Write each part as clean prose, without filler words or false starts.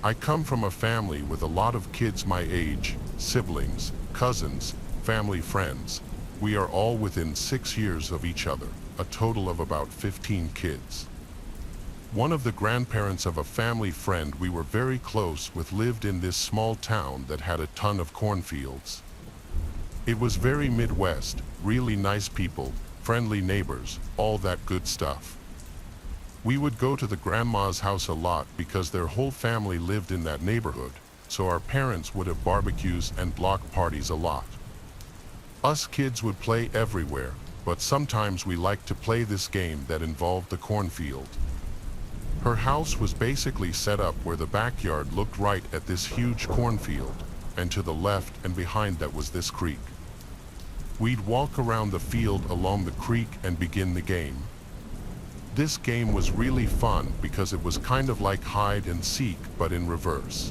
I come from a family with a lot of kids my age, siblings, cousins, family friends. We are all within 6 years of each other, a total of about 15 kids. One of the grandparents of a family friend we were very close with lived in this small town that had a ton of cornfields. It was very Midwest, really nice people, friendly neighbors, all that good stuff. We would go to the grandma's house a lot because their whole family lived in that neighborhood, so our parents would have barbecues and block parties a lot. Us kids would play everywhere, but sometimes we liked to play this game that involved the cornfield. Her house was basically set up where the backyard looked right at this huge cornfield, and to the left and behind that was this creek. We'd walk around the field along the creek and begin the game. This game was really fun because it was kind of like hide and seek, but in reverse.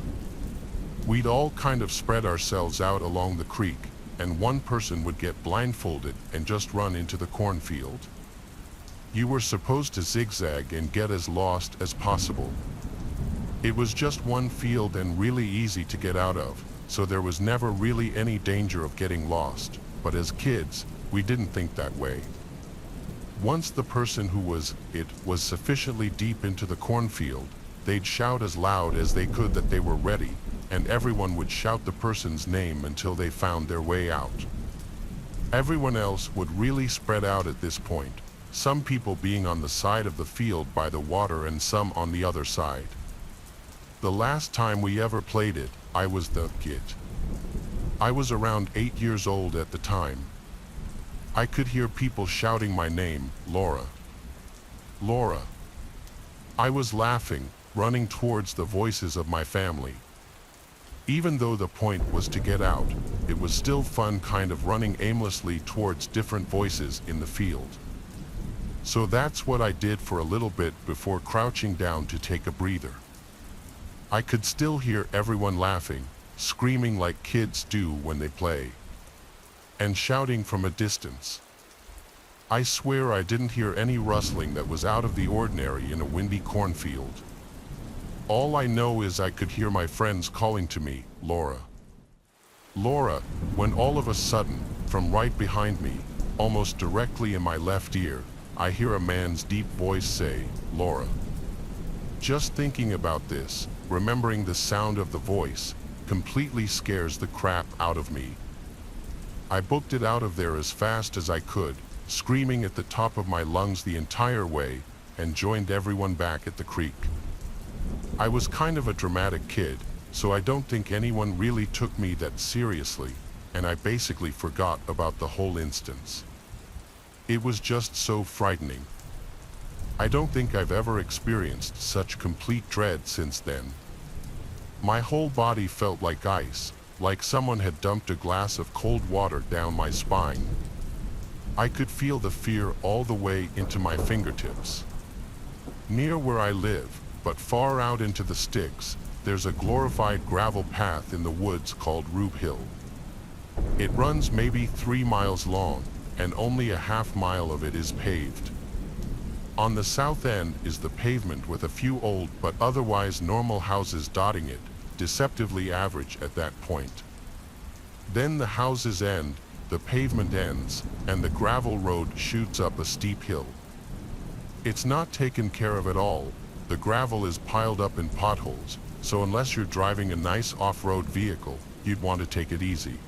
We'd all kind of spread ourselves out along the creek, and one person would get blindfolded and just run into the cornfield. You were supposed to zigzag and get as lost as possible. It was just one field and really easy to get out of, so there was never really any danger of getting lost, but as kids, we didn't think that way. Once the person who was sufficiently deep into the cornfield, they'd shout as loud as they could that they were ready, and everyone would shout the person's name until they found their way out. Everyone else would really spread out at this point, some people being on the side of the field by the water and some on the other side. The last time we ever played it, I was the kid. I was around 8 years old at the time. I could hear people shouting my name, Laura. Laura. I was laughing, running towards the voices of my family. Even though the point was to get out, it was still fun kind of running aimlessly towards different voices in the field. So that's what I did for a little bit before crouching down to take a breather. I could still hear everyone laughing, screaming like kids do when they play, and shouting from a distance. I swear I didn't hear any rustling that was out of the ordinary in a windy cornfield. All I know is I could hear my friends calling to me, Laura. Laura, when all of a sudden, from right behind me, almost directly in my left ear, I hear a man's deep voice say, Laura. Just thinking about this, remembering the sound of the voice, completely scares the crap out of me. I booked it out of there as fast as I could, screaming at the top of my lungs the entire way, and joined everyone back at the creek. I was kind of a dramatic kid, so I don't think anyone really took me that seriously, and I basically forgot about the whole instance. It was just so frightening. I don't think I've ever experienced such complete dread since then. My whole body felt like ice, like someone had dumped a glass of cold water down my spine. I could feel the fear all the way into my fingertips. Near where I live, but far out into the sticks, there's a glorified gravel path in the woods called Rube Hill. It runs maybe 3 miles long, and only a half mile of it is paved. On the south end is the pavement with a few old but otherwise normal houses dotting it, deceptively average at that point. Then the houses end, the pavement ends, and the gravel road shoots up a steep hill. It's not taken care of at all. The gravel is piled up in potholes, so unless you're driving a nice off-road vehicle, you'd want to take it easy.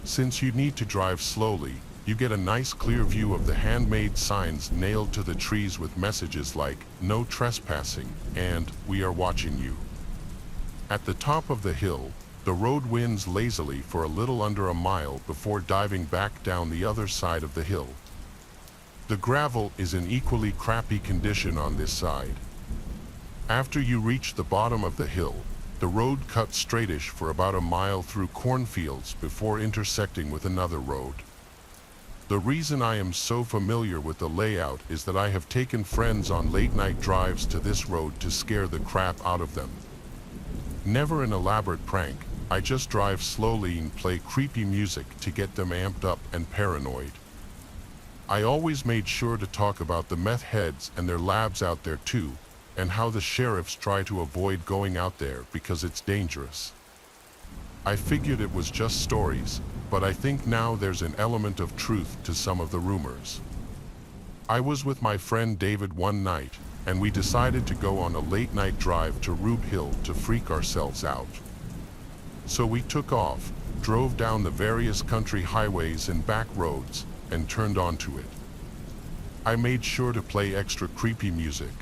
Since you need to drive slowly, you get a nice clear view of the handmade signs nailed to the trees with messages like, "No trespassing," and "We are watching you." At the top of the hill, the road winds lazily for a little under a mile before diving back down the other side of the hill. The gravel is in equally crappy condition on this side. After you reach the bottom of the hill, the road cuts straightish for about a mile through cornfields before intersecting with another road. The reason I am so familiar with the layout is that I have taken friends on late-night drives to this road to scare the crap out of them. Never an elaborate prank, I just drive slowly and play creepy music to get them amped up and paranoid. I always made sure to talk about the meth heads and their labs out there too, and how the sheriffs try to avoid going out there because it's dangerous. I figured it was just stories, but I think now there's an element of truth to some of the rumors. I was with my friend David one night, and we decided to go on a late-night drive to Rube Hill to freak ourselves out. So we took off, drove down the various country highways and back roads, and turned onto it. I made sure to play extra creepy music.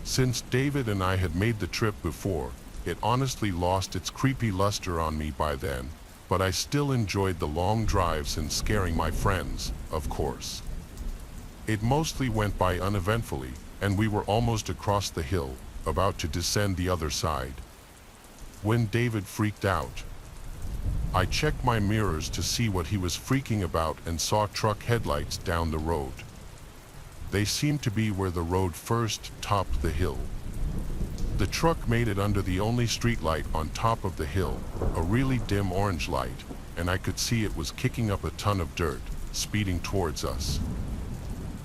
Since David and I had made the trip before, it honestly lost its creepy luster on me by then, but I still enjoyed the long drives and scaring my friends, of course. It mostly went by uneventfully, and we were almost across the hill, about to descend the other side, when David freaked out. I checked my mirrors to see what he was freaking about and saw truck headlights down the road. They seemed to be where the road first topped the hill. The truck made it under the only streetlight on top of the hill, a really dim orange light, and I could see it was kicking up a ton of dirt, speeding towards us.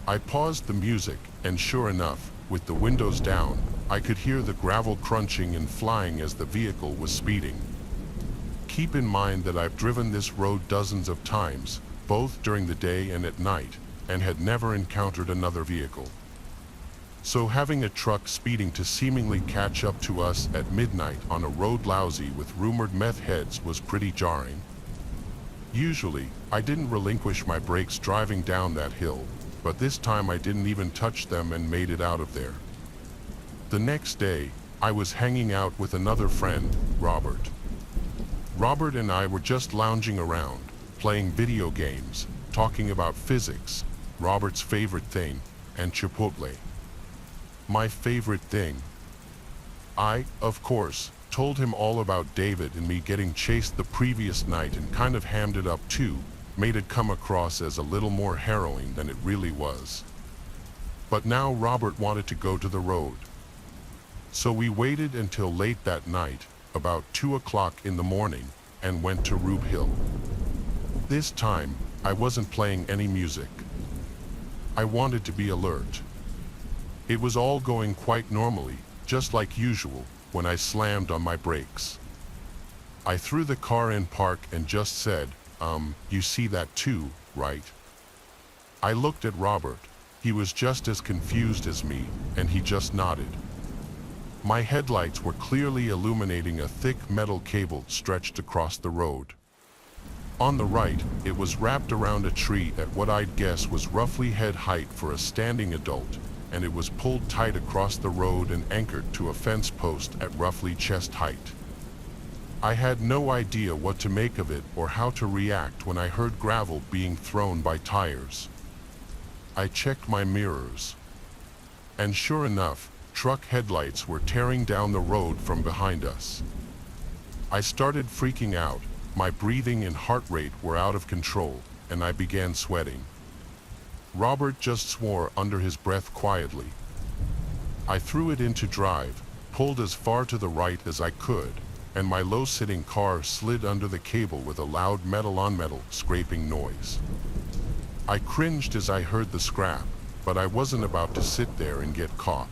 I paused the music, and sure enough, with the windows down, I could hear the gravel crunching and flying as the vehicle was speeding. Keep in mind that I've driven this road dozens of times, both during the day and at night, and had never encountered another vehicle. So having a truck speeding to seemingly catch up to us at midnight on a road lousy with rumored meth heads was pretty jarring. Usually, I didn't relinquish my brakes driving down that hill, but this time I didn't even touch them and made it out of there. The next day, I was hanging out with another friend, Robert. Robert and I were just lounging around, playing video games, talking about physics, Robert's favorite thing, and Chipotle. My favorite thing. I, of course, told him all about David and me getting chased the previous night and kind of hammed it up too, made it come across as a little more harrowing than it really was. But now Robert wanted to go to the road. So we waited until late that night, about 2 o'clock in the morning, and went to Rube Hill. This time, I wasn't playing any music. I wanted to be alert. It was all going quite normally, just like usual, when I slammed on my brakes. I threw the car in park and just said, you see that too, right? I looked at Robert. He was just as confused as me, and he just nodded. My headlights were clearly illuminating a thick metal cable stretched across the road. On the right, it was wrapped around a tree at what I'd guess was roughly head height for a standing adult, and it was pulled tight across the road and anchored to a fence post at roughly chest height. I had no idea what to make of it or how to react when I heard gravel being thrown by tires. I checked my mirrors. And sure enough, truck headlights were tearing down the road from behind us. I started freaking out, my breathing and heart rate were out of control, and I began sweating. Robert just swore under his breath quietly. I threw it into drive, pulled as far to the right as I could, and my low-sitting car slid under the cable with a loud metal-on-metal scraping noise. I cringed as I heard the scrap, but I wasn't about to sit there and get caught.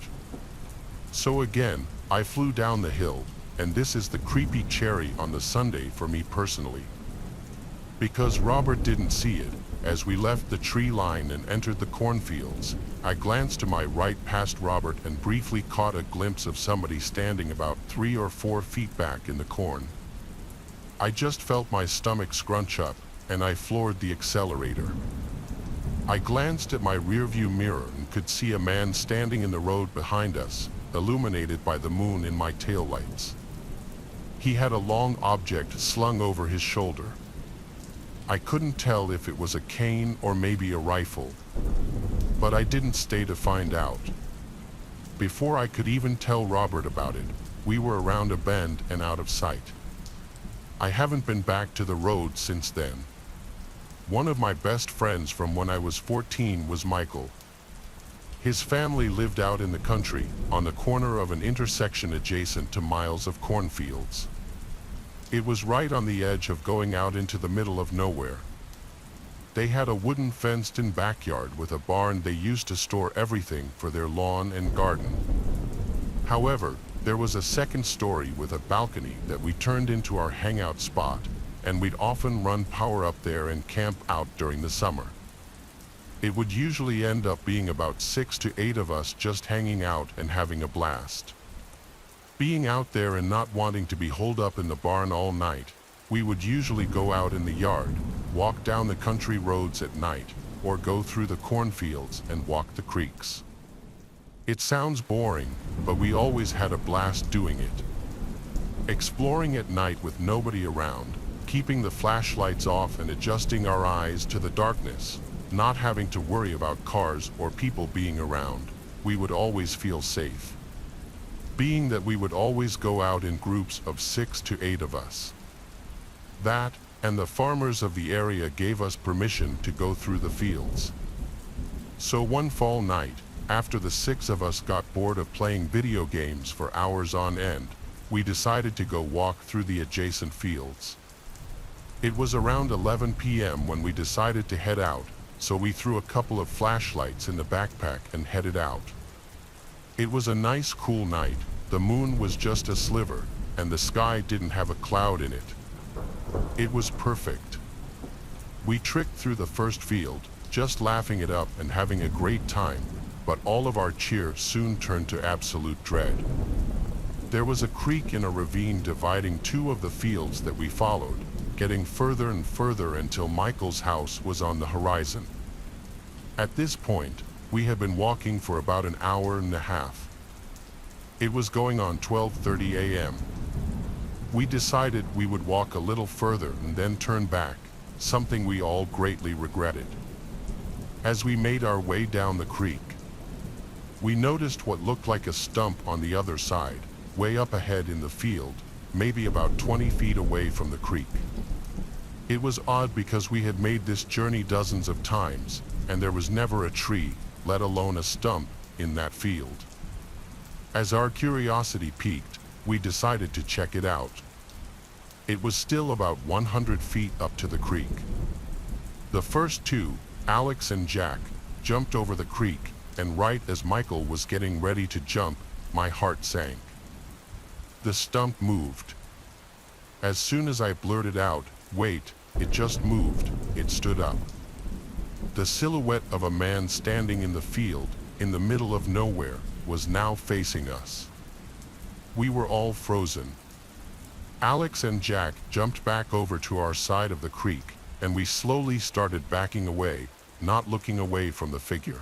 So again, I flew down the hill, and this is the creepy cherry on the sundae for me personally. Because Robert didn't see it, as we left the tree line and entered the cornfields, I glanced to my right past Robert and briefly caught a glimpse of somebody standing about 3 or 4 feet back in the corn. I just felt my stomach scrunch up, and I floored the accelerator. I glanced at my rearview mirror and could see a man standing in the road behind us, illuminated by the moon in my taillights. He had a long object slung over his shoulder. I couldn't tell if it was a cane or maybe a rifle, but I didn't stay to find out. Before I could even tell Robert about it, we were around a bend and out of sight. I haven't been back to the road since then. One of my best friends from when I was 14 was Michael. His family lived out in the country, on the corner of an intersection adjacent to miles of cornfields. It was right on the edge of going out into the middle of nowhere. They had a wooden fenced-in backyard with a barn they used to store everything for their lawn and garden. However, there was a second story with a balcony that we turned into our hangout spot, and we'd often run power up there and camp out during the summer. It would usually end up being about 6 to 8 of us just hanging out and having a blast. Being out there and not wanting to be holed up in the barn all night, we would usually go out in the yard, walk down the country roads at night, or go through the cornfields and walk the creeks. It sounds boring, but we always had a blast doing it. Exploring at night with nobody around, keeping the flashlights off and adjusting our eyes to the darkness, not having to worry about cars or people being around, we would always feel safe. Being that we would always go out in groups of 6 to 8 of us. That, and the farmers of the area gave us permission to go through the fields. So one fall night, after the 6 of us got bored of playing video games for hours on end, we decided to go walk through the adjacent fields. It was around 11 p.m. when we decided to head out, so we threw a couple of flashlights in the backpack and headed out. It was a nice cool night, the moon was just a sliver, and the sky didn't have a cloud in it. It was perfect. We tricked through the first field, just laughing it up and having a great time, but all of our cheer soon turned to absolute dread. There was a creek in a ravine dividing 2 of the fields that we followed, getting further and further until Michael's house was on the horizon. At this point, we had been walking for about an hour and a half. It was going on 12:30 a.m. We decided we would walk a little further and then turn back, something we all greatly regretted. As we made our way down the creek, we noticed what looked like a stump on the other side, way up ahead in the field, maybe about 20 feet away from the creek. It was odd because we had made this journey dozens of times, and there was never a tree, let alone a stump, in that field. As our curiosity piqued, we decided to check it out. It was still about 100 feet up to the creek. The first 2, Alex and Jack, jumped over the creek, and right as Michael was getting ready to jump, my heart sank. The stump moved. As soon as I blurted out, "Wait, it just moved," it stood up. The silhouette of a man standing in the field, in the middle of nowhere, was now facing us. We were all frozen. Alex and Jack jumped back over to our side of the creek, and we slowly started backing away, not looking away from the figure.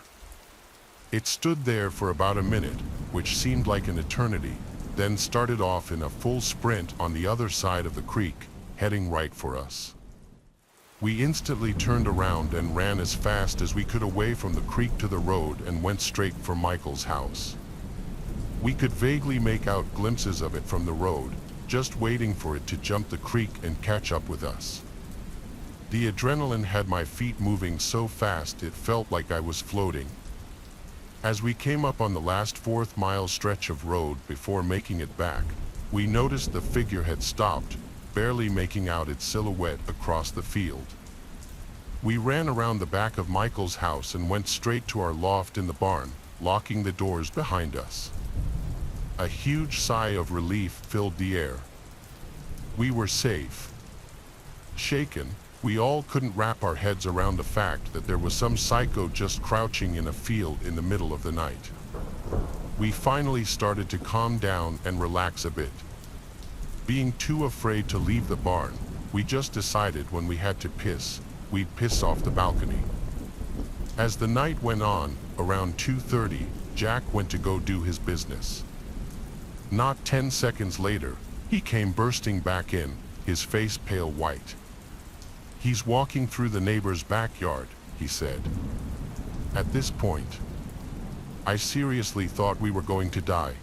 It stood there for about a minute, which seemed like an eternity, then started off in a full sprint on the other side of the creek, heading right for us. We instantly turned around and ran as fast as we could away from the creek to the road and went straight for Michael's house. We could vaguely make out glimpses of it from the road, just waiting for it to jump the creek and catch up with us. The adrenaline had my feet moving so fast it felt like I was floating. As we came up on the last 4th mile stretch of road before making it back, we noticed the figure had stopped, barely making out its silhouette across the field. We ran around the back of Michael's house and went straight to our loft in the barn, locking the doors behind us. A huge sigh of relief filled the air. We were safe. Shaken, we all couldn't wrap our heads around the fact that there was some psycho just crouching in a field in the middle of the night. We finally started to calm down and relax a bit. Being too afraid to leave the barn, we just decided when we had to piss, we'd piss off the balcony. As the night went on, around 2:30, Jack went to go do his business. Not 10 seconds later, he came bursting back in, his face pale white. "He's walking through the neighbor's backyard," he said. At this point, I seriously thought we were going to die.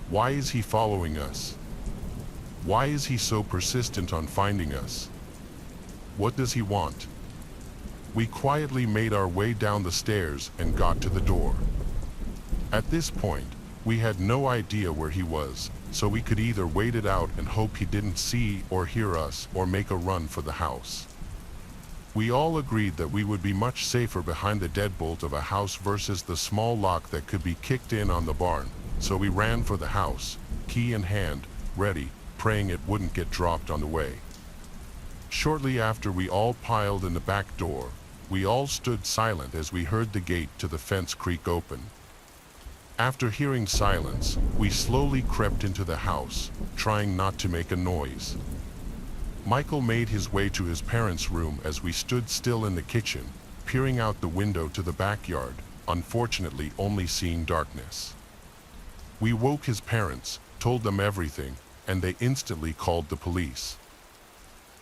Why is he following us? Why is he so persistent on finding us? What does he want? We quietly made our way down the stairs and got to the door. At this point, we had no idea where he was, so we could either wait it out and hope he didn't see or hear us or make a run for the house. We all agreed that we would be much safer behind the deadbolt of a house versus the small lock that could be kicked in on the barn, so we ran for the house, key in hand, ready, praying it wouldn't get dropped on the way. Shortly after we all piled in the back door, we all stood silent as we heard the gate to the fence creak open. After hearing silence, we slowly crept into the house, trying not to make a noise. Michael made his way to his parents' room as we stood still in the kitchen, peering out the window to the backyard, unfortunately only seeing darkness. We woke his parents, told them everything, and they instantly called the police.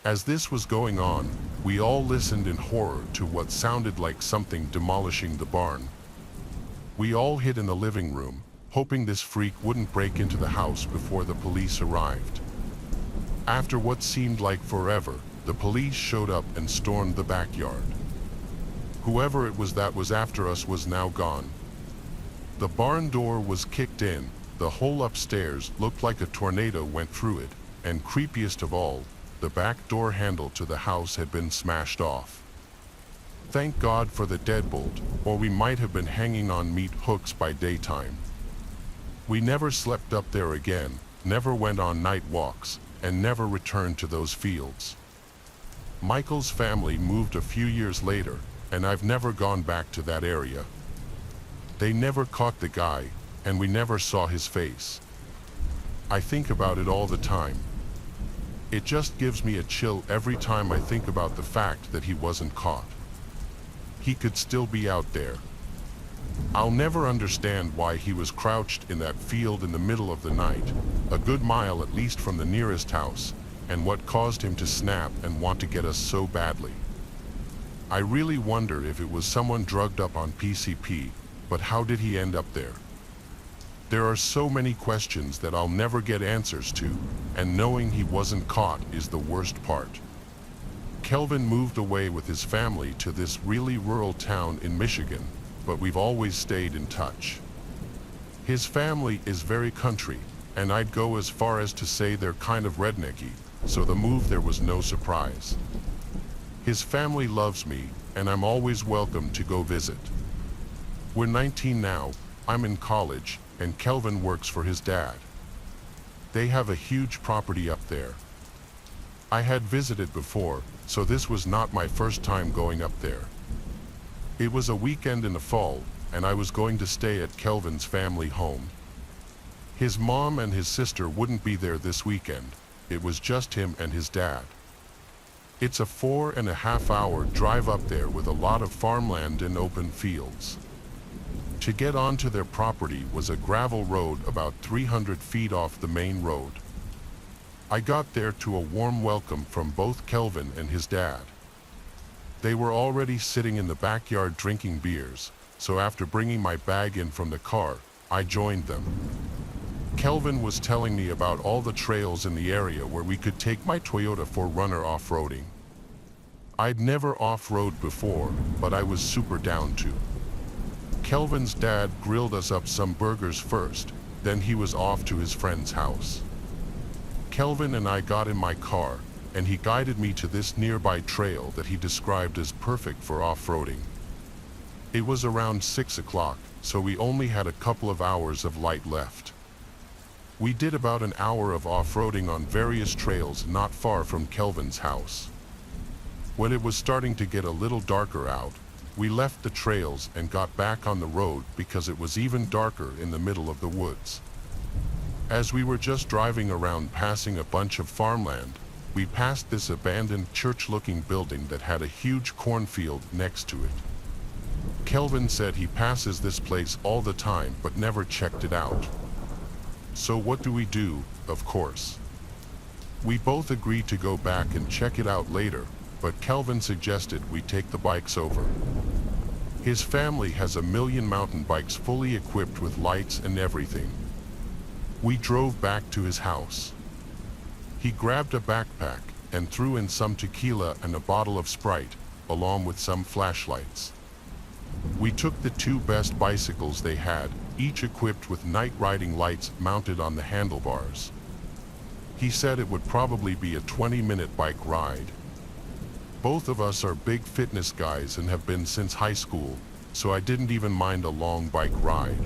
As this was going on, we all listened in horror to what sounded like something demolishing the barn. We all hid in the living room, hoping this freak wouldn't break into the house before the police arrived. After what seemed like forever, the police showed up and stormed the backyard. Whoever it was that was after us was now gone. The barn door was kicked in, the hole upstairs looked like a tornado went through it, and creepiest of all, the back door handle to the house had been smashed off. Thank God for the deadbolt, or we might have been hanging on meat hooks by daytime. We never slept up there again, never went on night walks, and never returned to those fields. Michael's family moved a few years later, and I've never gone back to that area. They never caught the guy, and we never saw his face. I think about it all the time. It just gives me a chill every time I think about the fact that he wasn't caught. He could still be out there. I'll never understand why he was crouched in that field in the middle of the night, a good mile at least from the nearest house, and what caused him to snap and want to get us so badly. I really wonder if it was someone drugged up on PCP, but how did he end up there? There are so many questions that I'll never get answers to, and knowing he wasn't caught is the worst part. Kelvin moved away with his family to this really rural town in Michigan, but we've always stayed in touch. His family is very country, and I'd go as far as to say they're kind of rednecky, so the move there was no surprise. His family loves me, and I'm always welcome to go visit. We're 19 now, I'm in college, and Kelvin works for his dad. They have a huge property up there. I had visited before, so this was not my first time going up there. It was a weekend in the fall, and I was going to stay at Kelvin's family home. His mom and his sister wouldn't be there this weekend. It was just him and his dad. It's a 4.5-hour drive up there with a lot of farmland and open fields. To get onto their property was a gravel road about 300 feet off the main road. I got there to a warm welcome from both Kelvin and his dad. They were already sitting in the backyard drinking beers, so after bringing my bag in from the car, I joined them. Kelvin was telling me about all the trails in the area where we could take my Toyota 4Runner off-roading. I'd never off-road before, but I was super down to. Kelvin's dad grilled us up some burgers first, then he was off to his friend's house. Kelvin and I got in my car, and he guided me to this nearby trail that he described as perfect for off-roading. It was around 6 o'clock, so we only had a couple of hours of light left. We did about an hour of off-roading on various trails not far from Kelvin's house. When it was starting to get a little darker out, we left the trails and got back on the road because it was even darker in the middle of the woods. As we were just driving around passing a bunch of farmland, we passed this abandoned church-looking building that had a huge cornfield next to it. Kelvin said he passes this place all the time but never checked it out. So what do we do, of course? We both agreed to go back and check it out later, but Kelvin suggested we take the bikes over. His family has 1 million mountain bikes fully equipped with lights and everything. We drove back to his house. He grabbed a backpack and threw in some tequila and a bottle of Sprite, along with some flashlights. We took the 2 best bicycles they had, each equipped with night riding lights mounted on the handlebars. He said it would probably be a 20-minute bike ride. Both of us are big fitness guys and have been since high school, so I didn't even mind a long bike ride.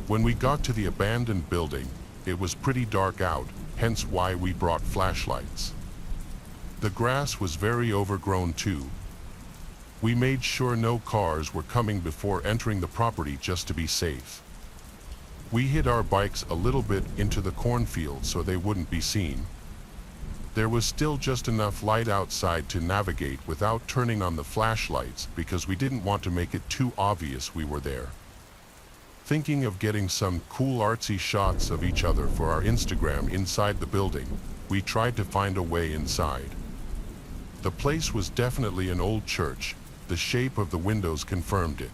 When we got to the abandoned building, it was pretty dark out, hence why we brought flashlights. The grass was very overgrown too. We made sure no cars were coming before entering the property just to be safe. We hid our bikes a little bit into the cornfield so they wouldn't be seen. There was still just enough light outside to navigate without turning on the flashlights because we didn't want to make it too obvious we were there. Thinking of getting some cool artsy shots of each other for our Instagram inside the building, we tried to find a way inside. The place was definitely an old church. The shape of the windows confirmed it.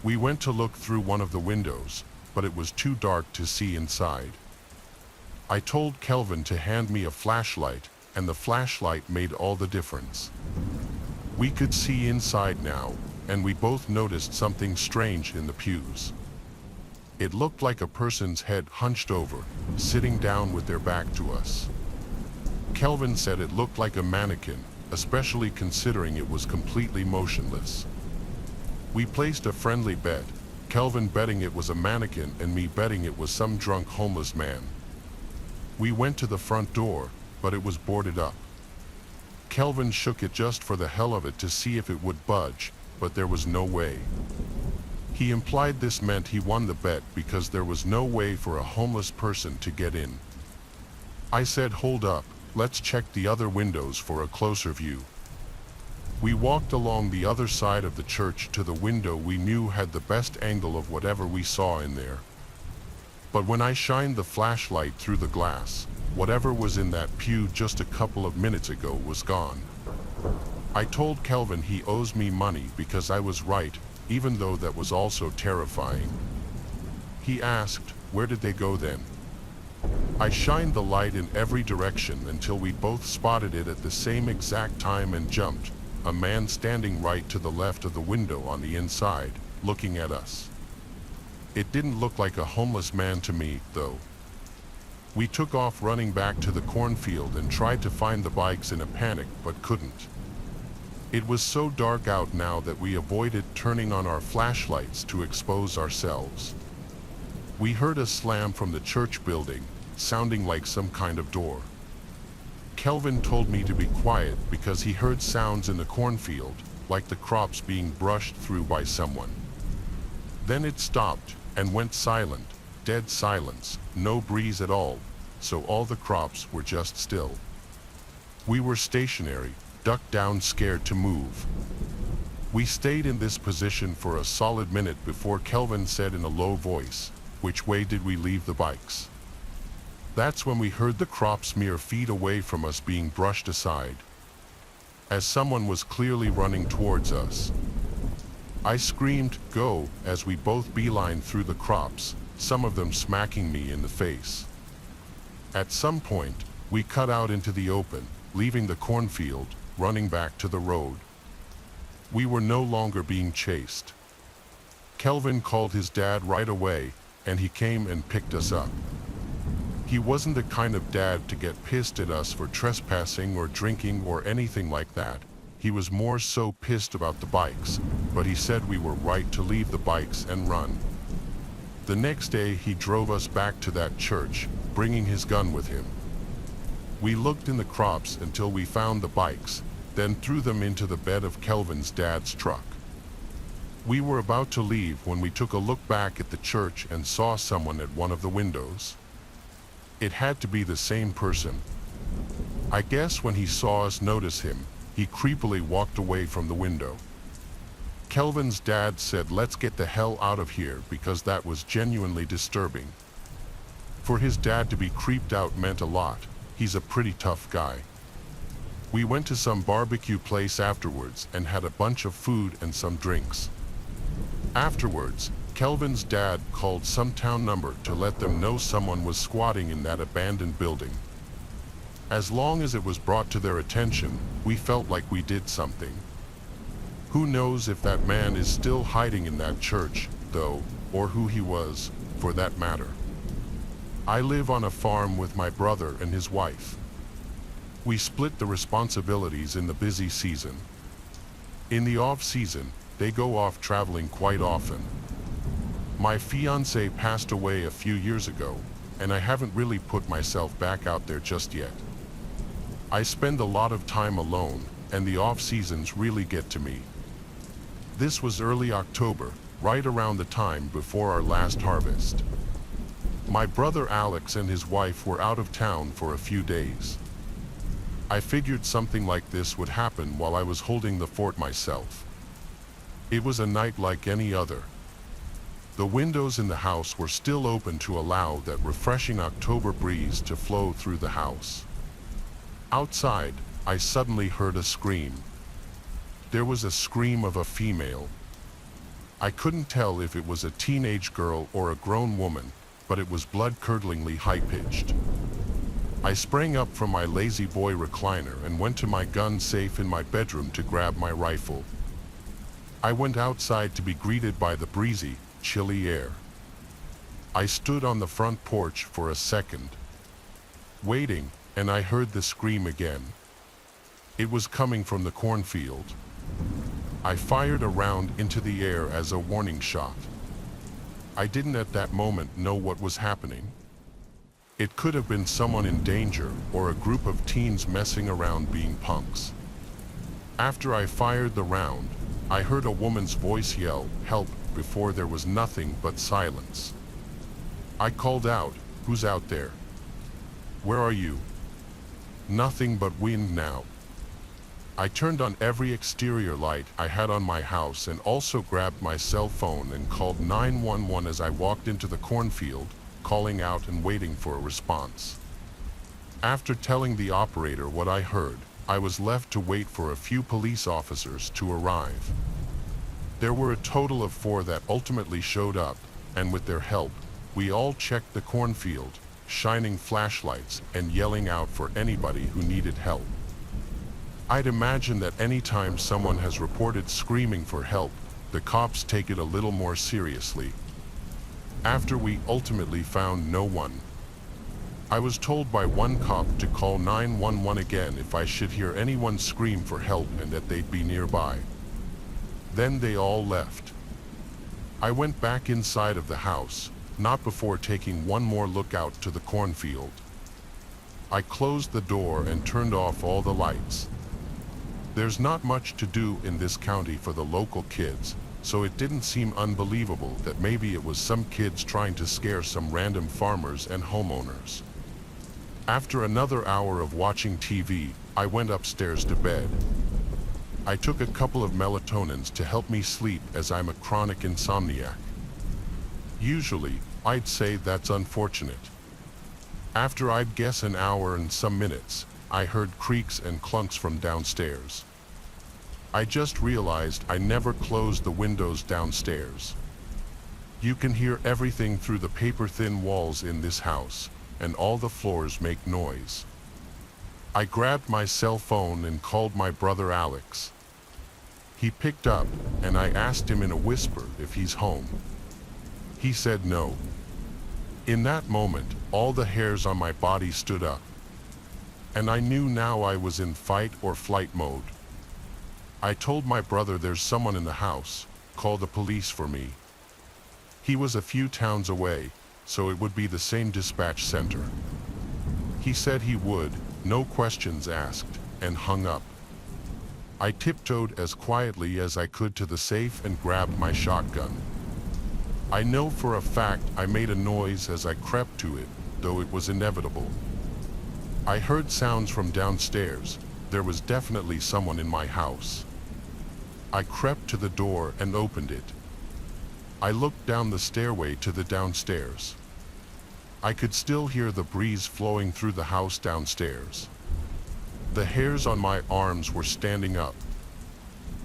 We went to look through one of the windows, but it was too dark to see inside. I told Kelvin to hand me a flashlight, and the flashlight made all the difference. We could see inside now, and we both noticed something strange in the pews. It looked like a person's head hunched over, sitting down with their back to us. Kelvin said it looked like a mannequin, especially considering it was completely motionless. We placed a friendly bet, Kelvin betting it was a mannequin and me betting it was some drunk homeless man. We went to the front door, but it was boarded up. Kelvin shook it just for the hell of it to see if it would budge, but there was no way. He implied this meant he won the bet because there was no way for a homeless person to get in. I said, hold up, let's check the other windows for a closer view. We walked along the other side of the church to the window we knew had the best angle of whatever we saw in there. But when I shined the flashlight through the glass, whatever was in that pew just a couple of minutes ago was gone. I told Kelvin he owes me money because I was right, even though that was also terrifying. He asked, where did they go then? I shined the light in every direction until we both spotted it at the same exact time and jumped, a man standing right to the left of the window on the inside, looking at us. It didn't look like a homeless man to me, though. We took off running back to the cornfield and tried to find the bikes in a panic, but couldn't. It was so dark out now that we avoided turning on our flashlights to expose ourselves. We heard a slam from the church building, sounding like some kind of door. Kelvin told me to be quiet because he heard sounds in the cornfield, like the crops being brushed through by someone. Then it stopped and went silent, dead silence, no breeze at all, so all the crops were just still. We were stationary, ducked down, scared to move. We stayed in this position for a solid minute before Kelvin said in a low voice, which way did we leave the bikes? That's when we heard the crops mere feet away from us being brushed aside, as someone was clearly running towards us. I screamed, go, as we both beelined through the crops, some of them smacking me in the face. At some point, we cut out into the open, leaving the cornfield, running back to the road. We were no longer being chased. Kelvin called his dad right away, and he came and picked us up. He wasn't the kind of dad to get pissed at us for trespassing or drinking or anything like that. He was more so pissed about the bikes, but he said we were right to leave the bikes and run. The next day he drove us back to that church, bringing his gun with him. We looked in the crops until we found the bikes, then threw them into the bed of Kelvin's dad's truck. We were about to leave when we took a look back at the church and saw someone at one of the windows. It had to be the same person. I guess when he saw us notice him, he creepily walked away from the window. Kelvin's dad said, let's get the hell out of here, because that was genuinely disturbing. For his dad to be creeped out meant a lot. He's a pretty tough guy. We went to some barbecue place afterwards and had a bunch of food and some drinks. Afterwards, Kelvin's dad called some town number to let them know someone was squatting in that abandoned building. As long as it was brought to their attention, we felt like we did something. Who knows if that man is still hiding in that church, though, or who he was, for that matter. I live on a farm with my brother and his wife. We split the responsibilities in the busy season. In the off-season, they go off traveling quite often. My fiancé passed away a few years ago, and I haven't really put myself back out there just yet. I spend a lot of time alone, and the off-seasons really get to me. This was early October, right around the time before our last harvest. My brother Alex and his wife were out of town for a few days. I figured something like this would happen while I was holding the fort myself. It was a night like any other. The windows in the house were still open to allow that refreshing October breeze to flow through the house. Outside, I suddenly heard a scream. There was a scream of a female. I couldn't tell if it was a teenage girl or a grown woman, but it was blood-curdlingly high-pitched. I sprang up from my lazy boy recliner and went to my gun safe in my bedroom to grab my rifle. I went outside to be greeted by the breezy, chilly air. I stood on the front porch for a second, waiting, and I heard the scream again. It was coming from the cornfield. I fired a round into the air as a warning shot. I didn't at that moment know what was happening. It could have been someone in danger or a group of teens messing around being punks. After I fired the round, I heard a woman's voice yell, "Help," before there was nothing but silence. I called out, "Who's out there? Where are you?" Nothing but wind now. I turned on every exterior light I had on my house and also grabbed my cell phone and called 911 as I walked into the cornfield, calling out and waiting for a response. After telling the operator what I heard, I was left to wait for a few police officers to arrive. There were a total of 4 that ultimately showed up, and with their help, we all checked the cornfield, shining flashlights and yelling out for anybody who needed help. I'd imagine that any time someone has reported screaming for help, the cops take it a little more seriously. After we ultimately found no one, I was told by one cop to call 911 again if I should hear anyone scream for help and that they'd be nearby. Then they all left. I went back inside of the house, not before taking one more look out to the cornfield. I closed the door and turned off all the lights. There's not much to do in this county for the local kids, so it didn't seem unbelievable that maybe it was some kids trying to scare some random farmers and homeowners. After another hour of watching TV, I went upstairs to bed. I took a couple of melatonins to help me sleep as I'm a chronic insomniac. Usually, I'd say that's unfortunate. After I'd guess an hour and some minutes, I heard creaks and clunks from downstairs. I just realized I never closed the windows downstairs. You can hear everything through the paper-thin walls in this house, and all the floors make noise. I grabbed my cell phone and called my brother Alex. He picked up, and I asked him in a whisper if he's home. He said no. In that moment, all the hairs on my body stood up. And I knew now I was in fight or flight mode. I told my brother there's someone in the house, call the police for me. He was a few towns away, so it would be the same dispatch center. He said he would, no questions asked, and hung up. I tiptoed as quietly as I could to the safe and grabbed my shotgun. I know for a fact I made a noise as I crept to it, though it was inevitable. I heard sounds from downstairs. There was definitely someone in my house. I crept to the door and opened it. I looked down the stairway to the downstairs. I could still hear the breeze flowing through the house downstairs. The hairs on my arms were standing up.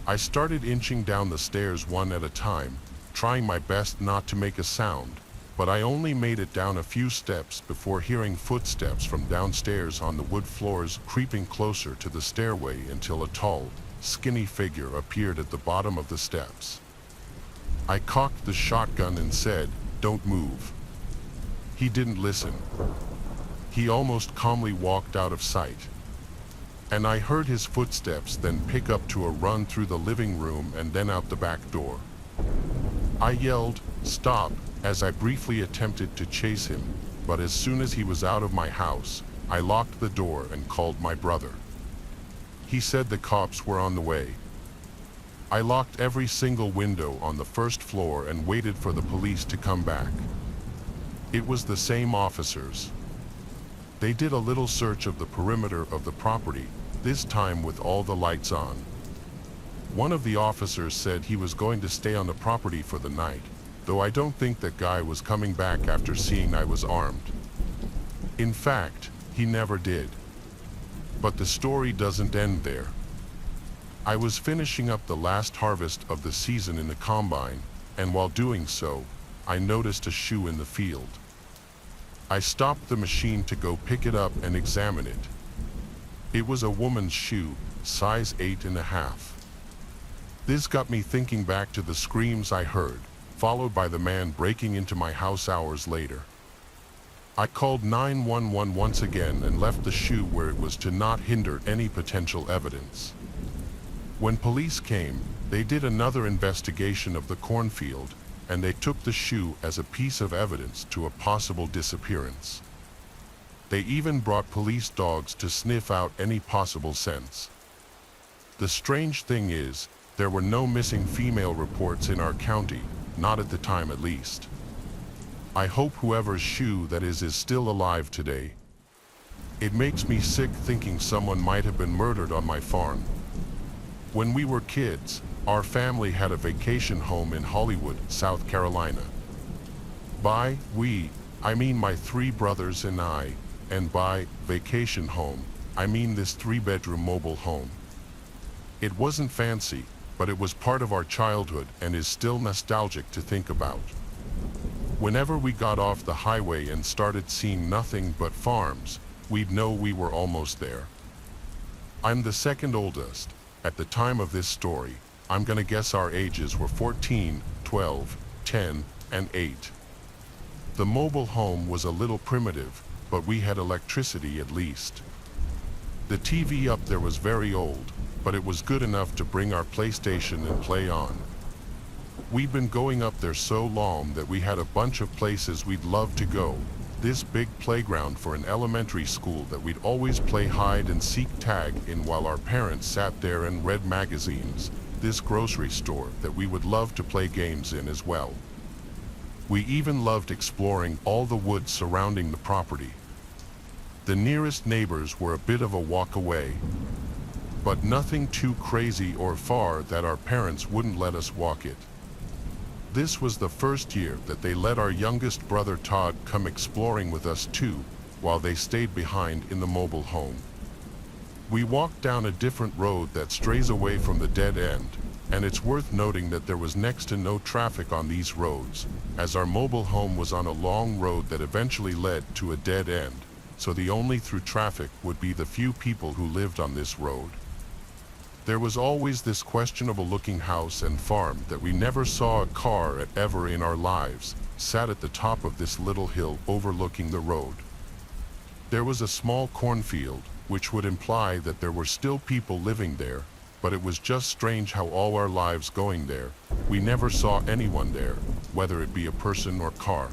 I started inching down the stairs one at a time, trying my best not to make a sound, but I only made it down a few steps before hearing footsteps from downstairs on the wood floors creeping closer to the stairway until a tall, skinny figure appeared at the bottom of the steps. I cocked the shotgun and said, "Don't move." He didn't listen. He almost calmly walked out of sight. And I heard his footsteps then pick up to a run through the living room and then out the back door. I yelled, stop, as I briefly attempted to chase him, but as soon as he was out of my house, I locked the door and called my brother. He said the cops were on the way. I locked every single window on the first floor and waited for the police to come back. It was the same officers. They did a little search of the perimeter of the property, this time with all the lights on. One of the officers said he was going to stay on the property for the night, though I don't think that guy was coming back after seeing I was armed. In fact, he never did. But the story doesn't end there. I was finishing up the last harvest of the season in the combine, and while doing so, I noticed a shoe in the field. I stopped the machine to go pick it up and examine it. It was a woman's shoe, size 8.5. This got me thinking back to the screams I heard, followed by the man breaking into my house hours later. I called 911 once again and left the shoe where it was to not hinder any potential evidence. When police came, they did another investigation of the cornfield, and they took the shoe as a piece of evidence to a possible disappearance. They even brought police dogs to sniff out any possible scents. The strange thing is, there were no missing female reports in our county, not at the time at least. I hope whoever's shoe that is still alive today. It makes me sick thinking someone might have been murdered on my farm. When we were kids, our family had a vacation home in Hollywood, South Carolina. By we, I mean my 3 brothers and I, and by vacation home, I mean this 3-bedroom mobile home. It wasn't fancy, but it was part of our childhood and is still nostalgic to think about. Whenever we got off the highway and started seeing nothing but farms, we'd know we were almost there. I'm the second oldest. At the time of this story, I'm gonna guess our ages were 14, 12, 10, and 8. The mobile home was a little primitive, but we had electricity at least. The TV up there was very old, but it was good enough to bring our PlayStation and play on. We'd been going up there so long that we had a bunch of places we'd love to go. This big playground for an elementary school that we'd always play hide and seek tag in while our parents sat there and read magazines. This grocery store that we would love to play games in as well. We even loved exploring all the woods surrounding the property. The nearest neighbors were a bit of a walk away, but nothing too crazy or far that our parents wouldn't let us walk it. This was the first year that they let our youngest brother Todd come exploring with us too, while they stayed behind in the mobile home. We walked down a different road that strays away from the dead end, and it's worth noting that there was next to no traffic on these roads, as our mobile home was on a long road that eventually led to a dead end, so the only through traffic would be the few people who lived on this road. There was always this questionable looking house and farm that we never saw a car at ever in our lives, sat at the top of this little hill overlooking the road. There was a small cornfield, which would imply that there were still people living there, but it was just strange how all our lives going there, we never saw anyone there, whether it be a person or car.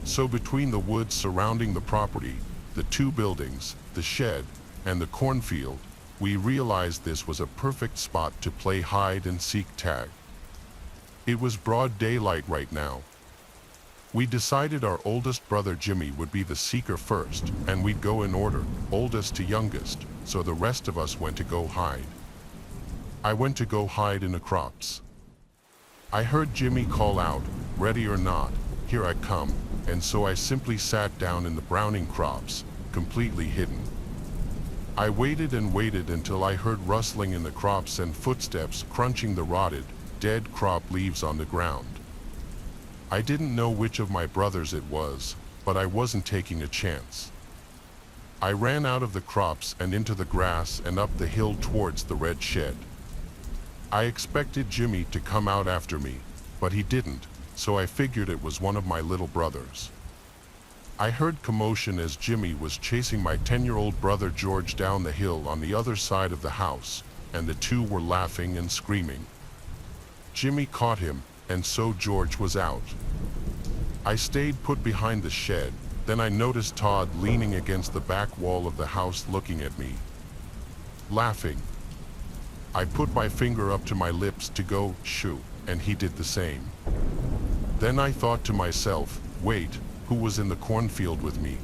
So between the woods surrounding the property, the 2 buildings, the shed, and the cornfield, we realized this was a perfect spot to play hide and seek tag. It was broad daylight right now. We decided our oldest brother Jimmy would be the seeker first, and we'd go in order, oldest to youngest, so the rest of us went to go hide. I went to go hide in the crops. I heard Jimmy call out, "Ready or not, here I come," and so I simply sat down in the browning crops, completely hidden. I waited and waited until I heard rustling in the crops and footsteps crunching the rotted, dead crop leaves on the ground. I didn't know which of my brothers it was, but I wasn't taking a chance. I ran out of the crops and into the grass and up the hill towards the red shed. I expected Jimmy to come out after me, but he didn't, so I figured it was one of my little brothers. I heard commotion as Jimmy was chasing my 10-year-old brother George down the hill on the other side of the house, and the 2 were laughing and screaming. Jimmy caught him, and so George was out. I stayed put behind the shed, then I noticed Todd leaning against the back wall of the house looking at me, laughing. I put my finger up to my lips to go, shoo, and he did the same. Then I thought to myself, wait, who was in the cornfield with me?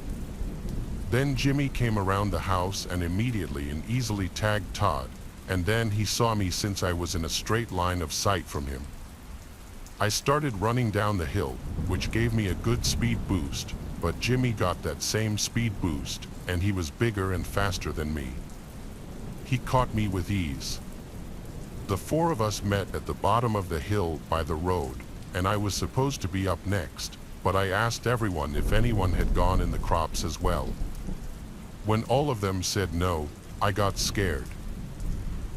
Then Jimmy came around the house and immediately and easily tagged Todd, and then he saw me since I was in a straight line of sight from him. I started running down the hill, which gave me a good speed boost, but Jimmy got that same speed boost, and he was bigger and faster than me. He caught me with ease. The four of us met at the bottom of the hill by the road, and I was supposed to be up next, but I asked everyone if anyone had gone in the crops as well. When all of them said no, I got scared.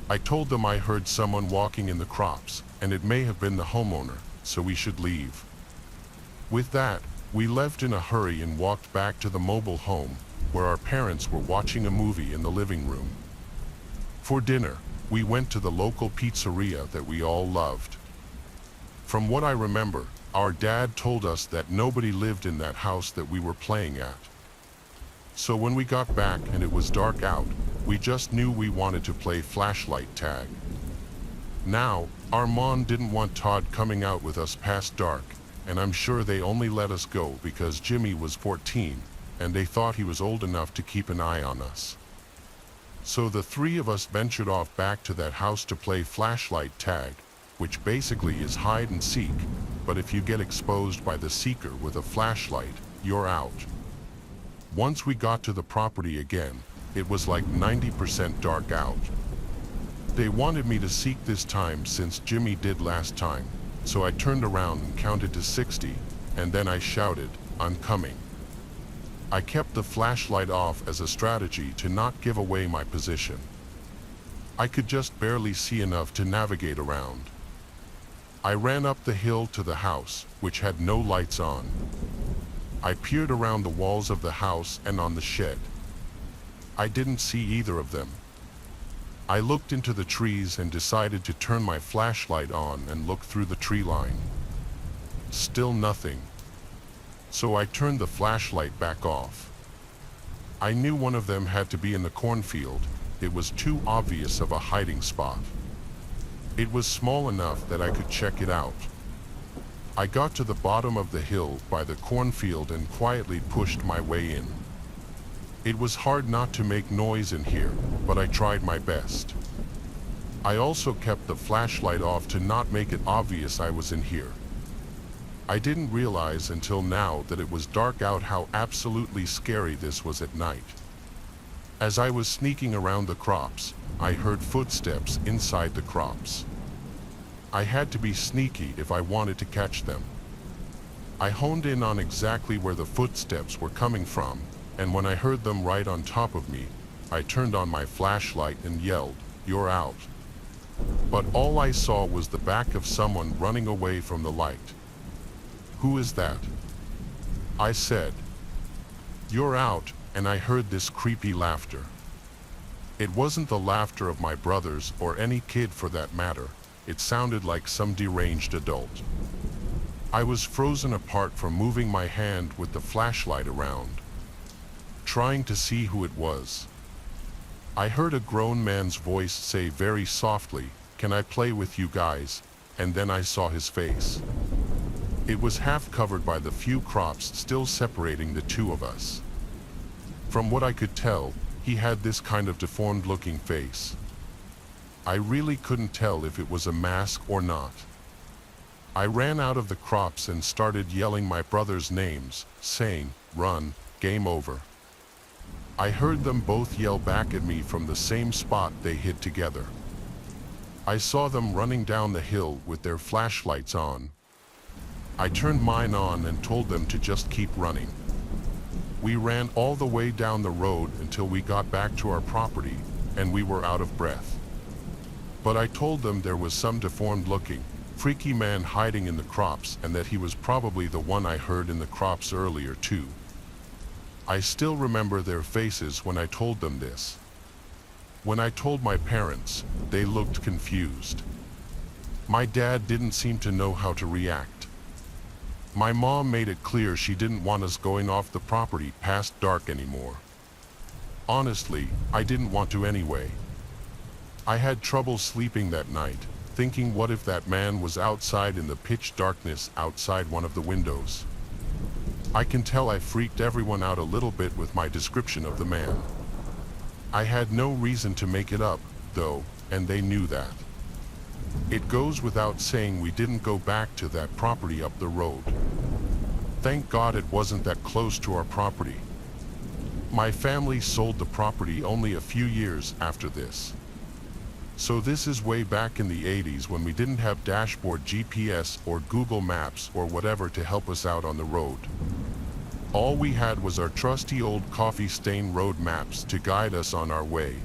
I told them I heard someone walking in the crops, and it may have been the homeowner, so we should leave. With that, we left in a hurry and walked back to the mobile home, where our parents were watching a movie in the living room. For dinner, we went to the local pizzeria that we all loved. From what I remember, our dad told us that nobody lived in that house that we were playing at. So when we got back and it was dark out, we just knew we wanted to play flashlight tag. Now, our mom didn't want Todd coming out with us past dark, and I'm sure they only let us go because Jimmy was 14, and they thought he was old enough to keep an eye on us. So the three of us ventured off back to that house to play flashlight tag, which basically is hide and seek, but if you get exposed by the seeker with a flashlight, you're out. Once we got to the property again, it was like 90% dark out. They wanted me to seek this time since Jimmy did last time, so I turned around and counted to 60, and then I shouted, "I'm coming." I kept the flashlight off as a strategy to not give away my position. I could just barely see enough to navigate around. I ran up the hill to the house, which had no lights on. I peered around the walls of the house and on the shed. I didn't see either of them. I looked into the trees and decided to turn my flashlight on and look through the tree line. Still nothing. So I turned the flashlight back off. I knew one of them had to be in the cornfield. It was too obvious of a hiding spot. It was small enough that I could check it out. I got to the bottom of the hill by the cornfield and quietly pushed my way in. It was hard not to make noise in here, but I tried my best. I also kept the flashlight off to not make it obvious I was in here. I didn't realize until now that it was dark out how absolutely scary this was at night. As I was sneaking around the crops, I heard footsteps inside the crops. I had to be sneaky if I wanted to catch them. I honed in on exactly where the footsteps were coming from, and when I heard them right on top of me, I turned on my flashlight and yelled, "You're out." But all I saw was the back of someone running away from the light. "Who is that?" I said. "You're out," and I heard this creepy laughter. It wasn't the laughter of my brothers or any kid for that matter. It sounded like some deranged adult. I was frozen apart from moving my hand with the flashlight around, trying to see who it was. I heard a grown man's voice say very softly, "Can I play with you guys?" And then I saw his face. It was half covered by the few crops still separating the two of us. From what I could tell, he had this kind of deformed-looking face. I really couldn't tell if it was a mask or not. I ran out of the crops and started yelling my brothers' names, saying, "Run, game over." I heard them both yell back at me from the same spot they hid together. I saw them running down the hill with their flashlights on. I turned mine on and told them to just keep running. We ran all the way down the road until we got back to our property, and we were out of breath. But I told them there was some deformed-looking, freaky man hiding in the crops and that he was probably the one I heard in the crops earlier too. I still remember their faces when I told them this. When I told my parents, they looked confused. My dad didn't seem to know how to react. My mom made it clear she didn't want us going off the property past dark anymore. Honestly, I didn't want to anyway. I had trouble sleeping that night, thinking what if that man was outside in the pitch darkness outside one of the windows. I can tell I freaked everyone out a little bit with my description of the man. I had no reason to make it up, though, and they knew that. It goes without saying we didn't go back to that property up the road. Thank God it wasn't that close to our property. My family sold the property only a few years after this. So this is way back in the 80s when we didn't have dashboard GPS or Google Maps or whatever to help us out on the road. All we had was our trusty old coffee-stained road maps to guide us on our way.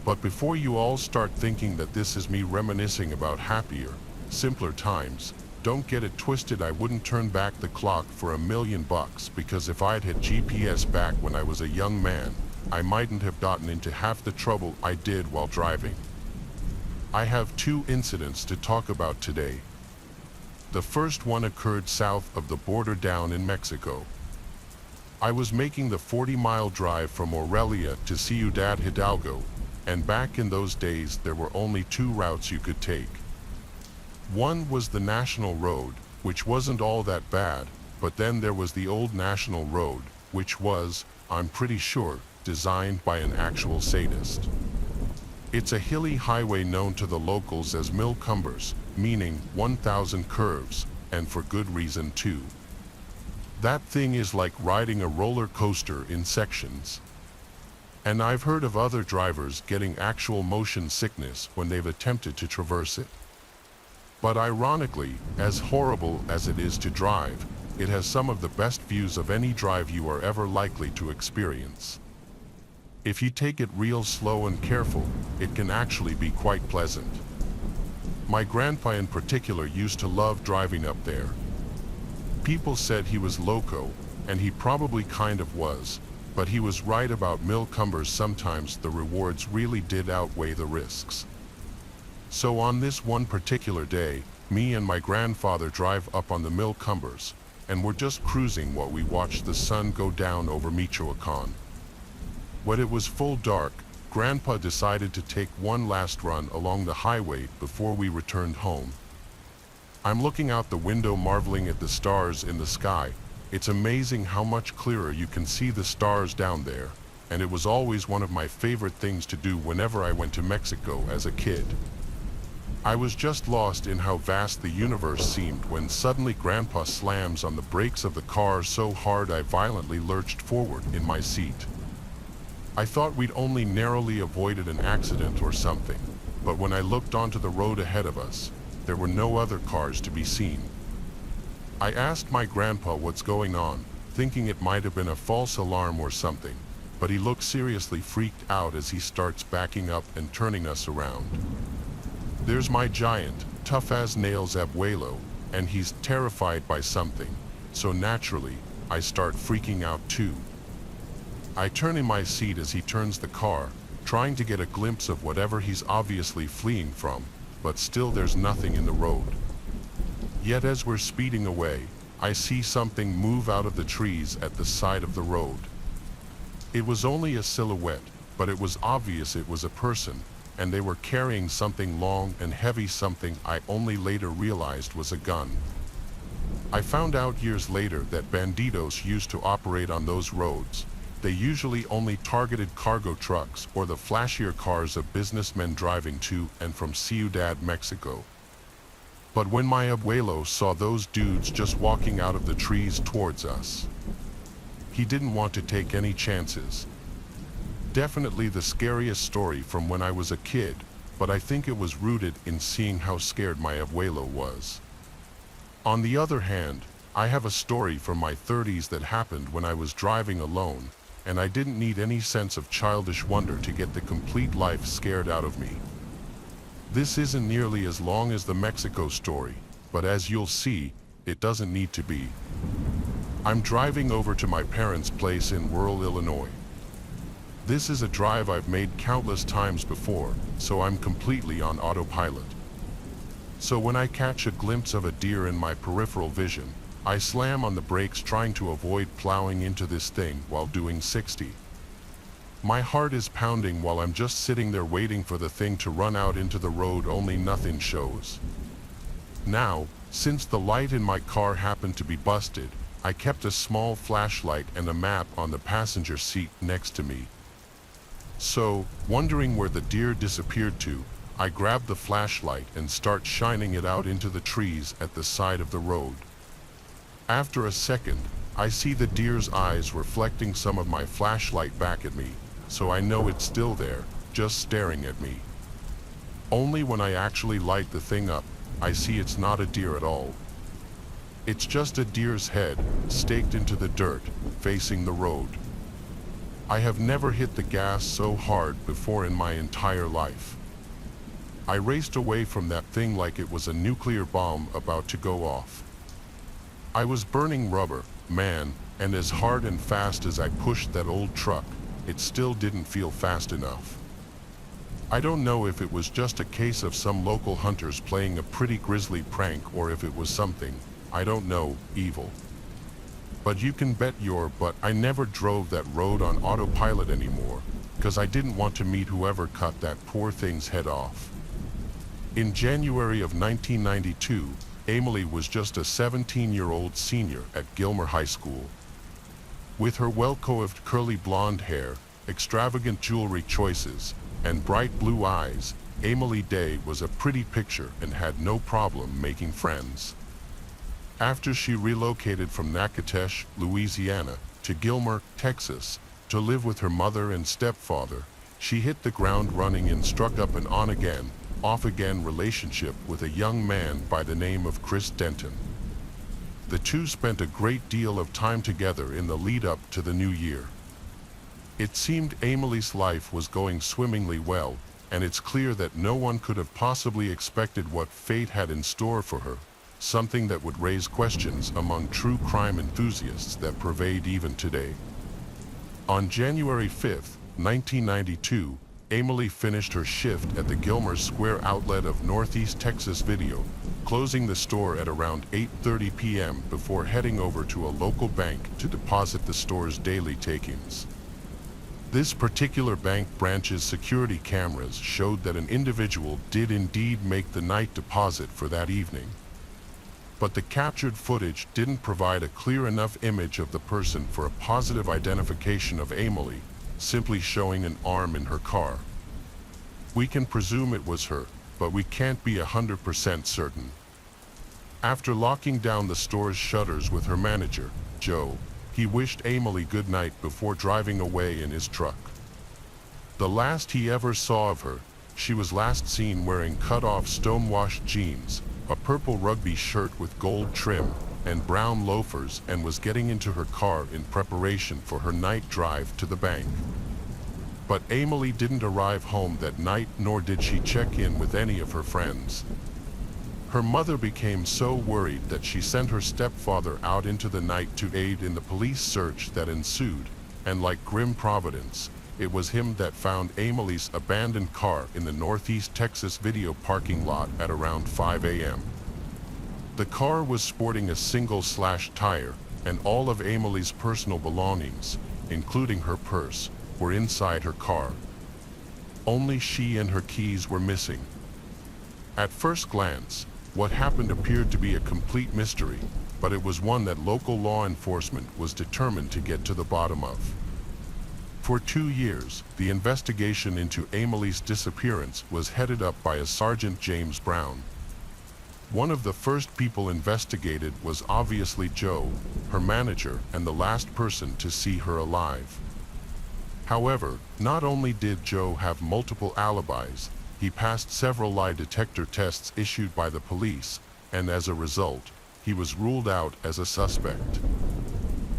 But before you all start thinking that this is me reminiscing about happier, simpler times, don't get it twisted. I wouldn't turn back the clock for $1 million, because if I'd had GPS back when I was a young man, I mightn't have gotten into half the trouble I did while driving. I have 2 incidents to talk about today. The first one occurred south of the border down in Mexico. I was making the 40-mile drive from Morelia to Ciudad Hidalgo, and back in those days there were only 2 routes you could take. One was the National Road, which wasn't all that bad, but then there was the old National Road, which was, I'm pretty sure, designed by an actual sadist. It's a hilly highway known to the locals as Mil Cumbres, meaning 1,000 curves, and for good reason too. That thing is like riding a roller coaster in sections. And I've heard of other drivers getting actual motion sickness when they've attempted to traverse it. But ironically, as horrible as it is to drive, it has some of the best views of any drive you are ever likely to experience. If you take it real slow and careful, it can actually be quite pleasant. My grandpa in particular used to love driving up there. People said he was loco, and he probably kind of was, but he was right about Mil Cumbres. Sometimes the rewards really did outweigh the risks. So on this one particular day, me and my grandfather drive up on the Mil Cumbres, and we're just cruising while we watch the sun go down over Michoacan. When it was full dark, Grandpa decided to take one last run along the highway before we returned home. I'm looking out the window marveling at the stars in the sky. It's amazing how much clearer you can see the stars down there, and it was always one of my favorite things to do whenever I went to Mexico as a kid. I was just lost in how vast the universe seemed when suddenly Grandpa slams on the brakes of the car so hard I violently lurched forward in my seat. I thought we'd only narrowly avoided an accident or something, but when I looked onto the road ahead of us, there were no other cars to be seen. I asked my grandpa what's going on, thinking it might have been a false alarm or something, but he looked seriously freaked out as he starts backing up and turning us around. There's my giant, tough-as-nails abuelo, and he's terrified by something, so naturally, I start freaking out too. I turn in my seat as he turns the car, trying to get a glimpse of whatever he's obviously fleeing from, but still there's nothing in the road. Yet as we're speeding away, I see something move out of the trees at the side of the road. It was only a silhouette, but it was obvious it was a person, and they were carrying something long and heavy, something I only later realized was a gun. I found out years later that bandidos used to operate on those roads. They usually only targeted cargo trucks or the flashier cars of businessmen driving to and from Ciudad, Mexico. But when my abuelo saw those dudes just walking out of the trees towards us, he didn't want to take any chances. Definitely the scariest story from when I was a kid, but I think it was rooted in seeing how scared my abuelo was. On the other hand, I have a story from my 30s that happened when I was driving alone, and I didn't need any sense of childish wonder to get the complete life scared out of me. This isn't nearly as long as the Mexico story, but as you'll see, it doesn't need to be. I'm driving over to my parents' place in rural Illinois. This is a drive I've made countless times before, so I'm completely on autopilot. So when I catch a glimpse of a deer in my peripheral vision, I slam on the brakes trying to avoid plowing into this thing while doing 60. My heart is pounding while I'm just sitting there waiting for the thing to run out into the road, only nothing shows. Now, since the light in my car happened to be busted, I kept a small flashlight and a map on the passenger seat next to me. So, wondering where the deer disappeared to, I grab the flashlight and start shining it out into the trees at the side of the road. After a second, I see the deer's eyes reflecting some of my flashlight back at me, so I know it's still there, just staring at me. Only when I actually light the thing up, I see it's not a deer at all. It's just a deer's head, staked into the dirt, facing the road. I have never hit the gas so hard before in my entire life. I raced away from that thing like it was a nuclear bomb about to go off. I was burning rubber, man, and as hard and fast as I pushed that old truck, it still didn't feel fast enough. I don't know if it was just a case of some local hunters playing a pretty grisly prank or if it was something, I don't know, evil. But you can bet your butt I never drove that road on autopilot anymore, because I didn't want to meet whoever cut that poor thing's head off. In January of 1992, Emily was just a 17-year-old senior at Gilmer High School. With her well-coiffed curly blonde hair, extravagant jewelry choices, and bright blue eyes, Emily Day was a pretty picture and had no problem making friends. After she relocated from Natchitoches, Louisiana, to Gilmer, Texas, to live with her mother and stepfather, she hit the ground running and struck up an on-again, off-again relationship with a young man by the name of Chris Denton. The two spent a great deal of time together in the lead-up to the new year. It seemed Emily's life was going swimmingly well, and it's clear that no one could have possibly expected what fate had in store for her, something that would raise questions among true crime enthusiasts that pervade even today. On January 5, 1992, Emily finished her shift at the Gilmer Square outlet of Northeast Texas Video, closing the store at around 8:30 p.m. before heading over to a local bank to deposit the store's daily takings. This particular bank branch's security cameras showed that an individual did indeed make the night deposit for that evening. But the captured footage didn't provide a clear enough image of the person for a positive identification of Emily, simply showing an arm in her car. We can presume it was her, but we can't be 100% certain. After locking down the store's shutters with her manager, Joe, he wished Emily good night before driving away in his truck. The last he ever saw of her, she was last seen wearing cut-off stonewashed jeans, a purple rugby shirt with gold trim, and brown loafers, and was getting into her car in preparation for her night drive to the bank. But Emily didn't arrive home that night, nor did she check in with any of her friends. Her mother became so worried that she sent her stepfather out into the night to aid in the police search that ensued, and like grim providence, it was him that found Emily's abandoned car in the Northeast Texas Video parking lot at around 5 a.m. The car was sporting a single slashed tire, and all of Emily's personal belongings, including her purse, were inside her car. Only she and her keys were missing. At first glance, what happened appeared to be a complete mystery, but it was one that local law enforcement was determined to get to the bottom of. For 2 years, the investigation into Emily's disappearance was headed up by a Sergeant James Brown. One of the first people investigated was obviously Joe, her manager, and the last person to see her alive. However, not only did Joe have multiple alibis, he passed several lie detector tests issued by the police, and as a result, he was ruled out as a suspect.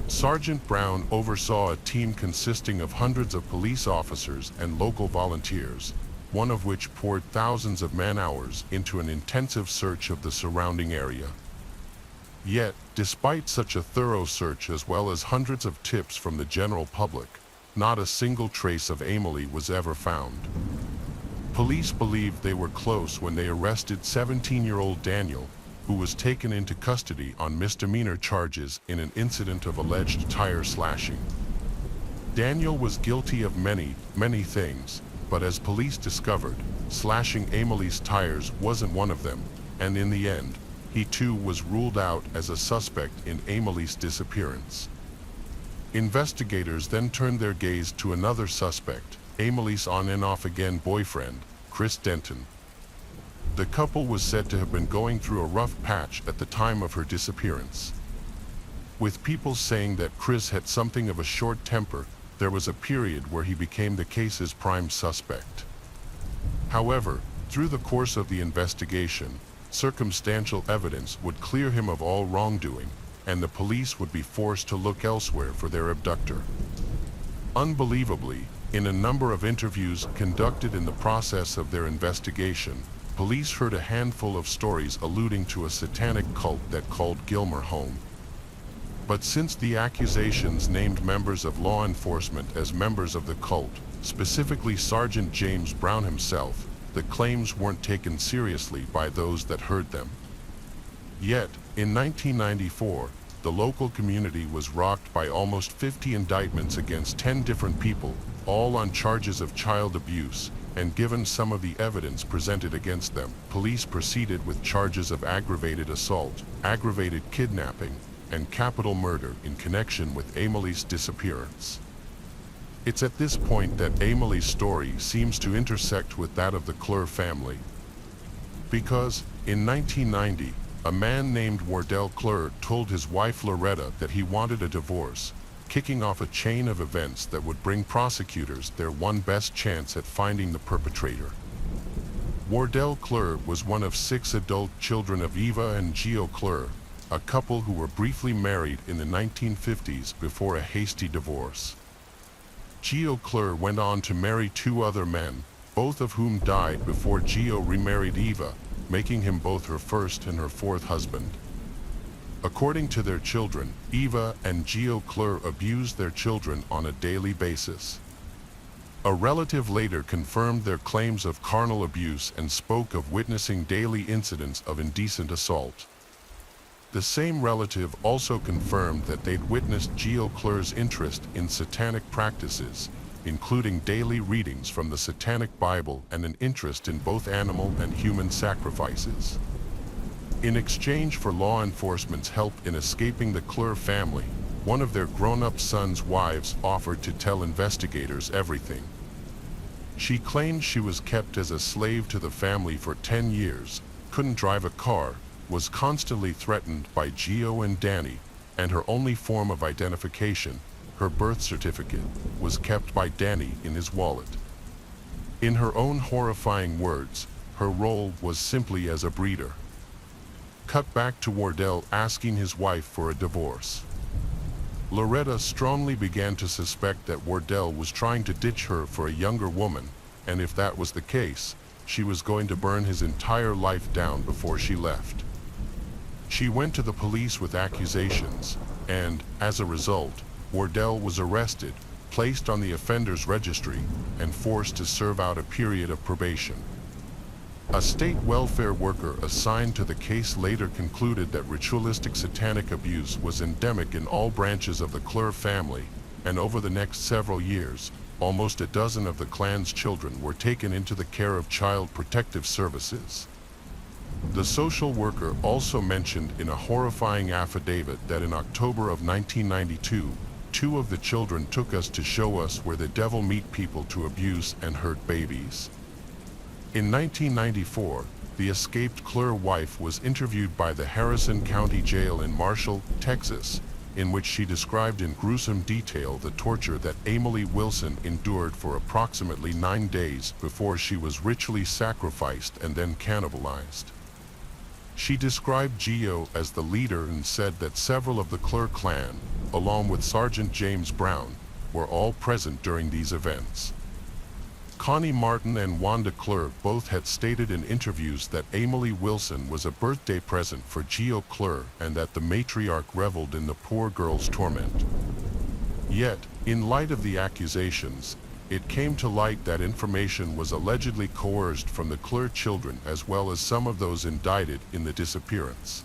Sergeant Brown oversaw a team consisting of hundreds of police officers and local volunteers, one of which poured thousands of man-hours into an intensive search of the surrounding area. Yet, despite such a thorough search as well as hundreds of tips from the general public, not a single trace of Emily was ever found. Police believed they were close when they arrested 17-year-old Daniel, who was taken into custody on misdemeanor charges in an incident of alleged tire slashing. Daniel was guilty of many things, but as police discovered, slashing Amelie's tires wasn't one of them, and in the end, he too was ruled out as a suspect in Amelie's disappearance. Investigators then turned their gaze to another suspect, Amelie's on and off again boyfriend, Chris Denton. The couple was said to have been going through a rough patch at the time of her disappearance. With people saying that Chris had something of a short temper, there was a period where he became the case's prime suspect. However, through the course of the investigation, circumstantial evidence would clear him of all wrongdoing, and the police would be forced to look elsewhere for their abductor. Unbelievably, in a number of interviews conducted in the process of their investigation, police heard a handful of stories alluding to a satanic cult that called Gilmer home. But since the accusations named members of law enforcement as members of the cult, specifically Sergeant James Brown himself, the claims weren't taken seriously by those that heard them. Yet, in 1994, the local community was rocked by almost 50 indictments against 10 different people, all on charges of child abuse, and given some of the evidence presented against them, police proceeded with charges of aggravated assault, aggravated kidnapping, and capital murder in connection with Amelie's disappearance. It's at this point that Amelie's story seems to intersect with that of the Clure family. Because, in 1990, a man named Wardell Clure told his wife Loretta that he wanted a divorce, kicking off a chain of events that would bring prosecutors their one best chance at finding the perpetrator. Wardell Clure was one of 6 adult children of Eva and Geo Clure, a couple who were briefly married in the 1950s before a hasty divorce. Geo Clure went on to marry 2 other men, both of whom died before Geo remarried Eva, making him both her first and her 4th husband. According to their children, Eva and Geo Clure abused their children on a daily basis. A relative later confirmed their claims of carnal abuse and spoke of witnessing daily incidents of indecent assault. The same relative also confirmed that they'd witnessed Geo Clure's interest in satanic practices, including daily readings from the Satanic Bible and an interest in both animal and human sacrifices. In exchange for law enforcement's help in escaping the Clure family, one of their grown-up sons' wives offered to tell investigators everything. She claimed she was kept as a slave to the family for 10 years, couldn't drive a car, was constantly threatened by Geo and Danny, and her only form of identification, her birth certificate, was kept by Danny in his wallet. In her own horrifying words, her role was simply as a breeder. Cut back to Wardell asking his wife for a divorce. Loretta strongly began to suspect that Wardell was trying to ditch her for a younger woman, and if that was the case, she was going to burn his entire life down before she left. She went to the police with accusations, and, as a result, Wardell was arrested, placed on the offenders registry, and forced to serve out a period of probation. A state welfare worker assigned to the case later concluded that ritualistic satanic abuse was endemic in all branches of the Clure family, and over the next several years, almost a dozen of the clan's children were taken into the care of Child Protective Services. The social worker also mentioned in a horrifying affidavit that in October of 1992, 2 of the children took us to show us where the devil meet people to abuse and hurt babies. In 1994, the escaped Clure wife was interviewed by the Harrison County Jail in Marshall, Texas, in which she described in gruesome detail the torture that Amelie Wilson endured for approximately 9 days before she was ritually sacrificed and then cannibalized. She described Geo as the leader and said that several of the Clure clan, along with Sergeant James Brown, were all present during these events. Connie Martin and Wanda Clure both had stated in interviews that Amelie Wilson was a birthday present for Geo Clure and that the matriarch reveled in the poor girl's torment. Yet, in light of the accusations, It came to light that information was allegedly coerced from the Clure children as well as some of those indicted in the disappearance.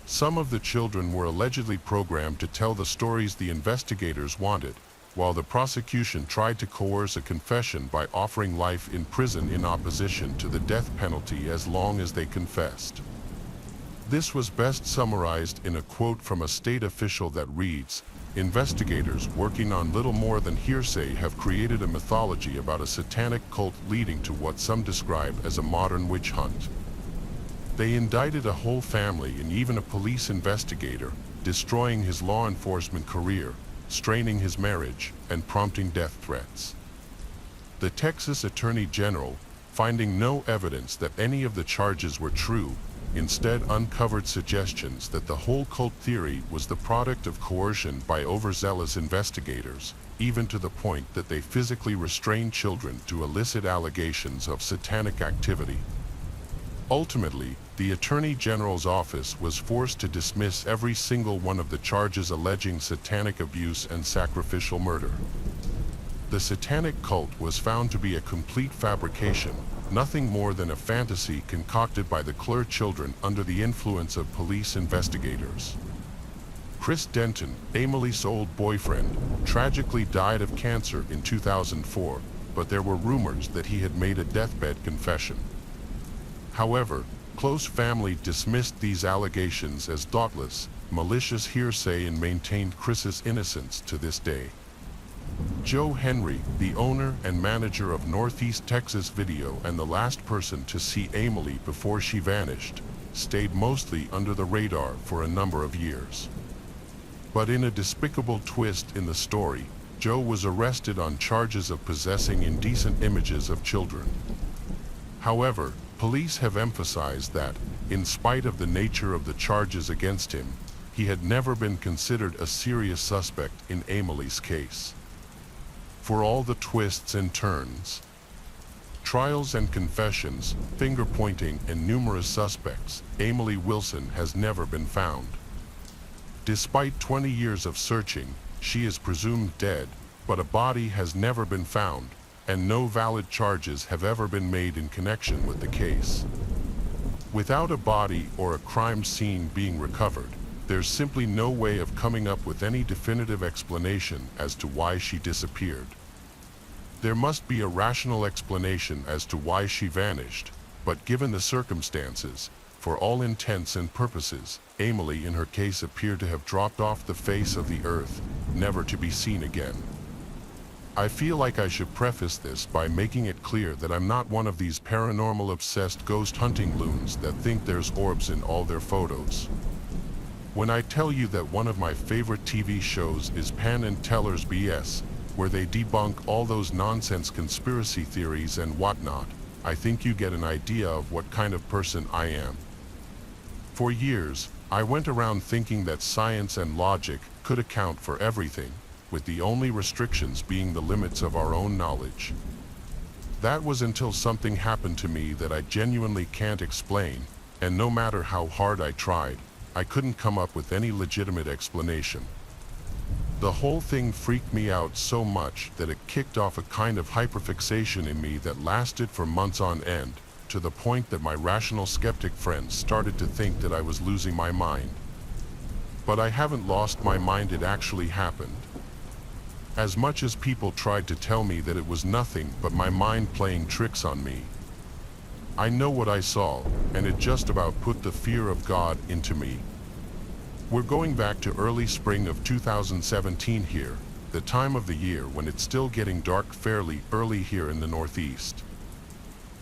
Some of the children were allegedly programmed to tell the stories the investigators wanted, while the prosecution tried to coerce a confession by offering life in prison in opposition to the death penalty as long as they confessed. This was best summarized in a quote from a state official that reads, "Investigators working on little more than hearsay have created a mythology about a satanic cult leading to what some describe as a modern witch hunt. They indicted a whole family and even a police investigator, destroying his law enforcement career, straining his marriage, and prompting death threats." The Texas Attorney General, finding no evidence that any of the charges were true, instead uncovered suggestions that the whole cult theory was the product of coercion by overzealous investigators, even to the point that they physically restrained children to elicit allegations of satanic activity. Ultimately, the Attorney General's office was forced to dismiss every single one of the charges alleging satanic abuse and sacrificial murder. The satanic cult was found to be a complete fabrication, nothing more than a fantasy concocted by the Clure children under the influence of police investigators. Chris Denton, Amelie's old boyfriend, tragically died of cancer in 2004, but there were rumors that he had made a deathbed confession. However, close family dismissed these allegations as thoughtless, malicious hearsay and maintained Chris's innocence to this day. Joe Henry, the owner and manager of Northeast Texas Video and the last person to see Amelie before she vanished, stayed mostly under the radar for a number of years. But in a despicable twist in the story, Joe was arrested on charges of possessing indecent images of children. However, police have emphasized that, in spite of the nature of the charges against him, he had never been considered a serious suspect in Amelie's case. For all the twists and turns, trials and confessions, finger-pointing, and numerous suspects, Amelie Wilson has never been found. Despite 20 years of searching, she is presumed dead, but a body has never been found, and no valid charges have ever been made in connection with the case. Without a body or a crime scene being recovered, there's simply no way of coming up with any definitive explanation as to why she disappeared. There must be a rational explanation as to why she vanished, but given the circumstances, for all intents and purposes, Amelie in her case appeared to have dropped off the face of the earth, never to be seen again. I feel like I should preface this by making it clear that I'm not one of these paranormal-obsessed ghost hunting loons that think there's orbs in all their photos. When I tell you that one of my favorite TV shows is Penn and Teller's BS, where they debunk all those nonsense conspiracy theories and whatnot, I think you get an idea of what kind of person I am. For years, I went around thinking that science and logic could account for everything, with the only restrictions being the limits of our own knowledge. That was until something happened to me that I genuinely can't explain, and no matter how hard I tried, I couldn't come up with any legitimate explanation. The whole thing freaked me out so much that it kicked off a kind of hyperfixation in me that lasted for months on end, to the point that my rational skeptic friends started to think that I was losing my mind. But I haven't lost my mind, it actually happened. As much as people tried to tell me that it was nothing but my mind playing tricks on me, I know what I saw, and it just about put the fear of God into me. We're going back to early spring of 2017 here, the time of the year when it's still getting dark fairly early here in the Northeast.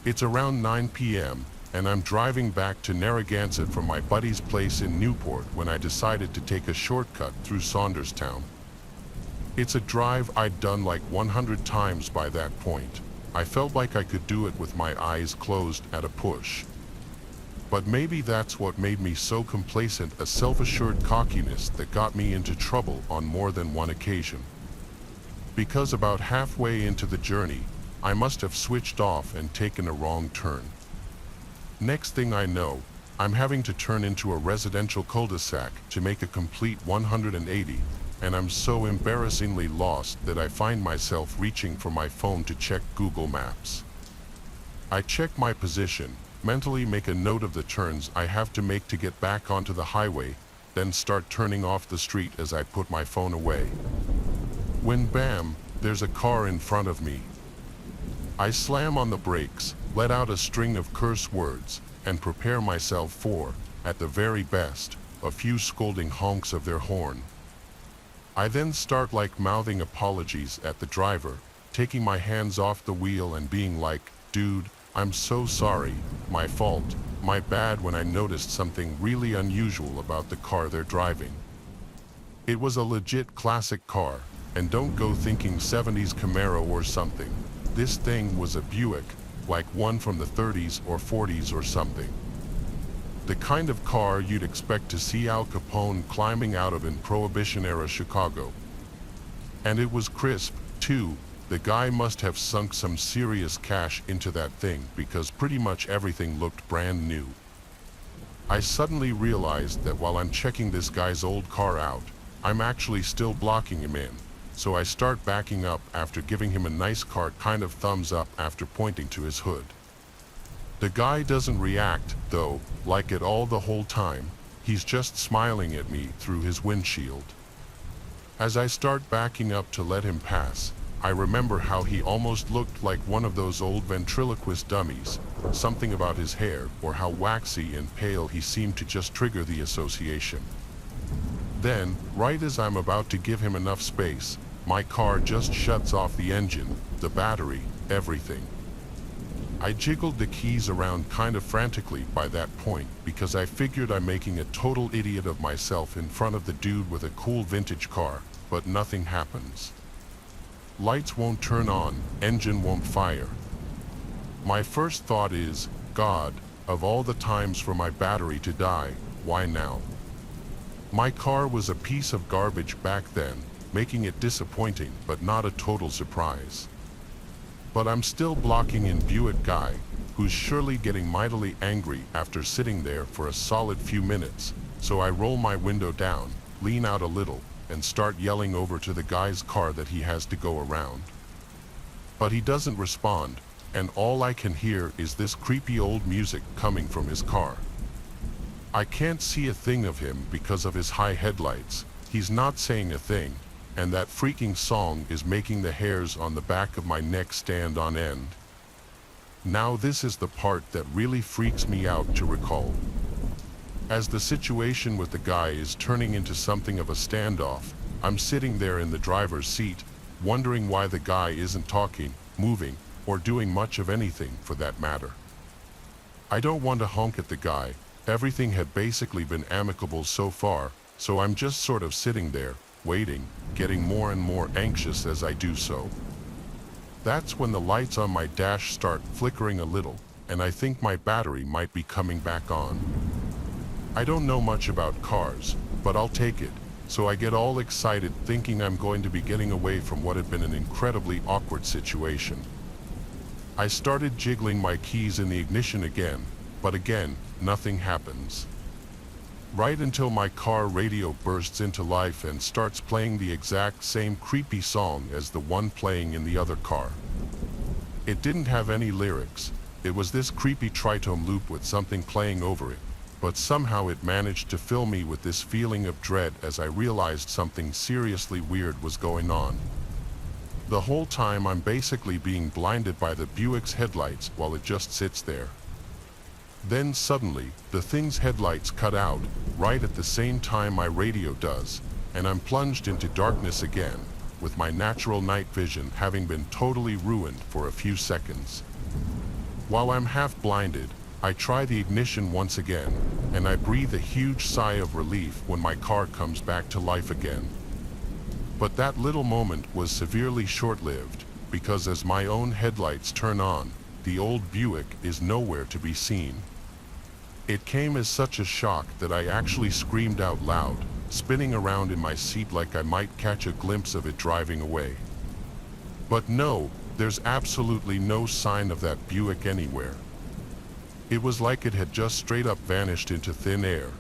It's around 9 p.m., and I'm driving back to Narragansett from my buddy's place in Newport when I decided to take a shortcut through Saunderstown. It's a drive I'd done like 100 times by that point. I felt like I could do it with my eyes closed at a push. But maybe that's what made me so complacent, a self-assured cockiness that got me into trouble on more than one occasion. Because about halfway into the journey, I must have switched off and taken a wrong turn. Next thing I know, I'm having to turn into a residential cul-de-sac to make a complete 180, and I'm so embarrassingly lost that I find myself reaching for my phone to check Google Maps. I check my position, mentally make a note of the turns I have to make to get back onto the highway, then start turning off the street as I put my phone away. When bam, there's a car in front of me. I slam on the brakes, let out a string of curse words, and prepare myself for, at the very best, a few scolding honks of their horn. I then start mouthing apologies at the driver, taking my hands off the wheel and being like, "Dude, I'm so sorry, my fault, my bad," when I noticed something really unusual about the car they're driving. It was a legit classic car, and don't go thinking 70s Camaro or something. This thing was a Buick, like one from the 30s or 40s or something. The kind of car you'd expect to see Al Capone climbing out of in Prohibition-era Chicago. And it was crisp, too. The guy must have sunk some serious cash into that thing because pretty much everything looked brand new. I suddenly realized that while I'm checking this guy's old car out, I'm actually still blocking him in, so I start backing up after giving him a nice car kind of thumbs up after pointing to his hood. The guy doesn't react, though, like it all the whole time. He's just smiling at me through his windshield. As I start backing up to let him pass, I remember how he almost looked like one of those old ventriloquist dummies, something about his hair or how waxy and pale he seemed to just trigger the association. Then, right as I'm about to give him enough space, my car just shuts off the engine, the battery, everything. I jiggled the keys around kind of frantically by that point because I figured I'm making a total idiot of myself in front of the dude with a cool vintage car, but nothing happens. Lights won't turn on, engine won't fire. My first thought is, God, of all the times for my battery to die, why now? My car was a piece of garbage back then, making it disappointing but not a total surprise. But I'm still blocking in Buick guy, who's surely getting mightily angry after sitting there for a solid few minutes, so I roll my window down, lean out a little, and start yelling over to the guy's car that he has to go around. But he doesn't respond, and all I can hear is this creepy old music coming from his car. I can't see a thing of him because of his high headlights. He's not saying a thing, and that freaking song is making the hairs on the back of my neck stand on end. Now this is the part that really freaks me out to recall. As the situation with the guy is turning into something of a standoff, I'm sitting there in the driver's seat, wondering why the guy isn't talking, moving, or doing much of anything for that matter. I don't want to honk at the guy. Everything had basically been amicable so far, so I'm just sort of sitting there, waiting, getting more and more anxious as I do so. That's when the lights on my dash start flickering a little, and I think my battery might be coming back on. I don't know much about cars, but I'll take it, so I get all excited thinking I'm going to be getting away from what had been an incredibly awkward situation. I started jiggling my keys in the ignition again, but again, nothing happens. Right until my car radio bursts into life and starts playing the exact same creepy song as the one playing in the other car. It didn't have any lyrics. It was this creepy tritone loop with something playing over it, but somehow it managed to fill me with this feeling of dread as I realized something seriously weird was going on. The whole time I'm basically being blinded by the Buick's headlights while it just sits there. Then suddenly, the thing's headlights cut out, right at the same time my radio does, and I'm plunged into darkness again, with my natural night vision having been totally ruined for a few seconds. While I'm half blinded, I try the ignition once again, and I breathe a huge sigh of relief when my car comes back to life again. But that little moment was severely short-lived, because as my own headlights turn on, the old Buick is nowhere to be seen. It came as such a shock that I actually screamed out loud, spinning around in my seat like I might catch a glimpse of it driving away. But no, there's absolutely no sign of that Buick anywhere. It was like it had just straight up vanished into thin air.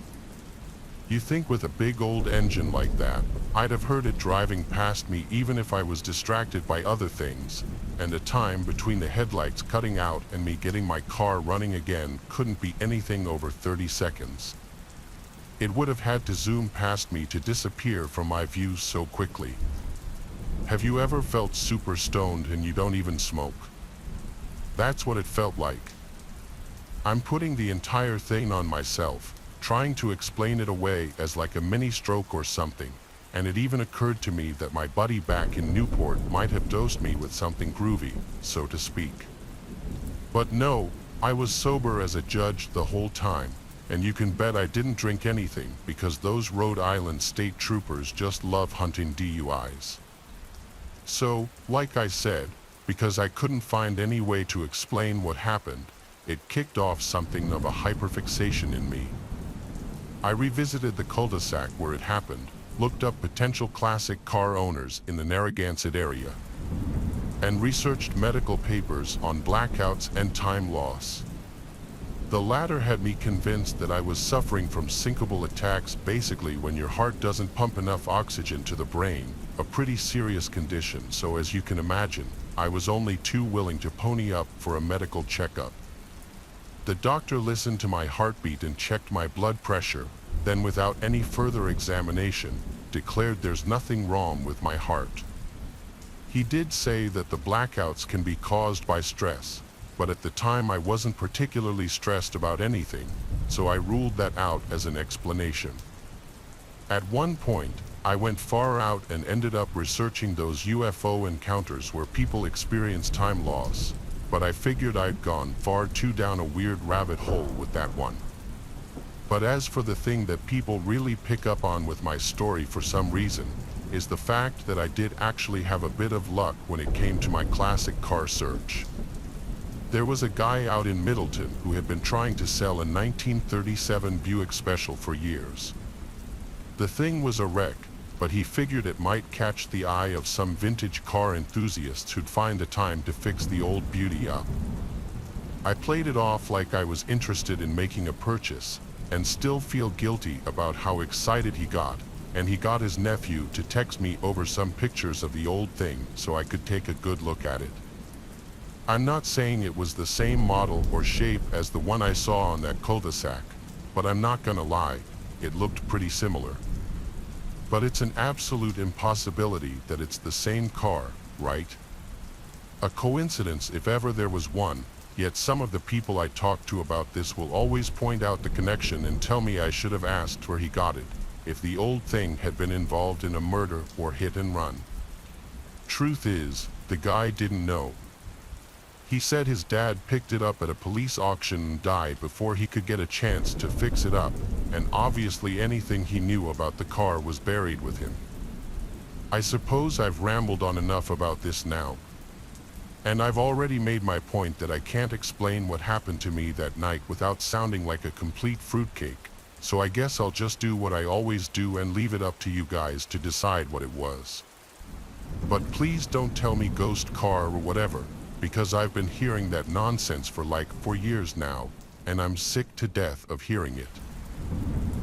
You think with a big old engine like that, I'd have heard it driving past me even if I was distracted by other things, and the time between the headlights cutting out and me getting my car running again couldn't be anything over 30 seconds. It would have had to zoom past me to disappear from my view so quickly. Have you ever felt super stoned and you don't even smoke? That's what it felt like. I'm putting the entire thing on myself, trying to explain it away as like a mini stroke or something, and it even occurred to me that my buddy back in Newport might have dosed me with something groovy, so to speak. But no, I was sober as a judge the whole time, and you can bet I didn't drink anything because those Rhode Island state troopers just love hunting DUIs. So, like I said, because I couldn't find any way to explain what happened, it kicked off something of a hyperfixation in me. I revisited the cul-de-sac where it happened, looked up potential classic car owners in the Narragansett area, and researched medical papers on blackouts and time loss. The latter had me convinced that I was suffering from syncopal attacks, basically when your heart doesn't pump enough oxygen to the brain, a pretty serious condition, so as you can imagine, I was only too willing to pony up for a medical checkup. The doctor listened to my heartbeat and checked my blood pressure, then without any further examination, declared there's nothing wrong with my heart. He did say that the blackouts can be caused by stress, but at the time I wasn't particularly stressed about anything, so I ruled that out as an explanation. At one point, I went far out and ended up researching those UFO encounters where people experience time loss, but I figured I'd gone far too down a weird rabbit hole with that one. But as for the thing that people really pick up on with my story for some reason, is the fact that I did actually have a bit of luck when it came to my classic car search. There was a guy out in Middleton who had been trying to sell a 1937 Buick Special for years. The thing was a wreck, but he figured it might catch the eye of some vintage car enthusiasts who'd find the time to fix the old beauty up. I played it off like I was interested in making a purchase, and still feel guilty about how excited he got, and he got his nephew to text me over some pictures of the old thing so I could take a good look at it. I'm not saying it was the same model or shape as the one I saw on that cul-de-sac, but I'm not gonna lie, it looked pretty similar. But it's an absolute impossibility that it's the same car, right? A coincidence if ever there was one, yet some of the people I talk to about this will always point out the connection and tell me I should have asked where he got it, if the old thing had been involved in a murder or hit and run. Truth is, the guy didn't know. He said his dad picked it up at a police auction and died before he could get a chance to fix it up, and obviously anything he knew about the car was buried with him. I suppose I've rambled on enough about this now. And I've already made my point that I can't explain what happened to me that night without sounding like a complete fruitcake, so I guess I'll just do what I always do and leave it up to you guys to decide what it was. But please don't tell me ghost car or whatever, because I've been hearing that nonsense for like 4 years now, and I'm sick to death of hearing it.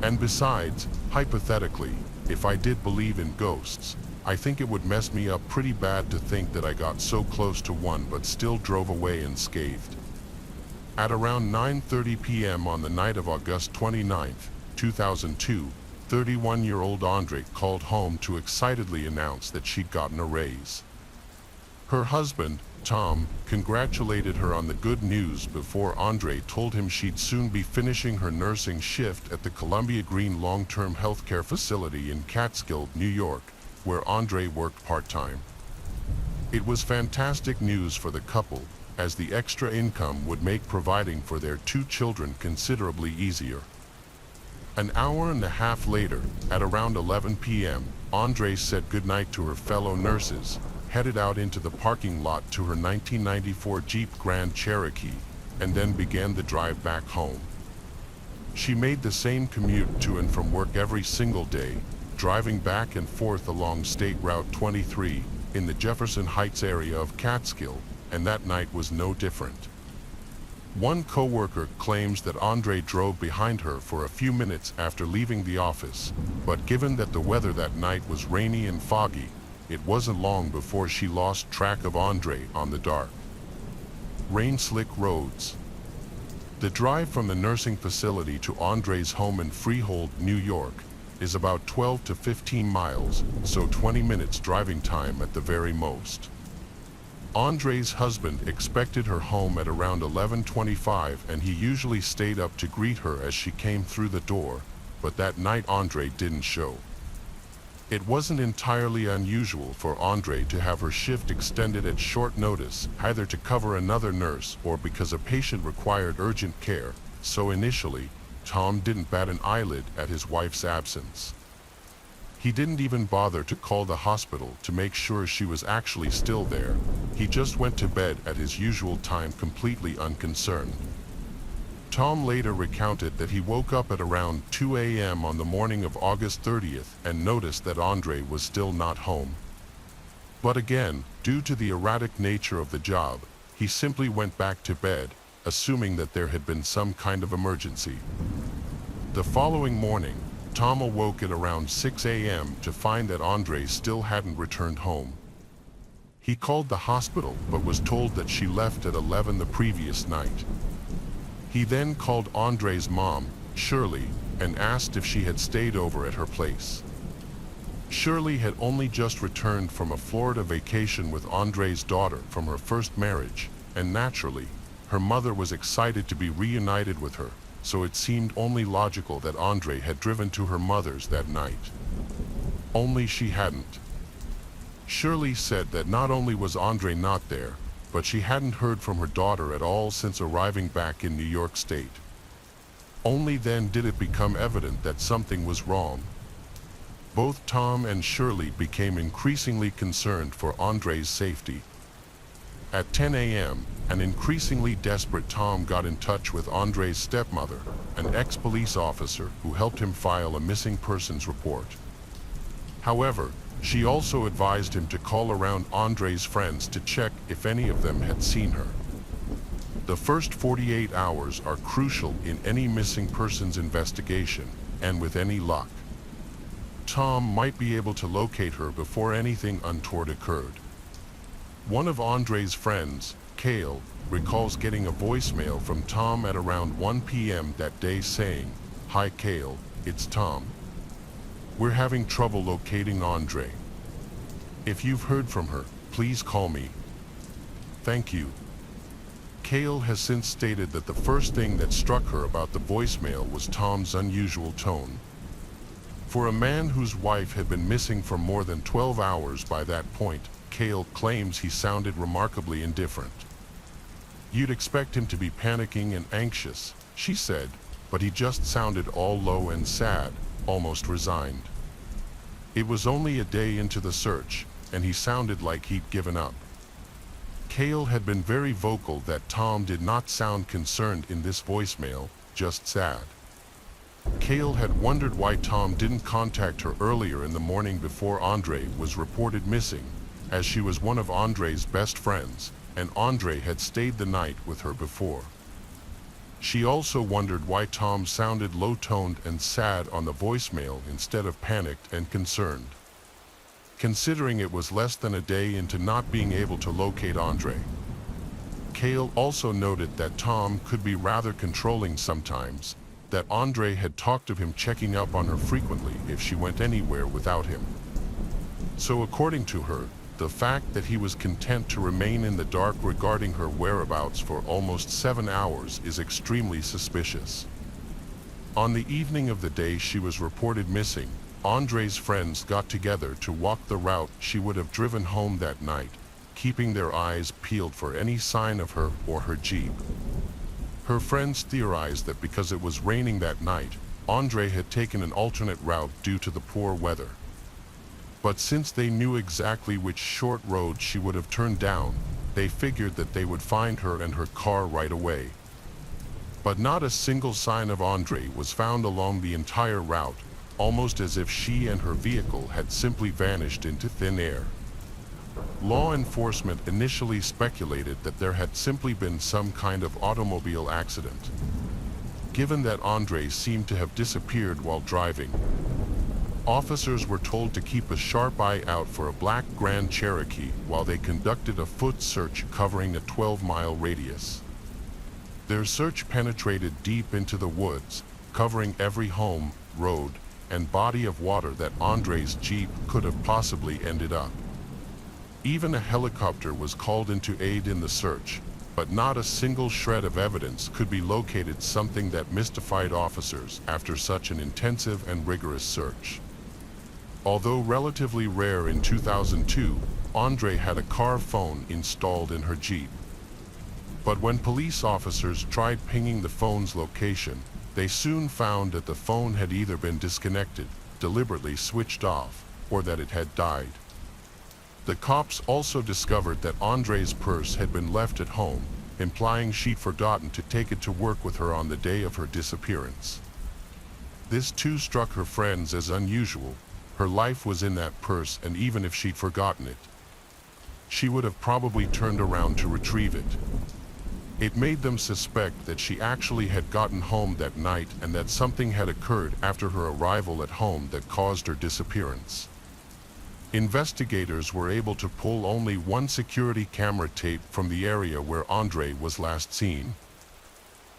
And besides, hypothetically, if I did believe in ghosts, I think it would mess me up pretty bad to think that I got so close to one but still drove away unscathed. At around 9:30 p.m. on the night of August 29th, 2002, 31-year-old Andre called home to excitedly announce that she'd gotten a raise. Her husband, Tom, congratulated her on the good news before Andre told him she'd soon be finishing her nursing shift at the Columbia Green Long-Term Healthcare Facility in Catskill, New York, where Andre worked part-time. It was fantastic news for the couple, as the extra income would make providing for their 2 children considerably easier. An hour and a half later, at around 11 p.m., Andre said goodnight to her fellow nurses, headed out into the parking lot to her 1994 Jeep Grand Cherokee, and then began the drive back home. She made the same commute to and from work every single day, driving back and forth along State Route 23 in the Jefferson Heights area of Catskill, and that night was no different. One coworker claims that Andre drove behind her for a few minutes after leaving the office, but given that the weather that night was rainy and foggy, it wasn't long before she lost track of Andre on the dark, rain-slick roads. The drive from the nursing facility to Andre's home in Freehold, New York, is about 12 to 15 miles, so 20 minutes driving time at the very most. Andre's husband expected her home at around 11:25, and he usually stayed up to greet her as she came through the door, but that night Andre didn't show. It wasn't entirely unusual for Andre to have her shift extended at short notice, either to cover another nurse or because a patient required urgent care, so initially, Tom didn't bat an eyelid at his wife's absence. He didn't even bother to call the hospital to make sure she was actually still there. He just went to bed at his usual time, completely unconcerned. Tom later recounted that he woke up at around 2 a.m. on the morning of August 30th and noticed that Andre was still not home. But again, due to the erratic nature of the job, he simply went back to bed, assuming that there had been some kind of emergency. The following morning, Tom awoke at around 6 a.m. to find that Andre still hadn't returned home. He called the hospital but was told that she left at 11 the previous night. He then called Andre's mom, Shirley, and asked if she had stayed over at her place. Shirley had only just returned from a Florida vacation with Andre's daughter from her first marriage, and naturally, her mother was excited to be reunited with her, so it seemed only logical that Andre had driven to her mother's that night. Only she hadn't. Shirley said that not only was Andre not there, but she hadn't heard from her daughter at all since arriving back in New York State. Only then did it become evident that something was wrong. Both Tom and Shirley became increasingly concerned for Andre's safety. At 10 a.m., an increasingly desperate Tom got in touch with Andre's stepmother, an ex-police officer who helped him file a missing persons report. However, she also advised him to call around Andre's friends to check if any of them had seen her. The first 48 hours are crucial in any missing persons investigation, and with any luck, Tom might be able to locate her before anything untoward occurred. One of Andre's friends, Cale, recalls getting a voicemail from Tom at around 1 p.m. that day saying, "Hi Cale, it's Tom. We're having trouble locating Andre. If you've heard from her, please call me. Thank you." Cale has since stated that the first thing that struck her about the voicemail was Tom's unusual tone. For a man whose wife had been missing for more than 12 hours by that point, Cale claims he sounded remarkably indifferent. "You'd expect him to be panicking and anxious," she said, "but he just sounded all low and sad, almost resigned. It was only a day into the search, and he sounded like he'd given up." Cale had been very vocal that Tom did not sound concerned in this voicemail, just sad. Cale had wondered why Tom didn't contact her earlier in the morning before Andre was reported missing, as she was one of Andre's best friends, and Andre had stayed the night with her before. She also wondered why Tom sounded low-toned and sad on the voicemail instead of panicked and concerned. Considering it was less than a day into not being able to locate Andre, Cale also noted that Tom could be rather controlling sometimes, that Andre had talked of him checking up on her frequently if she went anywhere without him. So according to her, the fact that he was content to remain in the dark regarding her whereabouts for almost 7 hours is extremely suspicious. On the evening of the day she was reported missing, Andre's friends got together to walk the route she would have driven home that night, keeping their eyes peeled for any sign of her or her Jeep. Her friends theorized that because it was raining that night, Andre had taken an alternate route due to the poor weather. But since they knew exactly which short road she would have turned down, they figured that they would find her and her car right away. But not a single sign of Andre was found along the entire route, almost as if she and her vehicle had simply vanished into thin air. Law enforcement initially speculated that there had simply been some kind of automobile accident, given that Andre seemed to have disappeared while driving. Officers were told to keep a sharp eye out for a black Grand Cherokee while they conducted a foot search covering a 12-mile radius. Their search penetrated deep into the woods, covering every home, road, and body of water that Andre's Jeep could have possibly ended up. Even a helicopter was called into aid in the search, but not a single shred of evidence could be located, something that mystified officers after such an intensive and rigorous search. Although relatively rare in 2002, Andre had a car phone installed in her Jeep. But when police officers tried pinging the phone's location, they soon found that the phone had either been disconnected, deliberately switched off, or that it had died. The cops also discovered that Andre's purse had been left at home, implying she'd forgotten to take it to work with her on the day of her disappearance. This too struck her friends as unusual. Her life was in that purse, and even if she'd forgotten it, she would have probably turned around to retrieve it. It made them suspect that she actually had gotten home that night and that something had occurred after her arrival at home that caused her disappearance. Investigators were able to pull only one security camera tape from the area where Andre was last seen.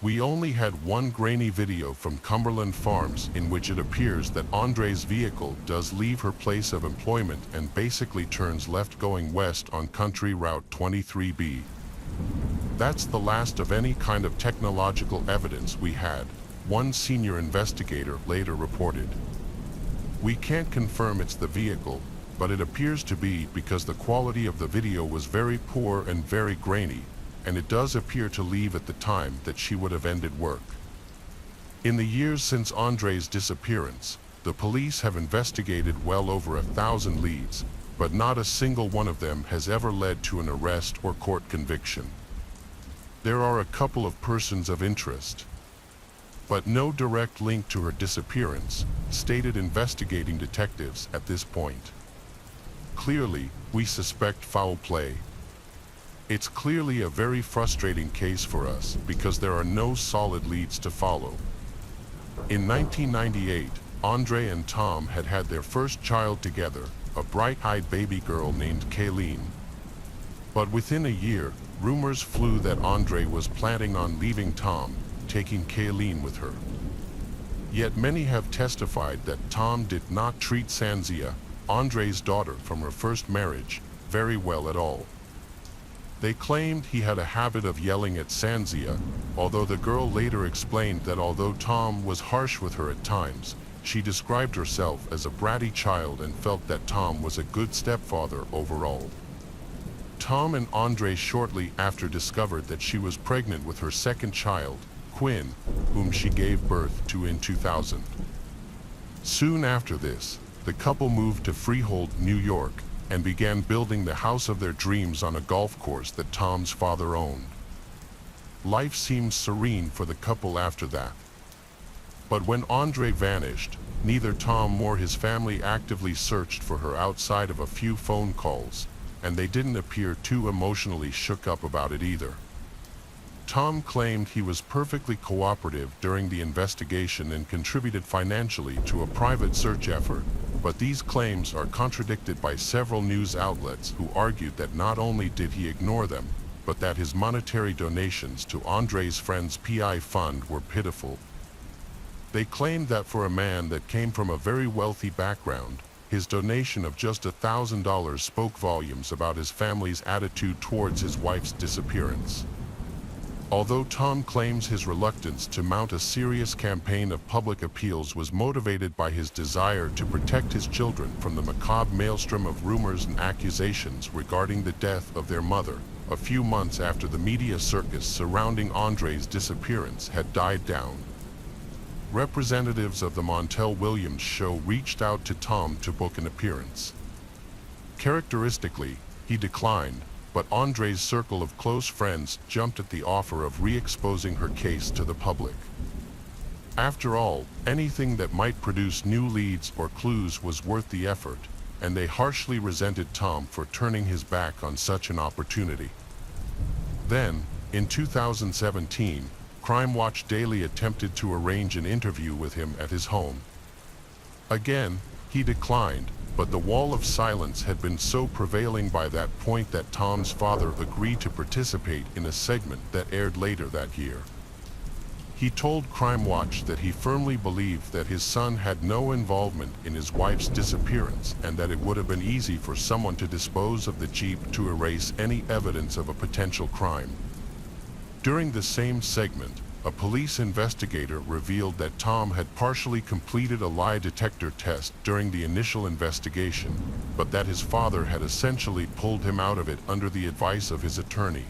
We only had one grainy video from Cumberland Farms in which it appears that Andre's vehicle does leave her place of employment and basically turns left going west on Country Route 23B. That's the last of any kind of technological evidence we had, one senior investigator later reported. We can't confirm it's the vehicle, but it appears to be because the quality of the video was very poor and very grainy, and it does appear to leave at the time that she would have ended work. In the years since Andre's disappearance, the police have investigated well over 1,000 leads, but not a single one of them has ever led to an arrest or court conviction. There are a couple of persons of interest, but no direct link to her disappearance, stated investigating detectives at this point. Clearly, we suspect foul play. It's clearly a very frustrating case for us because there are no solid leads to follow. In 1998, Andre and Tom had had their first child together, a bright-eyed baby girl named Kayleen. But within a year, rumors flew that Andre was planning on leaving Tom, taking Kayleen with her. Yet many have testified that Tom did not treat Sanzia, Andre's daughter from her first marriage, very well at all. They claimed he had a habit of yelling at Sanzia, although the girl later explained that although Tom was harsh with her at times, she described herself as a bratty child and felt that Tom was a good stepfather overall. Tom and Andre shortly after discovered that she was pregnant with her second child, Quinn, whom she gave birth to in 2000. Soon after this, the couple moved to Freehold, New York, and began building the house of their dreams on a golf course that Tom's father owned. Life seemed serene for the couple after that. But when Andre vanished, neither Tom nor his family actively searched for her outside of a few phone calls, and they didn't appear too emotionally shook up about it either. Tom claimed he was perfectly cooperative during the investigation and contributed financially to a private search effort, but these claims are contradicted by several news outlets who argued that not only did he ignore them, but that his monetary donations to Andre's friend's PI fund were pitiful. They claimed that for a man that came from a very wealthy background, his donation of just $1,000 spoke volumes about his family's attitude towards his wife's disappearance. Although Tom claims his reluctance to mount a serious campaign of public appeals was motivated by his desire to protect his children from the macabre maelstrom of rumors and accusations regarding the death of their mother, a few months after the media circus surrounding Andre's disappearance had died down, representatives of the Montel Williams show reached out to Tom to book an appearance. Characteristically, he declined, but Andre's circle of close friends jumped at the offer of re-exposing her case to the public. After all, anything that might produce new leads or clues was worth the effort, and they harshly resented Tom for turning his back on such an opportunity. Then, in 2017, Crime Watch Daily attempted to arrange an interview with him at his home. Again, he declined, but the wall of silence had been so prevailing by that point that Tom's father agreed to participate in a segment that aired later that year. He told Crime Watch that he firmly believed that his son had no involvement in his wife's disappearance and that it would have been easy for someone to dispose of the Jeep to erase any evidence of a potential crime. During the same segment, a police investigator revealed that Tom had partially completed a lie detector test during the initial investigation, but that his father had essentially pulled him out of it under the advice of his attorney.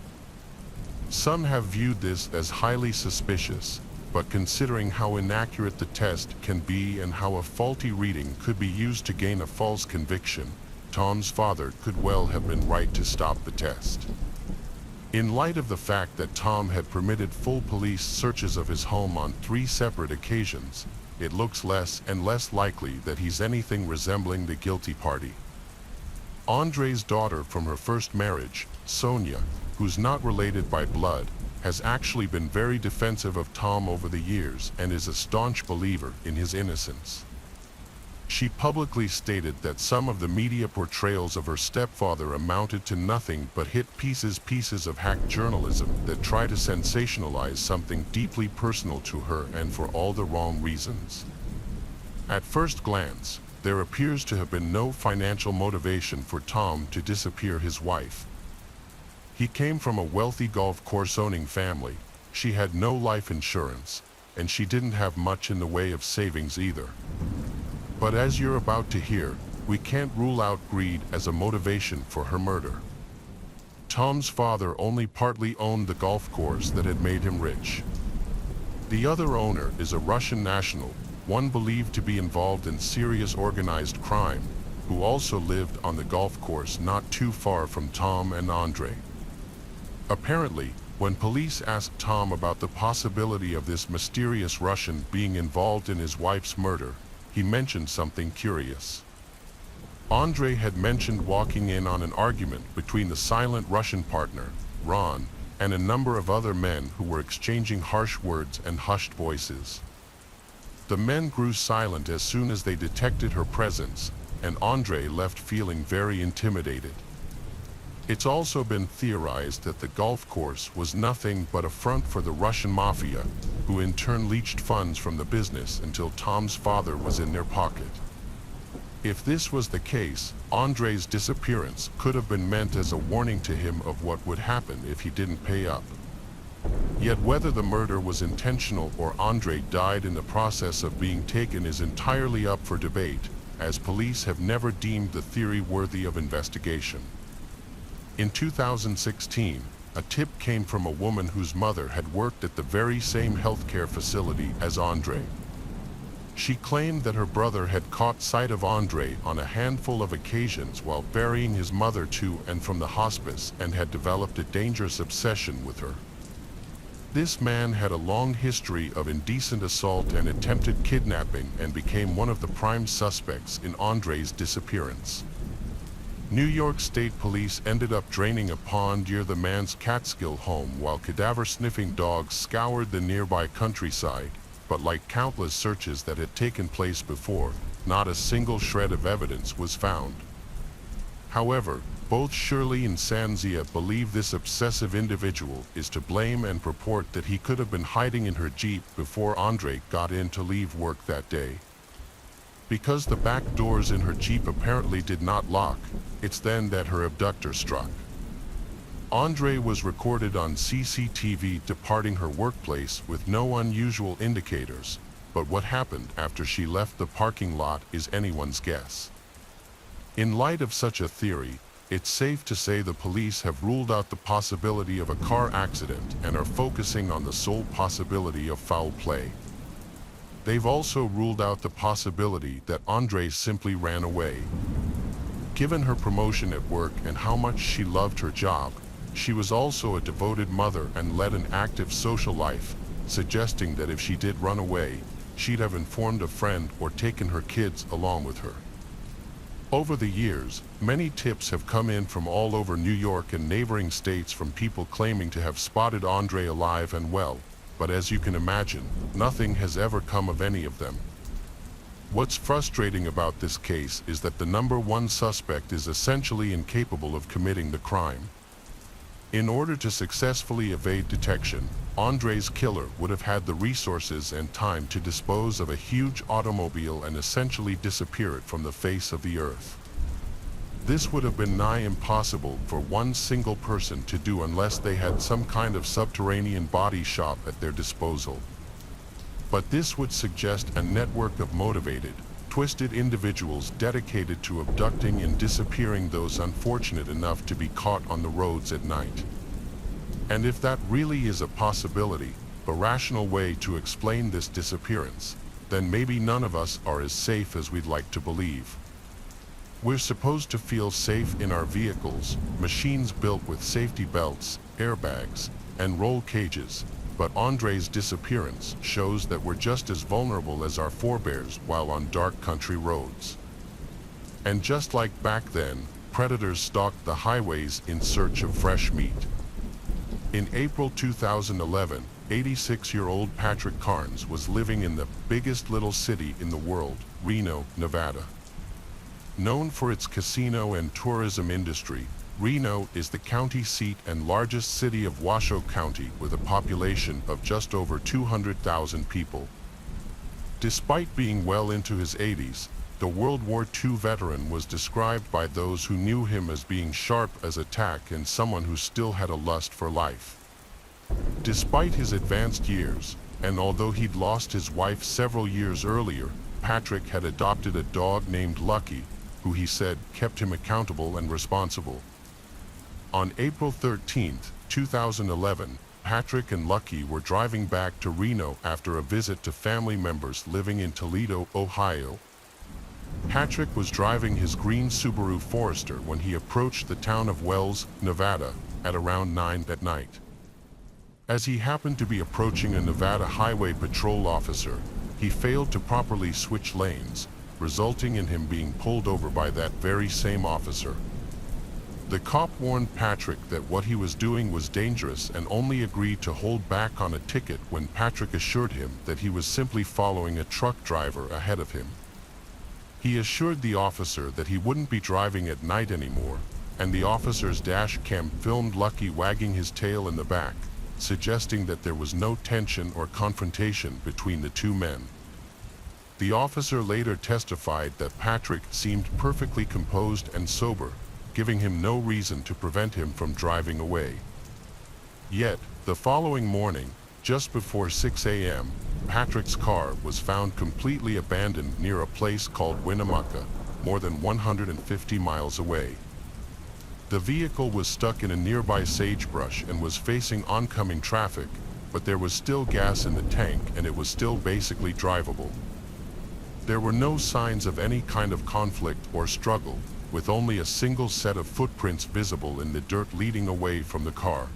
Some have viewed this as highly suspicious, but considering how inaccurate the test can be and how a faulty reading could be used to gain a false conviction, Tom's father could well have been right to stop the test. In light of the fact that Tom had permitted full police searches of his home on 3 separate occasions, it looks less and less likely that he's anything resembling the guilty party. Andre's daughter from her first marriage, Sonia, who's not related by blood, has actually been very defensive of Tom over the years and is a staunch believer in his innocence. She publicly stated that some of the media portrayals of her stepfather amounted to nothing but hit pieces of hacked journalism that try to sensationalize something deeply personal to her and for all the wrong reasons. At first glance, there appears to have been no financial motivation for Tom to disappear his wife. He came from a wealthy golf course owning family, she had no life insurance, and she didn't have much in the way of savings either. But as you're about to hear, we can't rule out greed as a motivation for her murder. Tom's father only partly owned the golf course that had made him rich. The other owner is a Russian national, one believed to be involved in serious organized crime, who also lived on the golf course not too far from Tom and Andre. Apparently, when police asked Tom about the possibility of this mysterious Russian being involved in his wife's murder, he mentioned something curious. Andre had mentioned walking in on an argument between the silent Russian partner, Ron, and a number of other men who were exchanging harsh words and hushed voices. The men grew silent as soon as they detected her presence, and Andre left feeling very intimidated. It's also been theorized that the golf course was nothing but a front for the Russian mafia, who in turn leached funds from the business until Tom's father was in their pocket. If this was the case, Andre's disappearance could have been meant as a warning to him of what would happen if he didn't pay up. Yet whether the murder was intentional or Andre died in the process of being taken is entirely up for debate, as police have never deemed the theory worthy of investigation. In 2016, a tip came from a woman whose mother had worked at the very same healthcare facility as Andre. She claimed that her brother had caught sight of Andre on a handful of occasions while ferrying his mother to and from the hospice and had developed a dangerous obsession with her. This man had a long history of indecent assault and attempted kidnapping and became one of the prime suspects in Andre's disappearance. New York State Police ended up draining a pond near the man's Catskill home while cadaver-sniffing dogs scoured the nearby countryside, but like countless searches that had taken place before, not a single shred of evidence was found. However, both Shirley and Sanzia believe this obsessive individual is to blame and purport that he could have been hiding in her Jeep before Andre got in to leave work that day. Because the back doors in her Jeep apparently did not lock, it's then that her abductor struck. Andre was recorded on CCTV departing her workplace with no unusual indicators, but what happened after she left the parking lot is anyone's guess. In light of such a theory, it's safe to say the police have ruled out the possibility of a car accident and are focusing on the sole possibility of foul play. They've also ruled out the possibility that Andre simply ran away. Given her promotion at work and how much she loved her job, she was also a devoted mother and led an active social life, suggesting that if she did run away, she'd have informed a friend or taken her kids along with her. Over the years, many tips have come in from all over New York and neighboring states from people claiming to have spotted Andre alive and well, but as you can imagine, nothing has ever come of any of them. What's frustrating about this case is that the number one suspect is essentially incapable of committing the crime. In order to successfully evade detection, Andre's killer would have had the resources and time to dispose of a huge automobile and essentially disappear it from the face of the earth. This would have been nigh impossible for one single person to do unless they had some kind of subterranean body shop at their disposal. But this would suggest a network of motivated, twisted individuals dedicated to abducting and disappearing those unfortunate enough to be caught on the roads at night. And if that really is a possibility, a rational way to explain this disappearance, then maybe none of us are as safe as we'd like to believe. We're supposed to feel safe in our vehicles, machines built with safety belts, airbags, and roll cages, but Andre's disappearance shows that we're just as vulnerable as our forebears while on dark country roads. And just like back then, predators stalked the highways in search of fresh meat. In April 2011, 86-year-old Patrick Carnes was living in the biggest little city in the world, Reno, Nevada. Known for its casino and tourism industry, Reno is the county seat and largest city of Washoe County with a population of just over 200,000 people. Despite being well into his 80s, the World War II veteran was described by those who knew him as being sharp as a tack and someone who still had a lust for life. Despite his advanced years, and although he'd lost his wife several years earlier, Patrick had adopted a dog named Lucky, who he said kept him accountable and responsible. On April 13, 2011, Patrick and Lucky were driving back to Reno after a visit to family members living in Toledo, Ohio. Patrick was driving his green Subaru Forester when he approached the town of Wells, Nevada, at around 9 at night. As he happened to be approaching a Nevada Highway Patrol officer, he failed to properly switch lanes, resulting in him being pulled over by that very same officer. The cop warned Patrick that what he was doing was dangerous and only agreed to hold back on a ticket when Patrick assured him that he was simply following a truck driver ahead of him. He assured the officer that he wouldn't be driving at night anymore, and the officer's dash cam filmed Lucky wagging his tail in the back, suggesting that there was no tension or confrontation between the two men. The officer later testified that Patrick seemed perfectly composed and sober, giving him no reason to prevent him from driving away. Yet, the following morning, just before 6 a.m., Patrick's car was found completely abandoned near a place called Winnemucca, more than 150 miles away. The vehicle was stuck in a nearby sagebrush and was facing oncoming traffic, but there was still gas in the tank and it was still basically drivable. There were no signs of any kind of conflict or struggle, with only a single set of footprints visible in the dirt leading away from the car.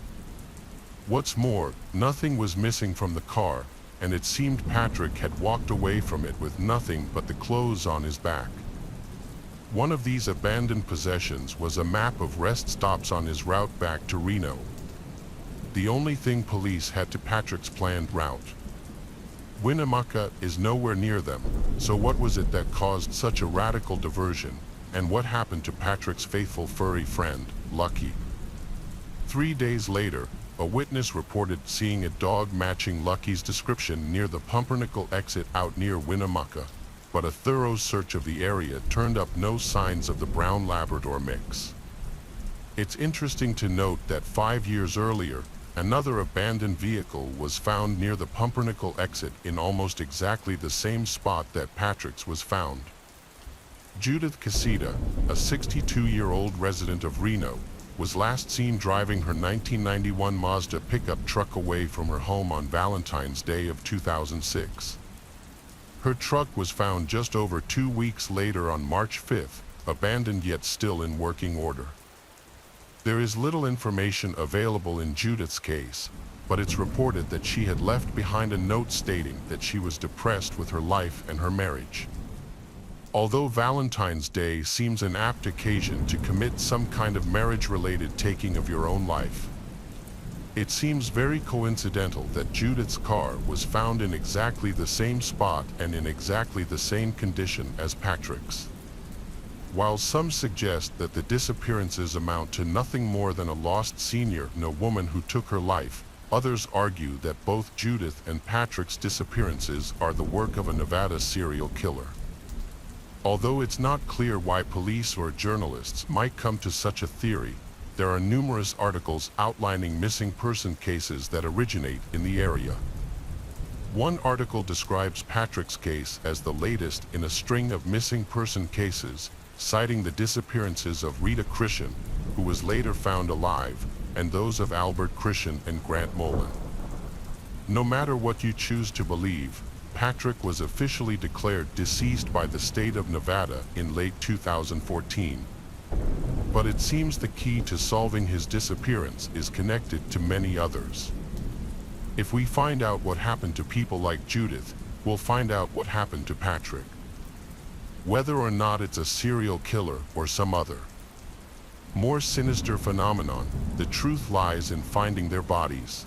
What's more, nothing was missing from the car, and it seemed Patrick had walked away from it with nothing but the clothes on his back. One of these abandoned possessions was a map of rest stops on his route back to Reno. The only thing police had to Patrick's planned route. Winnemucca is nowhere near them, so what was it that caused such a radical diversion? And what happened to Patrick's faithful furry friend, Lucky? 3 days later, a witness reported seeing a dog matching Lucky's description near the Pumpernickel exit out near Winnemucca, but a thorough search of the area turned up no signs of the brown Labrador mix. It's interesting to note that 5 years earlier, another abandoned vehicle was found near the Pumpernickel exit in almost exactly the same spot that Patrick's was found. Judith Casita, a 62-year-old resident of Reno, was last seen driving her 1991 Mazda pickup truck away from her home on Valentine's Day of 2006. Her truck was found just over 2 weeks later on March 5th, abandoned yet still in working order. There is little information available in Judith's case, but it's reported that she had left behind a note stating that she was depressed with her life and her marriage. Although Valentine's Day seems an apt occasion to commit some kind of marriage-related taking of your own life, it seems very coincidental that Judith's car was found in exactly the same spot and in exactly the same condition as Patrick's. While some suggest that the disappearances amount to nothing more than a lost senior in a woman who took her life, others argue that both Judith and Patrick's disappearances are the work of a Nevada serial killer. Although it's not clear why police or journalists might come to such a theory, there are numerous articles outlining missing person cases that originate in the area. One article describes Patrick's case as the latest in a string of missing person cases, citing the disappearances of Rita Christian, who was later found alive, and those of Albert Christian and Grant Mullen. No matter what you choose to believe, Patrick was officially declared deceased by the state of Nevada in late 2014. But it seems the key to solving his disappearance is connected to many others. If we find out what happened to people like Judith, we'll find out what happened to Patrick. Whether or not it's a serial killer or some other more sinister phenomenon, the truth lies in finding their bodies.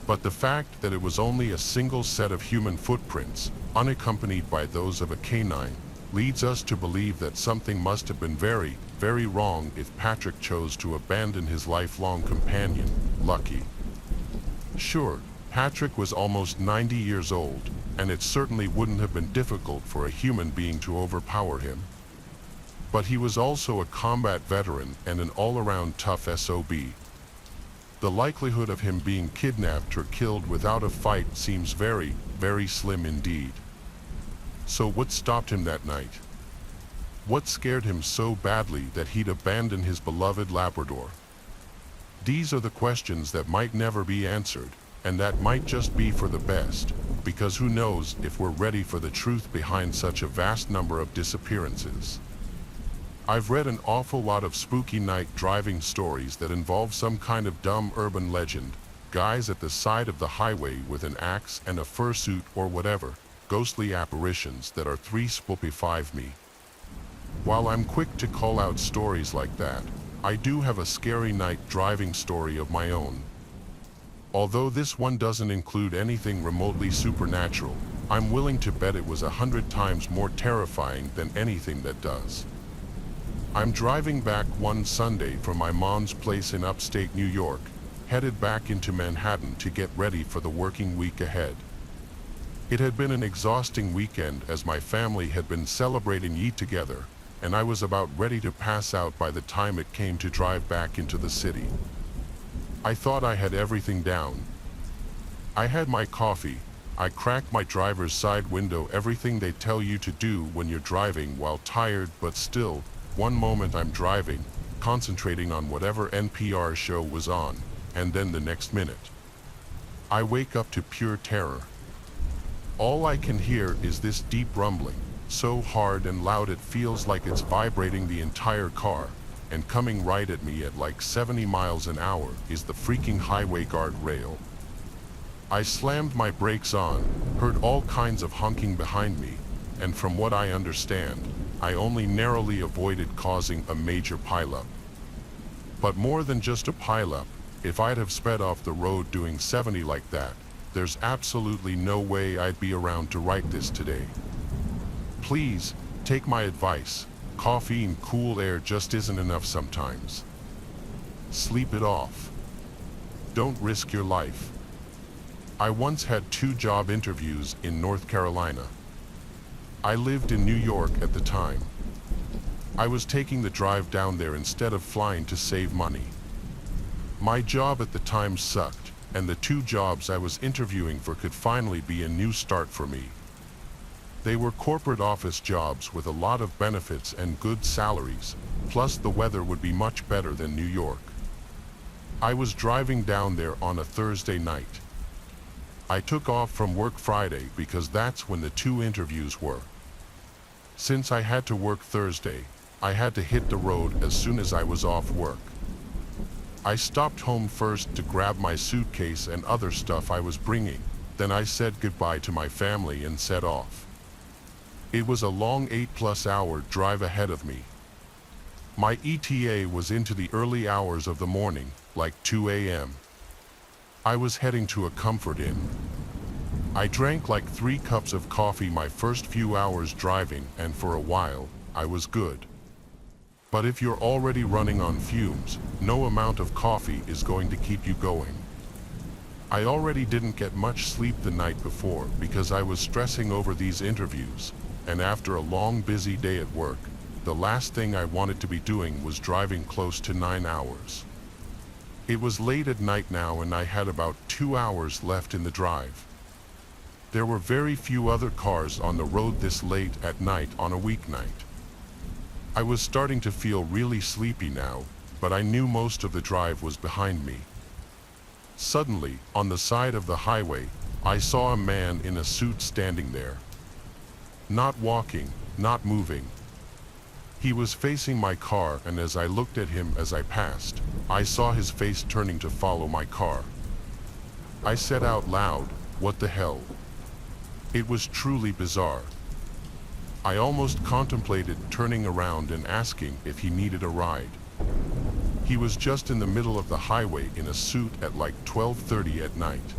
But the fact that it was only a single set of human footprints, unaccompanied by those of a canine, leads us to believe that something must have been very, very wrong if Patrick chose to abandon his lifelong companion, Lucky. Sure, Patrick was almost 90 years old, and it certainly wouldn't have been difficult for a human being to overpower him. But he was also a combat veteran and an all-around tough SOB. The likelihood of him being kidnapped or killed without a fight seems very, very slim indeed. So what stopped him that night? What scared him so badly that he'd abandon his beloved Labrador? These are the questions that might never be answered, and that might just be for the best, because who knows if we're ready for the truth behind such a vast number of disappearances. I've read an awful lot of spooky night driving stories that involve some kind of dumb urban legend, guys at the side of the highway with an axe and a fursuit or whatever, ghostly apparitions that are 3 spoopy 5 me. While I'm quick to call out stories like that, I do have a scary night driving story of my own. Although this one doesn't include anything remotely supernatural, I'm willing to bet it was 100 times more terrifying than anything that does. I'm driving back one Sunday from my mom's place in upstate New York, headed back into Manhattan to get ready for the working week ahead. It had been an exhausting weekend as my family had been celebrating Eid together, and I was about ready to pass out by the time it came to drive back into the city. I thought I had everything down. I had my coffee, I cracked my driver's side window, everything they tell you to do when you're driving while tired, but still, one moment I'm driving, concentrating on whatever NPR show was on, and then the next minute, I wake up to pure terror. All I can hear is this deep rumbling, so hard and loud it feels like it's vibrating the entire car, and coming right at me at like 70 miles an hour is the freaking highway guardrail. I slammed my brakes on, heard all kinds of honking behind me, and from what I understand, I only narrowly avoided causing a major pileup. But more than just a pileup, if I'd have sped off the road doing 70 like that, there's absolutely no way I'd be around to write this today. Please, take my advice. Coffee and cool air just isn't enough sometimes. Sleep it off. Don't risk your life. I once had 2 job interviews in North Carolina. I lived in New York at the time. I was taking the drive down there instead of flying to save money. My job at the time sucked, and the 2 jobs I was interviewing for could finally be a new start for me. They were corporate office jobs with a lot of benefits and good salaries, plus the weather would be much better than New York. I was driving down there on a Thursday night. I took off from work Friday because that's when the 2 interviews were. Since I had to work Thursday, I had to hit the road as soon as I was off work. I stopped home first to grab my suitcase and other stuff I was bringing, then I said goodbye to my family and set off. It was a long 8-plus-hour drive ahead of me. My ETA was into the early hours of the morning, like 2 a.m. I was heading to a comfort inn. I drank like 3 cups of coffee my first few hours driving, and for a while, I was good. But if you're already running on fumes, no amount of coffee is going to keep you going. I already didn't get much sleep the night before because I was stressing over these interviews, and after a long busy day at work, the last thing I wanted to be doing was driving close to 9 hours. It was late at night now and I had about 2 hours left in the drive. There were very few other cars on the road this late at night on a weeknight. I was starting to feel really sleepy now, but I knew most of the drive was behind me. Suddenly, on the side of the highway, I saw a man in a suit standing there. Not walking, not moving. He was facing my car, and as I looked at him as I passed, I saw his face turning to follow my car. I said out loud, "What the hell?" It was truly bizarre. I almost contemplated turning around and asking if he needed a ride. He was just in the middle of the highway in a suit at like 12:30 at night.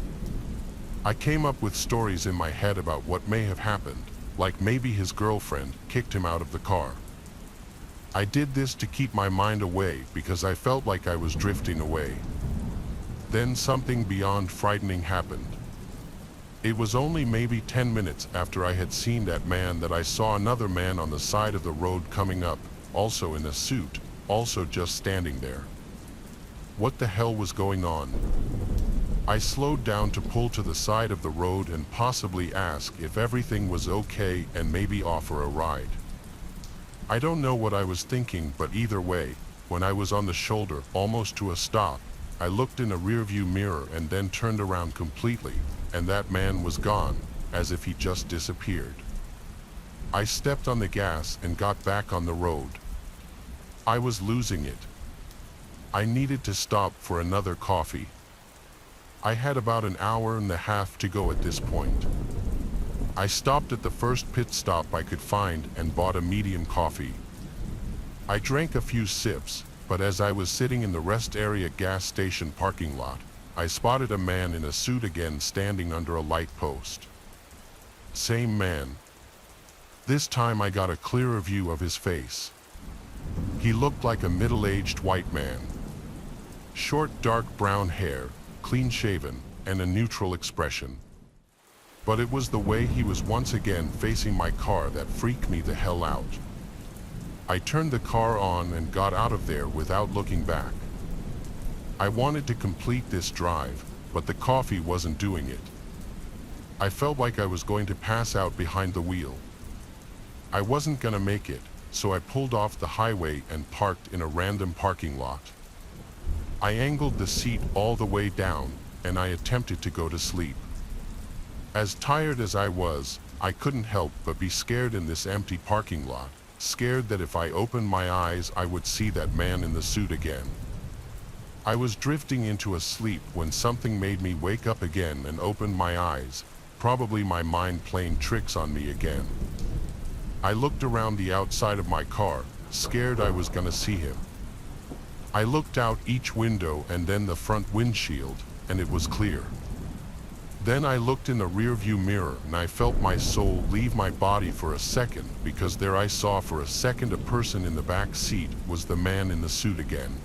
I came up with stories in my head about what may have happened, like maybe his girlfriend kicked him out of the car. I did this to keep my mind away because I felt like I was drifting away. Then something beyond frightening happened. It was only maybe 10 minutes after I had seen that man that I saw another man on the side of the road coming up, also in a suit, also just standing there. What the hell was going on? I slowed down to pull to the side of the road and possibly ask if everything was okay and maybe offer a ride. I don't know what I was thinking, but either way, when I was on the shoulder, almost to a stop, I looked in a rearview mirror and then turned around completely, and that man was gone, as if he just disappeared. I stepped on the gas and got back on the road. I was losing it. I needed to stop for another coffee. I had about an hour and a half to go at this point. I stopped at the first pit stop I could find and bought a medium coffee. I drank a few sips, but as I was sitting in the rest area gas station parking lot, I spotted a man in a suit again standing under a light post. Same man. This time I got a clearer view of his face. He looked like a middle-aged white man. Short dark brown hair, clean-shaven, and a neutral expression. But it was the way he was once again facing my car that freaked me the hell out. I turned the car on and got out of there without looking back. I wanted to complete this drive, but the coffee wasn't doing it. I felt like I was going to pass out behind the wheel. I wasn't gonna make it, so I pulled off the highway and parked in a random parking lot. I angled the seat all the way down, and I attempted to go to sleep. As tired as I was, I couldn't help but be scared in this empty parking lot, scared that if I opened my eyes I would see that man in the suit again. I was drifting into a sleep when something made me wake up again and open my eyes, probably my mind playing tricks on me again. I looked around the outside of my car, scared I was gonna see him. I looked out each window and then the front windshield, and it was clear. Then I looked in the rearview mirror and I felt my soul leave my body for a second, because there I saw for a second a person in the back seat was the man in the suit again.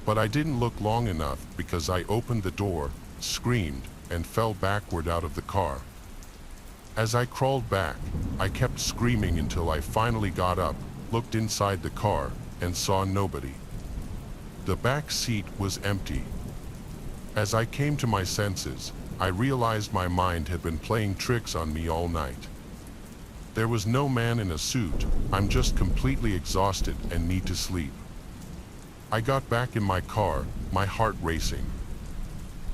But I didn't look long enough because I opened the door, screamed, and fell backward out of the car. As I crawled back, I kept screaming until I finally got up, looked inside the car, and saw nobody. The back seat was empty. As I came to my senses, I realized my mind had been playing tricks on me all night. There was no man in a suit. I'm just completely exhausted and need to sleep. I got back in my car, my heart racing.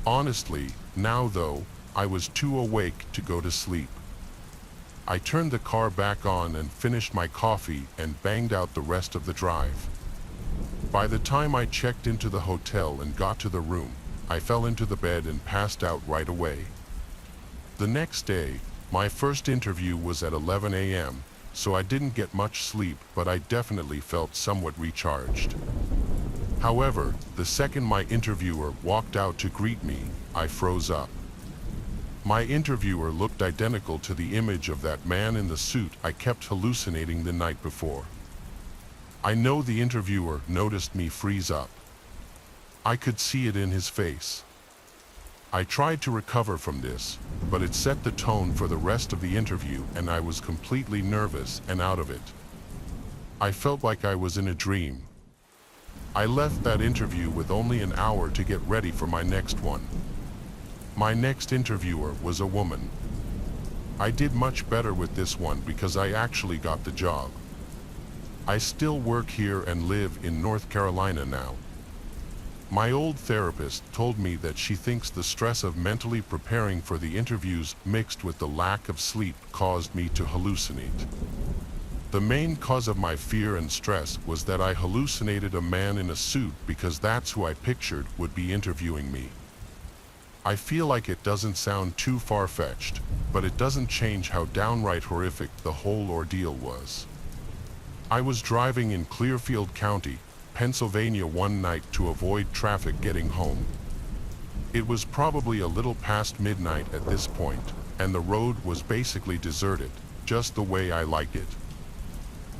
Honestly, now though, I was too awake to go to sleep. I turned the car back on and finished my coffee and banged out the rest of the drive. By the time I checked into the hotel and got to the room, I fell into the bed and passed out right away. The next day, My first interview was at 11 a.m., so I didn't get much sleep, but I definitely felt somewhat recharged. However, the second my interviewer walked out to greet me, I froze up. My interviewer looked identical to the image of that man in the suit I kept hallucinating the night before. I know the interviewer noticed me freeze up. I could see it in his face. I tried to recover from this, but it set the tone for the rest of the interview, and I was completely nervous and out of it. I felt like I was in a dream. I left that interview with only an hour to get ready for my next one. My next interviewer was a woman. I did much better with this one because I actually got the job. I still work here and live in North Carolina now. My old therapist told me that she thinks the stress of mentally preparing for the interviews mixed with the lack of sleep caused me to hallucinate. The main cause of my fear and stress was that I hallucinated a man in a suit because that's who I pictured would be interviewing me. I feel like it doesn't sound too far-fetched, but it doesn't change how downright horrific the whole ordeal was. I was driving in Clearfield County, Pennsylvania one night to avoid traffic getting home. It was probably a little past midnight at this point, and the road was basically deserted, just the way I like it.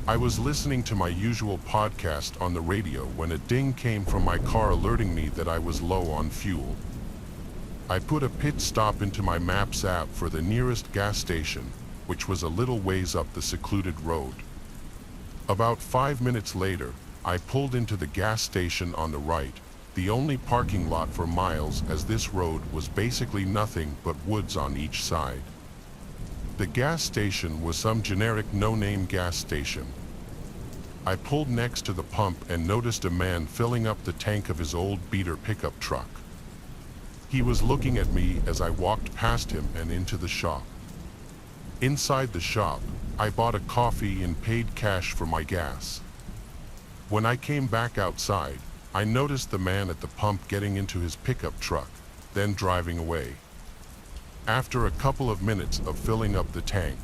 I was listening to my usual podcast on the radio when a ding came from my car alerting me that I was low on fuel. I put a pit stop into my Maps app for the nearest gas station, which was a little ways up the secluded road. About 5 minutes later, I pulled into the gas station on the right, the only parking lot for miles, as this road was basically nothing but woods on each side. The gas station was some generic no-name gas station. I pulled next to the pump and noticed a man filling up the tank of his old beater pickup truck. He was looking at me as I walked past him and into the shop. Inside the shop, I bought a coffee and paid cash for my gas. When I came back outside, I noticed the man at the pump getting into his pickup truck, then driving away. After a couple of minutes of filling up the tank,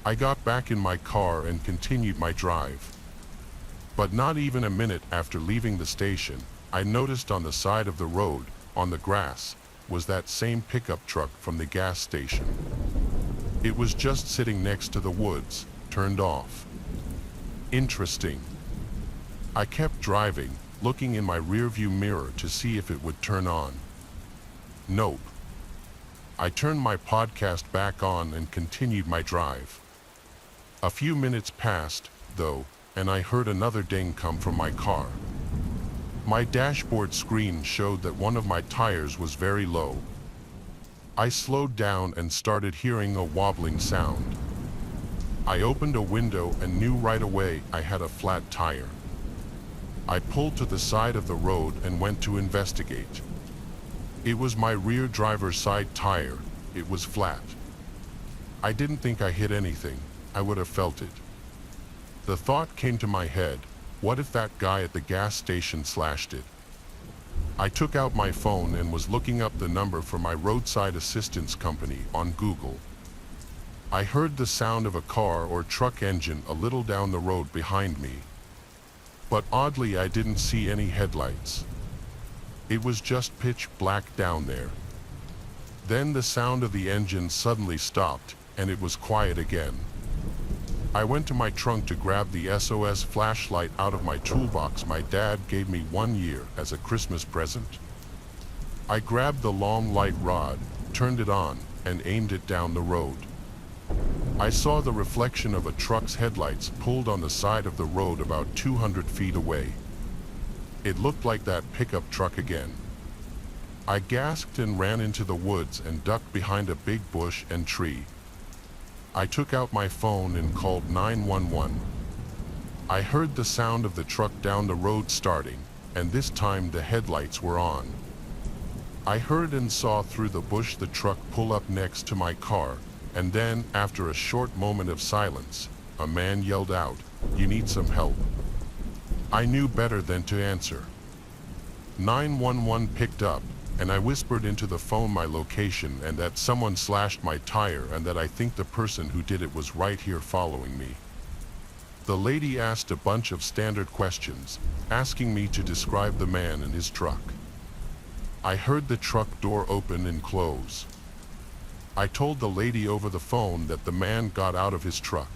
I got back in my car and continued my drive. But not even a minute after leaving the station, I noticed on the side of the road, on the grass, was that same pickup truck from the gas station. It was just sitting next to the woods, turned off. Interesting. I kept driving, looking in my rearview mirror to see if it would turn on. Nope. I turned my podcast back on and continued my drive. A few minutes passed, though, and I heard another ding come from my car. My dashboard screen showed that one of my tires was very low. I slowed down and started hearing a wobbling sound. I opened a window and knew right away I had a flat tire. I pulled to the side of the road and went to investigate. It was my rear driver's side tire. It was flat. I didn't think I hit anything. I would have felt it. The thought came to my head, what if that guy at the gas station slashed it? I took out my phone and was looking up the number for my roadside assistance company on Google. I heard the sound of a car or truck engine a little down the road behind me. But oddly, I didn't see any headlights. It was just pitch black down there. Then the sound of the engine suddenly stopped, and it was quiet again. I went to my trunk to grab the SOS flashlight out of my toolbox my dad gave me 1 year as a Christmas present. I grabbed the long light rod, turned it on, and aimed it down the road. I saw the reflection of a truck's headlights pulled on the side of the road about 200 feet away. It looked like that pickup truck again. I gasped and ran into the woods and ducked behind a big bush and tree. I took out my phone and called 911. I heard the sound of the truck down the road starting, and this time the headlights were on. I heard and saw through the bush the truck pull up next to my car, and then, after a short moment of silence, a man yelled out, "You need some help." I knew better than to answer. 911 picked up, and I whispered into the phone my location and that someone slashed my tire and that I think the person who did it was right here following me. The lady asked a bunch of standard questions, asking me to describe the man and his truck. I heard the truck door open and close. I told the lady over the phone that the man got out of his truck.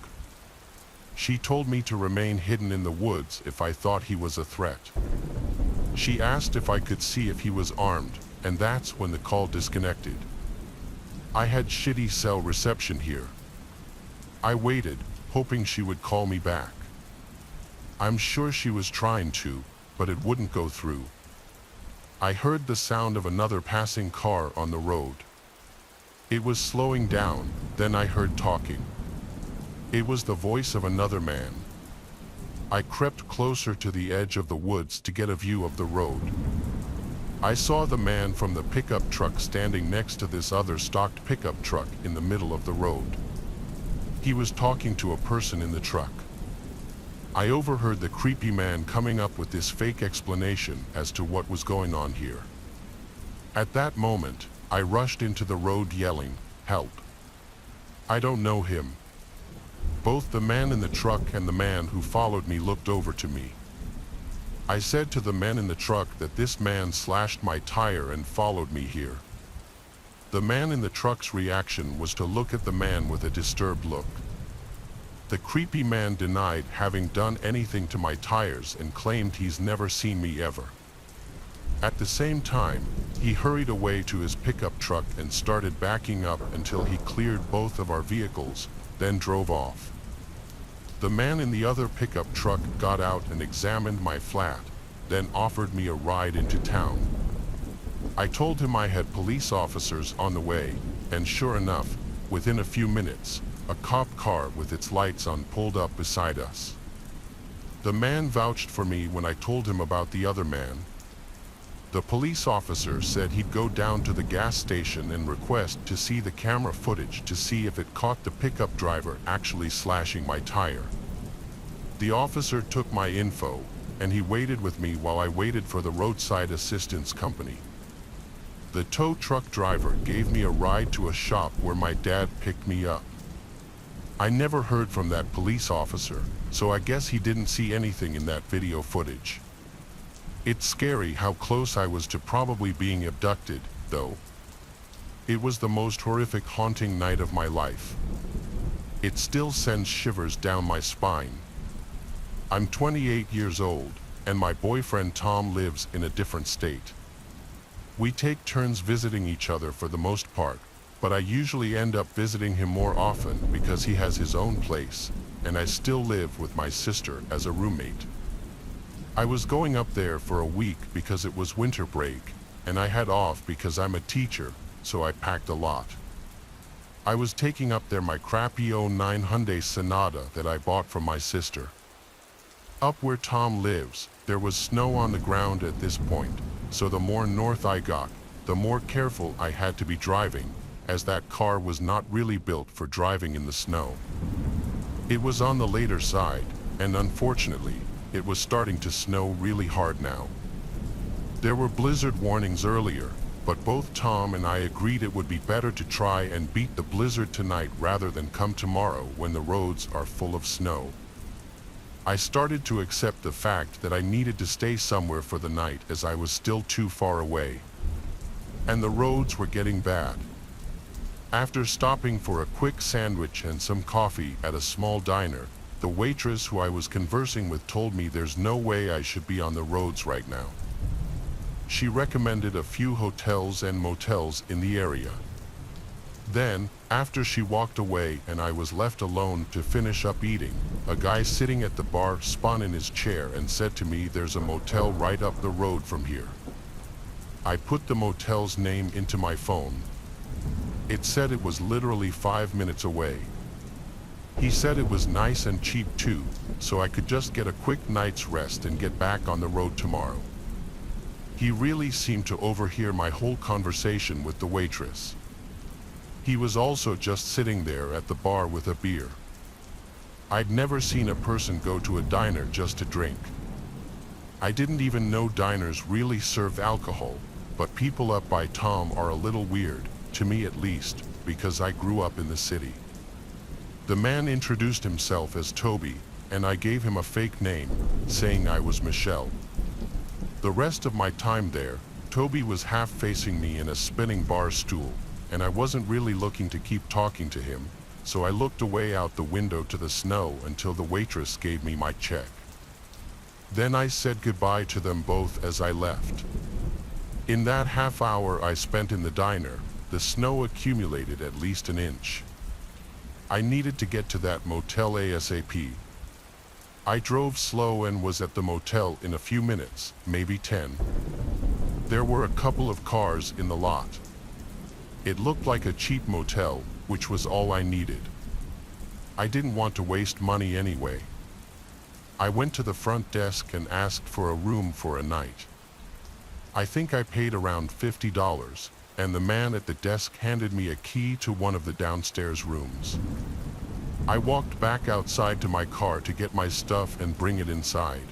She told me to remain hidden in the woods if I thought he was a threat. She asked if I could see if he was armed, and that's when the call disconnected. I had shitty cell reception here. I waited, hoping she would call me back. I'm sure she was trying to, but it wouldn't go through. I heard the sound of another passing car on the road. It was slowing down, then I heard talking. It was the voice of another man. I crept closer to the edge of the woods to get a view of the road. I saw the man from the pickup truck standing next to this other stocked pickup truck in the middle of the road. He was talking to a person in the truck. I overheard the creepy man coming up with this fake explanation as to what was going on here. At that moment, I rushed into the road yelling, "Help!" I don't know him. Both the man in the truck and the man who followed me looked over to me. I said to the man in the truck that this man slashed my tire and followed me here. The man in the truck's reaction was to look at the man with a disturbed look. The creepy man denied having done anything to my tires and claimed he's never seen me ever. At the same time, he hurried away to his pickup truck and started backing up until he cleared both of our vehicles, then drove off. The man in the other pickup truck got out and examined my flat, then offered me a ride into town. I told him I had police officers on the way, and sure enough, within a few minutes, a cop car with its lights on pulled up beside us. The man vouched for me when I told him about the other man. The police officer said he'd go down to the gas station and request to see the camera footage to see if it caught the pickup driver actually slashing my tire. The officer took my info, and he waited with me while I waited for the roadside assistance company. The tow truck driver gave me a ride to a shop where my dad picked me up. I never heard from that police officer, so I guess he didn't see anything in that video footage. It's scary how close I was to probably being abducted, though. It was the most horrific haunting night of my life. It still sends shivers down my spine. I'm 28 years old, and my boyfriend Tom lives in a different state. We take turns visiting each other for the most part, but I usually end up visiting him more often because he has his own place, and I still live with my sister as a roommate. I was going up there for a week because it was winter break, and I had off because I'm a teacher, so I packed a lot. I was taking up there my crappy '09 Hyundai Sonata that I bought from my sister. Up where Tom lives, there was snow on the ground at this point, so the more north I got, the more careful I had to be driving, as that car was not really built for driving in the snow. It was on the later side, and unfortunately, it was starting to snow really hard now. There were blizzard warnings earlier, but both Tom and I agreed it would be better to try and beat the blizzard tonight rather than come tomorrow when the roads are full of snow. I started to accept the fact that I needed to stay somewhere for the night as I was still too far away. And the roads were getting bad. After stopping for a quick sandwich and some coffee at a small diner, the waitress who I was conversing with told me there's no way I should be on the roads right now. She recommended a few hotels and motels in the area. Then, after she walked away and I was left alone to finish up eating, a guy sitting at the bar spun in his chair and said to me there's a motel right up the road from here. I put the motel's name into my phone. It said it was literally 5 minutes away. He said it was nice and cheap too, so I could just get a quick night's rest and get back on the road tomorrow. He really seemed to overhear my whole conversation with the waitress. He was also just sitting there at the bar with a beer. I'd never seen a person go to a diner just to drink. I didn't even know diners really serve alcohol, but people up by Tom are a little weird, to me at least, because I grew up in the city. The man introduced himself as Toby, and I gave him a fake name, saying I was Michelle. The rest of my time there, Toby was half facing me in a spinning bar stool, and I wasn't really looking to keep talking to him, so I looked away out the window to the snow until the waitress gave me my check. Then I said goodbye to them both as I left. In that half hour I spent in the diner, the snow accumulated at least an inch. I needed to get to that motel ASAP. I drove slow and was at the motel in a few minutes, maybe 10. There were a couple of cars in the lot. It looked like a cheap motel, which was all I needed. I didn't want to waste money anyway. I went to the front desk and asked for a room for a night. I think I paid around $50, and the man at the desk handed me a key to one of the downstairs rooms. I walked back outside to my car to get my stuff and bring it inside.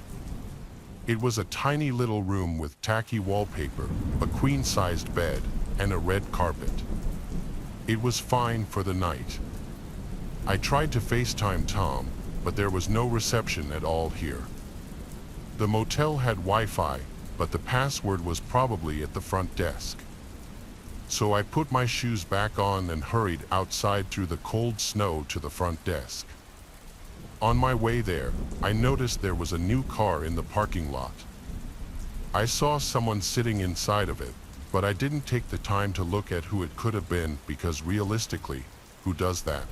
It was a tiny little room with tacky wallpaper, a queen-sized bed, and a red carpet. It was fine for the night. I tried to FaceTime Tom, but there was no reception at all here. The motel had Wi-Fi, but the password was probably at the front desk. So I put my shoes back on and hurried outside through the cold snow to the front desk. On my way there, I noticed there was a new car in the parking lot. I saw someone sitting inside of it, but I didn't take the time to look at who it could have been because realistically, who does that?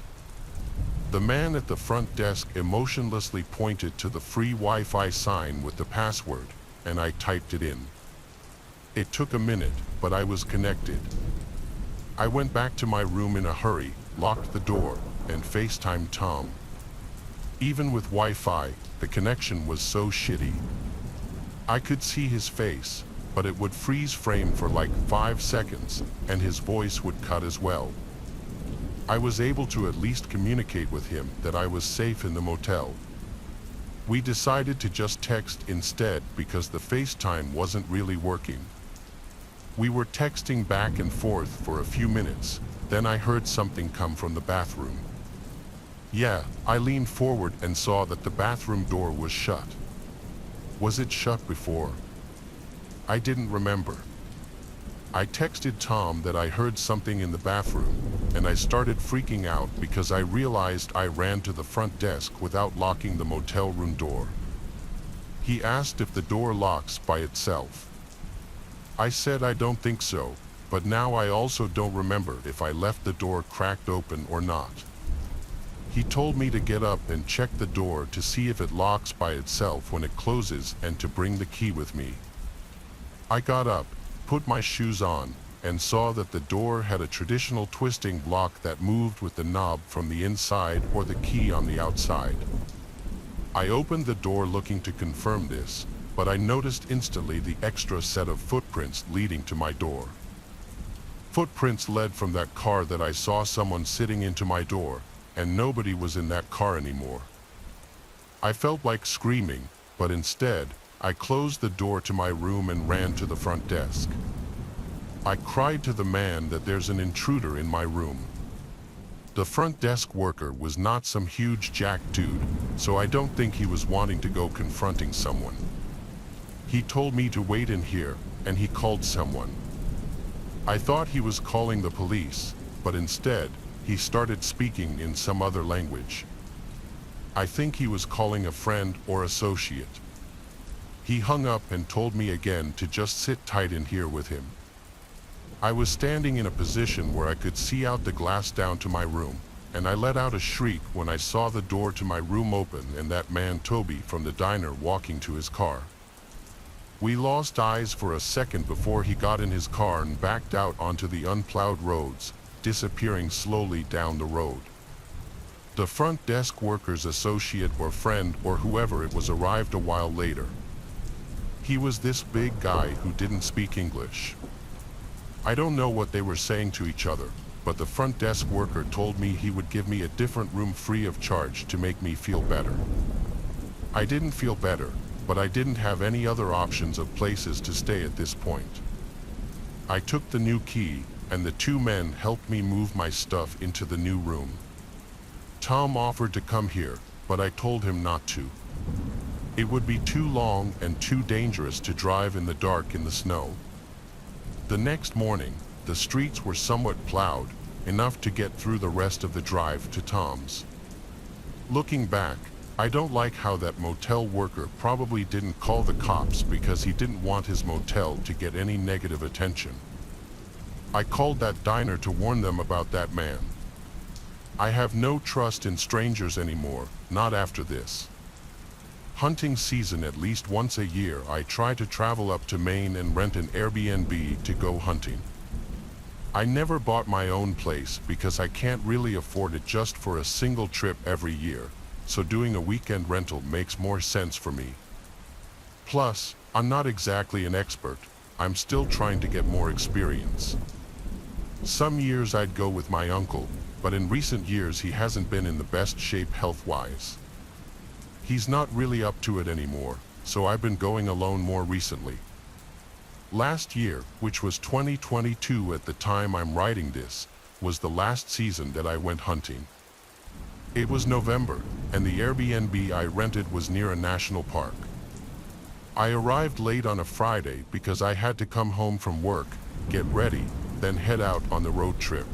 The man at the front desk emotionlessly pointed to the free Wi-Fi sign with the password, and I typed it in. It took a minute, but I was connected. I went back to my room in a hurry, locked the door, and FaceTimed Tom. Even with Wi-Fi, the connection was so shitty. I could see his face, but it would freeze frame for like 5 seconds, and his voice would cut as well. I was able to at least communicate with him that I was safe in the motel. We decided to just text instead because the FaceTime wasn't really working. We were texting back and forth for a few minutes, then I heard something come from the bathroom. Yeah, I leaned forward and saw that the bathroom door was shut. Was it shut before? I didn't remember. I texted Tom that I heard something in the bathroom, and I started freaking out because I realized I ran to the front desk without locking the motel room door. He asked if the door locks by itself. I said I don't think so, but now I also don't remember if I left the door cracked open or not. He told me to get up and check the door to see if it locks by itself when it closes and to bring the key with me. I got up, put my shoes on, and saw that the door had a traditional twisting block that moved with the knob from the inside or the key on the outside. I opened the door looking to confirm this, but I noticed instantly the extra set of footprints leading to my door. Footprints led from that car that I saw someone sitting into my door, and nobody was in that car anymore. I felt like screaming, but instead, I closed the door to my room and ran to the front desk. I cried to the man that there's an intruder in my room. The front desk worker was not some huge jack dude, so I don't think he was wanting to go confronting someone. He told me to wait in here, and he called someone. I thought he was calling the police, but instead, he started speaking in some other language. I think he was calling a friend or associate. He hung up and told me again to just sit tight in here with him. I was standing in a position where I could see out the glass down to my room, and I let out a shriek when I saw the door to my room open and that man Toby from the diner walking to his car. We lost eyes for a second before he got in his car and backed out onto the unplowed roads, disappearing slowly down the road. The front desk worker's associate or friend or whoever it was arrived a while later. He was this big guy who didn't speak English. I don't know what they were saying to each other, but the front desk worker told me he would give me a different room free of charge to make me feel better. I didn't feel better, but I didn't have any other options of places to stay at this point. I took the new key, and the two men helped me move my stuff into the new room. Tom offered to come here, but I told him not to. It would be too long and too dangerous to drive in the dark in the snow. The next morning, the streets were somewhat plowed, enough to get through the rest of the drive to Tom's. Looking back, I don't like how that motel worker probably didn't call the cops because he didn't want his motel to get any negative attention. I called that diner to warn them about that man. I have no trust in strangers anymore, not after this. Hunting season at least once a year I try to travel up to Maine and rent an Airbnb to go hunting. I never bought my own place because I can't really afford it just for a single trip every year, so doing a weekend rental makes more sense for me. Plus, I'm not exactly an expert, I'm still trying to get more experience. Some years I'd go with my uncle, but in recent years he hasn't been in the best shape health-wise. He's not really up to it anymore, so I've been going alone more recently. Last year, which was 2022 at the time I'm writing this, was the last season that I went hunting. It was November, and the Airbnb I rented was near a national park. I arrived late on a Friday because I had to come home from work, get ready, then head out on the road trip.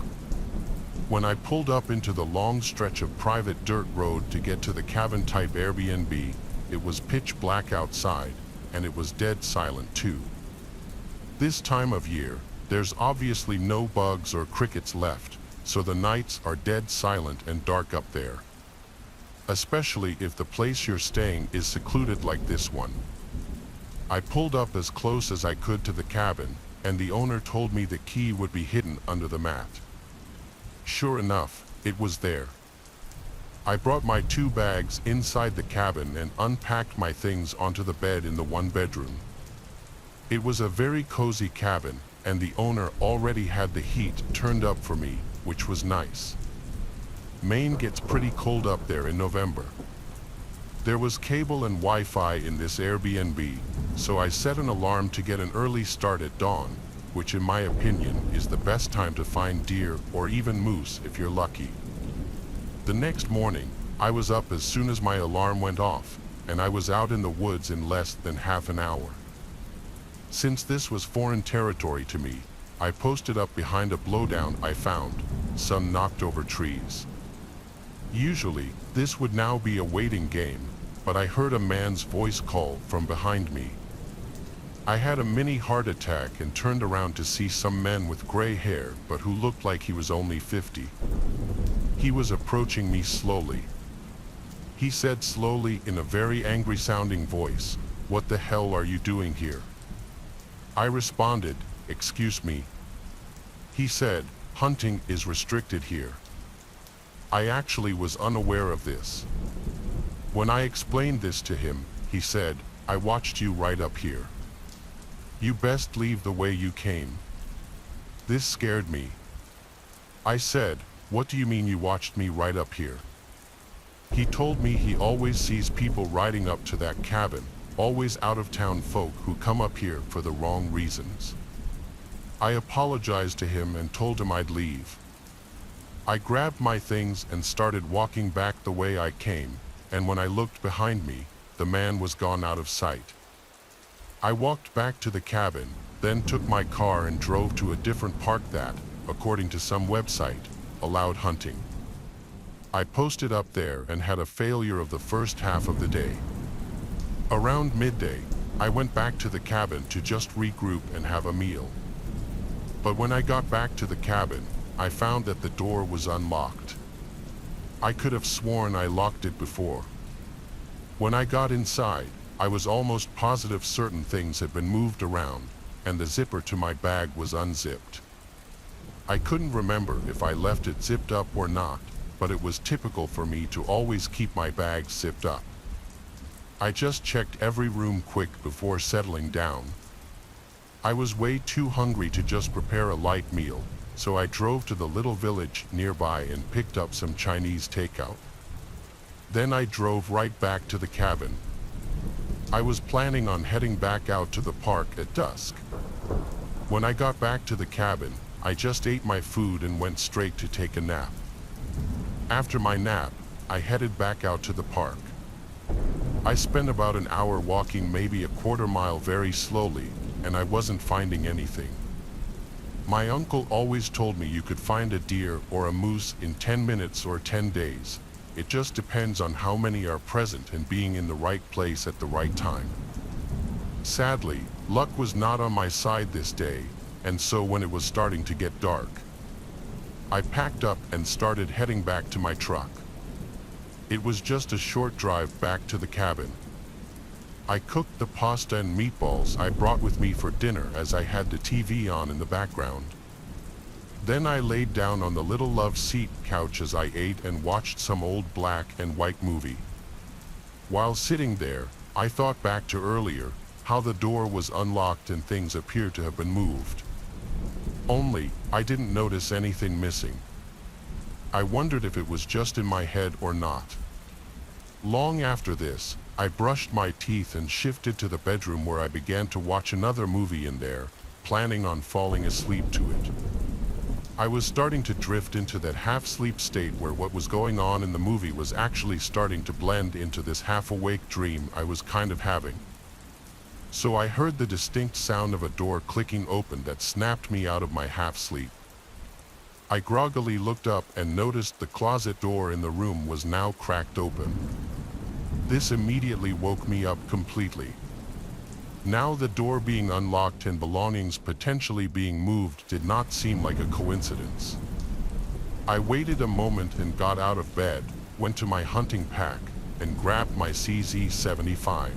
When I pulled up into the long stretch of private dirt road to get to the cabin-type Airbnb, it was pitch black outside, and it was dead silent too. This time of year, there's obviously no bugs or crickets left, so the nights are dead silent and dark up there. Especially if the place you're staying is secluded like this one. I pulled up as close as I could to the cabin, and the owner told me the key would be hidden under the mat. Sure enough, it was there. I brought my 2 bags inside the cabin and unpacked my things onto the bed in the one bedroom. It was a very cozy cabin, and the owner already had the heat turned up for me, which was nice. Maine gets pretty cold up there in November. There was cable and Wi-Fi in this Airbnb, so I set an alarm to get an early start at dawn, which in my opinion is the best time to find deer or even moose if you're lucky. The next morning, I was up as soon as my alarm went off, and I was out in the woods in less than half an hour. Since this was foreign territory to me, I posted up behind a blowdown I found, some knocked over trees. Usually, this would now be a waiting game, but I heard a man's voice call from behind me. I had a mini heart attack and turned around to see some man with gray hair but who looked like he was only 50. He was approaching me slowly. He said slowly in a very angry-sounding voice, "What the hell are you doing here?" I responded, "Excuse me." He said, "Hunting is restricted here." I actually was unaware of this. When I explained this to him, he said, "I watched you right up here. You best leave the way you came." This scared me. I said, "What do you mean you watched me right up here?" He told me he always sees people riding up to that cabin, always out-of-town folk who come up here for the wrong reasons. I apologized to him and told him I'd leave. I grabbed my things and started walking back the way I came, and when I looked behind me, the man was gone out of sight. I walked back to the cabin, then took my car and drove to a different park that, according to some website, allowed hunting. I posted up there and had a failure of the first half of the day. Around midday, I went back to the cabin to just regroup and have a meal. But when I got back to the cabin, I found that the door was unlocked. I could have sworn I locked it before. When I got inside, I was almost positive certain things had been moved around, and the zipper to my bag was unzipped. I couldn't remember if I left it zipped up or not, but it was typical for me to always keep my bag zipped up. I just checked every room quick before settling down. I was way too hungry to just prepare a light meal, so I drove to the little village nearby and picked up some Chinese takeout. Then I drove right back to the cabin. I was planning on heading back out to the park at dusk. When I got back to the cabin, I just ate my food and went straight to take a nap. After my nap, I headed back out to the park. I spent about an hour walking maybe a quarter mile very slowly, and I wasn't finding anything. My uncle always told me you could find a deer or a moose in 10 minutes or 10 days. It just depends on how many are present and being in the right place at the right time. Sadly, luck was not on my side this day, and so when it was starting to get dark, I packed up and started heading back to my truck. It was just a short drive back to the cabin. I cooked the pasta and meatballs I brought with me for dinner as I had the TV on in the background. Then I laid down on the little love seat couch as I ate and watched some old black and white movie. While sitting there, I thought back to earlier, how the door was unlocked and things appeared to have been moved. Only, I didn't notice anything missing. I wondered if it was just in my head or not. Long after this, I brushed my teeth and shifted to the bedroom where I began to watch another movie in there, planning on falling asleep to it. I was starting to drift into that half-sleep state where what was going on in the movie was actually starting to blend into this half-awake dream I was kind of having. So I heard the distinct sound of a door clicking open that snapped me out of my half-sleep. I groggily looked up and noticed the closet door in the room was now cracked open. This immediately woke me up completely. Now the door being unlocked and belongings potentially being moved did not seem like a coincidence. I waited a moment and got out of bed, went to my hunting pack, and grabbed my CZ-75.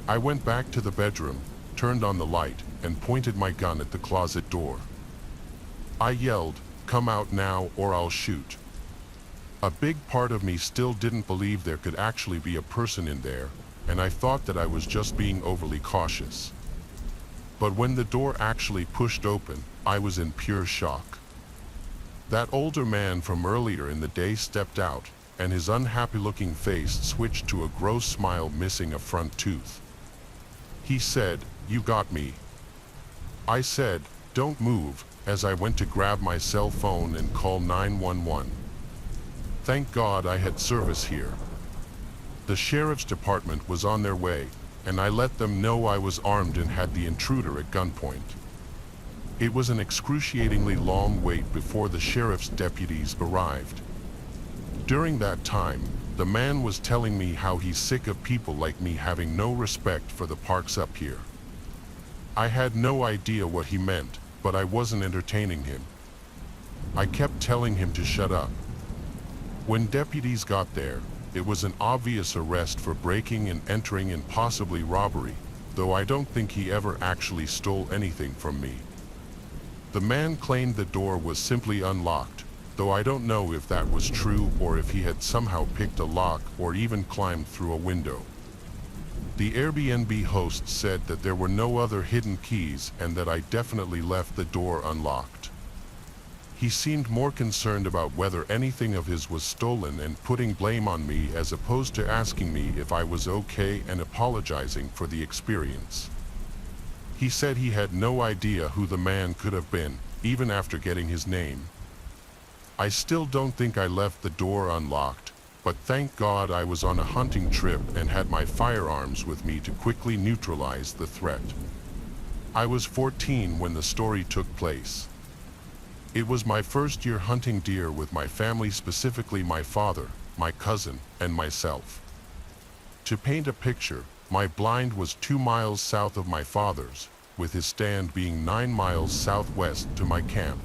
I went back to the bedroom, turned on the light, and pointed my gun at the closet door. I yelled, "Come out now or I'll shoot." A big part of me still didn't believe there could actually be a person in there, and I thought that I was just being overly cautious. But when the door actually pushed open, I was in pure shock. That older man from earlier in the day stepped out, and his unhappy-looking face switched to a gross smile missing a front tooth. He said, "You got me." I said, "Don't move," as I went to grab my cell phone and call 911. Thank God I had service here. The sheriff's department was on their way, and I let them know I was armed and had the intruder at gunpoint. It was an excruciatingly long wait before the sheriff's deputies arrived. During that time, the man was telling me how he's sick of people like me having no respect for the parks up here. I had no idea what he meant, but I wasn't entertaining him. I kept telling him to shut up. When deputies got there, it was an obvious arrest for breaking and entering and possibly robbery, though I don't think he ever actually stole anything from me. The man claimed the door was simply unlocked, though I don't know if that was true or if he had somehow picked a lock or even climbed through a window. The Airbnb host said that there were no other hidden keys and that I definitely left the door unlocked. He seemed more concerned about whether anything of his was stolen and putting blame on me as opposed to asking me if I was okay and apologizing for the experience. He said he had no idea who the man could have been, even after getting his name. I still don't think I left the door unlocked, but thank God I was on a hunting trip and had my firearms with me to quickly neutralize the threat. I was 14 when the story took place. It was my first year hunting deer with my family, specifically my father, my cousin, and myself. To paint a picture, my blind was 2 miles south of my father's, with his stand being 9 miles southwest to my camp.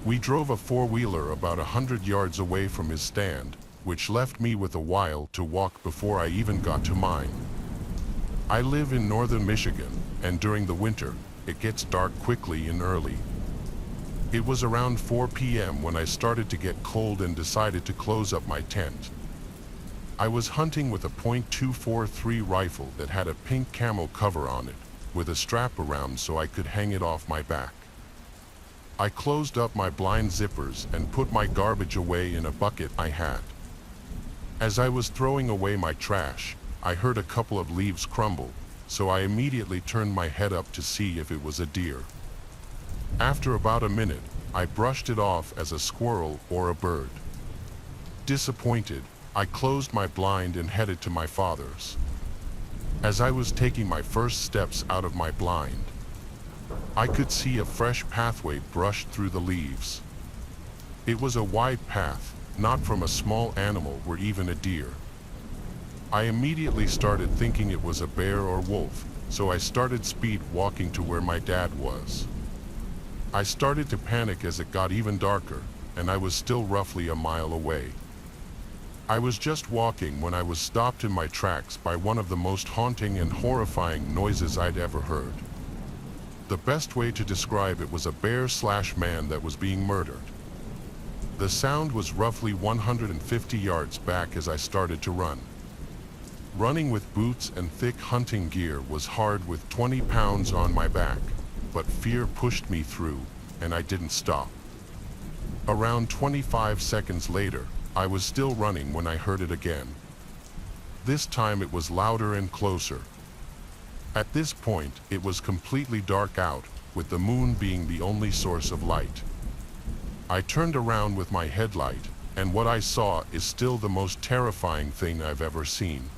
We drove a four-wheeler about 100 yards away from his stand, which left me with a while to walk before I even got to mine. I live in northern Michigan, and during the winter, it gets dark quickly and early. It was around 4 p.m. when I started to get cold and decided to close up my tent. I was hunting with a .243 rifle that had a pink camo cover on it, with a strap around so I could hang it off my back. I closed up my blind zippers and put my garbage away in a bucket I had. As I was throwing away my trash, I heard a couple of leaves crumble, so I immediately turned my head up to see if it was a deer. After about a minute, I brushed it off as a squirrel or a bird. Disappointed, I closed my blind and headed to my father's. As I was taking my first steps out of my blind, I could see a fresh pathway brushed through the leaves. It was a wide path, not from a small animal or even a deer. I immediately started thinking it was a bear or wolf, so I started speed walking to where my dad was. I started to panic as it got even darker, and I was still roughly a mile away. I was just walking when I was stopped in my tracks by one of the most haunting and horrifying noises I'd ever heard. The best way to describe it was a bear/man that was being murdered. The sound was roughly 150 yards back as I started to run. Running with boots and thick hunting gear was hard with 20 pounds on my back, but fear pushed me through, and I didn't stop. Around 25 seconds later, I was still running when I heard it again. This time it was louder and closer. At this point, it was completely dark out, with the moon being the only source of light. I turned around with my headlight, and what I saw is still the most terrifying thing I've ever seen.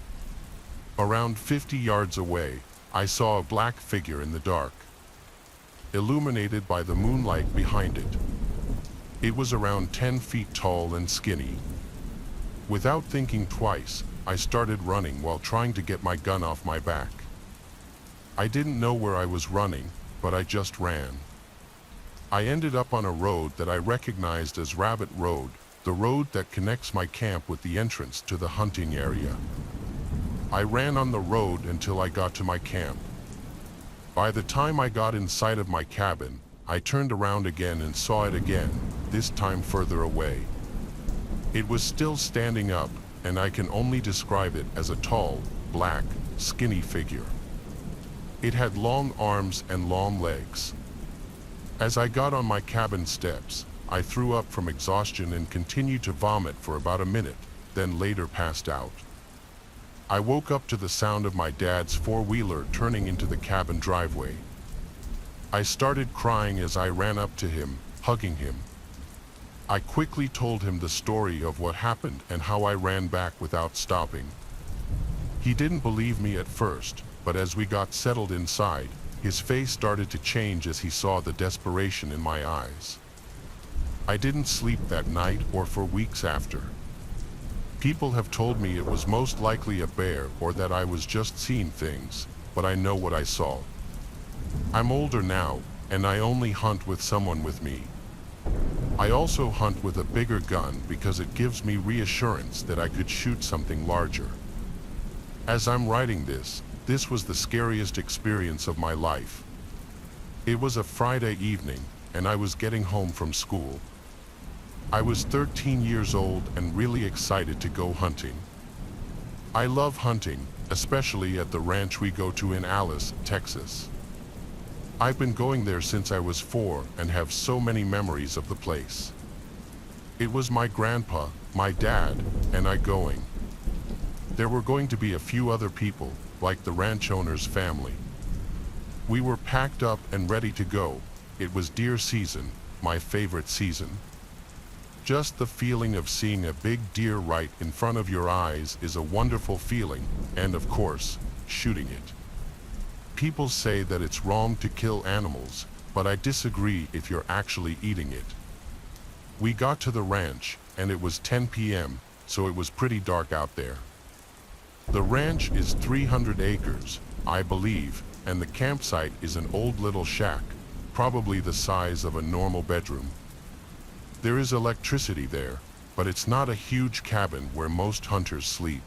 Around 50 yards away, I saw a black figure in the dark, illuminated by the moonlight behind it. It was around 10 feet tall and skinny. Without thinking twice, I started running while trying to get my gun off my back. I didn't know where I was running, but I just ran. I ended up on a road that I recognized as Rabbit Road, the road that connects my camp with the entrance to the hunting area. I ran on the road until I got to my camp. By the time I got inside of my cabin, I turned around again and saw it again, this time further away. It was still standing up, and I can only describe it as a tall, black, skinny figure. It had long arms and long legs. As I got on my cabin steps, I threw up from exhaustion and continued to vomit for about a minute, then later passed out. I woke up to the sound of my dad's four-wheeler turning into the cabin driveway. I started crying as I ran up to him, hugging him. I quickly told him the story of what happened and how I ran back without stopping. He didn't believe me at first, but as we got settled inside, his face started to change as he saw the desperation in my eyes. I didn't sleep that night or for weeks after. People have told me it was most likely a bear or that I was just seeing things, but I know what I saw. I'm older now, and I only hunt with someone with me. I also hunt with a bigger gun because it gives me reassurance that I could shoot something larger. As I'm writing this was the scariest experience of my life. It was a Friday evening, and I was getting home from school. I was 13 years old and really excited to go hunting. I love hunting, especially at the ranch we go to in Alice, Texas. I've been going there since I was 4 and have so many memories of the place. It was my grandpa, my dad, and I going. There were going to be a few other people, like the ranch owner's family. We were packed up and ready to go. It was deer season, my favorite season. Just the feeling of seeing a big deer right in front of your eyes is a wonderful feeling, and of course, shooting it. People say that it's wrong to kill animals, but I disagree if you're actually eating it. We got to the ranch, and it was 10 p.m., so it was pretty dark out there. The ranch is 300 acres, I believe, and the campsite is an old little shack, probably the size of a normal bedroom. There is electricity there, but it's not a huge cabin where most hunters sleep.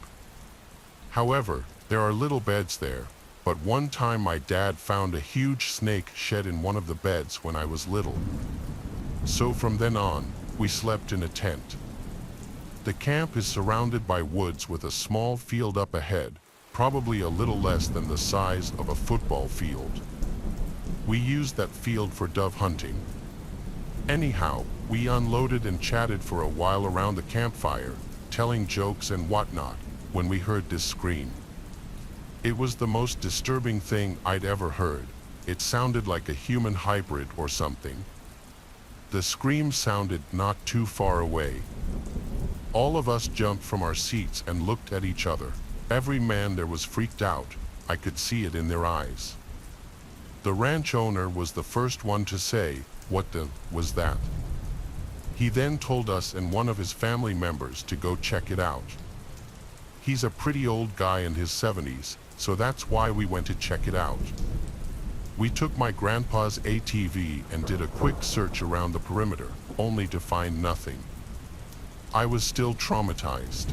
However, there are little beds there, but one time my dad found a huge snake shed in one of the beds when I was little. So from then on, we slept in a tent. The camp is surrounded by woods with a small field up ahead, probably a little less than the size of a football field. We used that field for dove hunting. Anyhow, we unloaded and chatted for a while around the campfire, telling jokes and whatnot, when we heard this scream. It was the most disturbing thing I'd ever heard. It sounded like a human hybrid or something. The scream sounded not too far away. All of us jumped from our seats and looked at each other. Every man there was freaked out. I could see it in their eyes. The ranch owner was the first one to say, "What the was that?" He then told us and one of his family members to go check it out. He's a pretty old guy in his 70s, so that's why we went to check it out. We took my grandpa's ATV and did a quick search around the perimeter, only to find nothing. I was still traumatized.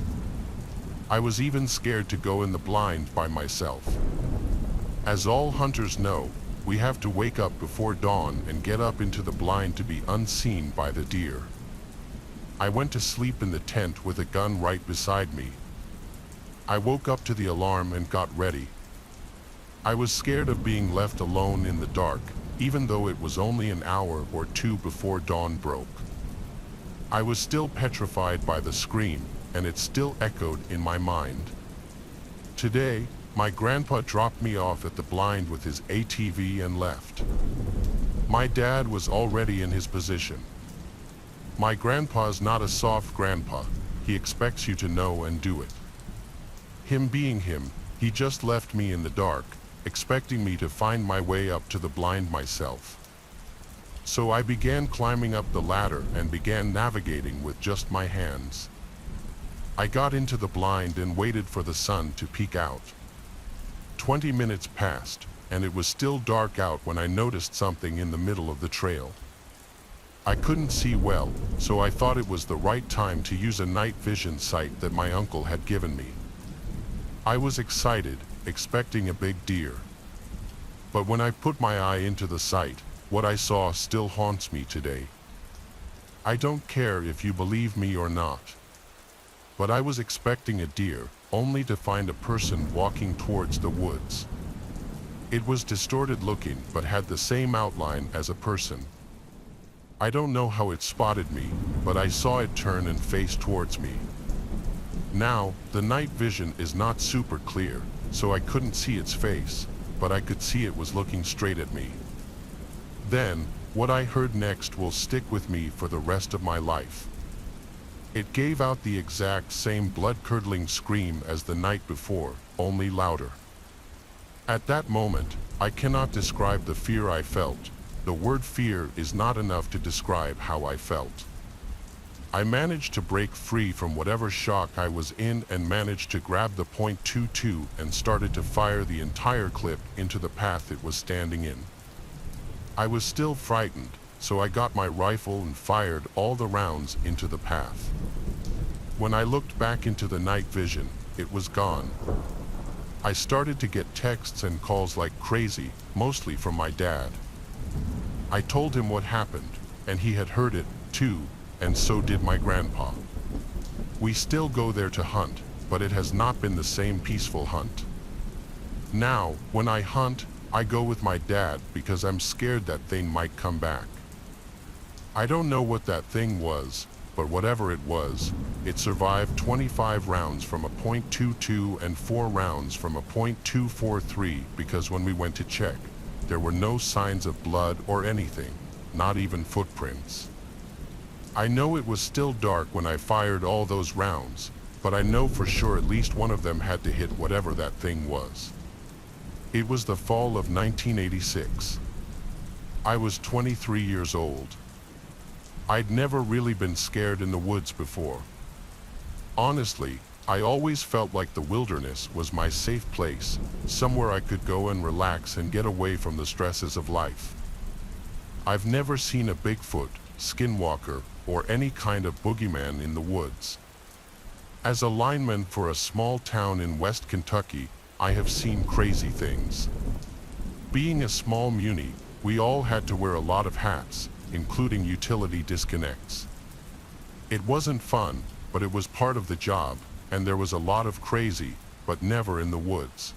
I was even scared to go in the blind by myself. As all hunters know, we have to wake up before dawn and get up into the blind to be unseen by the deer. I went to sleep in the tent with a gun right beside me. I woke up to the alarm and got ready. I was scared of being left alone in the dark, even though it was only an hour or two before dawn broke. I was still petrified by the scream, and it still echoed in my mind. Today, my grandpa dropped me off at the blind with his ATV and left. My dad was already in his position. My grandpa's not a soft grandpa. He expects you to know and do it. Him being him, he just left me in the dark, expecting me to find my way up to the blind myself. So I began climbing up the ladder and began navigating with just my hands. I got into the blind and waited for the sun to peek out. 20 minutes passed, and it was still dark out when I noticed something in the middle of the trail. I couldn't see well, so I thought it was the right time to use a night vision sight that my uncle had given me. I was excited, expecting a big deer. But when I put my eye into the sight, what I saw still haunts me today. I don't care if you believe me or not. But I was expecting a deer, only to find a person walking towards the woods. It was distorted looking, but had the same outline as a person. I don't know how it spotted me, but I saw it turn and face towards me. Now, the night vision is not super clear, so I couldn't see its face, but I could see it was looking straight at me. Then, what I heard next will stick with me for the rest of my life. It gave out the exact same blood-curdling scream as the night before, only louder. At that moment, I cannot describe the fear I felt. The word fear is not enough to describe how I felt. I managed to break free from whatever shock I was in and managed to grab the .22 and started to fire the entire clip into the path it was standing in. I was still frightened, so I got my rifle and fired all the rounds into the path. When I looked back into the night vision, it was gone. I started to get texts and calls like crazy, mostly from my dad. I told him what happened, and he had heard it, too, and so did my grandpa. We still go there to hunt, but it has not been the same peaceful hunt. Now, when I hunt, I go with my dad because I'm scared that thing might come back. I don't know what that thing was, but whatever it was, it survived 25 rounds from a .22 and 4 rounds from a .243 because when we went to check, there were no signs of blood or anything, not even footprints. I know it was still dark when I fired all those rounds, but I know for sure at least one of them had to hit whatever that thing was. It was the fall of 1986. I was 23 years old. I'd never really been scared in the woods before. Honestly, I always felt like the wilderness was my safe place, somewhere I could go and relax and get away from the stresses of life. I've never seen a Bigfoot, skinwalker, or any kind of boogeyman in the woods. As a lineman for a small town in West Kentucky, I have seen crazy things. Being a small muni, we all had to wear a lot of hats, including utility disconnects. It wasn't fun, but it was part of the job, and there was a lot of crazy, but never in the woods.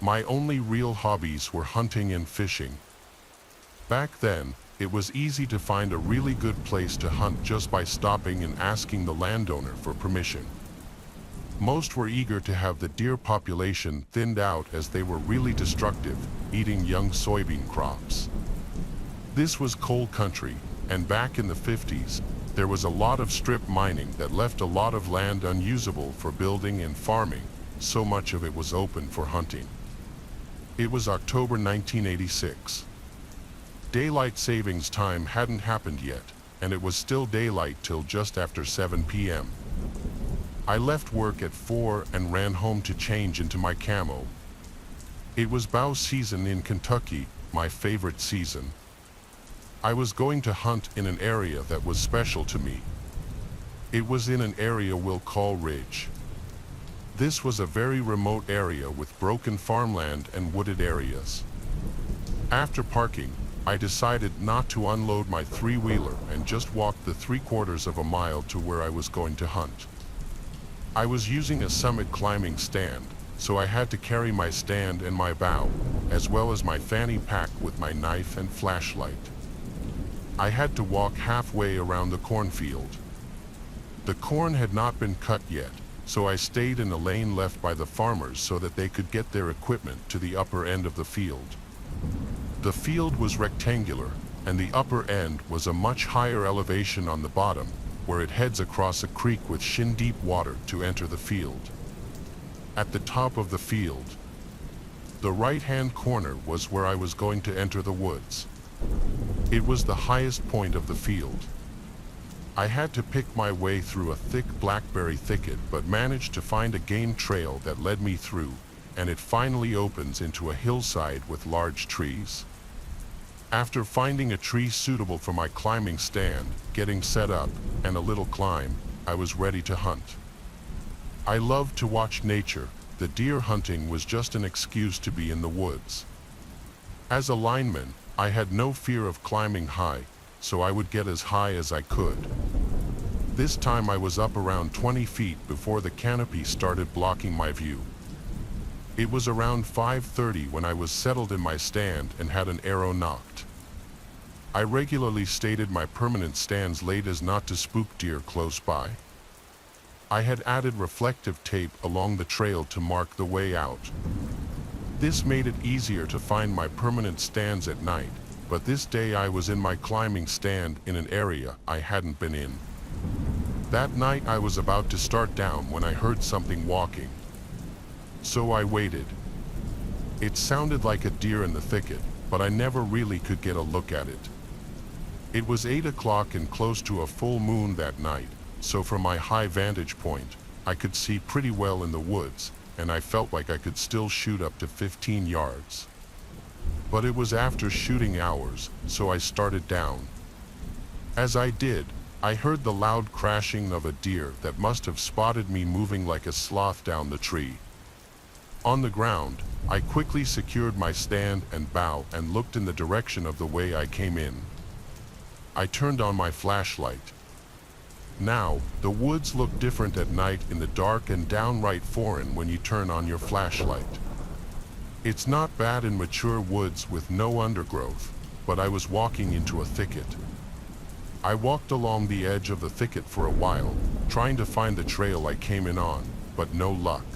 My only real hobbies were hunting and fishing. Back then, it was easy to find a really good place to hunt just by stopping and asking the landowner for permission. Most were eager to have the deer population thinned out as they were really destructive, eating young soybean crops. This was coal country, and back in the 50s, there was a lot of strip mining that left a lot of land unusable for building and farming, so much of it was open for hunting. It was October 1986. Daylight savings time hadn't happened yet, and it was still daylight till just after 7 p.m. I left work at 4 and ran home to change into my camo. It was bow season in Kentucky, my favorite season. I was going to hunt in an area that was special to me. It was in an area we'll call Ridge. This was a very remote area with broken farmland and wooded areas. After parking, I decided not to unload my three-wheeler and just walked the 3/4 of a mile to where I was going to hunt. I was using a summit climbing stand, so I had to carry my stand and my bow, as well as my fanny pack with my knife and flashlight. I had to walk halfway around the cornfield. The corn had not been cut yet, so I stayed in the lane left by the farmers so that they could get their equipment to the upper end of the field. The field was rectangular, and the upper end was a much higher elevation on the bottom, where it heads across a creek with shin-deep water to enter the field. At the top of the field, the right-hand corner was where I was going to enter the woods. It was the highest point of the field. I had to pick my way through a thick blackberry thicket, but managed to find a game trail that led me through, and it finally opens into a hillside with large trees. After finding a tree suitable for my climbing stand, getting set up, and a little climb, I was ready to hunt. I loved to watch nature. The deer hunting was just an excuse to be in the woods. As a lineman, I had no fear of climbing high, so I would get as high as I could. This time I was up around 20 feet before the canopy started blocking my view. It was around 5:30 when I was settled in my stand and had an arrow knocked. I regularly stayed at my permanent stands late as not to spook deer close by. I had added reflective tape along the trail to mark the way out. This made it easier to find my permanent stands at night, but this day I was in my climbing stand in an area I hadn't been in. That night I was about to start down when I heard something walking. So I waited. It sounded like a deer in the thicket, but I never really could get a look at it. It was 8 o'clock and close to a full moon that night, so from my high vantage point, I could see pretty well in the woods, and I felt like I could still shoot up to 15 yards. But it was after shooting hours, so I started down. As I did, I heard the loud crashing of a deer that must have spotted me moving like a sloth down the tree. On the ground, I quickly secured my stand and bow and looked in the direction of the way I came in. I turned on my flashlight. Now, the woods look different at night in the dark and downright foreign when you turn on your flashlight. It's not bad in mature woods with no undergrowth, but I was walking into a thicket. I walked along the edge of the thicket for a while, trying to find the trail I came in on, but no luck.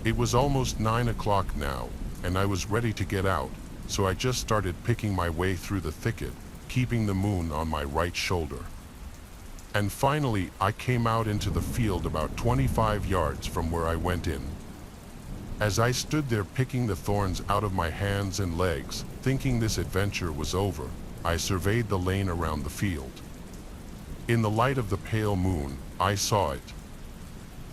It was almost 9 o'clock now, and I was ready to get out, so I just started picking my way through the thicket, keeping the moon on my right shoulder. And finally, I came out into the field about 25 yards from where I went in. As I stood there picking the thorns out of my hands and legs, thinking this adventure was over, I surveyed the lane around the field. In the light of the pale moon, I saw it.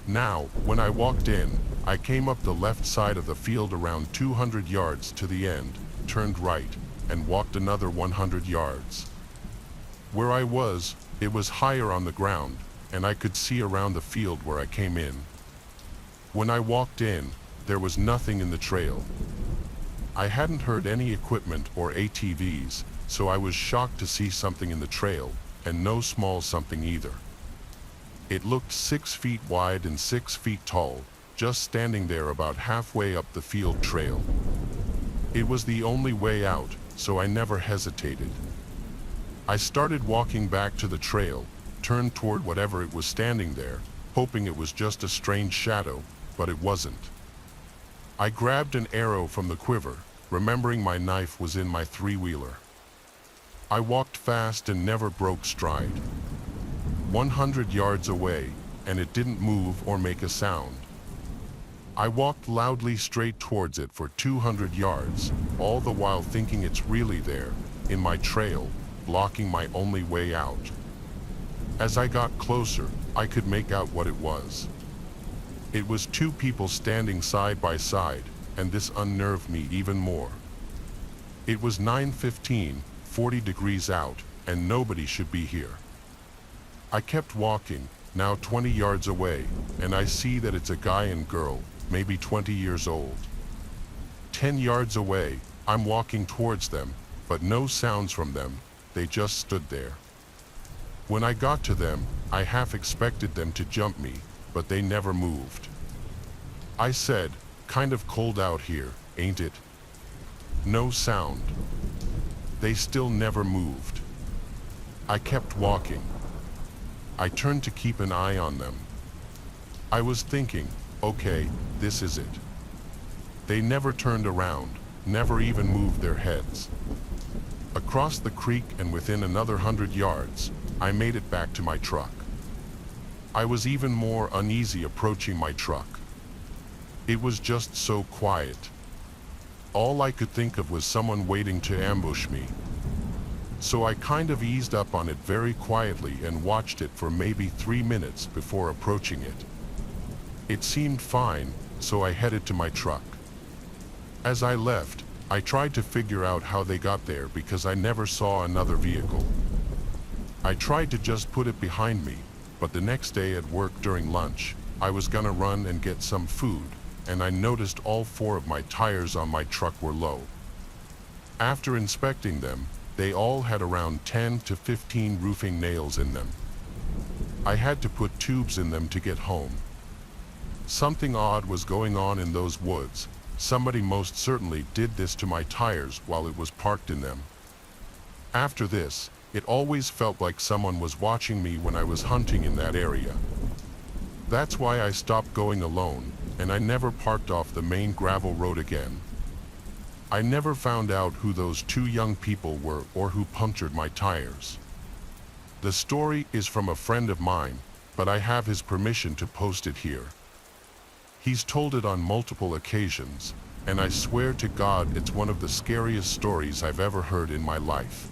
Now, when I walked in, I came up the left side of the field around 200 yards to the end, turned right, and walked another 100 yards. Where I was, it was higher on the ground, and I could see around the field where I came in. When I walked in, there was nothing in the trail. I hadn't heard any equipment or ATVs, so I was shocked to see something in the trail, and no small something either. It looked 6 feet wide and 6 feet tall, just standing there about halfway up the field trail. It was the only way out, so I never hesitated. I started walking back to the trail, turned toward whatever it was standing there, hoping it was just a strange shadow, but it wasn't. I grabbed an arrow from the quiver, remembering my knife was in my three-wheeler. I walked fast and never broke stride. 100 yards away, and it didn't move or make a sound. I walked loudly straight towards it for 200 yards, all the while thinking it's really there, in my trail, blocking my only way out. As I got closer, I could make out what it was. It was two people standing side by side, and this unnerved me even more. It was 9:15, 40 degrees out, and nobody should be here. I kept walking, now 20 yards away, and I see that it's a guy and girl, maybe 20 years old. 10 yards away, I'm walking towards them, but no sounds from them, they just stood there. When I got to them, I half expected them to jump me, but they never moved. I said, "Kind of cold out here, ain't it?" No sound. They still never moved. I kept walking. I turned to keep an eye on them. I was thinking, okay, this is it. They never turned around, never even moved their heads. Across the creek and within another 100 yards, I made it back to my truck. I was even more uneasy approaching my truck. It was just so quiet. All I could think of was someone waiting to ambush me. So I kind of eased up on it very quietly and watched it for maybe 3 minutes before approaching it. It seemed fine, so I headed to my truck. As I left, I tried to figure out how they got there because I never saw another vehicle. I tried to just put it behind me, but the next day at work during lunch, I was gonna run and get some food, and I noticed all 4 of my tires on my truck were low. After inspecting them, they all had around 10 to 15 roofing nails in them. I had to put tubes in them to get home. Something odd was going on in those woods. Somebody most certainly did this to my tires while it was parked in them. After this, it always felt like someone was watching me when I was hunting in that area. That's why I stopped going alone, and I never parked off the main gravel road again. I never found out who those 2 young people were or who punctured my tires. The story is from a friend of mine, but I have his permission to post it here. He's told it on multiple occasions, and I swear to God it's one of the scariest stories I've ever heard in my life.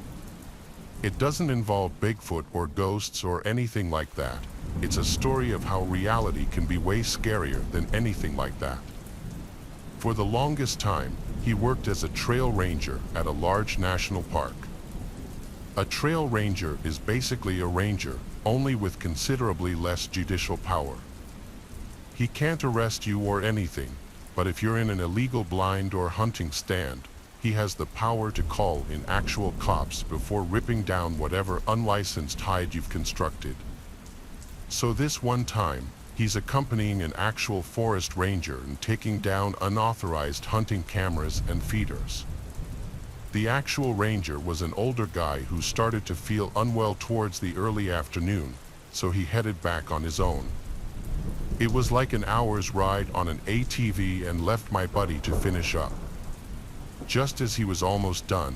It doesn't involve Bigfoot or ghosts or anything like that. It's a story of how reality can be way scarier than anything like that. For the longest time, he worked as a trail ranger at a large national park. A trail ranger is basically a ranger, only with considerably less judicial power. He can't arrest you or anything, but if you're in an illegal blind or hunting stand, he has the power to call in actual cops before ripping down whatever unlicensed hide you've constructed. So this one time, he's accompanying an actual forest ranger and taking down unauthorized hunting cameras and feeders. The actual ranger was an older guy who started to feel unwell towards the early afternoon, so he headed back on his own. It was like an hour's ride on an ATV and left my buddy to finish up. Just as he was almost done,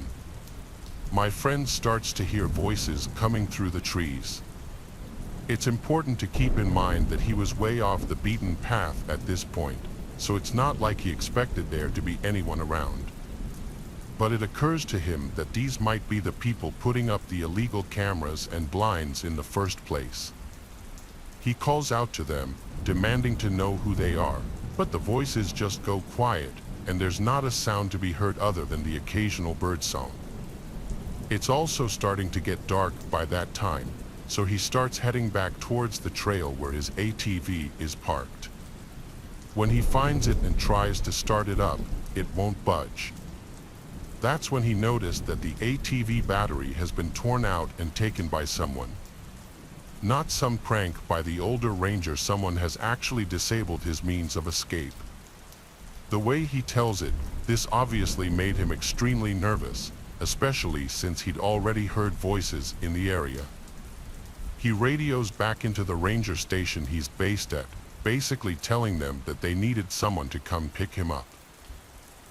my friend starts to hear voices coming through the trees. It's important to keep in mind that he was way off the beaten path at this point, so it's not like he expected there to be anyone around. But it occurs to him that these might be the people putting up the illegal cameras and blinds in the first place. He calls out to them, demanding to know who they are, but the voices just go quiet, and there's not a sound to be heard other than the occasional bird song. It's also starting to get dark by that time, so he starts heading back towards the trail where his ATV is parked. When he finds it and tries to start it up, it won't budge. That's when he noticed that the ATV battery has been torn out and taken by someone. Not some prank by the older ranger, someone has actually disabled his means of escape. The way he tells it, this obviously made him extremely nervous, especially since he'd already heard voices in the area. He radios back into the ranger station he's based at, basically telling them that they needed someone to come pick him up.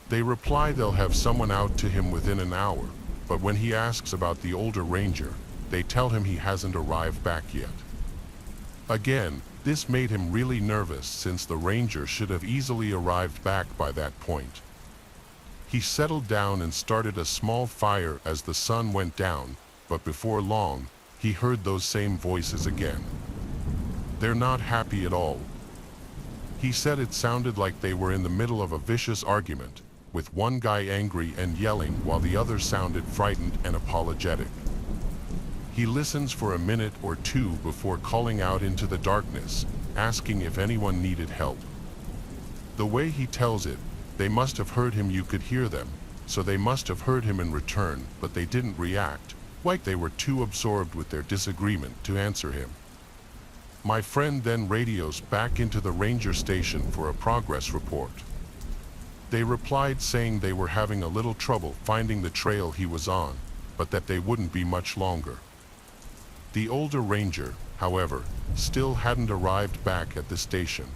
They reply they'll have someone out to him within an hour, but when he asks about the older ranger, they tell him he hasn't arrived back yet. Again, this made him really nervous since the ranger should have easily arrived back by that point. He settled down and started a small fire as the sun went down, but before long, he heard those same voices again. They're not happy at all. He said it sounded like they were in the middle of a vicious argument, with one guy angry and yelling while the other sounded frightened and apologetic. He listens for a minute or two before calling out into the darkness, asking if anyone needed help. The way he tells it, they must have heard him, you could hear them, so they must have heard him in return, but they didn't react, like they were too absorbed with their disagreement to answer him. My friend then radios back into the ranger station for a progress report. They replied saying they were having a little trouble finding the trail he was on, but that they wouldn't be much longer. The older ranger, however, still hadn't arrived back at the station.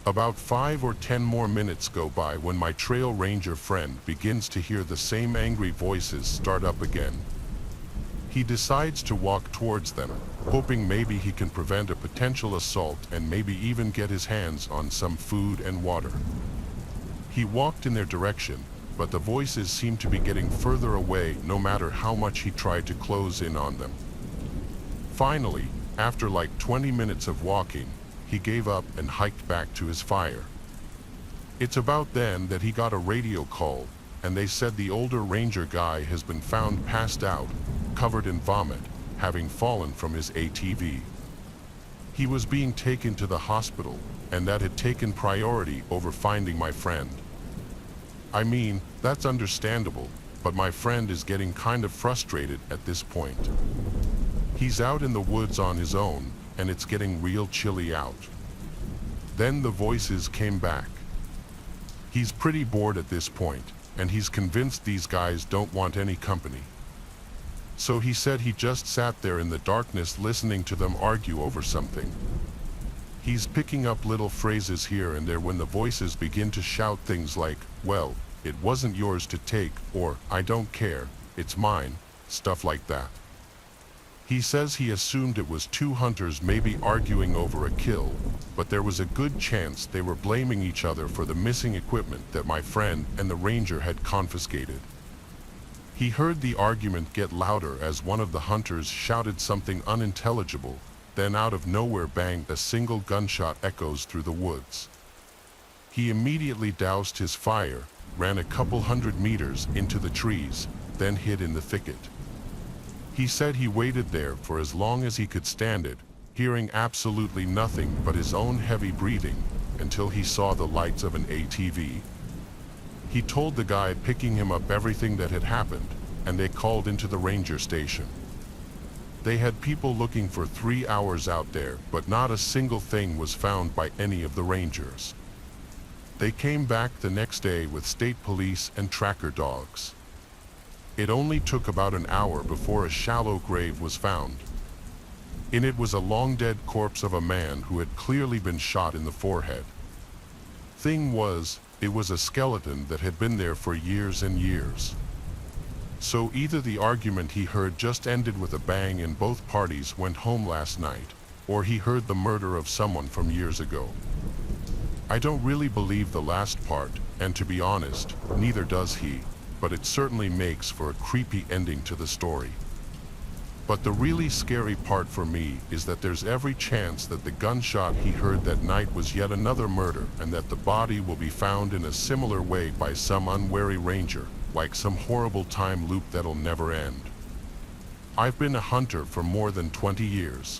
About 5 or 10 more minutes go by when my trail ranger friend begins to hear the same angry voices start up again. He decides to walk towards them, hoping maybe he can prevent a potential assault and maybe even get his hands on some food and water. He walked in their direction, but the voices seemed to be getting further away no matter how much he tried to close in on them. Finally, after like 20 minutes of walking, he gave up and hiked back to his fire. It's about then that he got a radio call, and they said the older ranger guy has been found passed out, covered in vomit, having fallen from his ATV. He was being taken to the hospital, and that had taken priority over finding my friend. I mean, that's understandable, but my friend is getting kind of frustrated at this point. He's out in the woods on his own, and it's getting real chilly out. Then the voices came back. He's pretty bored at this point, and he's convinced these guys don't want any company. So he said he just sat there in the darkness listening to them argue over something. He's picking up little phrases here and there when the voices begin to shout things like, "Well, it wasn't yours to take," or "I don't care, it's mine," stuff like that. He says he assumed it was two hunters maybe arguing over a kill, but there was a good chance they were blaming each other for the missing equipment that my friend and the ranger had confiscated. He heard the argument get louder as one of the hunters shouted something unintelligible, then out of nowhere bang, a single gunshot echoes through the woods. He immediately doused his fire, ran a couple 100 meters into the trees, then hid in the thicket. He said he waited there for as long as he could stand it, hearing absolutely nothing but his own heavy breathing, until he saw the lights of an ATV. He told the guy picking him up everything that had happened, and they called into the ranger station. They had people looking for 3 hours out there, but not a single thing was found by any of the rangers. They came back the next day with state police and tracker dogs. It only took about an hour before a shallow grave was found. In it was a long-dead corpse of a man who had clearly been shot in the forehead. Thing was, it was a skeleton that had been there for years and years. So either the argument he heard just ended with a bang and both parties went home last night, or he heard the murder of someone from years ago. I don't really believe the last part, and to be honest, neither does he, but it certainly makes for a creepy ending to the story. But the really scary part for me is that there's every chance that the gunshot he heard that night was yet another murder, and that the body will be found in a similar way by some unwary ranger, like some horrible time loop that'll never end. I've been a hunter for more than 20 years.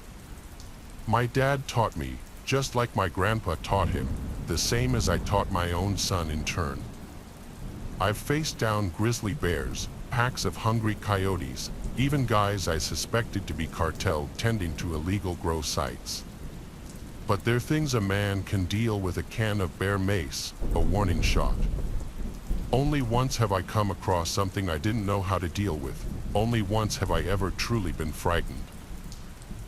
My dad taught me, just like my grandpa taught him, the same as I taught my own son in turn. I've faced down grizzly bears, packs of hungry coyotes, even guys I suspected to be cartel tending to illegal grow sites. But they're things a man can deal with a can of bear mace, a warning shot. Only once have I come across something I didn't know how to deal with. Only once have I ever truly been frightened.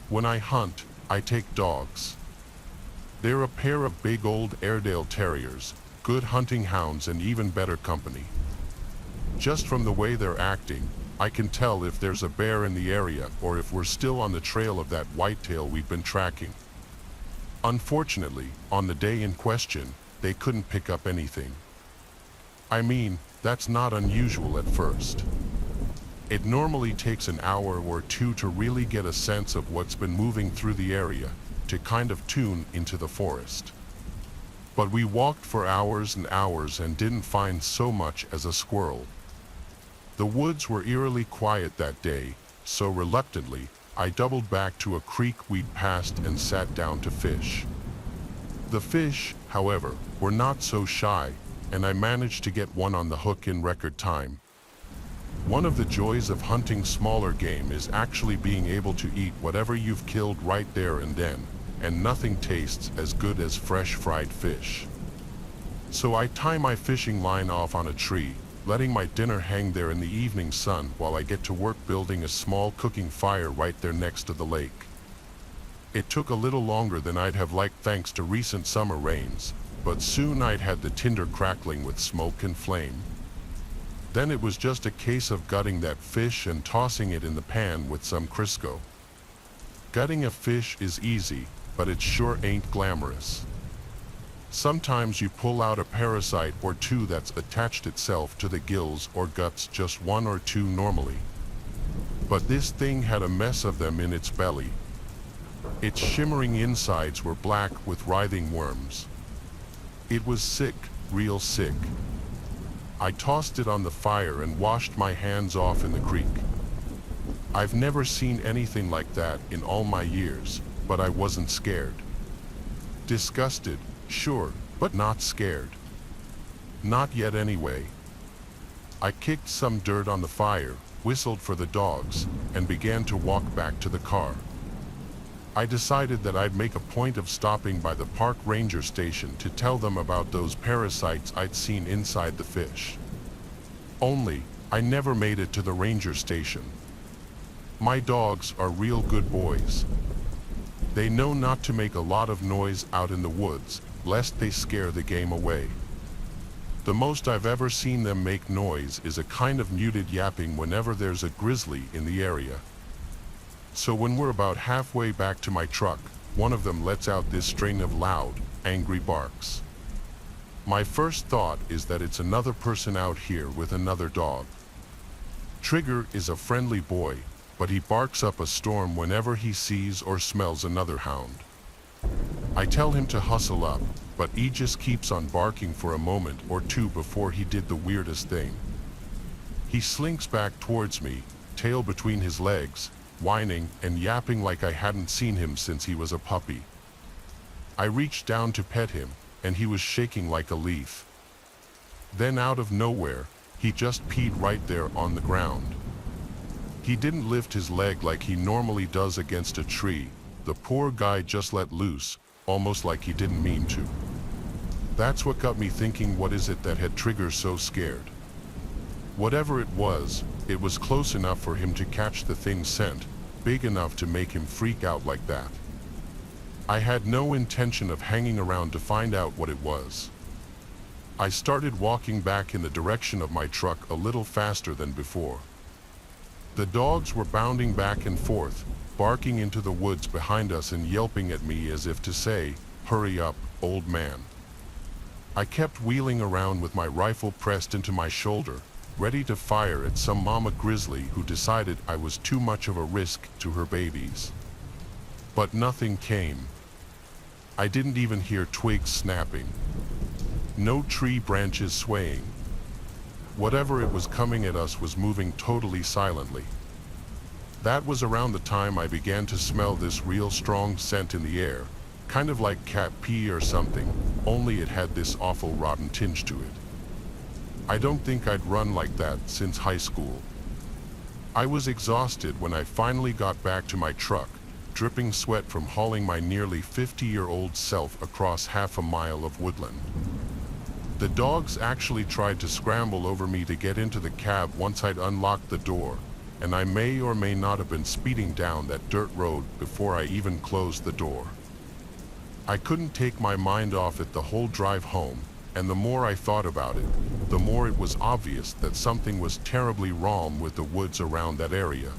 When I hunt, I take dogs. They're a pair of big old Airedale Terriers, good hunting hounds and even better company. Just from the way they're acting, I can tell if there's a bear in the area or if we're still on the trail of that whitetail we've been tracking. Unfortunately, on the day in question, they couldn't pick up anything. I mean, that's not unusual at first. It normally takes an hour or two to really get a sense of what's been moving through the area, to kind of tune into the forest. But we walked for hours and hours and didn't find so much as a squirrel. The woods were eerily quiet that day, so reluctantly, I doubled back to a creek we'd passed and sat down to fish. The fish, however, were not so shy, and I managed to get one on the hook in record time. One of the joys of hunting smaller game is actually being able to eat whatever you've killed right there and then, and nothing tastes as good as fresh fried fish. So I tie my fishing line off on a tree, letting my dinner hang there in the evening sun while I get to work building a small cooking fire right there next to the lake. It took a little longer than I'd have liked thanks to recent summer rains, but soon I'd had the tinder crackling with smoke and flame. Then it was just a case of gutting that fish and tossing it in the pan with some Crisco. Gutting a fish is easy, but it sure ain't glamorous. Sometimes you pull out a parasite or two that's attached itself to the gills or guts, just one or two normally. But this thing had a mess of them in its belly. Its shimmering insides were black with writhing worms. It was sick, real sick. I tossed it on the fire and washed my hands off in the creek. I've never seen anything like that in all my years, but I wasn't scared. Disgusted, sure, but not scared. Not yet anyway. I kicked some dirt on the fire, whistled for the dogs, and began to walk back to the car. I decided that I'd make a point of stopping by the park ranger station to tell them about those parasites I'd seen inside the fish. Only, I never made it to the ranger station. My dogs are real good boys. They know not to make a lot of noise out in the woods, lest they scare the game away. The most I've ever seen them make noise is a kind of muted yapping whenever there's a grizzly in the area. So when we're about halfway back to my truck, one of them lets out this string of loud, angry barks. My first thought is that it's another person out here with another dog. Trigger is a friendly boy, but he barks up a storm whenever he sees or smells another hound. I tell him to hustle up, but he just keeps on barking for a moment or two before he did the weirdest thing. He slinks back towards me, tail between his legs, whining and yapping like I hadn't seen him since he was a puppy. I reached down to pet him, and he was shaking like a leaf. Then out of nowhere, he just peed right there on the ground. He didn't lift his leg like he normally does against a tree. The poor guy just let loose, almost like he didn't mean to. That's what got me thinking, what is it that had Trigger so scared? Whatever it was close enough for him to catch the thing's scent, big enough to make him freak out like that. I had no intention of hanging around to find out what it was. I started walking back in the direction of my truck a little faster than before. The dogs were bounding back and forth, barking into the woods behind us and yelping at me as if to say, "Hurry up, old man." I kept wheeling around with my rifle pressed into my shoulder, ready to fire at some mama grizzly who decided I was too much of a risk to her babies. But nothing came. I didn't even hear twigs snapping. No tree branches swaying. Whatever it was coming at us was moving totally silently. That was around the time I began to smell this real strong scent in the air, kind of like cat pee or something, only it had this awful rotten tinge to it. I don't think I'd run like that since high school. I was exhausted when I finally got back to my truck, dripping sweat from hauling my nearly 50-year-old self across half a mile of woodland. The dogs actually tried to scramble over me to get into the cab once I'd unlocked the door, and I may or may not have been speeding down that dirt road before I even closed the door. I couldn't take my mind off it the whole drive home, and the more I thought about it, the more it was obvious that something was terribly wrong with the woods around that area.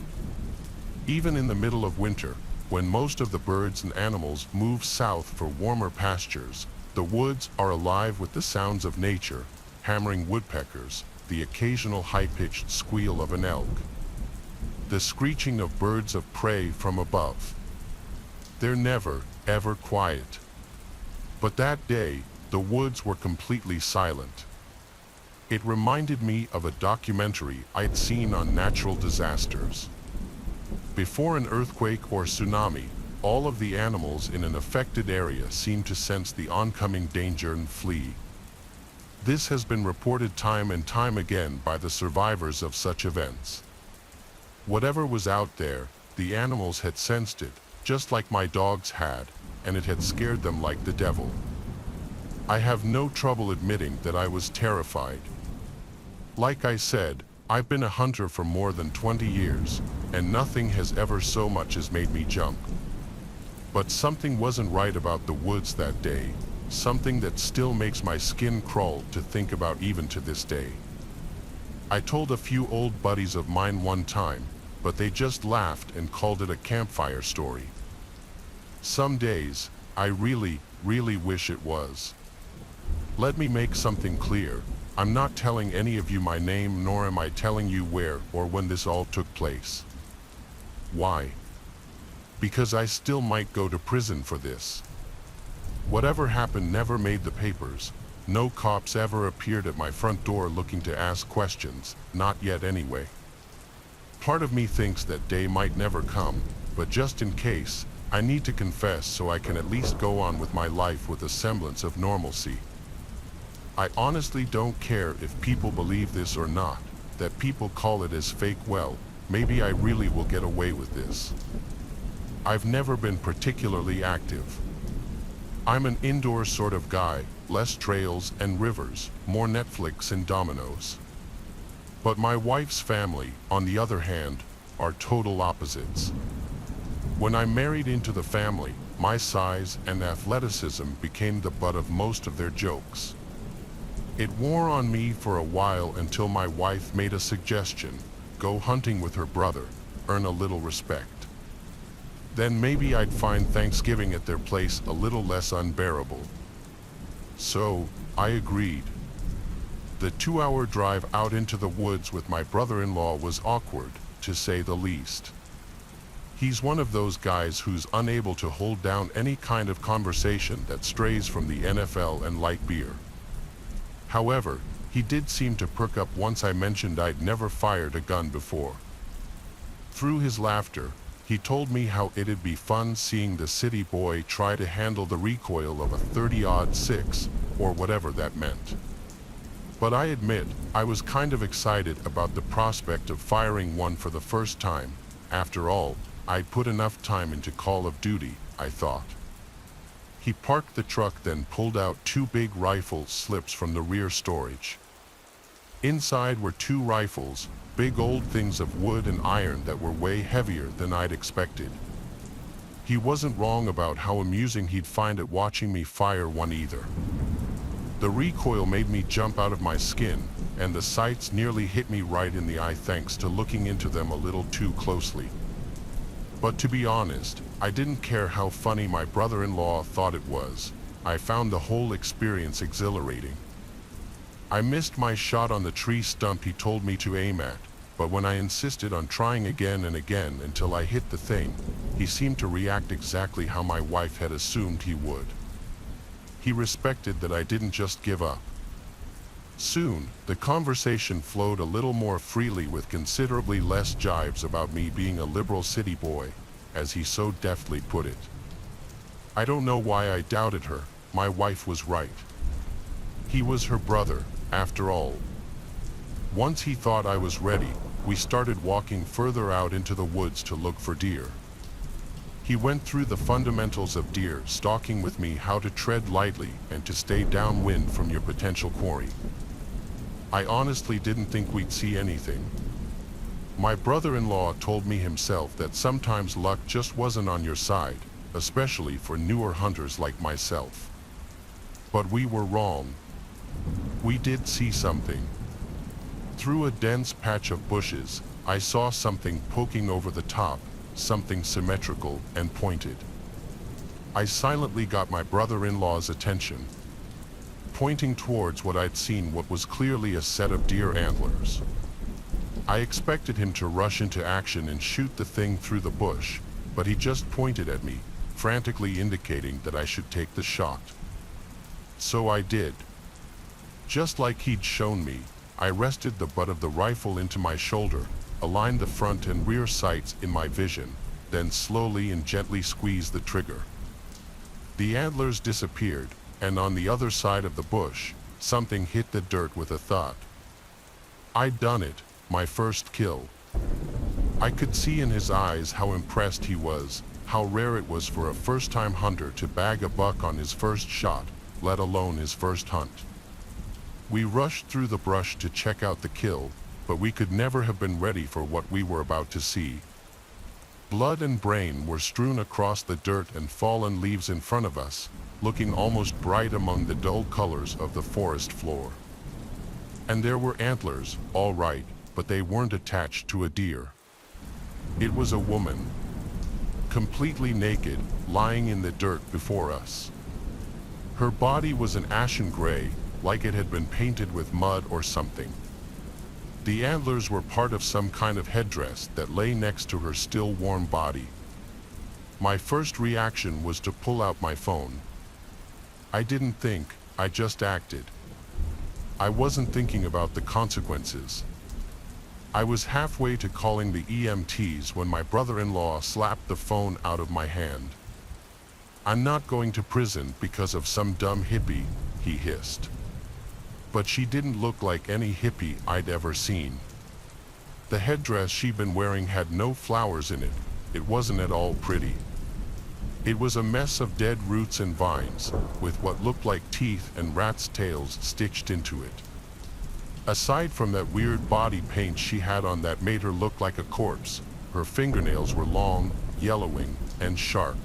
Even in the middle of winter, when most of the birds and animals move south for warmer pastures, the woods are alive with the sounds of nature, hammering woodpeckers, the occasional high-pitched squeal of an elk, the screeching of birds of prey from above. They're never, ever quiet. But that day, the woods were completely silent. It reminded me of a documentary I'd seen on natural disasters. Before an earthquake or tsunami, all of the animals in an affected area seem to sense the oncoming danger and flee. This has been reported time and time again by the survivors of such events. Whatever was out there, the animals had sensed it, just like my dogs had, and it had scared them like the devil. I have no trouble admitting that I was terrified. Like I said, I've been a hunter for more than 20 years, and nothing has ever so much as made me jump. But something wasn't right about the woods that day, something that still makes my skin crawl to think about even to this day. I told a few old buddies of mine one time, but they just laughed and called it a campfire story. Some days, I really, really wish it was. Let me make something clear. I'm not telling any of you my name, nor am I telling you where or when this all took place. Why? Because I still might go to prison for this. Whatever happened never made the papers. No cops ever appeared at my front door looking to ask questions, not yet anyway. Part of me thinks that day might never come, but just in case, I need to confess so I can at least go on with my life with a semblance of normalcy. I honestly don't care if people believe this or not, that people call it as fake. Well, maybe I really will get away with this. I've never been particularly active. I'm an indoor sort of guy, less trails and rivers, more Netflix and dominoes. But my wife's family, on the other hand, are total opposites. When I married into the family, my size and athleticism became the butt of most of their jokes. It wore on me for a while until my wife made a suggestion: go hunting with her brother, earn a little respect. Then maybe I'd find Thanksgiving at their place a little less unbearable. So, I agreed. The 2-hour drive out into the woods with my brother-in-law was awkward, to say the least. He's one of those guys who's unable to hold down any kind of conversation that strays from the NFL and light beer. However, he did seem to perk up once I mentioned I'd never fired a gun before. Through his laughter, he told me how it'd be fun seeing the city boy try to handle the recoil of a 30-06, or whatever that meant. But I admit, I was kind of excited about the prospect of firing one for the first time. After all, I'd put enough time into Call of Duty, I thought. He parked the truck, then pulled out 2 big rifle slips from the rear storage. Inside were 2 rifles, big old things of wood and iron that were way heavier than I'd expected. He wasn't wrong about how amusing he'd find it watching me fire one either. The recoil made me jump out of my skin, and the sights nearly hit me right in the eye thanks to looking into them a little too closely. But to be honest, I didn't care how funny my brother-in-law thought it was. I found the whole experience exhilarating. I missed my shot on the tree stump he told me to aim at, but when I insisted on trying again and again until I hit the thing, he seemed to react exactly how my wife had assumed he would. He respected that I didn't just give up. Soon, the conversation flowed a little more freely with considerably less jibes about me being a liberal city boy, as he so deftly put it. I don't know why I doubted her. My wife was right. He was her brother, after all. Once he thought I was ready, we started walking further out into the woods to look for deer. He went through the fundamentals of deer stalking with me, how to tread lightly and to stay downwind from your potential quarry. I honestly didn't think we'd see anything. My brother-in-law told me himself that sometimes luck just wasn't on your side, especially for newer hunters like myself. But we were wrong. We did see something. Through a dense patch of bushes, I saw something poking over the top, something symmetrical and pointed. I silently got my brother-in-law's attention, pointing towards what I'd seen, what was clearly a set of deer antlers. I expected him to rush into action and shoot the thing through the bush, but he just pointed at me, frantically indicating that I should take the shot. So I did. Just like he'd shown me, I rested the butt of the rifle into my shoulder, aligned the front and rear sights in my vision, then slowly and gently squeezed the trigger. The antlers disappeared, and on the other side of the bush, something hit the dirt with a thud. I'd done it, my first kill. I could see in his eyes how impressed he was, how rare it was for a first-time hunter to bag a buck on his first shot, let alone his first hunt. We rushed through the brush to check out the kill, but we could never have been ready for what we were about to see. Blood and brain were strewn across the dirt and fallen leaves in front of us, looking almost bright among the dull colors of the forest floor. And there were antlers, all right, but they weren't attached to a deer. It was a woman, completely naked, lying in the dirt before us. Her body was an ashen gray, like it had been painted with mud or something. The antlers were part of some kind of headdress that lay next to her still warm body. My first reaction was to pull out my phone. I didn't think, I just acted. I wasn't thinking about the consequences. I was halfway to calling the EMTs when my brother-in-law slapped the phone out of my hand. "I'm not going to prison because of some dumb hippie," he hissed. But she didn't look like any hippie I'd ever seen. The headdress she'd been wearing had no flowers in it. It wasn't at all pretty. It was a mess of dead roots and vines, with what looked like teeth and rats' tails stitched into it. Aside from that weird body paint she had on that made her look like a corpse, her fingernails were long, yellowing, and sharp.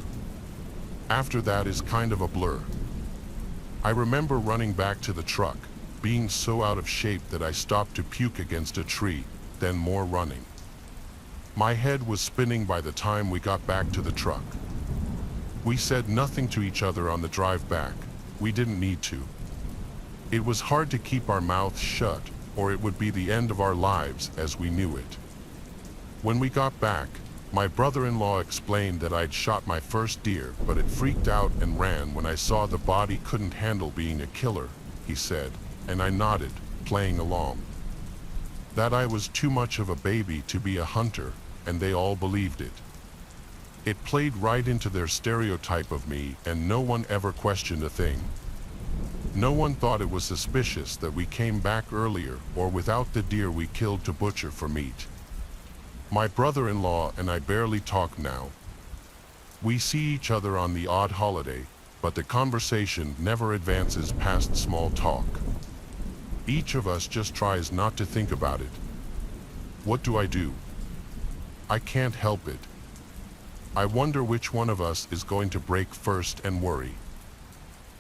After that is kind of a blur. I remember running back to the truck, being so out of shape that I stopped to puke against a tree, then more running. My head was spinning by the time we got back to the truck. We said nothing to each other on the drive back. We didn't need to. It was hard to keep our mouths shut, or it would be the end of our lives as we knew it. When we got back, my brother-in-law explained that I'd shot my first deer, but it freaked out and ran when I saw the body couldn't handle being a killer, he said, and I nodded, playing along. That I was too much of a baby to be a hunter, and they all believed it. It played right into their stereotype of me, and no one ever questioned a thing. No one thought it was suspicious that we came back earlier or without the deer we killed to butcher for meat. My brother-in-law and I barely talk now. We see each other on the odd holiday, but the conversation never advances past small talk. Each of us just tries not to think about it. What do I do? I can't help it. I wonder which one of us is going to break first and worry.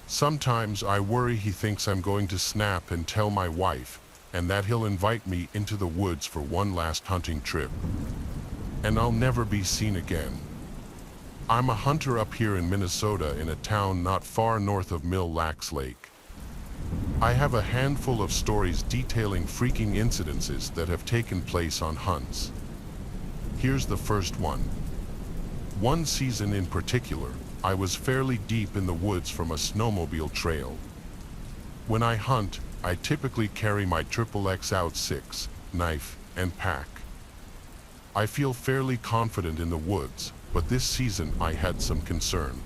Sometimes I worry he thinks I'm going to snap and tell my wife, and that he'll invite me into the woods for one last hunting trip. And I'll never be seen again. I'm a hunter up here in Minnesota in a town not far north of Mille Lacs Lake. I have a handful of stories detailing freaking incidences that have taken place on hunts. Here's the first one. One season in particular, I was fairly deep in the woods from a snowmobile trail. When I hunt, I typically carry my XXX out 6, knife, and pack. I feel fairly confident in the woods, but this season I had some concern.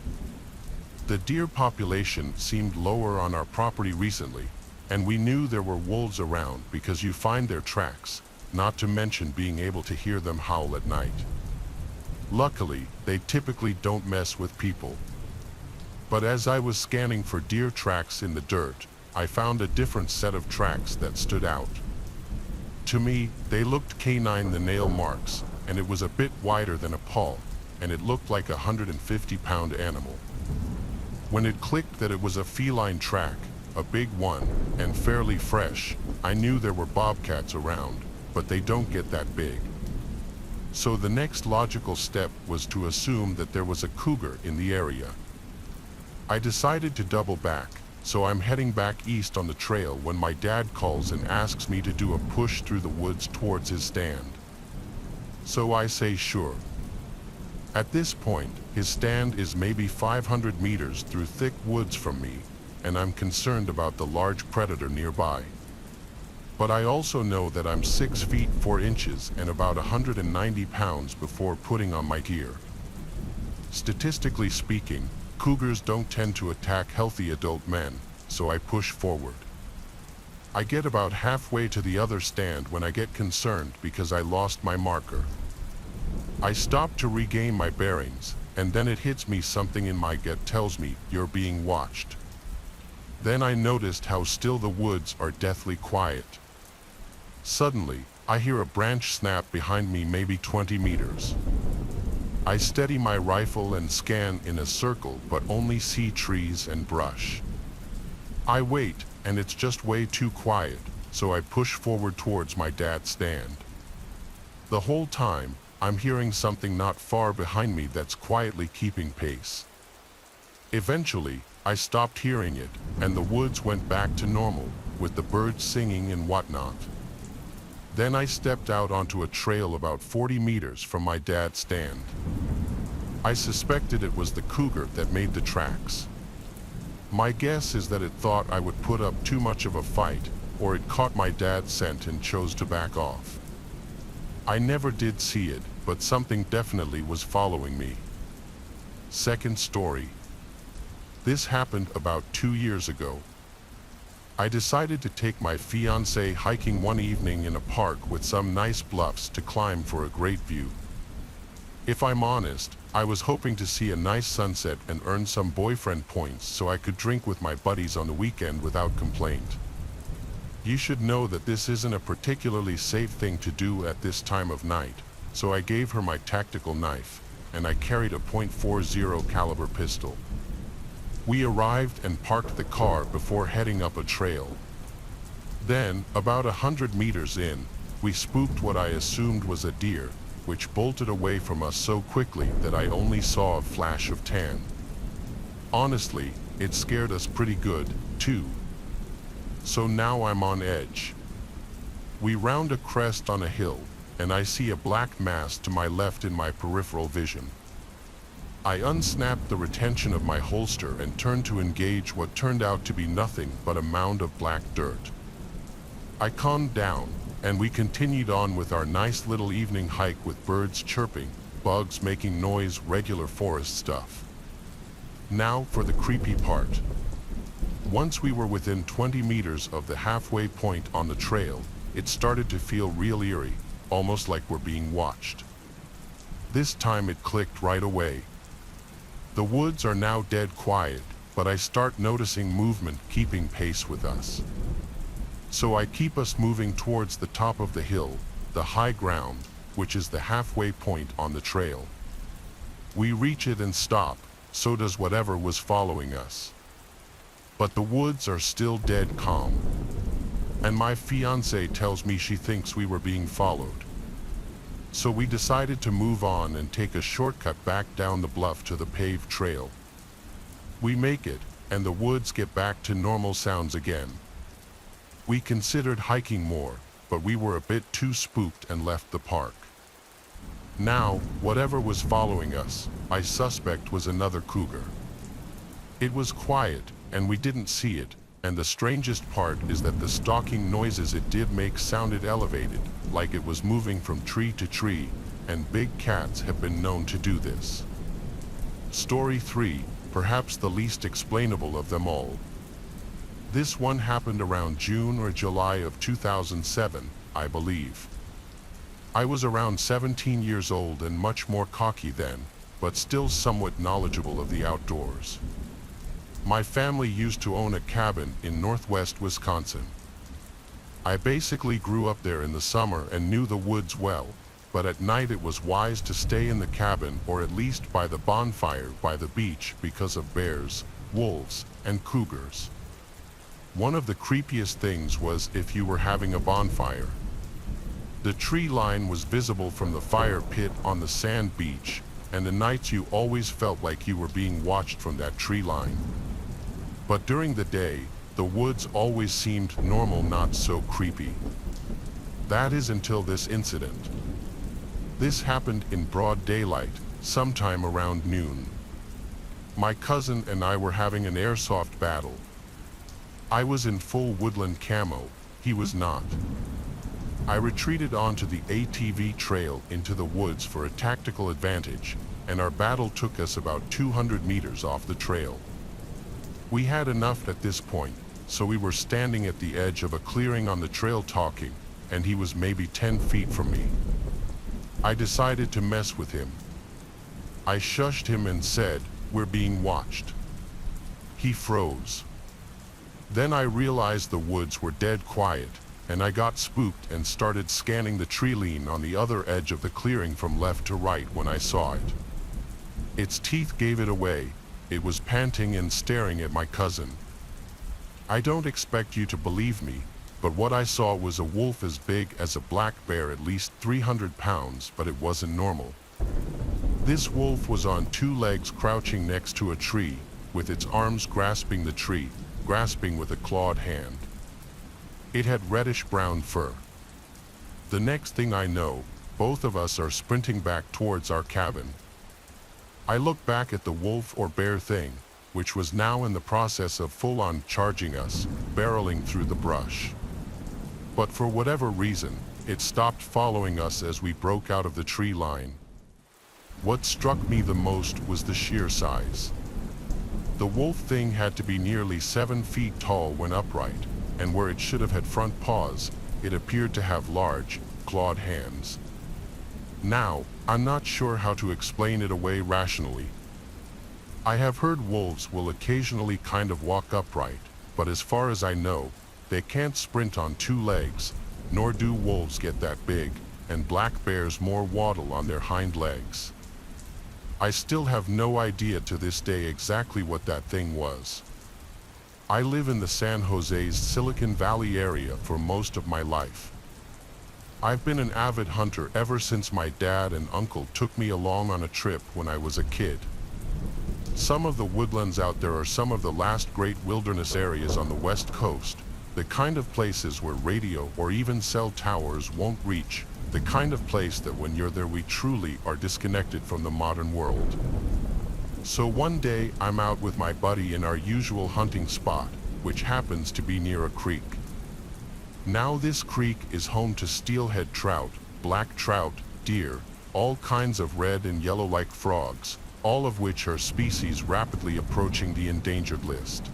The deer population seemed lower on our property recently, and we knew there were wolves around because you find their tracks, not to mention being able to hear them howl at night. Luckily, they typically don't mess with people. But as I was scanning for deer tracks in the dirt, I found a different set of tracks that stood out. To me, they looked canine, the nail marks, and it was a bit wider than a paw, and it looked like a 150-pound animal. When it clicked that it was a feline track, a big one, and fairly fresh, I knew there were bobcats around, but they don't get that big. So the next logical step was to assume that there was a cougar in the area. I decided to double back, so I'm heading back east on the trail when my dad calls and asks me to do a push through the woods towards his stand. So I say sure. At this point, his stand is maybe 500 meters through thick woods from me, and I'm concerned about the large predator nearby. But I also know that I'm 6 feet 4 inches and about 190 pounds before putting on my gear. Statistically speaking, cougars don't tend to attack healthy adult men, so I push forward. I get about halfway to the other stand when I get concerned because I lost my marker. I stop to regain my bearings, and then it hits me. Something in my gut tells me you're being watched. Then I noticed how still the woods are, deathly quiet. Suddenly, I hear a branch snap behind me, maybe 20 meters. I steady my rifle and scan in a circle, but only see trees and brush. I wait, and it's just way too quiet, so I push forward towards my dad's stand. The whole time, I'm hearing something not far behind me that's quietly keeping pace. Eventually, I stopped hearing it, and the woods went back to normal, with the birds singing and whatnot. Then I stepped out onto a trail about 40 meters from my dad's stand. I suspected it was the cougar that made the tracks. My guess is that it thought I would put up too much of a fight, or it caught my dad's scent and chose to back off. I never did see it, but something definitely was following me. Second story. This happened about 2 years ago. I decided to take my fiancée hiking one evening in a park with some nice bluffs to climb for a great view. If I'm honest, I was hoping to see a nice sunset and earn some boyfriend points so I could drink with my buddies on the weekend without complaint. You should know that this isn't a particularly safe thing to do at this time of night, so I gave her my tactical knife, and I carried a .40 caliber pistol. We arrived and parked the car before heading up a trail. Then, about 100 meters in, we spooked what I assumed was a deer, which bolted away from us so quickly that I only saw a flash of tan. Honestly, it scared us pretty good, too. So now I'm on edge. We round a crest on a hill, and I see a black mass to my left in my peripheral vision. I unsnapped the retention of my holster and turned to engage what turned out to be nothing but a mound of black dirt. I calmed down, and we continued on with our nice little evening hike with birds chirping, bugs making noise, regular forest stuff. Now for the creepy part. Once we were within 20 meters of the halfway point on the trail, it started to feel real eerie, almost like we're being watched. This time it clicked right away. The woods are now dead quiet, but I start noticing movement keeping pace with us. So I keep us moving towards the top of the hill, the high ground, which is the halfway point on the trail. We reach it and stop, so does whatever was following us. But the woods are still dead calm. And my fiancée tells me she thinks we were being followed. So we decided to move on and take a shortcut back down the bluff to the paved trail. We make it, and the woods get back to normal sounds again. We considered hiking more, but we were a bit too spooked and left the park. Now, whatever was following us, I suspect was another cougar. It was quiet, and we didn't see it, and the strangest part is that the stalking noises it did make sounded elevated, like it was moving from tree to tree, and big cats have been known to do this. Story 3, perhaps the least explainable of them all. This one happened around June or July of 2007, I believe. I was around 17 years old and much more cocky then, but still somewhat knowledgeable of the outdoors. My family used to own a cabin in northwest Wisconsin. I basically grew up there in the summer and knew the woods well, but at night it was wise to stay in the cabin or at least by the bonfire by the beach because of bears, wolves, and cougars. One of the creepiest things was if you were having a bonfire. The tree line was visible from the fire pit on the sand beach, and the nights you always felt like you were being watched from that tree line. But during the day, the woods always seemed normal, not so creepy. That is until this incident. This happened in broad daylight, sometime around noon. My cousin and I were having an airsoft battle. I was in full woodland camo, he was not. I retreated onto the ATV trail into the woods for a tactical advantage, and our battle took us about 200 meters off the trail. We had enough at this point, so we were standing at the edge of a clearing on the trail talking, and he was maybe 10 feet from me. I decided to mess with him. I shushed him and said, "We're being watched." He froze. Then I realized the woods were dead quiet, and I got spooked and started scanning the tree line on the other edge of the clearing from left to right when I saw it. Its teeth gave it away. It was panting and staring at my cousin. I don't expect you to believe me, but what I saw was a wolf as big as a black bear, at least 300 pounds, but it wasn't normal. This wolf was on two legs crouching next to a tree, with its arms grasping the tree, grasping with a clawed hand. It had reddish-brown fur. The next thing I know, both of us are sprinting back towards our cabin. I look back at the wolf or bear thing, which was now in the process of full-on charging us, barreling through the brush. But for whatever reason, it stopped following us as we broke out of the tree line. What struck me the most was the sheer size. The wolf thing had to be nearly 7 feet tall when upright, and where it should have had front paws, it appeared to have large, clawed hands. Now, I'm not sure how to explain it away rationally. I have heard wolves will occasionally kind of walk upright, but as far as I know, they can't sprint on two legs, nor do wolves get that big, and black bears more waddle on their hind legs. I still have no idea to this day exactly what that thing was. I live in the San Jose's Silicon Valley area for most of my life. I've been an avid hunter ever since my dad and uncle took me along on a trip when I was a kid. Some of the woodlands out there are some of the last great wilderness areas on the West Coast, the kind of places where radio or even cell towers won't reach, the kind of place that when you're there we truly are disconnected from the modern world. So one day I'm out with my buddy in our usual hunting spot, which happens to be near a creek. Now this creek is home to steelhead trout, black trout, deer, all kinds of red and yellow like frogs, all of which are species rapidly approaching the endangered list.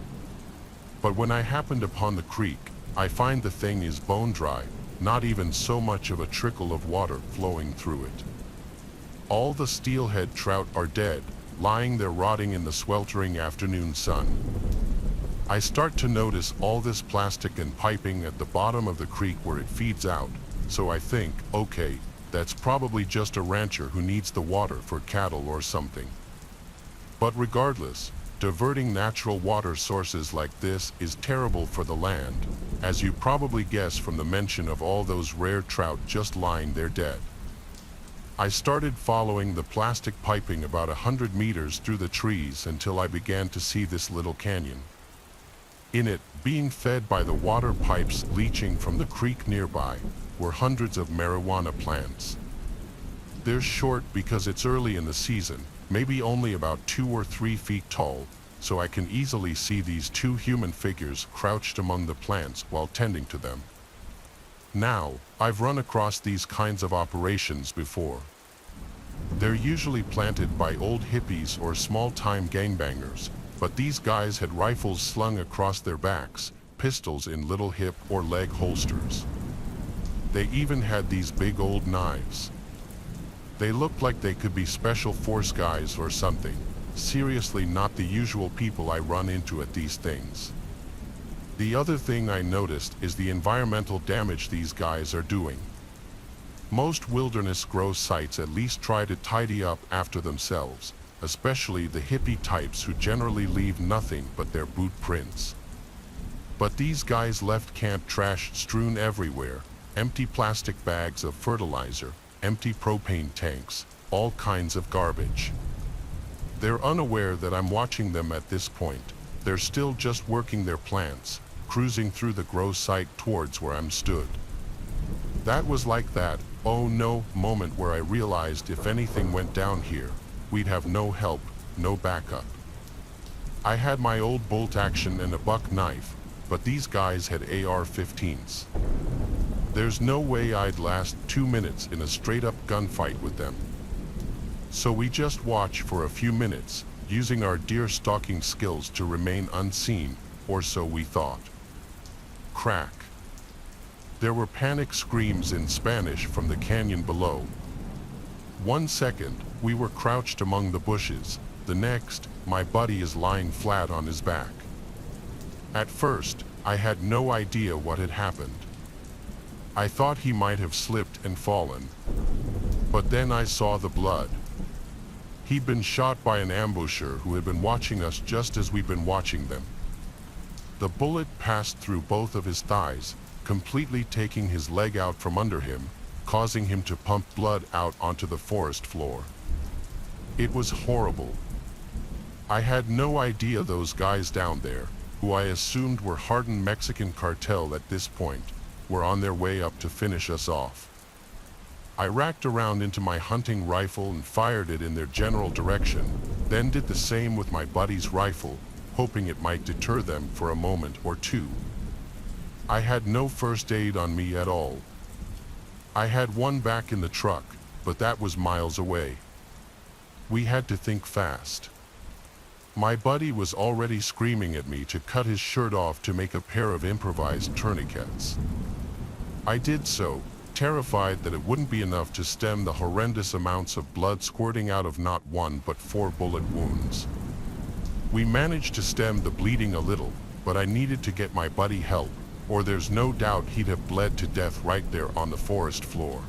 But when I happened upon the creek, I find the thing is bone dry, not even so much of a trickle of water flowing through it. All the steelhead trout are dead, lying there rotting in the sweltering afternoon sun. I start to notice all this plastic and piping at the bottom of the creek where it feeds out, so I think, okay, that's probably just a rancher who needs the water for cattle or something. But regardless, diverting natural water sources like this is terrible for the land, as you probably guess from the mention of all those rare trout just lying there dead. I started following the plastic piping about 100 meters through the trees until I began to see this little canyon. In it, being fed by the water pipes leaching from the creek nearby, were hundreds of marijuana plants. They're short because it's early in the season, maybe only about 2 or 3 feet tall, so I can easily see these two human figures crouched among the plants while tending to them. Now, I've run across these kinds of operations before. They're usually planted by old hippies or small-time gangbangers, but these guys had rifles slung across their backs, pistols in little hip or leg holsters. They even had these big old knives. They looked like they could be special force guys or something. Seriously, not the usual people I run into at these things. The other thing I noticed is the environmental damage these guys are doing. Most wilderness grow sites at least try to tidy up after themselves, especially the hippie types who generally leave nothing but their boot prints. But these guys left camp trash strewn everywhere, empty plastic bags of fertilizer, empty propane tanks, all kinds of garbage. They're unaware that I'm watching them at this point. They're still just working their plants, cruising through the grow site towards where I'm stood. That was like that, oh no, moment where I realized if anything went down here, we'd have no help, no backup. I had my old bolt action and a buck knife, but these guys had AR-15s. There's no way I'd last 2 minutes in a straight-up gunfight with them. So we just watch for a few minutes, using our deer stalking skills to remain unseen, or so we thought. Crack. There were panic screams in Spanish from the canyon below. 1 second, we were crouched among the bushes. The next, my buddy is lying flat on his back. At first, I had no idea what had happened. I thought he might have slipped and fallen. But then I saw the blood. He'd been shot by an ambusher who had been watching us just as we'd been watching them. The bullet passed through both of his thighs, completely taking his leg out from under him, causing him to pump blood out onto the forest floor. It was horrible. I had no idea those guys down there, who I assumed were hardened Mexican cartel at this point, were on their way up to finish us off. I racked around into my hunting rifle and fired it in their general direction, then did the same with my buddy's rifle, hoping it might deter them for a moment or two. I had no first aid on me at all. I had one back in the truck, but that was miles away. We had to think fast. My buddy was already screaming at me to cut his shirt off to make a pair of improvised tourniquets. I did so, terrified that it wouldn't be enough to stem the horrendous amounts of blood squirting out of not 1 but 4 bullet wounds. We managed to stem the bleeding a little, but I needed to get my buddy help, or there's no doubt he'd have bled to death right there on the forest floor.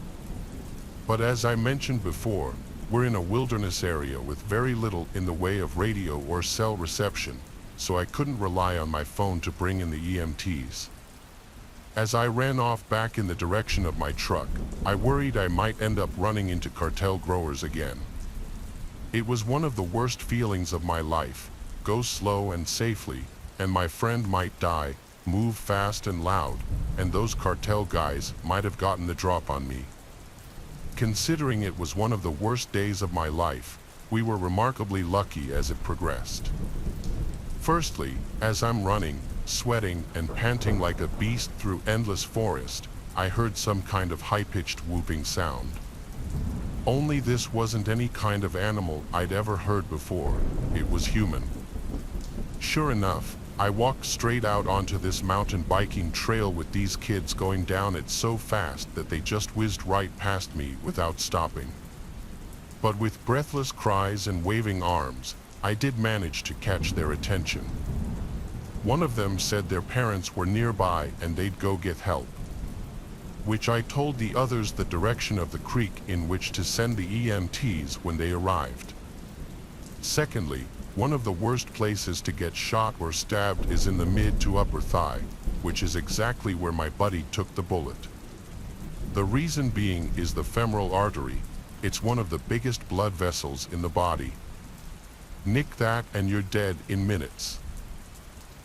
But as I mentioned before, we're in a wilderness area with very little in the way of radio or cell reception, so I couldn't rely on my phone to bring in the EMTs. As I ran off back in the direction of my truck, I worried I might end up running into cartel growers again. It was one of the worst feelings of my life. Go slow and safely, and my friend might die, move fast and loud, and those cartel guys might have gotten the drop on me. Considering it was one of the worst days of my life, we were remarkably lucky as it progressed. Firstly, as I'm running, sweating and panting like a beast through endless forest, I heard some kind of high-pitched whooping sound. Only this wasn't any kind of animal I'd ever heard before, it was human. Sure enough, I walked straight out onto this mountain biking trail with these kids going down it so fast that they just whizzed right past me without stopping. But with breathless cries and waving arms, I did manage to catch their attention. One of them said their parents were nearby and they'd go get help, which I told the others the direction of the creek in which to send the EMTs when they arrived. Secondly, one of the worst places to get shot or stabbed is in the mid to upper thigh, which is exactly where my buddy took the bullet. The reason being is the femoral artery. It's one of the biggest blood vessels in the body. Nick that and you're dead in minutes.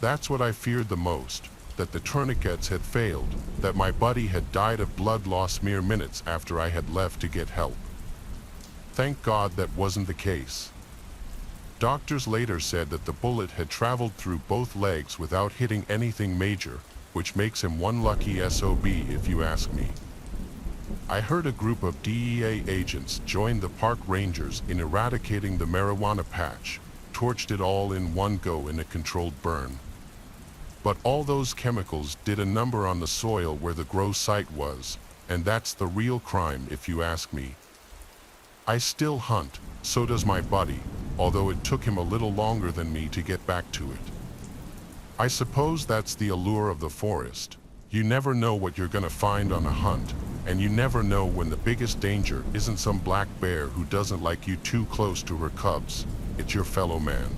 That's what I feared the most, that the tourniquets had failed, that my buddy had died of blood loss mere minutes after I had left to get help. Thank God that wasn't the case. Doctors later said that the bullet had traveled through both legs without hitting anything major, which makes him one lucky SOB if you ask me. I heard a group of DEA agents join the park rangers in eradicating the marijuana patch, torched it all in one go in a controlled burn. But all those chemicals did a number on the soil where the grow site was, and that's the real crime if you ask me. I still hunt, so does my buddy, although it took him a little longer than me to get back to it. I suppose that's the allure of the forest. You never know what you're gonna find on a hunt, and you never know when the biggest danger isn't some black bear who doesn't like you too close to her cubs. It's your fellow man.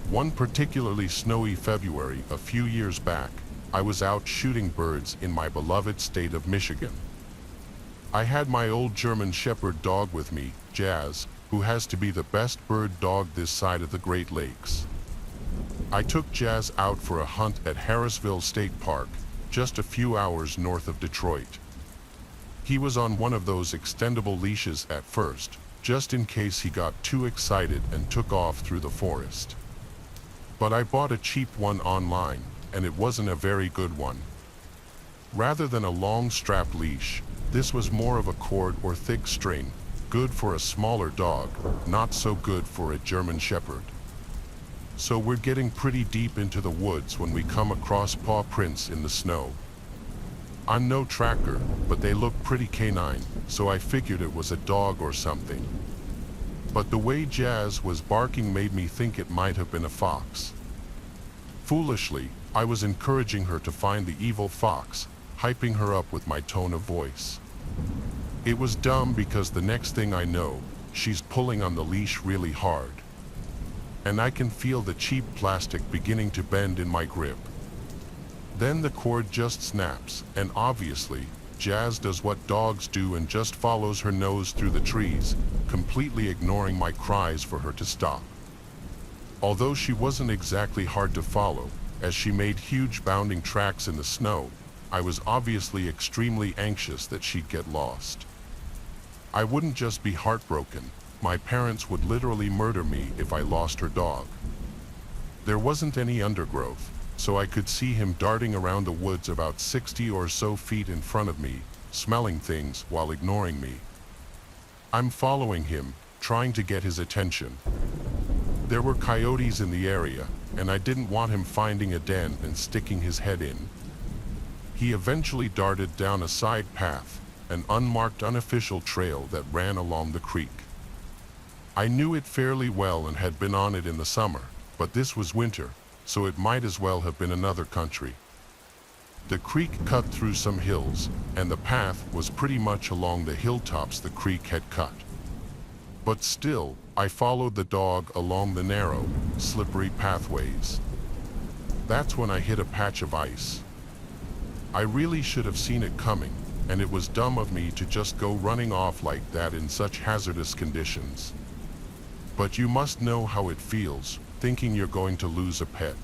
One particularly snowy February a few years back, I was out shooting birds in my beloved state of Michigan. I had my old German Shepherd dog with me, Jazz, who has to be the best bird dog this side of the Great Lakes. I took Jazz out for a hunt at Harrisville State Park, just a few hours north of Detroit. He was on one of those extendable leashes at first, just in case he got too excited and took off through the forest. But I bought a cheap one online, and it wasn't a very good one. Rather than a long strap leash, this was more of a cord or thick string, good for a smaller dog, not so good for a German Shepherd. So we're getting pretty deep into the woods when we come across paw prints in the snow. I'm no tracker, but they look pretty canine, so I figured it was a dog or something. But the way Jazz was barking made me think it might have been a fox. Foolishly, I was encouraging her to find the evil fox, hyping her up with my tone of voice. It was dumb because the next thing I know, she's pulling on the leash really hard. And I can feel the cheap plastic beginning to bend in my grip. Then the cord just snaps, and obviously, Jazz does what dogs do and just follows her nose through the trees, completely ignoring my cries for her to stop. Although she wasn't exactly hard to follow, as she made huge bounding tracks in the snow, I was obviously extremely anxious that she'd get lost. I wouldn't just be heartbroken, my parents would literally murder me if I lost her dog. There wasn't any undergrowth, so I could see him darting around the woods about 60 or so feet in front of me, smelling things while ignoring me. I'm following him, trying to get his attention. There were coyotes in the area, and I didn't want him finding a den and sticking his head in. He eventually darted down a side path, an unmarked unofficial trail that ran along the creek. I knew it fairly well and had been on it in the summer, but this was winter, so it might as well have been another country. The creek cut through some hills, and the path was pretty much along the hilltops the creek had cut. But still, I followed the dog along the narrow, slippery pathways. That's when I hit a patch of ice. I really should have seen it coming, and it was dumb of me to just go running off like that in such hazardous conditions. But you must know how it feels, thinking you're going to lose a pet.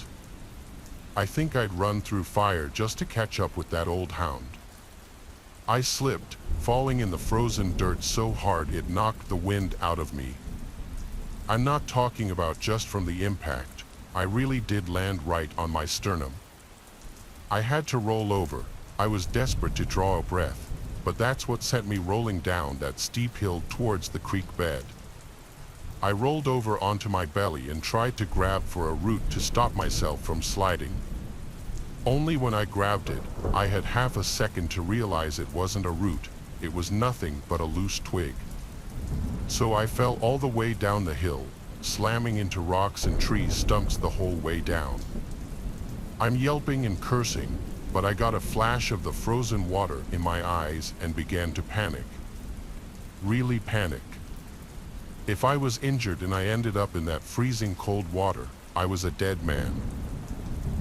I think I'd run through fire just to catch up with that old hound. I slipped, falling in the frozen dirt so hard it knocked the wind out of me. I'm not talking about just from the impact, I really did land right on my sternum. I had to roll over, I was desperate to draw a breath, but that's what sent me rolling down that steep hill towards the creek bed. I rolled over onto my belly and tried to grab for a root to stop myself from sliding. Only when I grabbed it, I had half a second to realize it wasn't a root, it was nothing but a loose twig. So I fell all the way down the hill, slamming into rocks and tree stumps the whole way down. I'm yelping and cursing, but I got a flash of the frozen water in my eyes and began to panic. Really panic. If I was injured and I ended up in that freezing cold water, I was a dead man.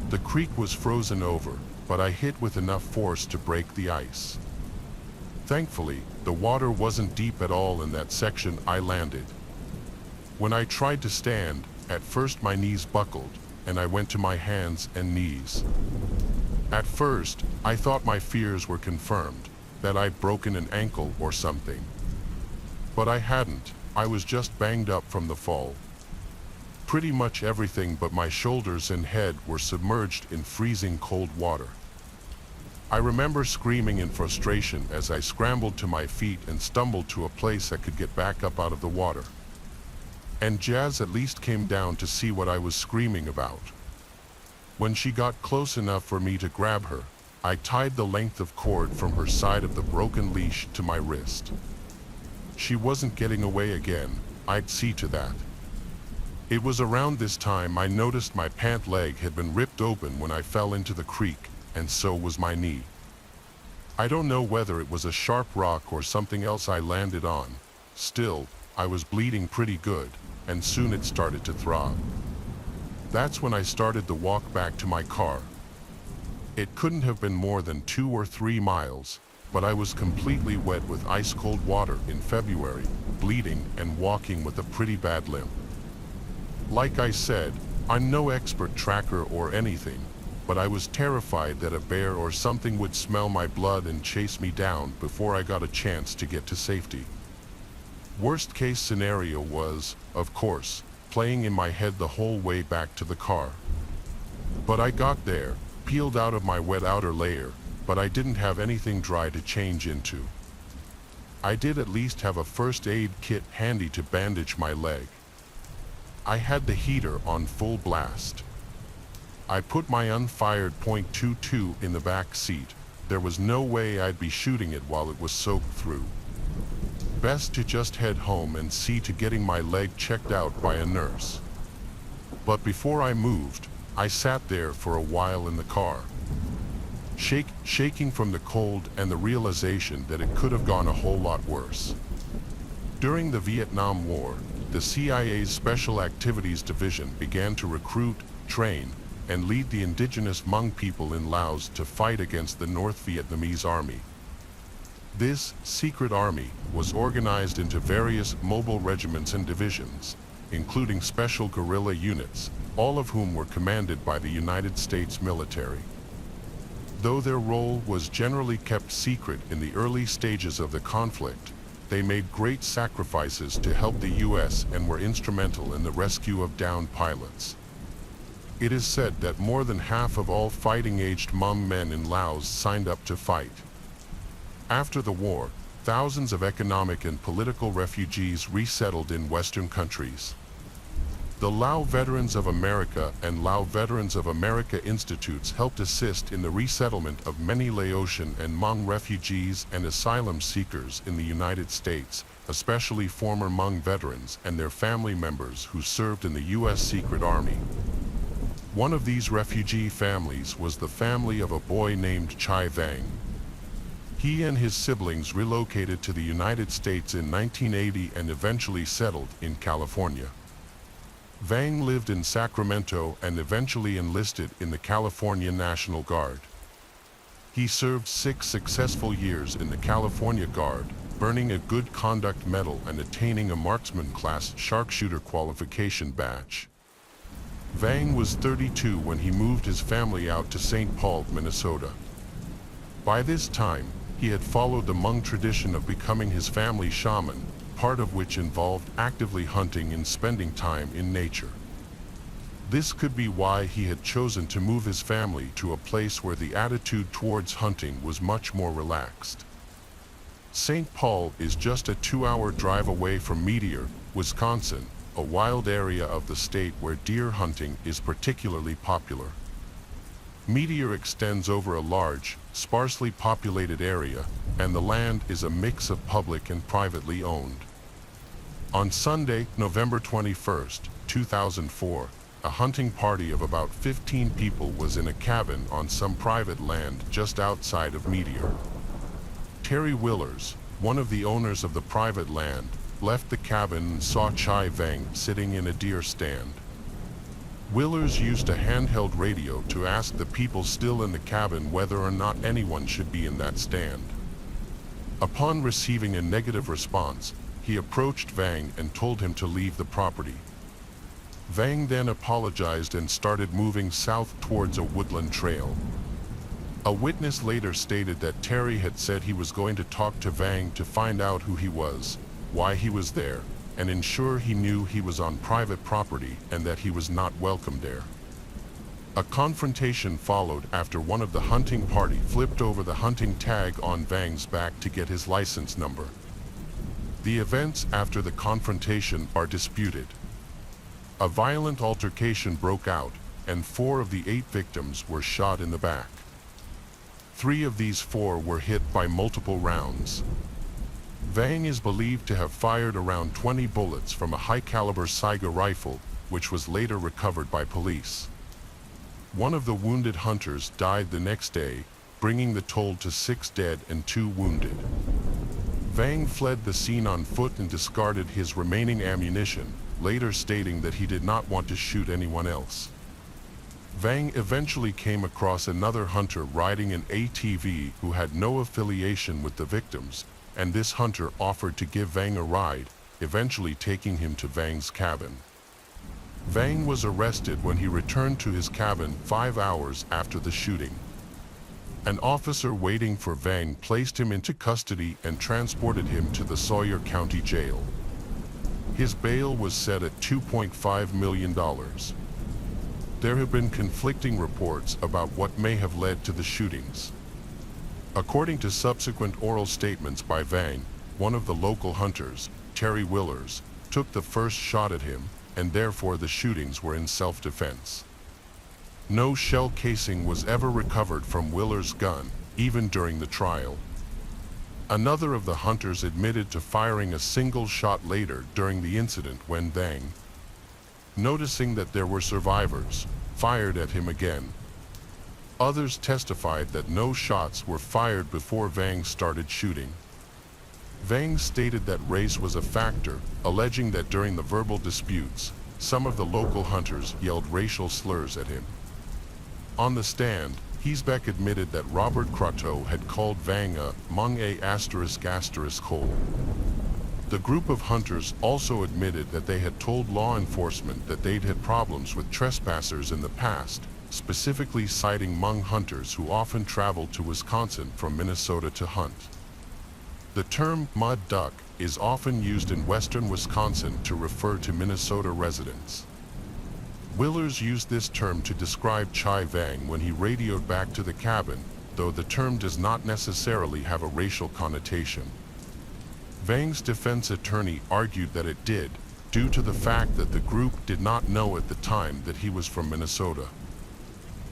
The creek was frozen over, but I hit with enough force to break the ice. Thankfully, the water wasn't deep at all in that section I landed. When I tried to stand, at first my knees buckled, and I went to my hands and knees. At first, I thought my fears were confirmed, that I'd broken an ankle or something. But I hadn't, I was just banged up from the fall. Pretty much everything but my shoulders and head were submerged in freezing cold water. I remember screaming in frustration as I scrambled to my feet and stumbled to a place I could get back up out of the water. And Jazz at least came down to see what I was screaming about. When she got close enough for me to grab her, I tied the length of cord from her side of the broken leash to my wrist. She wasn't getting away again, I'd see to that. It was around this time I noticed my pant leg had been ripped open when I fell into the creek, and so was my knee. I don't know whether it was a sharp rock or something else I landed on. Still, I was bleeding pretty good, and soon it started to throb. That's when I started the walk back to my car. It couldn't have been more than 2 or 3 miles, but I was completely wet with ice-cold water in February, bleeding and walking with a pretty bad limp. Like I said, I'm no expert tracker or anything, but I was terrified that a bear or something would smell my blood and chase me down before I got a chance to get to safety. Worst case scenario was, of course, playing in my head the whole way back to the car. But I got there, peeled out of my wet outer layer, but I didn't have anything dry to change into. I did at least have a first aid kit handy to bandage my leg. I had the heater on full blast. I put my unfired .22 in the back seat. There was no way I'd be shooting it while it was soaked through. Best to just head home and see to getting my leg checked out by a nurse. But before I moved, I sat there for a while in the car, shaking from the cold and the realization that it could have gone a whole lot worse. During the Vietnam War, the CIA's Special Activities Division began to recruit, train, and lead the indigenous Hmong people in Laos to fight against the North Vietnamese Army. This secret army was organized into various mobile regiments and divisions, including special guerrilla units, all of whom were commanded by the United States military. Though their role was generally kept secret in the early stages of the conflict, they made great sacrifices to help the U.S. and were instrumental in the rescue of downed pilots. It is said that more than half of all fighting-aged Hmong men in Laos signed up to fight. After the war, thousands of economic and political refugees resettled in Western countries. The Lao Veterans of America and Lao Veterans of America Institutes helped assist in the resettlement of many Laotian and Hmong refugees and asylum seekers in the United States, especially former Hmong veterans and their family members who served in the U.S. Secret Army. One of these refugee families was the family of a boy named Chai Vang. He and his siblings relocated to the United States in 1980 and eventually settled in California. Vang lived in Sacramento and eventually enlisted in the California National Guard. He served 6 successful years in the California Guard, earning a Good Conduct Medal and attaining a Marksman Class Sharpshooter qualification badge. Vang was 32 when he moved his family out to St. Paul, Minnesota. By this time, he had followed the Hmong tradition of becoming his family shaman, part of which involved actively hunting and spending time in nature. This could be why he had chosen to move his family to a place where the attitude towards hunting was much more relaxed. St. Paul is just a 2-hour drive away from Meteor, Wisconsin, a wild area of the state where deer hunting is particularly popular. Meteor extends over a large, sparsely populated area, and the land is a mix of public and privately owned. On Sunday, November 21, 2004, a hunting party of about 15 people was in a cabin on some private land just outside of Meteor. Terry Willers, one of the owners of the private land, left the cabin and saw Chai Vang sitting in a deer stand. Willers used a handheld radio to ask the people still in the cabin whether or not anyone should be in that stand. Upon receiving a negative response, he approached Vang and told him to leave the property. Vang then apologized and started moving south towards a woodland trail. A witness later stated that Terry had said he was going to talk to Vang to find out who he was, why he was there, and ensure he knew he was on private property and that he was not welcome there. A confrontation followed after one of the hunting party flipped over the hunting tag on Vang's back to get his license number. The events after the confrontation are disputed. A violent altercation broke out, and 4 of the 8 victims were shot in the back. 3 of these 4 were hit by multiple rounds. Vang is believed to have fired around 20 bullets from a high-caliber Saiga rifle, which was later recovered by police. One of the wounded hunters died the next day, bringing the toll to 6 dead and 2 wounded. Vang fled the scene on foot and discarded his remaining ammunition, later stating that he did not want to shoot anyone else. Vang eventually came across another hunter riding an ATV who had no affiliation with the victims, and this hunter offered to give Vang a ride, eventually taking him to Vang's cabin. Vang was arrested when he returned to his cabin 5 hours after the shooting. An officer waiting for Vang placed him into custody and transported him to the Sawyer County Jail. His bail was set at $2.5 million. There have been conflicting reports about what may have led to the shootings. According to subsequent oral statements by Vang, one of the local hunters, Terry Willers, took the first shot at him, and therefore the shootings were in self-defense. No shell casing was ever recovered from Willers' gun, even during the trial. Another of the hunters admitted to firing a single shot later during the incident when Vang, noticing that there were survivors, fired at him again. Others testified that no shots were fired before Vang started shooting. Vang stated that race was a factor, alleging that during the verbal disputes, some of the local hunters yelled racial slurs at him. On the stand, Heesbeck admitted that Robert Croteau had called Vang a Hmong **** hole. The group of hunters also admitted that they had told law enforcement that they'd had problems with trespassers in the past, specifically citing Hmong hunters who often traveled to Wisconsin from Minnesota to hunt. The term mud duck is often used in western Wisconsin to refer to Minnesota residents. Willers used this term to describe Chai Vang when he radioed back to the cabin, though the term does not necessarily have a racial connotation. Vang's defense attorney argued that it did, due to the fact that the group did not know at the time that he was from Minnesota.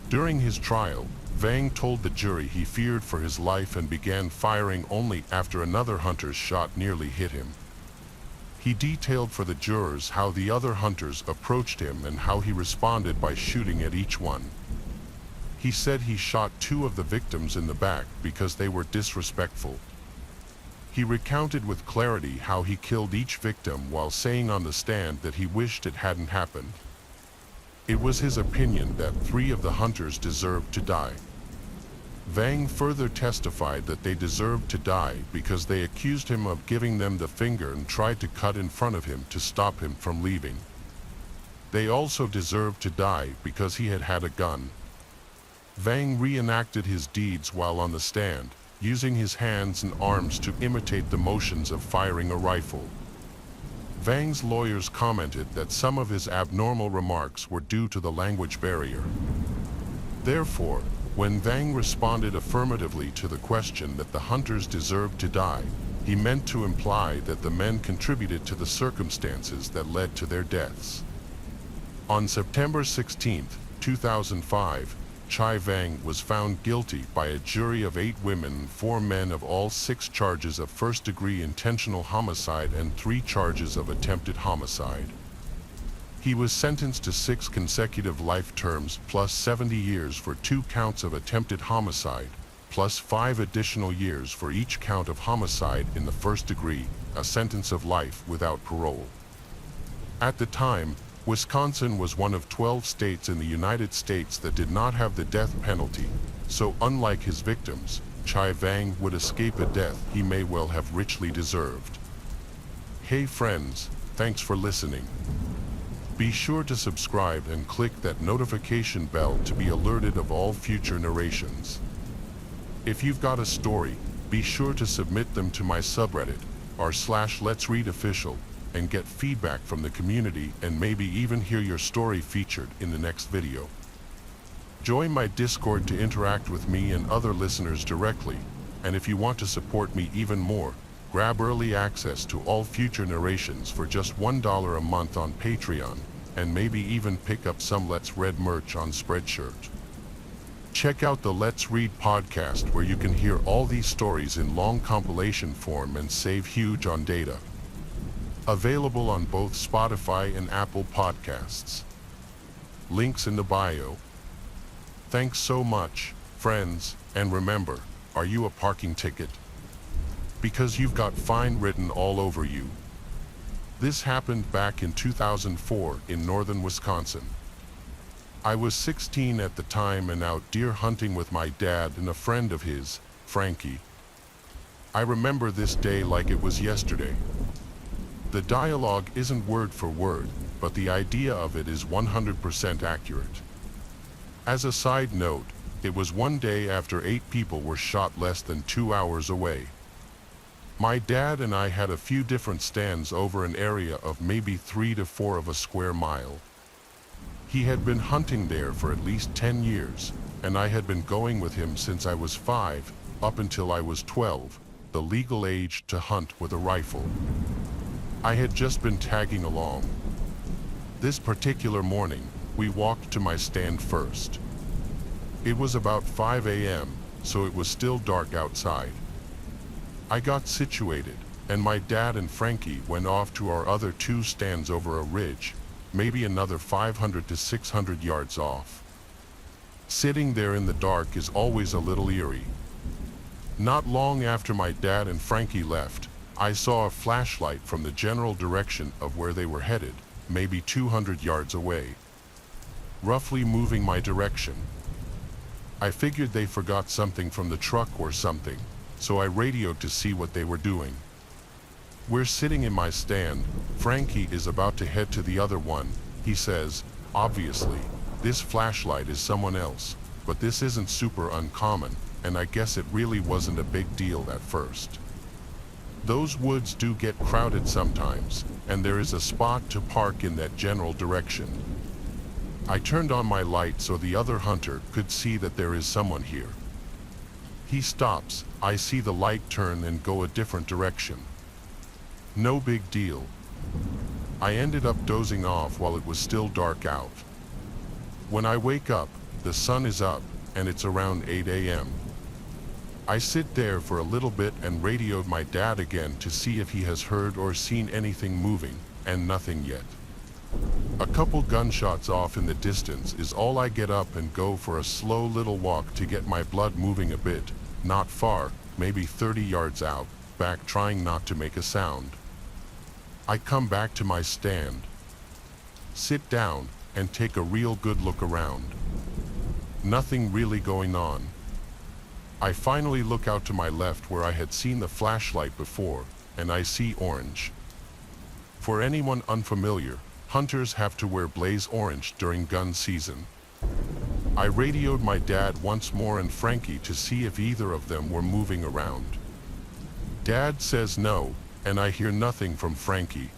During his trial, Vang told the jury he feared for his life and began firing only after another hunter's shot nearly hit him. He detailed for the jurors how the other hunters approached him and how he responded by shooting at each one. He said he shot 2 of the victims in the back because they were disrespectful. He recounted with clarity how he killed each victim while saying on the stand that he wished it hadn't happened. It was his opinion that 3 of the hunters deserved to die. Vang further testified that they deserved to die because they accused him of giving them the finger and tried to cut in front of him to stop him from leaving. They also deserved to die because he had had a gun. Vang reenacted his deeds while on the stand, using his hands and arms to imitate the motions of firing a rifle. Vang's lawyers commented that some of his abnormal remarks were due to the language barrier. Therefore, when Vang responded affirmatively to the question that the hunters deserved to die, he meant to imply that the men contributed to the circumstances that led to their deaths. On September 16, 2005, Chai Vang was found guilty by a jury of 8 women and 4 men of all 6 charges of first-degree intentional homicide and 3 charges of attempted homicide. He was sentenced to 6 consecutive life terms plus 70 years for 2 counts of attempted homicide, plus 5 additional years for each count of homicide in the first degree, a sentence of life without parole. At the time, Wisconsin was one of 12 states in the United States that did not have the death penalty, so unlike his victims, Chai Vang would escape a death he may well have richly deserved. Hey friends, thanks for listening. Be sure to subscribe and click that notification bell to be alerted of all future narrations. If you've got a story, be sure to submit them to my subreddit, r/Let'sReadOfficial, and get feedback from the community and maybe even hear your story featured in the next video. Join my Discord to interact with me and other listeners directly, and if you want to support me even more, grab early access to all future narrations for just $1 a month on Patreon, and maybe even pick up some Let's Read merch on Spreadshirt. Check out the Let's Read podcast where you can hear all these stories in long compilation form and save huge on data. Available on both Spotify and Apple Podcasts. Links in the bio. Thanks so much, friends, and remember, are you a parking ticket? Because you've got fine written all over you. This happened back in 2004 in northern Wisconsin. I was 16 at the time and out deer hunting with my dad and a friend of his, Frankie. I remember this day like it was yesterday. The dialogue isn't word for word, but the idea of it is 100% accurate. As a side note, it was one day after 8 people were shot less than 2 hours away. My dad and I had a few different stands over an area of maybe 3 to 4 of a square mile. He had been hunting there for at least 10 years, and I had been going with him since I was 5, up until I was 12, the legal age to hunt with a rifle. I had just been tagging along. This particular morning, we walked to my stand first. It was about 5 a.m., so it was still dark outside. I got situated, and my dad and Frankie went off to our other 2 stands over a ridge, maybe another 500 to 600 yards off. Sitting there in the dark is always a little eerie. Not long after my dad and Frankie left, I saw a flashlight from the general direction of where they were headed, maybe 200 yards away, roughly moving my direction. I figured they forgot something from the truck or something, so I radioed to see what they were doing. We're sitting in my stand. Frankie is about to head to the other one. He says, obviously, this flashlight is someone else, but this isn't super uncommon, and I guess it really wasn't a big deal at first. Those woods do get crowded sometimes, and there is a spot to park in that general direction. I turned on my light so the other hunter could see that there is someone here. He stops, I see the light turn and go a different direction. No big deal. I ended up dozing off while it was still dark out. When I wake up, the sun is up, and it's around 8 a.m. I sit there for a little bit and radioed my dad again to see if he has heard or seen anything moving, and nothing yet. A couple gunshots off in the distance is all. I get up and go for a slow little walk to get my blood moving a bit, not far, maybe 30 yards out, back trying not to make a sound. I come back to my stand, sit down, and take a real good look around. Nothing really going on. I finally look out to my left where I had seen the flashlight before, and I see orange. For anyone unfamiliar, hunters have to wear blaze orange during gun season. I radioed my dad once more and Frankie to see if either of them were moving around. Dad says no, and I hear nothing from Frankie.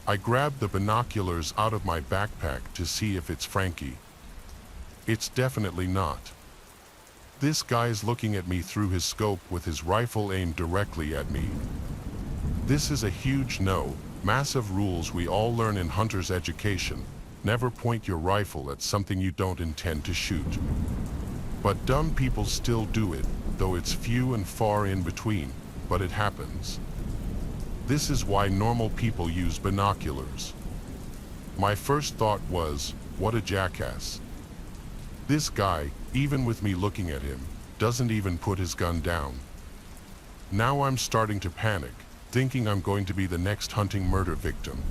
I grab the binoculars out of my backpack to see if it's Frankie. It's definitely not. This guy's looking at me through his scope with his rifle aimed directly at me. This is a huge no, massive rules we all learn in hunter's education. Never point your rifle at something you don't intend to shoot. But dumb people still do it, though it's few and far in between, but it happens. This is why normal people use binoculars. My first thought was, what a jackass. This guy, even with me looking at him, doesn't even put his gun down. Now I'm starting to panic, thinking I'm going to be the next hunting murder victim.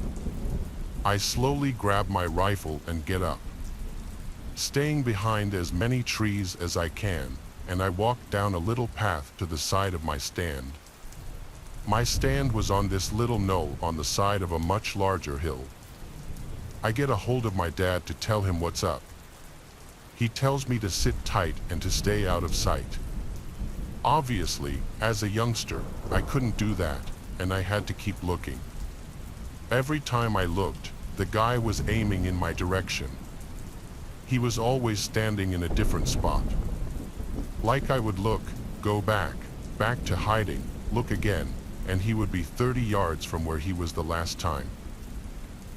I slowly grab my rifle and get up, staying behind as many trees as I can, and I walk down a little path to the side of my stand. My stand was on this little knoll on the side of a much larger hill. I get a hold of my dad to tell him what's up. He tells me to sit tight and to stay out of sight. Obviously, as a youngster, I couldn't do that, and I had to keep looking. Every time I looked, the guy was aiming in my direction. He was always standing in a different spot. Like I would look, go back to hiding, look again, and he would be 30 yards from where he was the last time.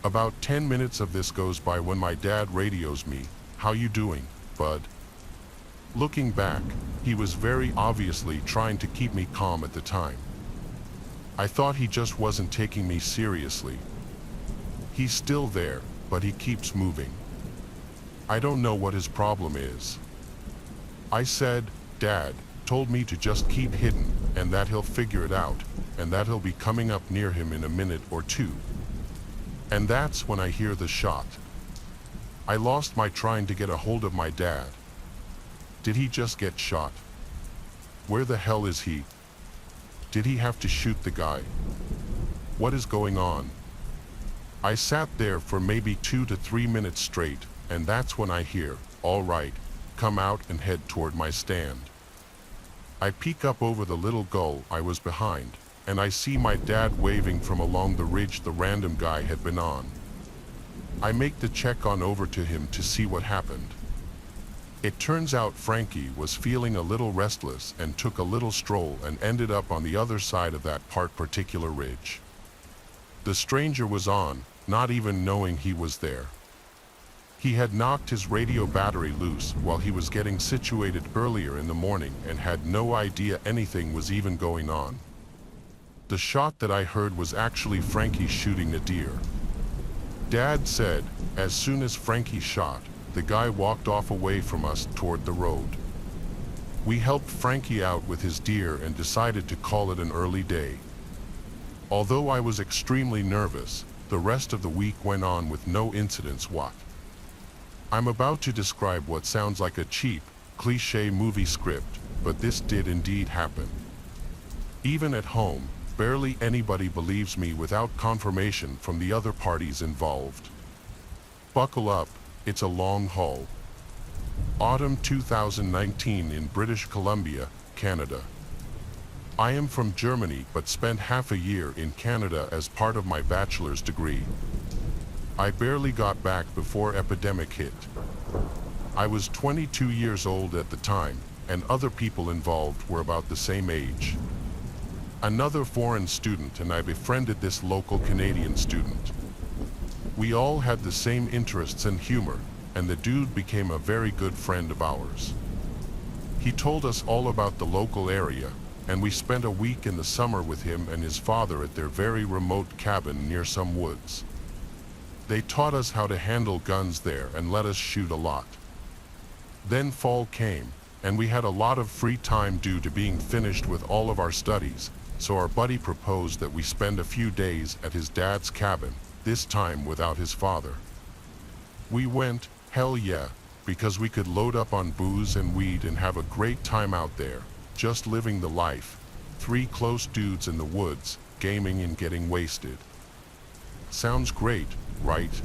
About 10 minutes of this goes by when my dad radios me, "How you doing, bud?" Looking back, he was very obviously trying to keep me calm at the time. I thought he just wasn't taking me seriously. He's still there, but he keeps moving. I don't know what his problem is. I said, Dad told me to just keep hidden, and that he'll figure it out, and that he'll be coming up near him in a minute or two. And that's when I hear the shot. I lost my trying to get a hold of my dad. Did he just get shot? Where the hell is he? Did he have to shoot the guy? What is going on? I sat there for maybe 2 to 3 minutes straight, and that's when I hear, all right, come out and head toward my stand. I peek up over the little gull I was behind, and I see my dad waving from along the ridge the random guy had been on. I make the check on over to him to see what happened. It turns out Frankie was feeling a little restless and took a little stroll and ended up on the other side of that particular ridge. The stranger was on, not even knowing he was there. He had knocked his radio battery loose while he was getting situated earlier in the morning and had no idea anything was even going on. The shot that I heard was actually Frankie shooting a deer. Dad said, as soon as Frankie shot, the guy walked off away from us toward the road. We helped Frankie out with his deer and decided to call it an early day. Although I was extremely nervous, the rest of the week went on with no incidents. I'm about to describe what sounds like a cheap, cliché movie script, but this did indeed happen. Even at home, barely anybody believes me without confirmation from the other parties involved. Buckle up, it's a long haul. Autumn 2019 in British Columbia, Canada. I am from Germany but spent half a year in Canada as part of my bachelor's degree. I barely got back before epidemic hit. I was 22 years old at the time, and other people involved were about the same age. Another foreign student and I befriended this local Canadian student. We all had the same interests and humor, and the dude became a very good friend of ours. He told us all about the local area, and we spent a week in the summer with him and his father at their very remote cabin near some woods. They taught us how to handle guns there and let us shoot a lot. Then fall came, and we had a lot of free time due to being finished with all of our studies, so our buddy proposed that we spend a few days at his dad's cabin, this time without his father. We went, hell yeah, because we could load up on booze and weed and have a great time out there, just living the life, 3 close dudes in the woods, gaming and getting wasted. Sounds great, right?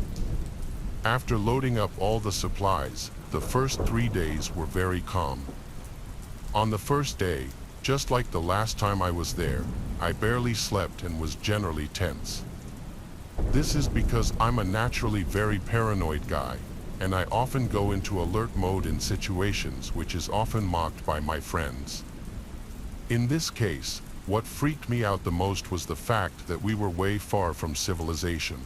After loading up all the supplies, the first 3 days were very calm. On the first day, just like the last time I was there, I barely slept and was generally tense. This is because I'm a naturally very paranoid guy, and I often go into alert mode in situations which is often mocked by my friends. In this case, what freaked me out the most was the fact that we were way far from civilization.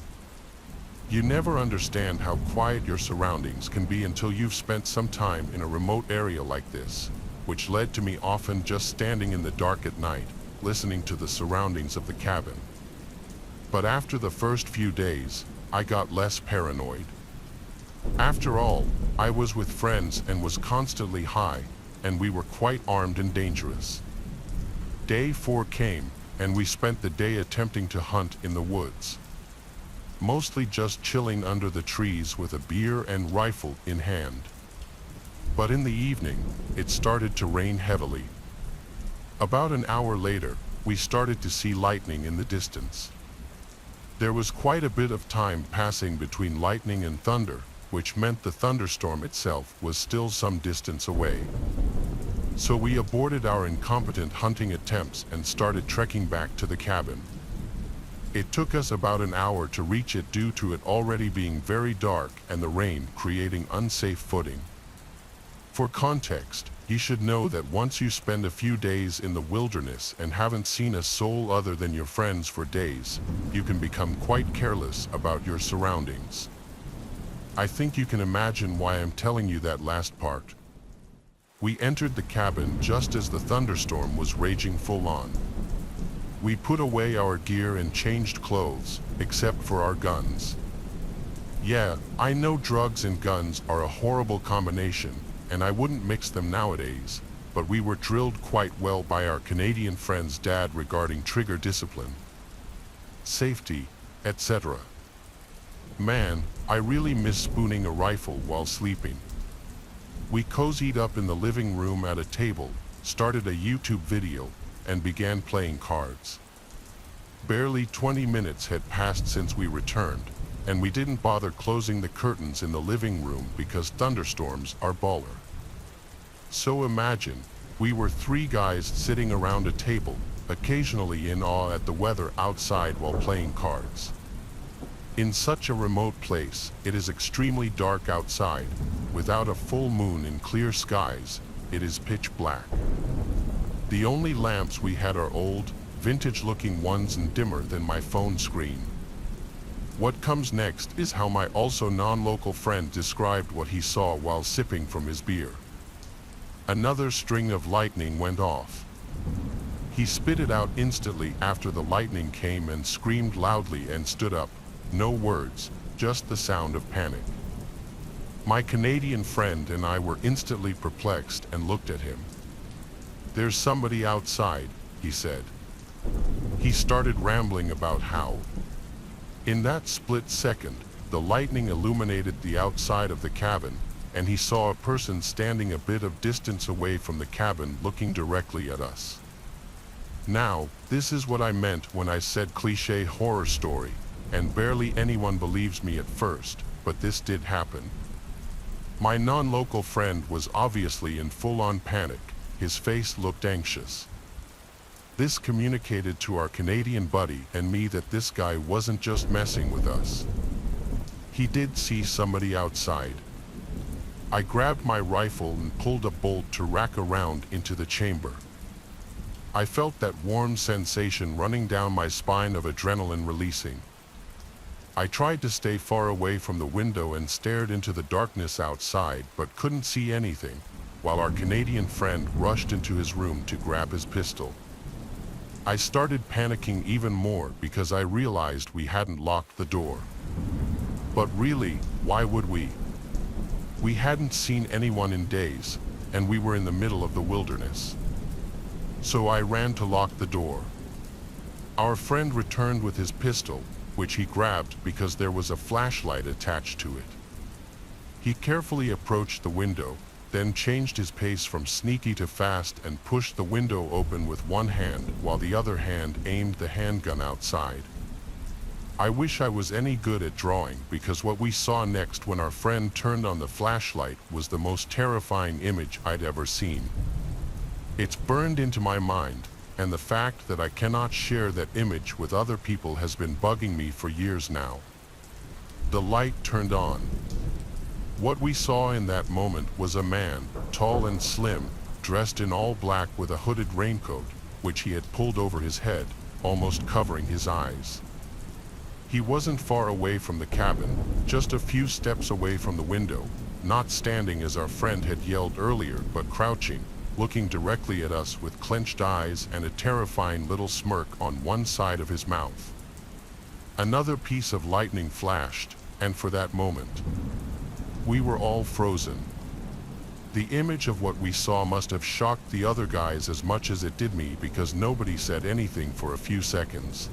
You never understand how quiet your surroundings can be until you've spent some time in a remote area like this, which led to me often just standing in the dark at night, listening to the surroundings of the cabin. But after the first few days, I got less paranoid. After all, I was with friends and was constantly high, and we were quite armed and dangerous. Day 4 came, and we spent the day attempting to hunt in the woods. Mostly just chilling under the trees with a beer and rifle in hand. But in the evening, it started to rain heavily. About an hour later, we started to see lightning in the distance. There was quite a bit of time passing between lightning and thunder, which meant the thunderstorm itself was still some distance away. So we aborted our incompetent hunting attempts and started trekking back to the cabin. It took us about an hour to reach it due to it already being very dark and the rain creating unsafe footing. For context, you should know that once you spend a few days in the wilderness and haven't seen a soul other than your friends for days, you can become quite careless about your surroundings. I think you can imagine why I'm telling you that last part. We entered the cabin just as the thunderstorm was raging full on. We put away our gear and changed clothes, except for our guns. Yeah, I know drugs and guns are a horrible combination, and I wouldn't mix them nowadays, but we were drilled quite well by our Canadian friend's dad regarding trigger discipline, safety, etc. Man, I really miss spooning a rifle while sleeping. We cozied up in the living room at a table, started a YouTube video, and began playing cards. Barely 20 minutes had passed since we returned, and we didn't bother closing the curtains in the living room because thunderstorms are baller. So imagine, we were 3 guys sitting around a table, occasionally in awe at the weather outside while playing cards. In such a remote place, it is extremely dark outside. Without a full moon and clear skies, it is pitch black. The only lamps we had are old, vintage-looking ones and dimmer than my phone screen. What comes next is how my also non-local friend described what he saw while sipping from his beer. Another string of lightning went off. He spit it out instantly after the lightning came and screamed loudly and stood up. No words, just the sound of panic. My Canadian friend and I were instantly perplexed and looked at him. "There's somebody outside," he said. He started rambling about how. In that split second, the lightning illuminated the outside of the cabin, and he saw a person standing a bit of distance away from the cabin looking directly at us. Now, this is what I meant when I said cliché horror story, and barely anyone believes me at first, but this did happen. My non-local friend was obviously in full-on panic. His face looked anxious. This communicated to our Canadian buddy and me that this guy wasn't just messing with us. He did see somebody outside. I grabbed my rifle and pulled a bolt to rack around into the chamber. I felt that warm sensation running down my spine of adrenaline releasing. I tried to stay far away from the window and stared into the darkness outside, but couldn't see anything, while our Canadian friend rushed into his room to grab his pistol. I started panicking even more because I realized we hadn't locked the door. But really, why would we? We hadn't seen anyone in days, and we were in the middle of the wilderness. So I ran to lock the door. Our friend returned with his pistol, which he grabbed because there was a flashlight attached to it. He carefully approached the window, then changed his pace from sneaky to fast and pushed the window open with one hand while the other hand aimed the handgun outside. I wish I was any good at drawing because what we saw next when our friend turned on the flashlight was the most terrifying image I'd ever seen. It's burned into my mind, and the fact that I cannot share that image with other people has been bugging me for years now. The light turned on. What we saw in that moment was a man, tall and slim, dressed in all black with a hooded raincoat, which he had pulled over his head, almost covering his eyes. He wasn't far away from the cabin, just a few steps away from the window, not standing as our friend had yelled earlier, but crouching, looking directly at us with clenched eyes and a terrifying little smirk on one side of his mouth. Another piece of lightning flashed, and for that moment, we were all frozen. The image of what we saw must have shocked the other guys as much as it did me because nobody said anything for a few seconds.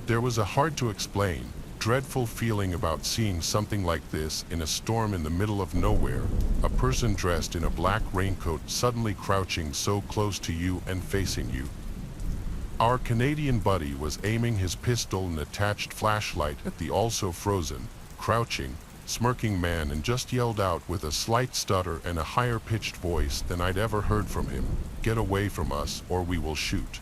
There was a hard-to-explain, dreadful feeling about seeing something like this in a storm in the middle of nowhere, a person dressed in a black raincoat suddenly crouching so close to you and facing you. Our Canadian buddy was aiming his pistol and attached flashlight at the also frozen, crouching, smirking man and just yelled out with a slight stutter and a higher-pitched voice than I'd ever heard from him, "Get away from us or we will shoot."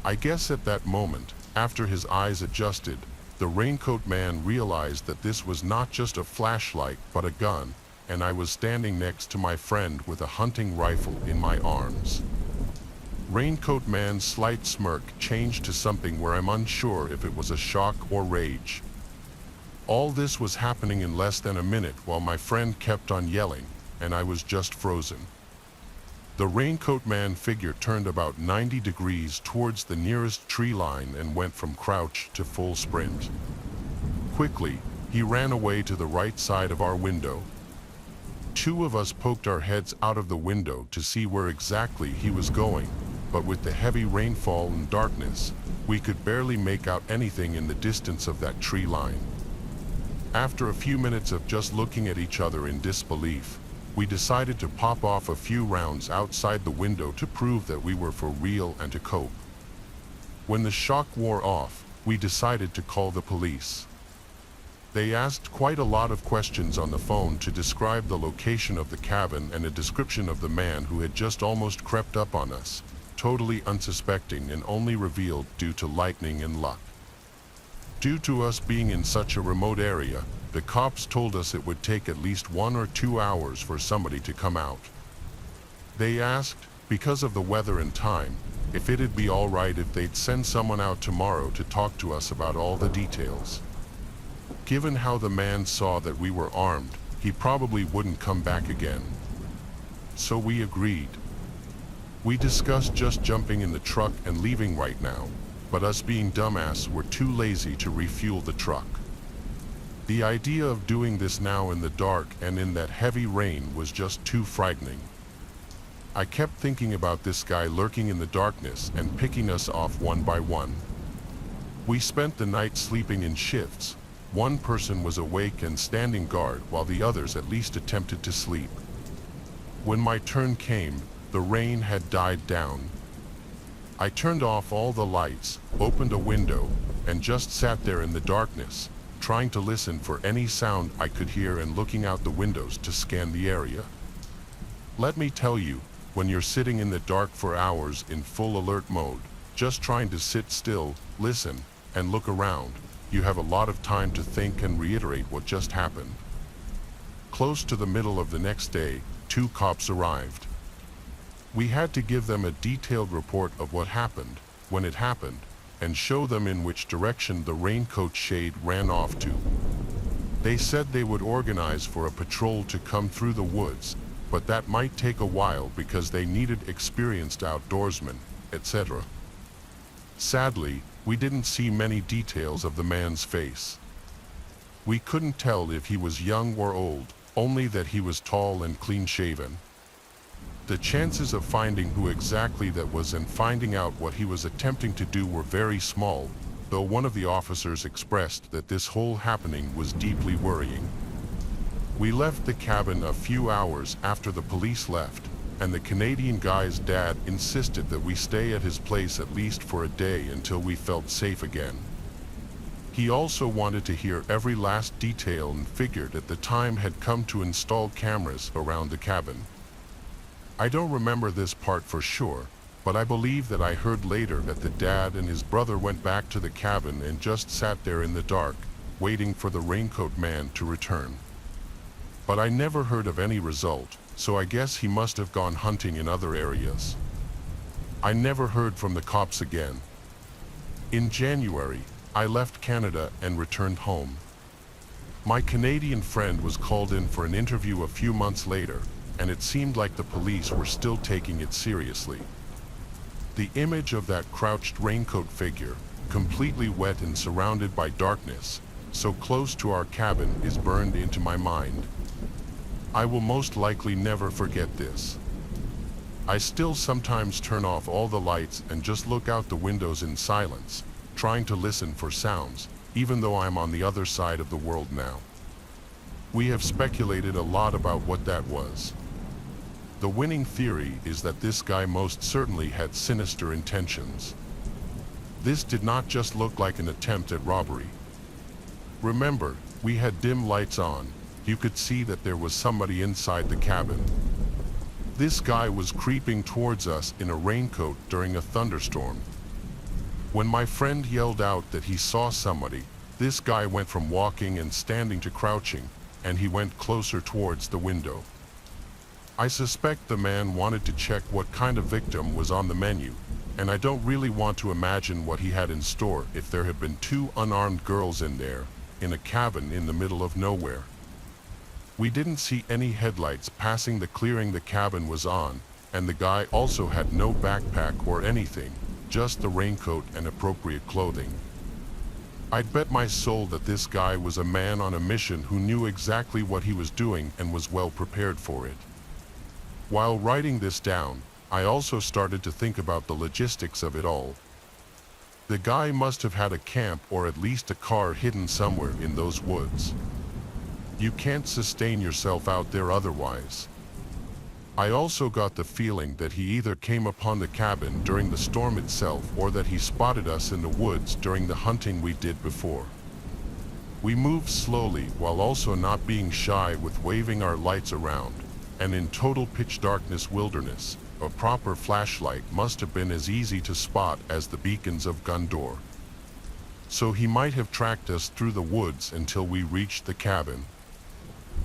I guess at that moment, after his eyes adjusted, the raincoat man realized that this was not just a flashlight but a gun, and I was standing next to my friend with a hunting rifle in my arms. Raincoat man's slight smirk changed to something where I'm unsure if it was a shock or rage. All this was happening in less than a minute while my friend kept on yelling, and I was just frozen. The raincoat man figure turned about 90 degrees towards the nearest tree line and went from crouch to full sprint. Quickly, he ran away to the right side of our window. Two of us poked our heads out of the window to see where exactly he was going, but with the heavy rainfall and darkness, we could barely make out anything in the distance of that tree line. After a few minutes of just looking at each other in disbelief, we decided to pop off a few rounds outside the window to prove that we were for real and to cope. When the shock wore off, we decided to call the police. They asked quite a lot of questions on the phone to describe the location of the cabin and a description of the man who had just almost crept up on us, totally unsuspecting and only revealed due to lightning and luck. Due to us being in such a remote area, the cops told us it would take at least 1 or 2 hours for somebody to come out. They asked, because of the weather and time, if it'd be all right if they'd send someone out tomorrow to talk to us about all the details. Given how the man saw that we were armed, he probably wouldn't come back again. So we agreed. We discussed just jumping in the truck and leaving right now, but us being dumbass were too lazy to refuel the truck. The idea of doing this now in the dark and in that heavy rain was just too frightening. I kept thinking about this guy lurking in the darkness and picking us off one by one. We spent the night sleeping in shifts. One person was awake and standing guard while the others at least attempted to sleep. When my turn came, the rain had died down. I turned off all the lights, opened a window, and just sat there in the darkness, trying to listen for any sound I could hear and looking out the windows to scan the area. Let me tell you, when you're sitting in the dark for hours in full alert mode, just trying to sit still, listen, and look around, you have a lot of time to think and reiterate what just happened. Close to the middle of the next day, 2 cops arrived. We had to give them a detailed report of what happened, when it happened, and show them in which direction the raincoat shade ran off to. They said they would organize for a patrol to come through the woods, but that might take a while because they needed experienced outdoorsmen, etc. Sadly, we didn't see many details of the man's face. We couldn't tell if he was young or old, only that he was tall and clean-shaven. The chances of finding who exactly that was and finding out what he was attempting to do were very small, though one of the officers expressed that this whole happening was deeply worrying. We left the cabin a few hours after the police left, and the Canadian guy's dad insisted that we stay at his place at least for a day until we felt safe again. He also wanted to hear every last detail and figured that the time had come to install cameras around the cabin. I don't remember this part for sure, but I believe that I heard later that the dad and his brother went back to the cabin and just sat there in the dark, waiting for the raincoat man to return. But I never heard of any result, so I guess he must have gone hunting in other areas. I never heard from the cops again. In January, I left Canada and returned home. My Canadian friend was called in for an interview a few months later, and it seemed like the police were still taking it seriously. The image of that crouched raincoat figure, completely wet and surrounded by darkness, so close to our cabin, is burned into my mind. I will most likely never forget this. I still sometimes turn off all the lights and just look out the windows in silence, trying to listen for sounds, even though I'm on the other side of the world now. We have speculated a lot about what that was. The winning theory is that this guy most certainly had sinister intentions. This did not just look like an attempt at robbery. Remember, we had dim lights on. You could see that there was somebody inside the cabin. This guy was creeping towards us in a raincoat during a thunderstorm. When my friend yelled out that he saw somebody, this guy went from walking and standing to crouching, and he went closer towards the window. I suspect the man wanted to check what kind of victim was on the menu, and I don't really want to imagine what he had in store if there had been 2 unarmed girls in there, in a cabin in the middle of nowhere. We didn't see any headlights passing the clearing the cabin was on, and the guy also had no backpack or anything, just the raincoat and appropriate clothing. I'd bet my soul that this guy was a man on a mission who knew exactly what he was doing and was well prepared for it. While writing this down, I also started to think about the logistics of it all. The guy must have had a camp or at least a car hidden somewhere in those woods. You can't sustain yourself out there otherwise. I also got the feeling that he either came upon the cabin during the storm itself or that he spotted us in the woods during the hunting we did before. We moved slowly while also not being shy with waving our lights around, and in total pitch darkness wilderness, a proper flashlight must have been as easy to spot as the beacons of Gondor. So he might have tracked us through the woods until we reached the cabin.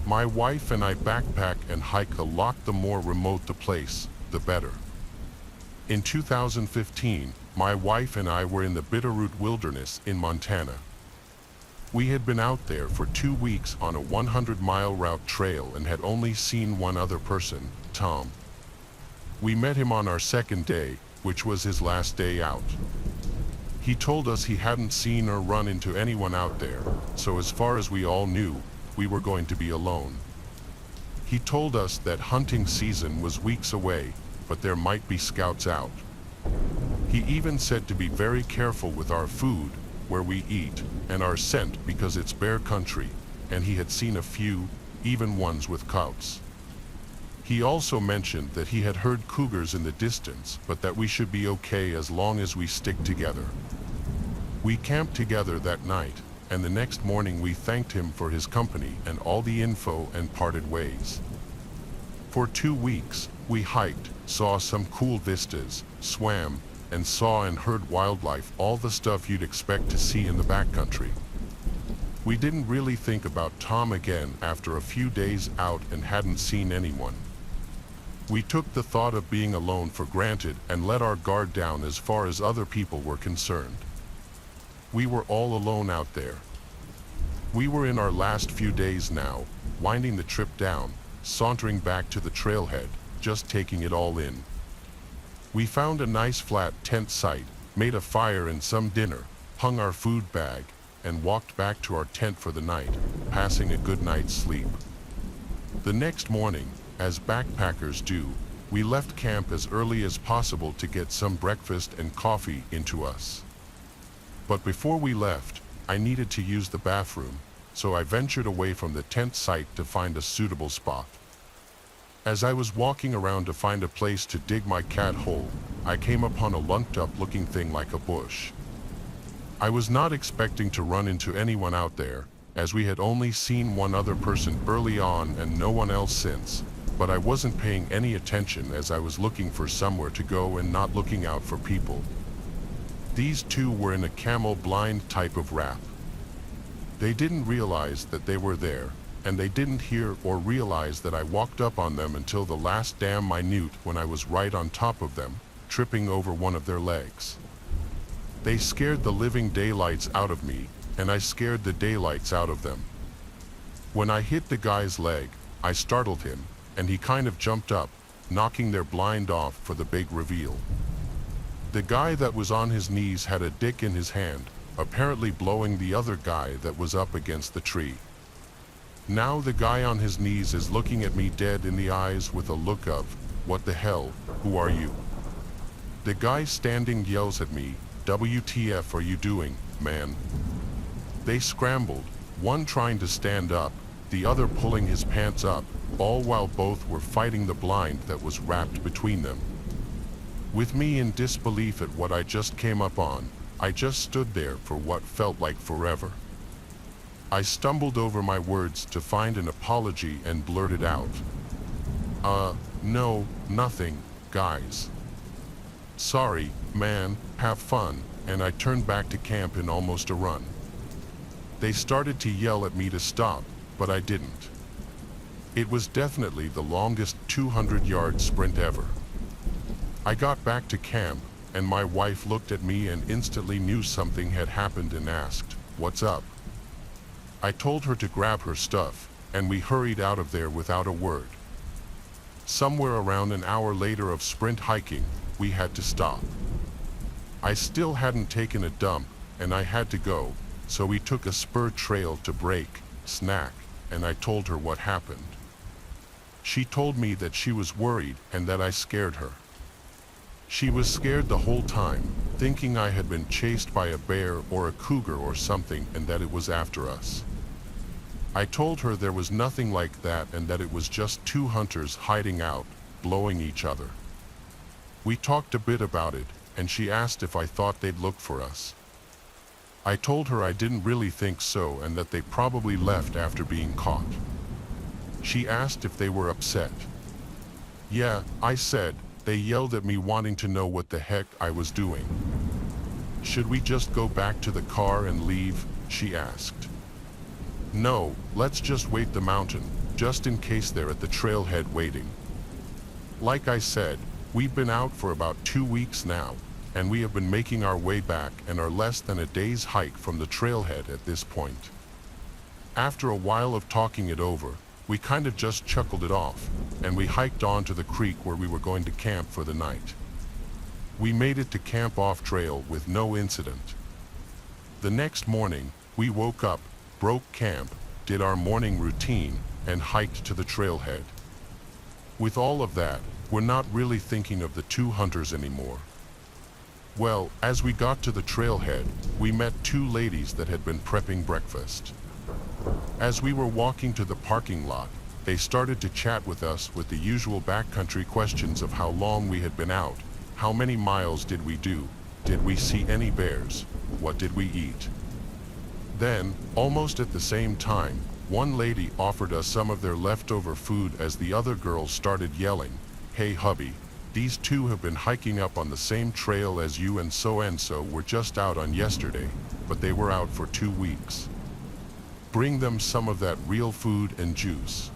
My wife and I backpack and hike a lot. The more remote the place, the better. In 2015, my wife and I were in the Bitterroot Wilderness in Montana. We had been out there for 2 weeks on a 100-mile route trail and had only seen one other person, Tom. We met him on our second day, which was his last day out. He told us he hadn't seen or run into anyone out there, so as far as we all knew, we were going to be alone. He told us that hunting season was weeks away, but there might be scouts out. He even said to be very careful with our food, where we eat, and our scent because it's bear country, and he had seen a few, even ones with cubs. He also mentioned that he had heard cougars in the distance, but that we should be okay as long as we stick together. We camped together that night, and the next morning we thanked him for his company and all the info and parted ways. For 2 weeks, we hiked, saw some cool vistas, swam, and saw and heard wildlife, all the stuff you'd expect to see in the backcountry. We didn't really think about Tom again after a few days out and hadn't seen anyone. We took the thought of being alone for granted and let our guard down as far as other people were concerned. We were all alone out there. We were in our last few days now, winding the trip down, sauntering back to the trailhead, just taking it all in. We found a nice flat tent site, made a fire and some dinner, hung our food bag, and walked back to our tent for the night, passing a good night's sleep. The next morning, as backpackers do, we left camp as early as possible to get some breakfast and coffee into us. But before we left, I needed to use the bathroom, so I ventured away from the tent site to find a suitable spot. As I was walking around to find a place to dig my cat hole, I came upon a lunked-up-looking thing like a bush. I was not expecting to run into anyone out there, as we had only seen one other person early on and no one else since, but I wasn't paying any attention as I was looking for somewhere to go and not looking out for people. These two were in a camel blind type of wrap. They didn't realize that they were there, and they didn't hear or realize that I walked up on them until the last damn minute when I was right on top of them, tripping over one of their legs. They scared the living daylights out of me, and I scared the daylights out of them. When I hit the guy's leg, I startled him, and he kind of jumped up, knocking their blind off for the big reveal. The guy that was on his knees had a dick in his hand, apparently blowing the other guy that was up against the tree. Now the guy on his knees is looking at me dead in the eyes with a look of, "What the hell, who are you?" The guy standing yells at me, "WTF are you doing, man?" They scrambled, one trying to stand up, the other pulling his pants up, all while both were fighting the blind that was wrapped between them. With me in disbelief at what I just came up on, I just stood there for what felt like forever. I stumbled over my words to find an apology and blurted out, No, nothing, guys. Sorry, man, have fun," and I turned back to camp in almost a run. They started to yell at me to stop, but I didn't. It was definitely the longest 200-yard sprint ever. I got back to camp, and my wife looked at me and instantly knew something had happened and asked, "What's up?" I told her to grab her stuff, and we hurried out of there without a word. Somewhere around an hour later of sprint hiking, we had to stop. I still hadn't taken a dump, and I had to go, so we took a spur trail to break, snack, and I told her what happened. She told me that she was worried and that I scared her. She was scared the whole time, thinking I had been chased by a bear or a cougar or something and that it was after us. I told her there was nothing like that and that it was just two hunters hiding out, blowing each other. We talked a bit about it, and she asked if I thought they'd look for us. I told her I didn't really think so and that they probably left after being caught. She asked if they were upset. Yeah, I said. They yelled at me wanting to know what the heck I was doing. Should we just go back to the car and leave? She asked. No, let's just wait the mountain, just in case they're at the trailhead waiting. Like I said, we've been out for about 2 weeks now, and we have been making our way back and are less than a day's hike from the trailhead at this point. After a while of talking it over, we kind of just chuckled it off, and we hiked on to the creek where we were going to camp for the night. We made it to camp off trail with no incident. The next morning, we woke up, broke camp, did our morning routine, and hiked to the trailhead. With all of that, we're not really thinking of the two hunters anymore. Well, as we got to the trailhead, we met two ladies that had been prepping breakfast. As we were walking to the parking lot, they started to chat with us with the usual backcountry questions of how long we had been out, how many miles did we do, did we see any bears, what did we eat. Then, almost at the same time, one lady offered us some of their leftover food as the other girls started yelling, "Hey hubby, these two have been hiking up on the same trail as you and so were just out on yesterday, but they were out for 2 weeks. Bring them some of that real food and juice."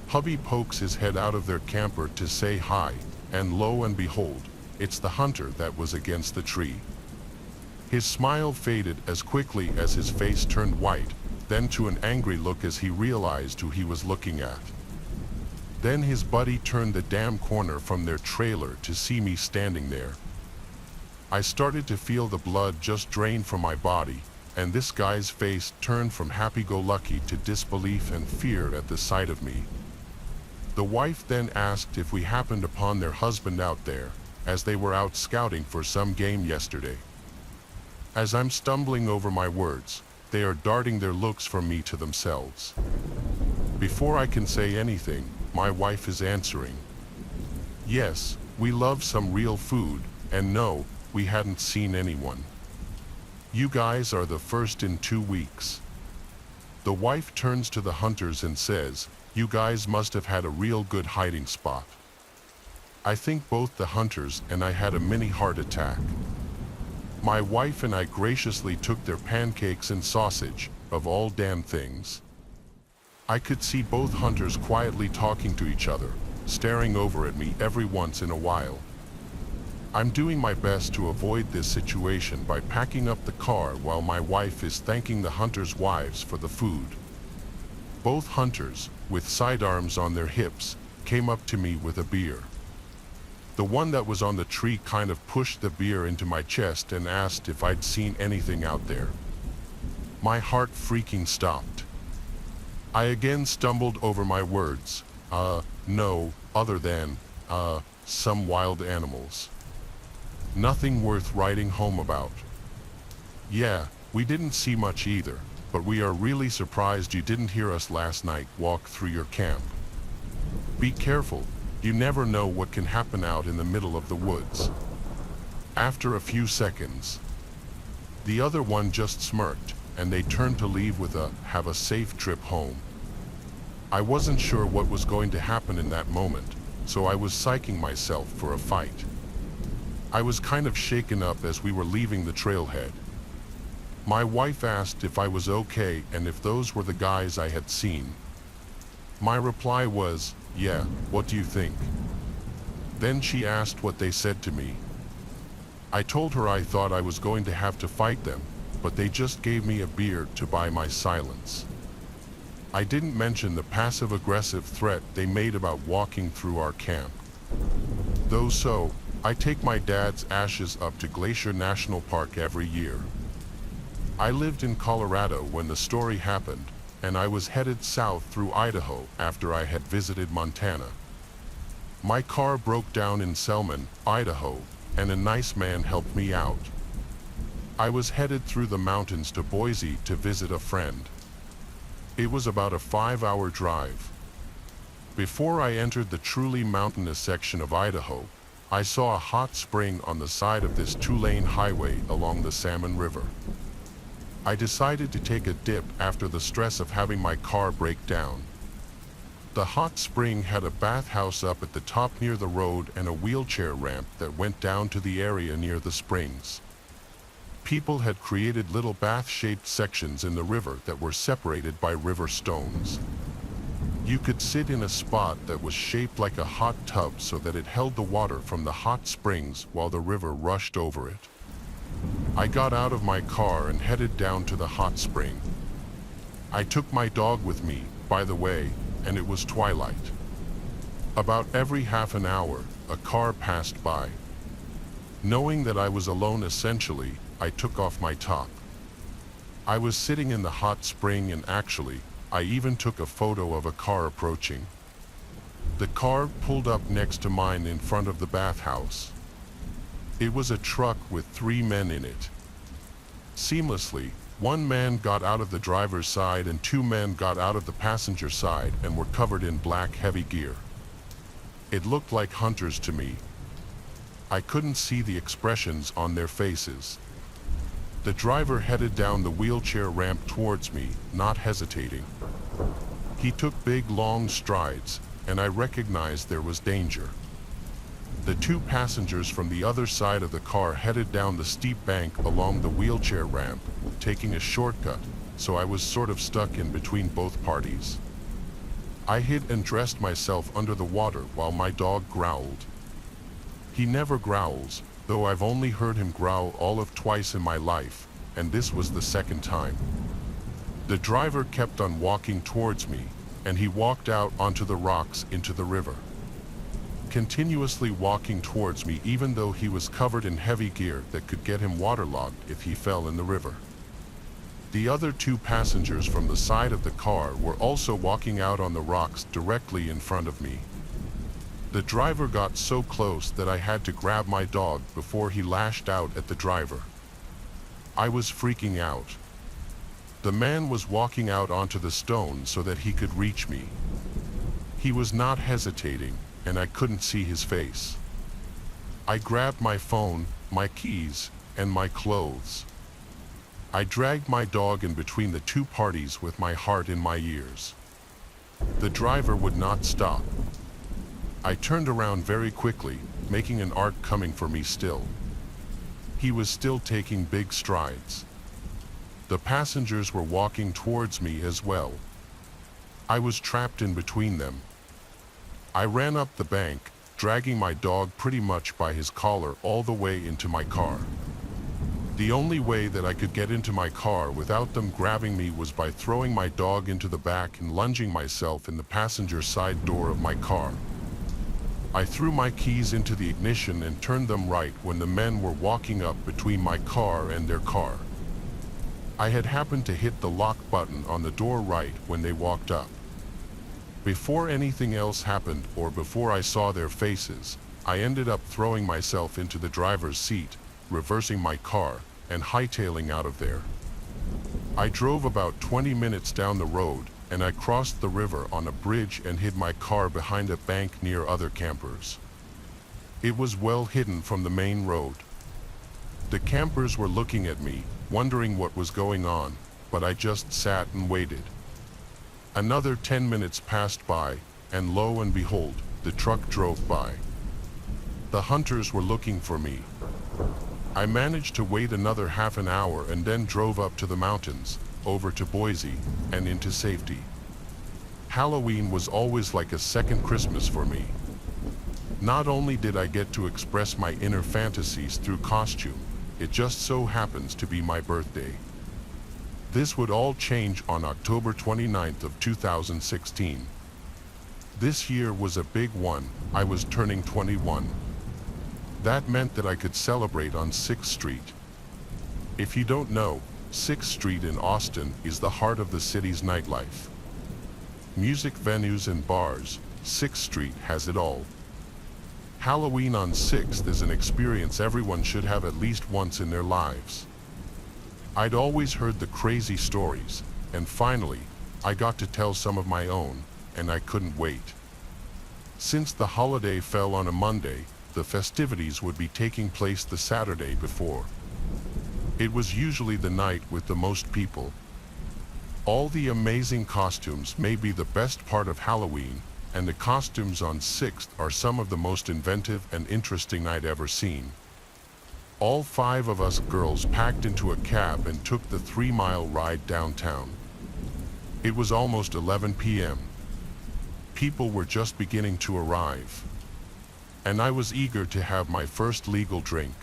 Hubby pokes his head out of their camper to say hi, and lo and behold, it's the hunter that was against the tree. His smile faded as quickly as his face turned white, then to an angry look as he realized who he was looking at. Then his buddy turned the damn corner from their trailer to see me standing there. I started to feel the blood just drain from my body, and this guy's face turned from happy-go-lucky to disbelief and fear at the sight of me. The wife then asked if we happened upon their husband out there, as they were out scouting for some game yesterday. As I'm stumbling over my words, they are darting their looks from me to themselves. Before I can say anything, my wife is answering. Yes, we love some real food, and no, we hadn't seen anyone. You guys are the first in 2 weeks. The wife turns to the hunters and says, "You guys must have had a real good hiding spot." I think both the hunters and I had a mini heart attack. My wife and I graciously took their pancakes and sausage, of all damn things. I could see both hunters quietly talking to each other, staring over at me every once in a while. I'm doing my best to avoid this situation by packing up the car while my wife is thanking the hunters' wives for the food. Both hunters, with sidearms on their hips, came up to me with a beer. The one that was on the tree kind of pushed the beer into my chest and asked if I'd seen anything out there. My heart freaking stopped. I again stumbled over my words. No, other than, some wild animals. Nothing worth writing home about. Yeah, we didn't see much either, but we are really surprised you didn't hear us last night walk through your camp. Be careful, you never know what can happen out in the middle of the woods. After a few seconds, the other one just smirked, and they turned to leave with a, "Have a safe trip home." I wasn't sure what was going to happen in that moment, so I was psyching myself for a fight. I was kind of shaken up as we were leaving the trailhead. My wife asked if I was okay and if those were the guys I had seen. My reply was, "Yeah, what do you think?" Then she asked what they said to me. I told her I thought I was going to have to fight them, but they just gave me a beer to buy my silence. I didn't mention the passive-aggressive threat they made about walking through our camp. Though so, I take my dad's ashes up to Glacier National Park every year. I lived in Colorado when the story happened, and I was headed south through Idaho after I had visited Montana. My car broke down in Selman, Idaho, and a nice man helped me out. I was headed through the mountains to Boise to visit a friend. It was about a 5-hour drive. Before I entered the truly mountainous section of Idaho, I saw a hot spring on the side of this 2-lane highway along the Salmon River. I decided to take a dip after the stress of having my car break down. The hot spring had a bathhouse up at the top near the road and a wheelchair ramp that went down to the area near the springs. People had created little bath-shaped sections in the river that were separated by river stones. You could sit in a spot that was shaped like a hot tub so that it held the water from the hot springs while the river rushed over it. I got out of my car and headed down to the hot spring. I took my dog with me, by the way, and it was twilight. About every half an hour, a car passed by. Knowing that I was alone essentially, I took off my top. I was sitting in the hot spring and actually, I even took a photo of a car approaching. The car pulled up next to mine in front of the bathhouse. It was a truck with 3 men in it. Seamlessly, 1 man got out of the driver's side and 2 men got out of the passenger side and were covered in black heavy gear. It looked like hunters to me. I couldn't see the expressions on their faces. The driver headed down the wheelchair ramp towards me, not hesitating. He took big, long strides, and I recognized there was danger. The 2 passengers from the other side of the car headed down the steep bank along the wheelchair ramp, taking a shortcut, so I was sort of stuck in between both parties. I hid and dressed myself under the water while my dog growled. He never growls, though I've only heard him growl all of twice in my life, and this was the 2nd time. The driver kept on walking towards me, and he walked out onto the rocks into the river, continuously walking towards me even though he was covered in heavy gear that could get him waterlogged if he fell in the river. The other 2 passengers from the side of the car were also walking out on the rocks directly in front of me. The driver got so close that I had to grab my dog before he lashed out at the driver. I was freaking out. The man was walking out onto the stone so that he could reach me. He was not hesitating, and I couldn't see his face. I grabbed my phone, my keys, and my clothes. I dragged my dog in between the 2 parties with my heart in my ears. The driver would not stop. I turned around very quickly, making an arc coming for me still. He was still taking big strides. The passengers were walking towards me as well. I was trapped in between them. I ran up the bank, dragging my dog pretty much by his collar all the way into my car. The only way that I could get into my car without them grabbing me was by throwing my dog into the back and lunging myself in the passenger side door of my car. I threw my keys into the ignition and turned them right when the men were walking up between my car and their car. I had happened to hit the lock button on the door right when they walked up. Before anything else happened or before I saw their faces, I ended up throwing myself into the driver's seat, reversing my car, and hightailing out of there. I drove about 20 minutes down the road, and I crossed the river on a bridge and hid my car behind a bank near other campers. It was well hidden from the main road. The campers were looking at me, wondering what was going on, but I just sat and waited. Another 10 minutes passed by, and lo and behold, the truck drove by. The hunters were looking for me. I managed to wait another half an hour and then drove up to the mountains, over to Boise, and into safety. Halloween was always like a second Christmas for me. Not only did I get to express my inner fantasies through costume, it just so happens to be my birthday. This would all change on October 29th of 2016. This year was a big one. I was turning 21. That meant that I could celebrate on 6th Street. If you don't know, 6th Street in Austin is the heart of the city's nightlife. Music venues and bars, 6th Street has it all. Halloween on 6th is an experience everyone should have at least once in their lives. I'd always heard the crazy stories, and finally, I got to tell some of my own, and I couldn't wait. Since the holiday fell on a Monday, the festivities would be taking place the Saturday before. It was usually the night with the most people. All the amazing costumes may be the best part of Halloween, and the costumes on 6th are some of the most inventive and interesting I'd ever seen. All 5 of us girls packed into a cab and took the 3-mile ride downtown. It was almost 11 p.m. People were just beginning to arrive. And I was eager to have my first legal drink.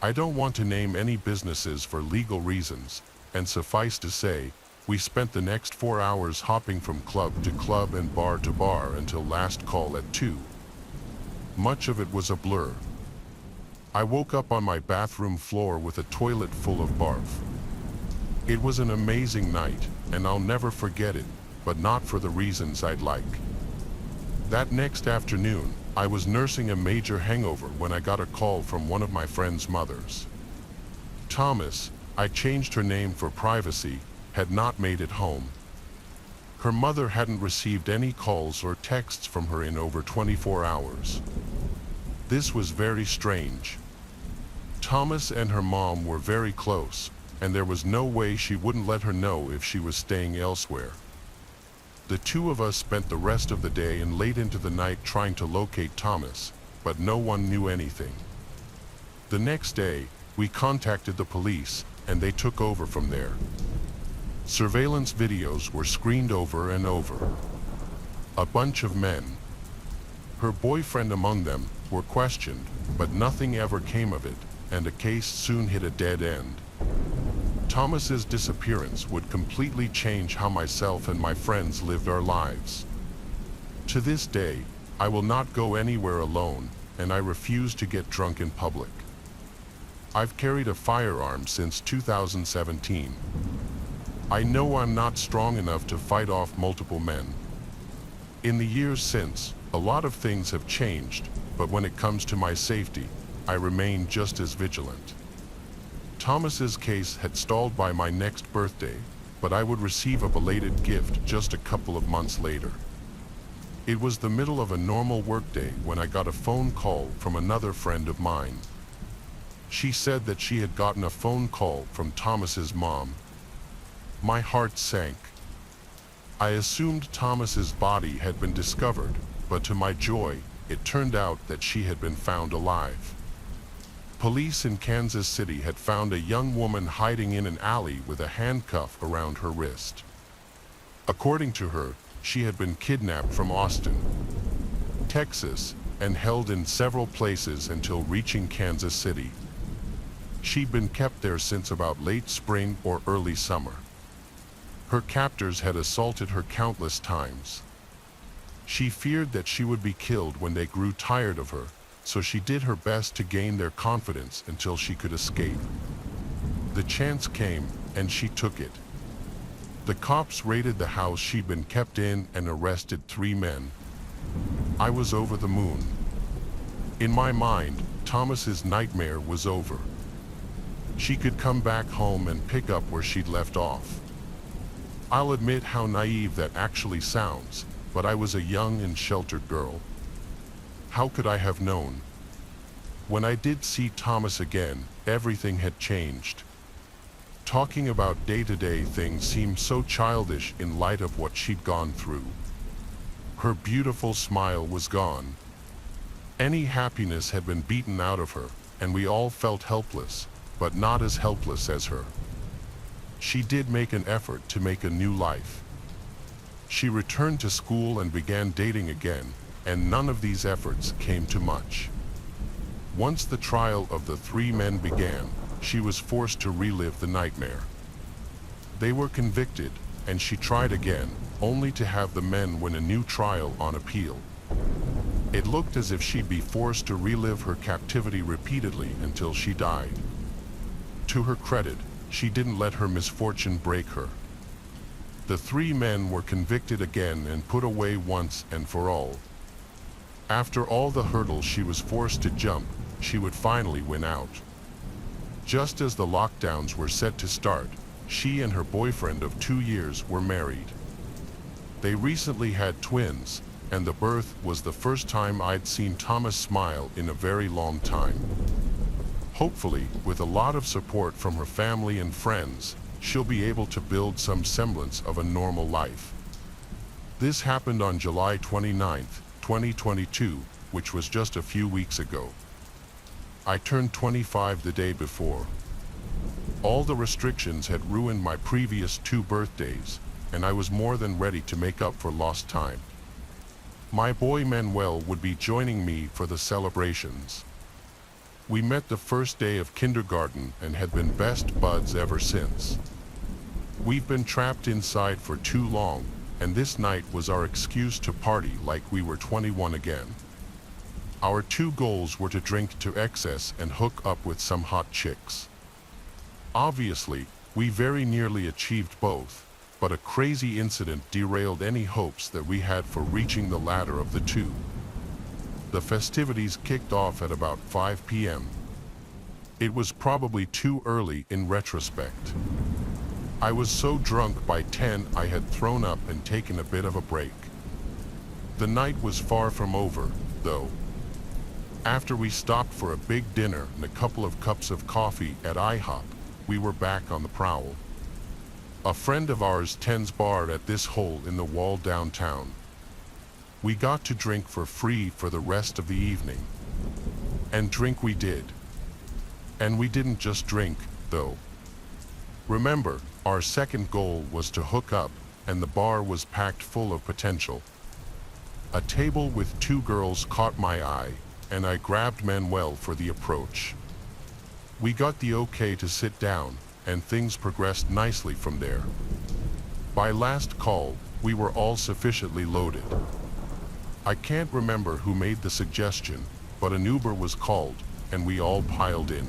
I don't want to name any businesses for legal reasons, and suffice to say, we spent the next 4 hours hopping from club to club and bar to bar until last call at 2. Much of it was a blur. I woke up on my bathroom floor with a toilet full of barf. It was an amazing night, and I'll never forget it, but not for the reasons I'd like. That next afternoon, I was nursing a major hangover when I got a call from one of my friend's mothers. Thomas, I changed her name for privacy, had not made it home. Her mother hadn't received any calls or texts from her in over 24 hours. This was very strange. Thomas and her mom were very close, and there was no way she wouldn't let her know if she was staying elsewhere. The 2 of us spent the rest of the day and late into the night trying to locate Thomas, but no one knew anything. The next day, we contacted the police, and they took over from there. Surveillance videos were screened over and over. A bunch of men, her boyfriend among them, were questioned, but nothing ever came of it, and the case soon hit a dead end. Thomas's disappearance would completely change how myself and my friends lived our lives. To this day, I will not go anywhere alone, and I refuse to get drunk in public. I've carried a firearm since 2017. I know I'm not strong enough to fight off multiple men. In the years since, a lot of things have changed, but when it comes to my safety, I remain just as vigilant. Thomas's case had stalled by my next birthday, but I would receive a belated gift just a couple of months later. It was the middle of a normal workday when I got a phone call from another friend of mine. She said that she had gotten a phone call from Thomas's mom. My heart sank. I assumed Thomas's body had been discovered, but to my joy, it turned out that she had been found alive. Police in Kansas City had found a young woman hiding in an alley with a handcuff around her wrist. According to her, she had been kidnapped from Austin, Texas, and held in several places until reaching Kansas City. She'd been kept there since about late spring or early summer. Her captors had assaulted her countless times. She feared that she would be killed when they grew tired of her, so she did her best to gain their confidence until she could escape. The chance came, and she took it. The cops raided the house she'd been kept in and arrested 3 men. I was over the moon. In my mind, Thomas's nightmare was over. She could come back home and pick up where she'd left off. I'll admit how naive that actually sounds, but I was a young and sheltered girl. How could I have known? When I did see Thomas again, everything had changed. Talking about day-to-day things seemed so childish in light of what she'd gone through. Her beautiful smile was gone. Any happiness had been beaten out of her, and we all felt helpless, but not as helpless as her. She did make an effort to make a new life. She returned to school and began dating again, and none of these efforts came to much. Once the trial of the 3 men began, she was forced to relive the nightmare. They were convicted, and she tried again, only to have the men win a new trial on appeal. It looked as if she'd be forced to relive her captivity repeatedly until she died. To her credit, she didn't let her misfortune break her. The three men were convicted again and put away once and for all. After all the hurdles she was forced to jump, she would finally win out. Just as the lockdowns were set to start, she and her boyfriend of 2 years were married. They recently had twins, and the birth was the first time I'd seen Thomas smile in a very long time. Hopefully, with a lot of support from her family and friends, she'll be able to build some semblance of a normal life. This happened on July 29th, 2022, which was just a few weeks ago. I turned 25 the day before. All the restrictions had ruined my previous 2 birthdays, and I was more than ready to make up for lost time. My boy Manuel would be joining me for the celebrations. We met the first day of kindergarten and had been best buds ever since. We've been trapped inside for too long, and this night was our excuse to party like we were 21 again. Our 2 goals were to drink to excess and hook up with some hot chicks. Obviously, we very nearly achieved both, but a crazy incident derailed any hopes that we had for reaching the latter of the 2. The festivities kicked off at about 5 p.m. It was probably too early in retrospect. I was so drunk by 10 I had thrown up and taken a bit of a break. The night was far from over, though. After we stopped for a big dinner and a couple of cups of coffee at IHOP, we were back on the prowl. A friend of ours tends bar at this hole in the wall downtown. We got to drink for free for the rest of the evening. And drink we did. And we didn't just drink, though. Remember, our second goal was to hook up, and the bar was packed full of potential. A table with 2 girls caught my eye, and I grabbed Manuel for the approach. We got the okay to sit down, and things progressed nicely from there. By last call, we were all sufficiently loaded. I can't remember who made the suggestion, but an Uber was called, and we all piled in.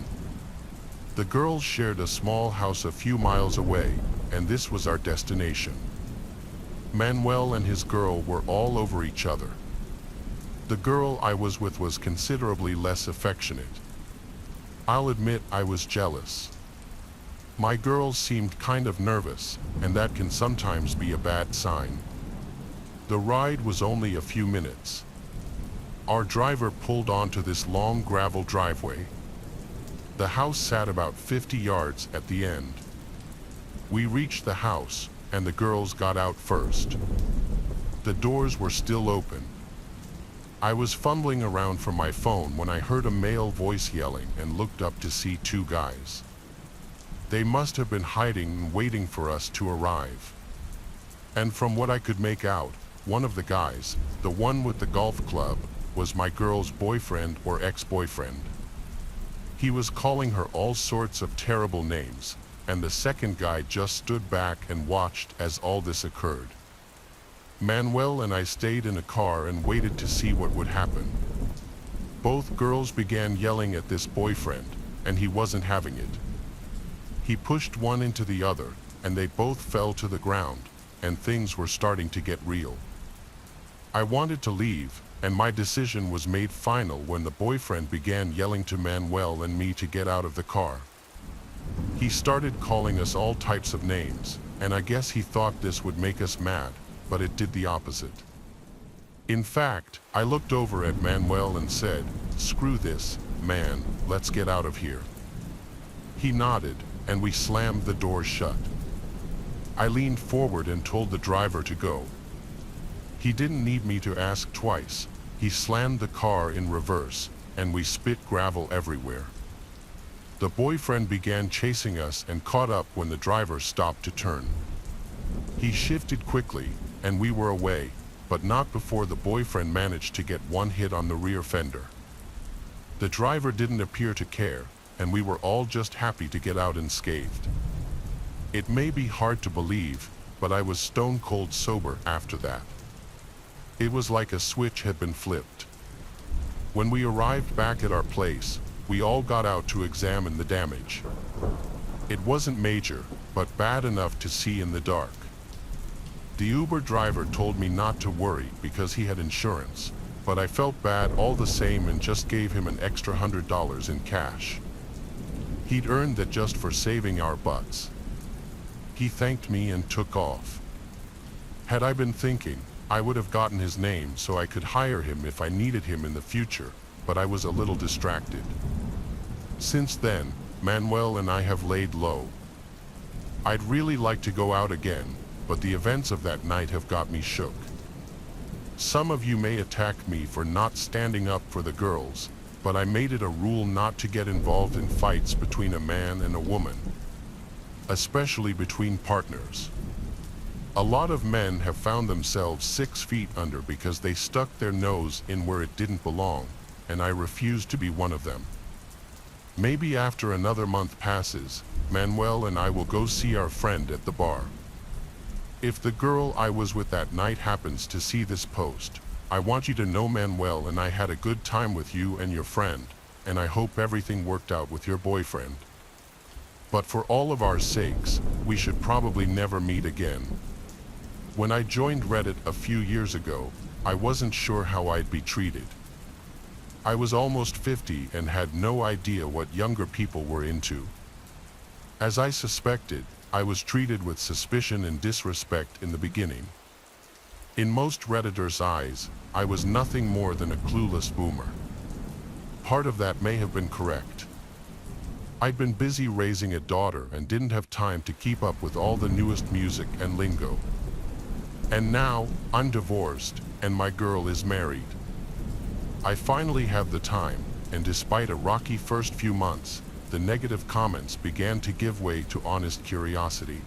The girls shared a small house a few miles away, and this was our destination. Manuel and his girl were all over each other. The girl I was with was considerably less affectionate. I'll admit I was jealous. My girl seemed kind of nervous, and that can sometimes be a bad sign. The ride was only a few minutes. Our driver pulled onto this long gravel driveway. The house sat about 50 yards at the end. We reached the house, and the girls got out first. The doors were still open. I was fumbling around for my phone when I heard a male voice yelling and looked up to see 2 guys. They must have been hiding and waiting for us to arrive. And from what I could make out, one of the guys, the one with the golf club, was my girl's boyfriend or ex-boyfriend. He was calling her all sorts of terrible names, and the second guy just stood back and watched as all this occurred. Manuel and I stayed in a car and waited to see what would happen. Both girls began yelling at this boyfriend, and he wasn't having it. He pushed one into the other, and they both fell to the ground, and things were starting to get real. I wanted to leave, and my decision was made final when the boyfriend began yelling to Manuel and me to get out of the car. He started calling us all types of names, and I guess he thought this would make us mad, but it did the opposite. In fact, I looked over at Manuel and said, "Screw this, man, let's get out of here." He nodded, and we slammed the door shut. I leaned forward and told the driver to go. He didn't need me to ask twice. He slammed the car in reverse, and we spit gravel everywhere. The boyfriend began chasing us and caught up when the driver stopped to turn. He shifted quickly, and we were away, but not before the boyfriend managed to get one hit on the rear fender. The driver didn't appear to care, and we were all just happy to get out unscathed. It may be hard to believe, but I was stone cold sober after that. It was like a switch had been flipped. When we arrived back at our place, we all got out to examine the damage. It wasn't major, but bad enough to see in the dark. The Uber driver told me not to worry because he had insurance, but I felt bad all the same and just gave him an extra $100 in cash. He'd earned that just for saving our butts. He thanked me and took off. Had I been thinking, I would have gotten his name so I could hire him if I needed him in the future, but I was a little distracted. Since then, Manuel and I have laid low. I'd really like to go out again, but the events of that night have got me shook. Some of you may attack me for not standing up for the girls, but I made it a rule not to get involved in fights between a man and a woman, especially between partners. A lot of men have found themselves 6 feet under because they stuck their nose in where it didn't belong, and I refuse to be one of them. Maybe after another month passes, Manuel and I will go see our friend at the bar. If the girl I was with that night happens to see this post, I want you to know Manuel and I had a good time with you and your friend, and I hope everything worked out with your boyfriend. But for all of our sakes, we should probably never meet again. When I joined Reddit a few years ago, I wasn't sure how I'd be treated. I was almost 50 and had no idea what younger people were into. As I suspected, I was treated with suspicion and disrespect in the beginning. In most Redditors' eyes, I was nothing more than a clueless boomer. Part of that may have been correct. I'd been busy raising a daughter and didn't have time to keep up with all the newest music and lingo. And now, I'm divorced, and my girl is married. I finally have the time, and despite a rocky first few months, the negative comments began to give way to honest curiosity.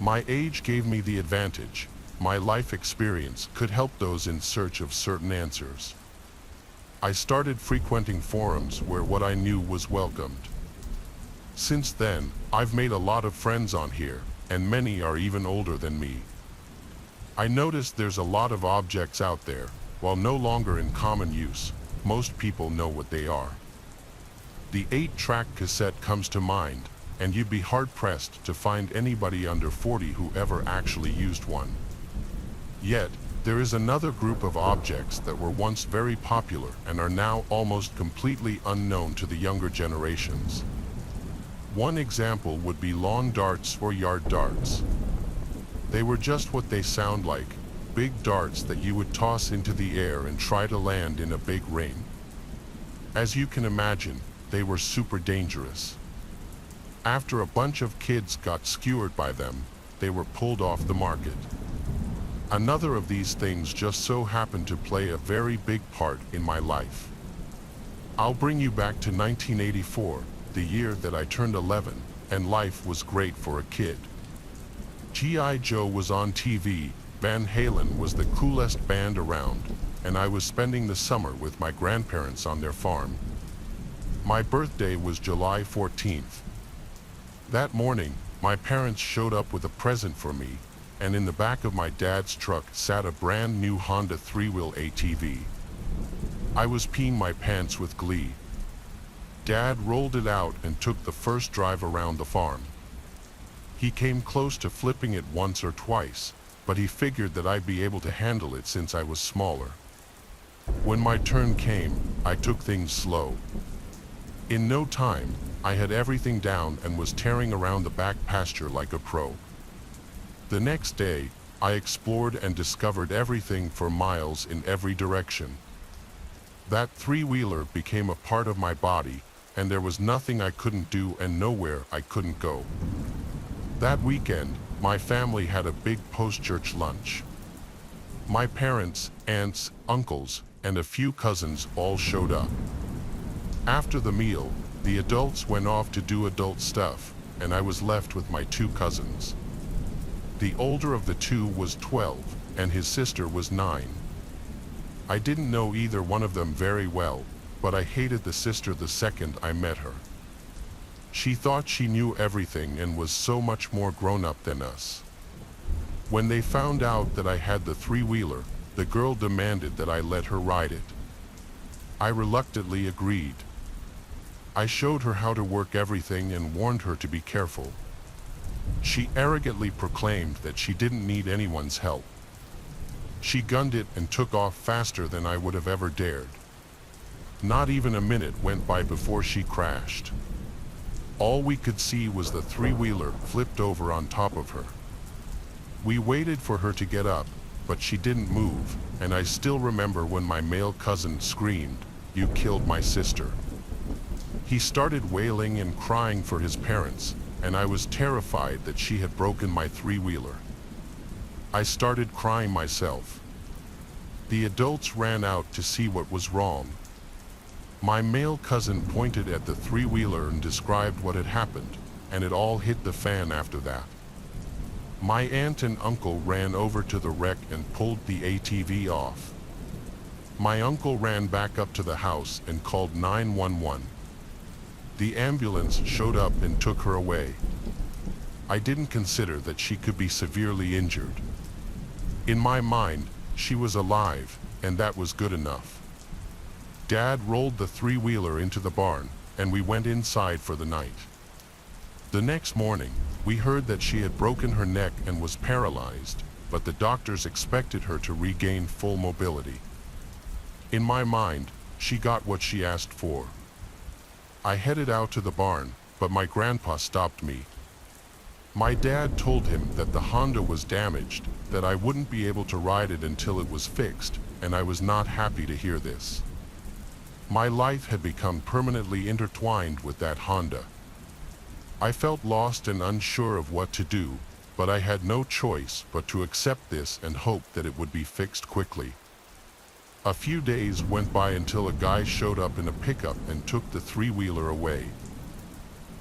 My age gave me the advantage. My life experience could help those in search of certain answers. I started frequenting forums where what I knew was welcomed. Since then, I've made a lot of friends on here, and many are even older than me. I noticed there's a lot of objects out there. While no longer in common use, most people know what they are. The 8-track cassette comes to mind, and you'd be hard-pressed to find anybody under 40 who ever actually used one. Yet, there is another group of objects that were once very popular and are now almost completely unknown to the younger generations. One example would be lawn darts or yard darts. They were just what they sound like, big darts that you would toss into the air and try to land in a big ring. As you can imagine, they were super dangerous. After a bunch of kids got skewered by them, they were pulled off the market. Another of these things just so happened to play a very big part in my life. I'll bring you back to 1984, the year that I turned 11, and life was great for a kid. G.I. Joe was on TV, Van Halen was the coolest band around, and I was spending the summer with my grandparents on their farm. My birthday was July 14th. That morning, my parents showed up with a present for me, and in the back of my dad's truck sat a brand new Honda 3-wheel ATV. I was peeing my pants with glee. Dad rolled it out and took the first drive around the farm. He came close to flipping it once or twice, but he figured that I'd be able to handle it since I was smaller. When my turn came, I took things slow. In no time, I had everything down and was tearing around the back pasture like a pro. The next day, I explored and discovered everything for miles in every direction. That 3-wheeler became a part of my body, and there was nothing I couldn't do and nowhere I couldn't go. That weekend, my family had a big post-church lunch. My parents, aunts, uncles, and a few cousins all showed up. After the meal, the adults went off to do adult stuff, and I was left with my 2 cousins. The older of the 2 was 12, and his sister was 9. I didn't know either one of them very well, but I hated the sister the second I met her. She thought she knew everything and was so much more grown up than us. When they found out that I had the three-wheeler, the girl demanded that I let her ride it. I reluctantly agreed. I showed her how to work everything and warned her to be careful. She arrogantly proclaimed that she didn't need anyone's help. She gunned it and took off faster than I would have ever dared. Not even a minute went by before she crashed. All we could see was the three-wheeler flipped over on top of her. We waited for her to get up, but she didn't move, and I still remember when my male cousin screamed, "You killed my sister." He started wailing and crying for his parents, and I was terrified that she had broken my three-wheeler. I started crying myself. The adults ran out to see what was wrong. My male cousin pointed at the three-wheeler and described what had happened, and it all hit the fan after that. My aunt and uncle ran over to the wreck and pulled the ATV off. My uncle ran back up to the house and called 911. The ambulance showed up and took her away. I didn't consider that she could be severely injured. In my mind, she was alive, and that was good enough. Dad rolled the three-wheeler into the barn, and we went inside for the night. The next morning, we heard that she had broken her neck and was paralyzed, but the doctors expected her to regain full mobility. In my mind, she got what she asked for. I headed out to the barn, but my grandpa stopped me. My dad told him that the Honda was damaged, that I wouldn't be able to ride it until it was fixed, and I was not happy to hear this. My life had become permanently intertwined with that Honda. I felt lost and unsure of what to do, but I had no choice but to accept this and hope that it would be fixed quickly. A few days went by until a guy showed up in a pickup and took the three-wheeler away.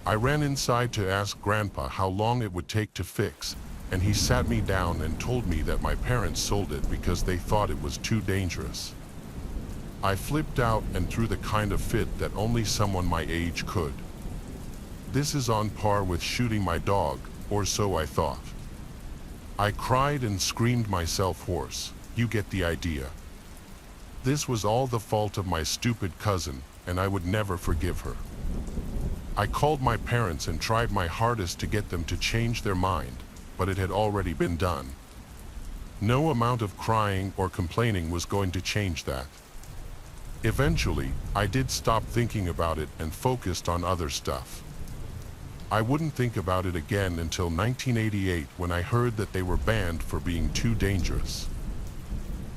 I ran inside to ask Grandpa how long it would take to fix, and he sat me down and told me that my parents sold it because they thought it was too dangerous. I flipped out and threw the kind of fit that only someone my age could. This is on par with shooting my dog, or so I thought. I cried and screamed myself hoarse. You get the idea. This was all the fault of my stupid cousin, and I would never forgive her. I called my parents and tried my hardest to get them to change their mind, but it had already been done. No amount of crying or complaining was going to change that. Eventually, I did stop thinking about it and focused on other stuff. I wouldn't think about it again until 1988 when I heard that they were banned for being too dangerous.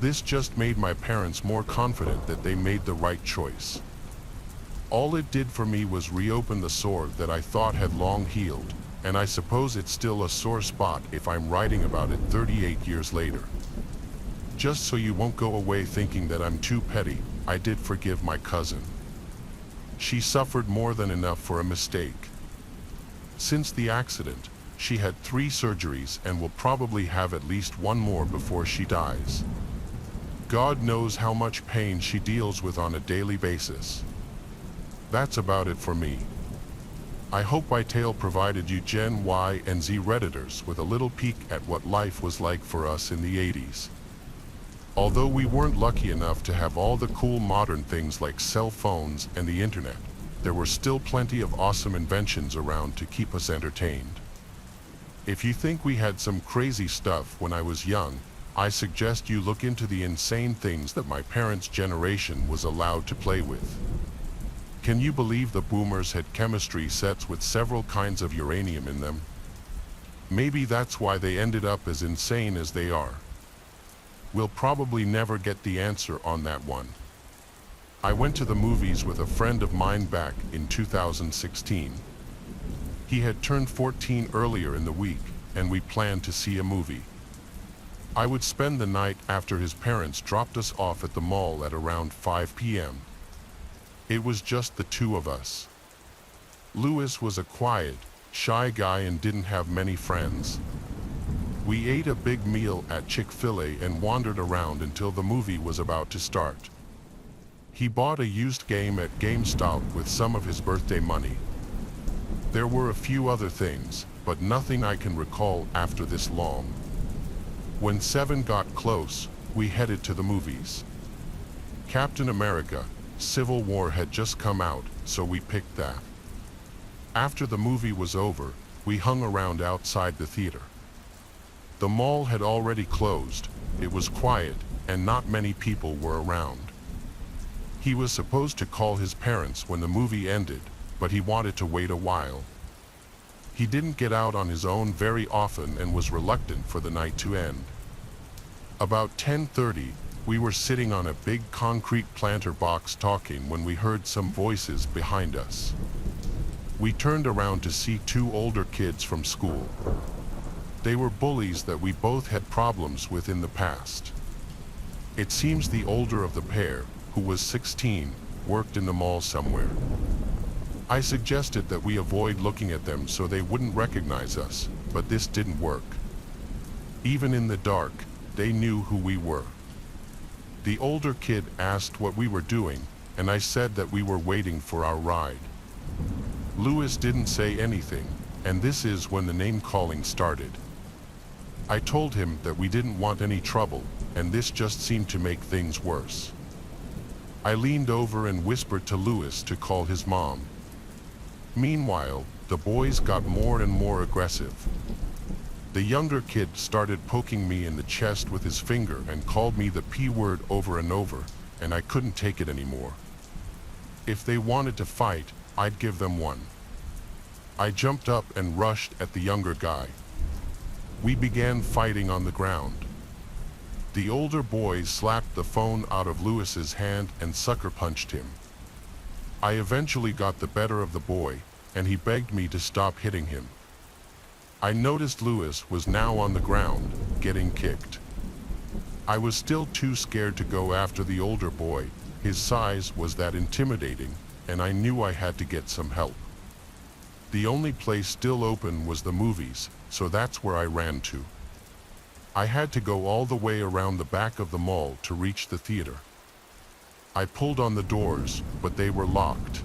This just made my parents more confident that they made the right choice. All it did for me was reopen the sore that I thought had long healed, and I suppose it's still a sore spot if I'm writing about it 38 years later. Just so you won't go away thinking that I'm too petty, I did forgive my cousin. She suffered more than enough for a mistake. Since the accident, she had 3 surgeries and will probably have at least 1 more before she dies. God knows how much pain she deals with on a daily basis. That's about it for me. I hope my tale provided you Gen Y and Z Redditors with a little peek at what life was like for us in the 80s. Although we weren't lucky enough to have all the cool modern things like cell phones and the internet, there were still plenty of awesome inventions around to keep us entertained. If you think we had some crazy stuff when I was young, I suggest you look into the insane things that my parents' generation was allowed to play with. Can you believe the boomers had chemistry sets with several kinds of uranium in them? Maybe that's why they ended up as insane as they are. We'll probably never get the answer on that one. I went to the movies with a friend of mine back in 2016. He had turned 14 earlier in the week, and we planned to see a movie. I would spend the night after his parents dropped us off at the mall at around 5 p.m. It was just the 2 of us. Louis was a quiet, shy guy and didn't have many friends. We ate a big meal at Chick-fil-A and wandered around until the movie was about to start. He bought a used game at GameStop with some of his birthday money. There were a few other things, but nothing I can recall after this long. When 7 got close, we headed to the movies. Captain America: Civil War had just come out, so we picked that. After the movie was over, we hung around outside the theater. The mall had already closed, it was quiet, and not many people were around. He was supposed to call his parents when the movie ended, but he wanted to wait a while. He didn't get out on his own very often and was reluctant for the night to end. About 10:30, we were sitting on a big concrete planter box talking when we heard some voices behind us. We turned around to see 2 older kids from school. They were bullies that we both had problems with in the past. It seems the older of the pair, who was 16, worked in the mall somewhere. I suggested that we avoid looking at them so they wouldn't recognize us, but this didn't work. Even in the dark, they knew who we were. The older kid asked what we were doing, and I said that we were waiting for our ride. Louis didn't say anything, and this is when the name-calling started. I told him that we didn't want any trouble, and this just seemed to make things worse. I leaned over and whispered to Louis to call his mom. Meanwhile, the boys got more and more aggressive. The younger kid started poking me in the chest with his finger and called me the P word over and over, and I couldn't take it anymore. If they wanted to fight, I'd give them one. I jumped up and rushed at the younger guy. We began fighting on the ground. The older boy slapped the phone out of Louis's hand and sucker punched him. I eventually got the better of the boy, and he begged me to stop hitting him. I noticed Louis was now on the ground, getting kicked. I was still too scared to go after the older boy. His size was that intimidating, and I knew I had to get some help. The only place still open was the movies, so that's where I ran to. I had to go all the way around the back of the mall to reach the theater. I pulled on the doors, but they were locked.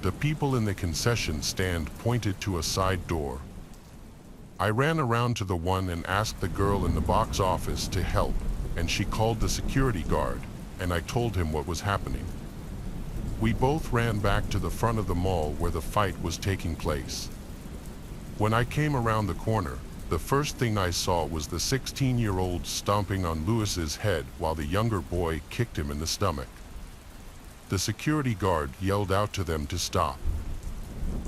The people in the concession stand pointed to a side door. I ran around to the one and asked the girl in the box office to help, and she called the security guard, and I told him what was happening. We both ran back to the front of the mall where the fight was taking place. When I came around the corner, the first thing I saw was the 16-year-old stomping on Louis's head while the younger boy kicked him in the stomach. The security guard yelled out to them to stop.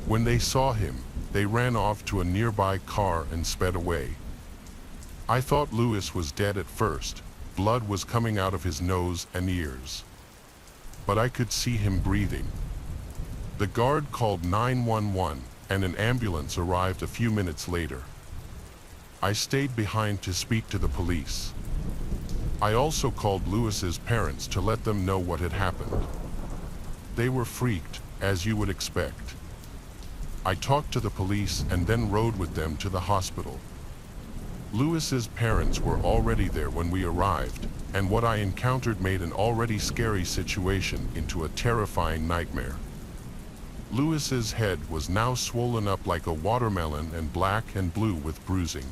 When they saw him, they ran off to a nearby car and sped away. I thought Louis was dead at first. Blood was coming out of his nose and ears. But I could see him breathing. The guard called 911, and an ambulance arrived a few minutes later. I stayed behind to speak to the police. I also called Louis's parents to let them know what had happened. They were freaked, as you would expect. I talked to the police and then rode with them to the hospital. Louis's parents were already there when we arrived, and what I encountered made an already scary situation into a terrifying nightmare. Louis's head was now swollen up like a watermelon and black and blue with bruising.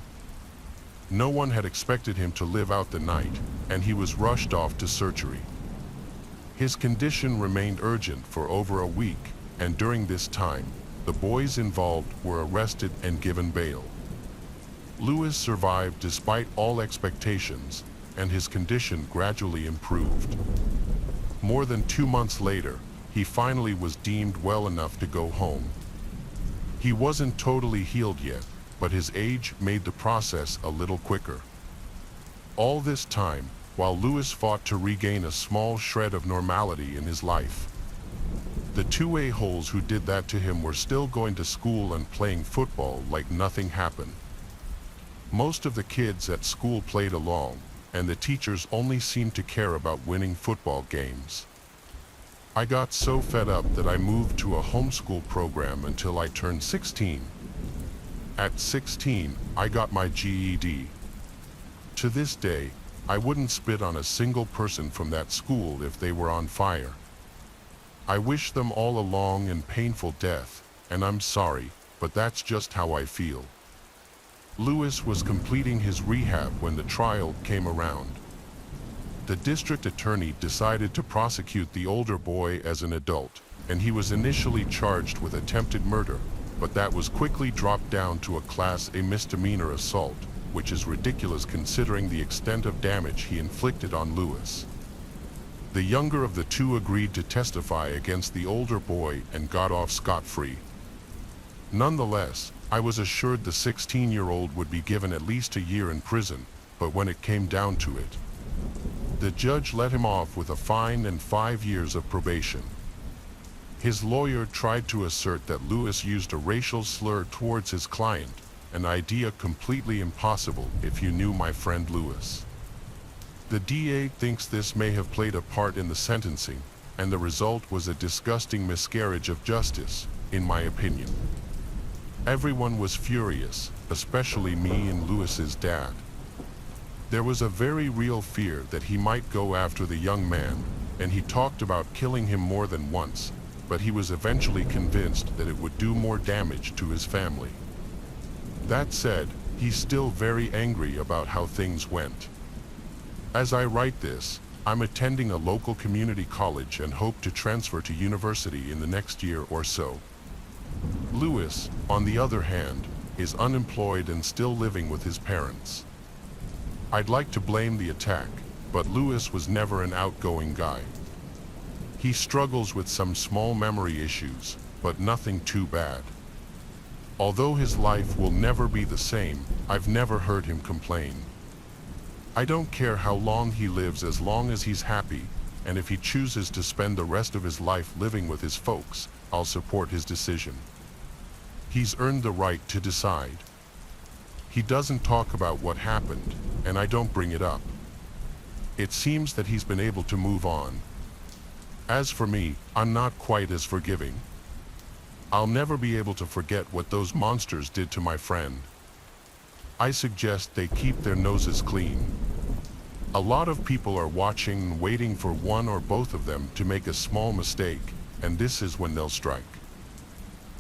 No one had expected him to live out the night, and he was rushed off to surgery. His condition remained urgent for over a week, and during this time, the boys involved were arrested and given bail. Louis survived despite all expectations, and his condition gradually improved. More than 2 months later, he finally was deemed well enough to go home. He wasn't totally healed yet, but his age made the process a little quicker. All this time, while Louis fought to regain a small shred of normality in his life. The 2 a-holes who did that to him were still going to school and playing football like nothing happened. Most of the kids at school played along, and the teachers only seemed to care about winning football games. I got so fed up that I moved to a homeschool program until I turned 16. At 16, I got my GED. To this day, I wouldn't spit on a single person from that school if they were on fire. I wish them all a long and painful death, and I'm sorry, but that's just how I feel. Lewis was completing his rehab when the trial came around. The district attorney decided to prosecute the older boy as an adult, and he was initially charged with attempted murder, but that was quickly dropped down to a Class A misdemeanor assault, which is ridiculous considering the extent of damage he inflicted on Lewis. The younger of the two agreed to testify against the older boy and got off scot-free. Nonetheless, I was assured the 16-year-old would be given at least a year in prison, but when it came down to it, the judge let him off with a fine and 5 years of probation. His lawyer tried to assert that Lewis used a racial slur towards his client, an idea completely impossible if you knew my friend Lewis. The DA thinks this may have played a part in the sentencing, and the result was a disgusting miscarriage of justice, in my opinion. Everyone was furious, especially me and Lewis's dad. There was a very real fear that he might go after the young man, and he talked about killing him more than once, but he was eventually convinced that it would do more damage to his family. That said, he's still very angry about how things went. As I write this, I'm attending a local community college and hope to transfer to university in the next year or so. Lewis, on the other hand, is unemployed and still living with his parents. I'd like to blame the attack, but Lewis was never an outgoing guy. He struggles with some small memory issues, but nothing too bad. Although his life will never be the same, I've never heard him complain. I don't care how long he lives as long as he's happy, and if he chooses to spend the rest of his life living with his folks, I'll support his decision. He's earned the right to decide. He doesn't talk about what happened, and I don't bring it up. It seems that he's been able to move on. As for me, I'm not quite as forgiving. I'll never be able to forget what those monsters did to my friend. I suggest they keep their noses clean. A lot of people are watching and waiting for one or both of them to make a small mistake, and this is when they'll strike.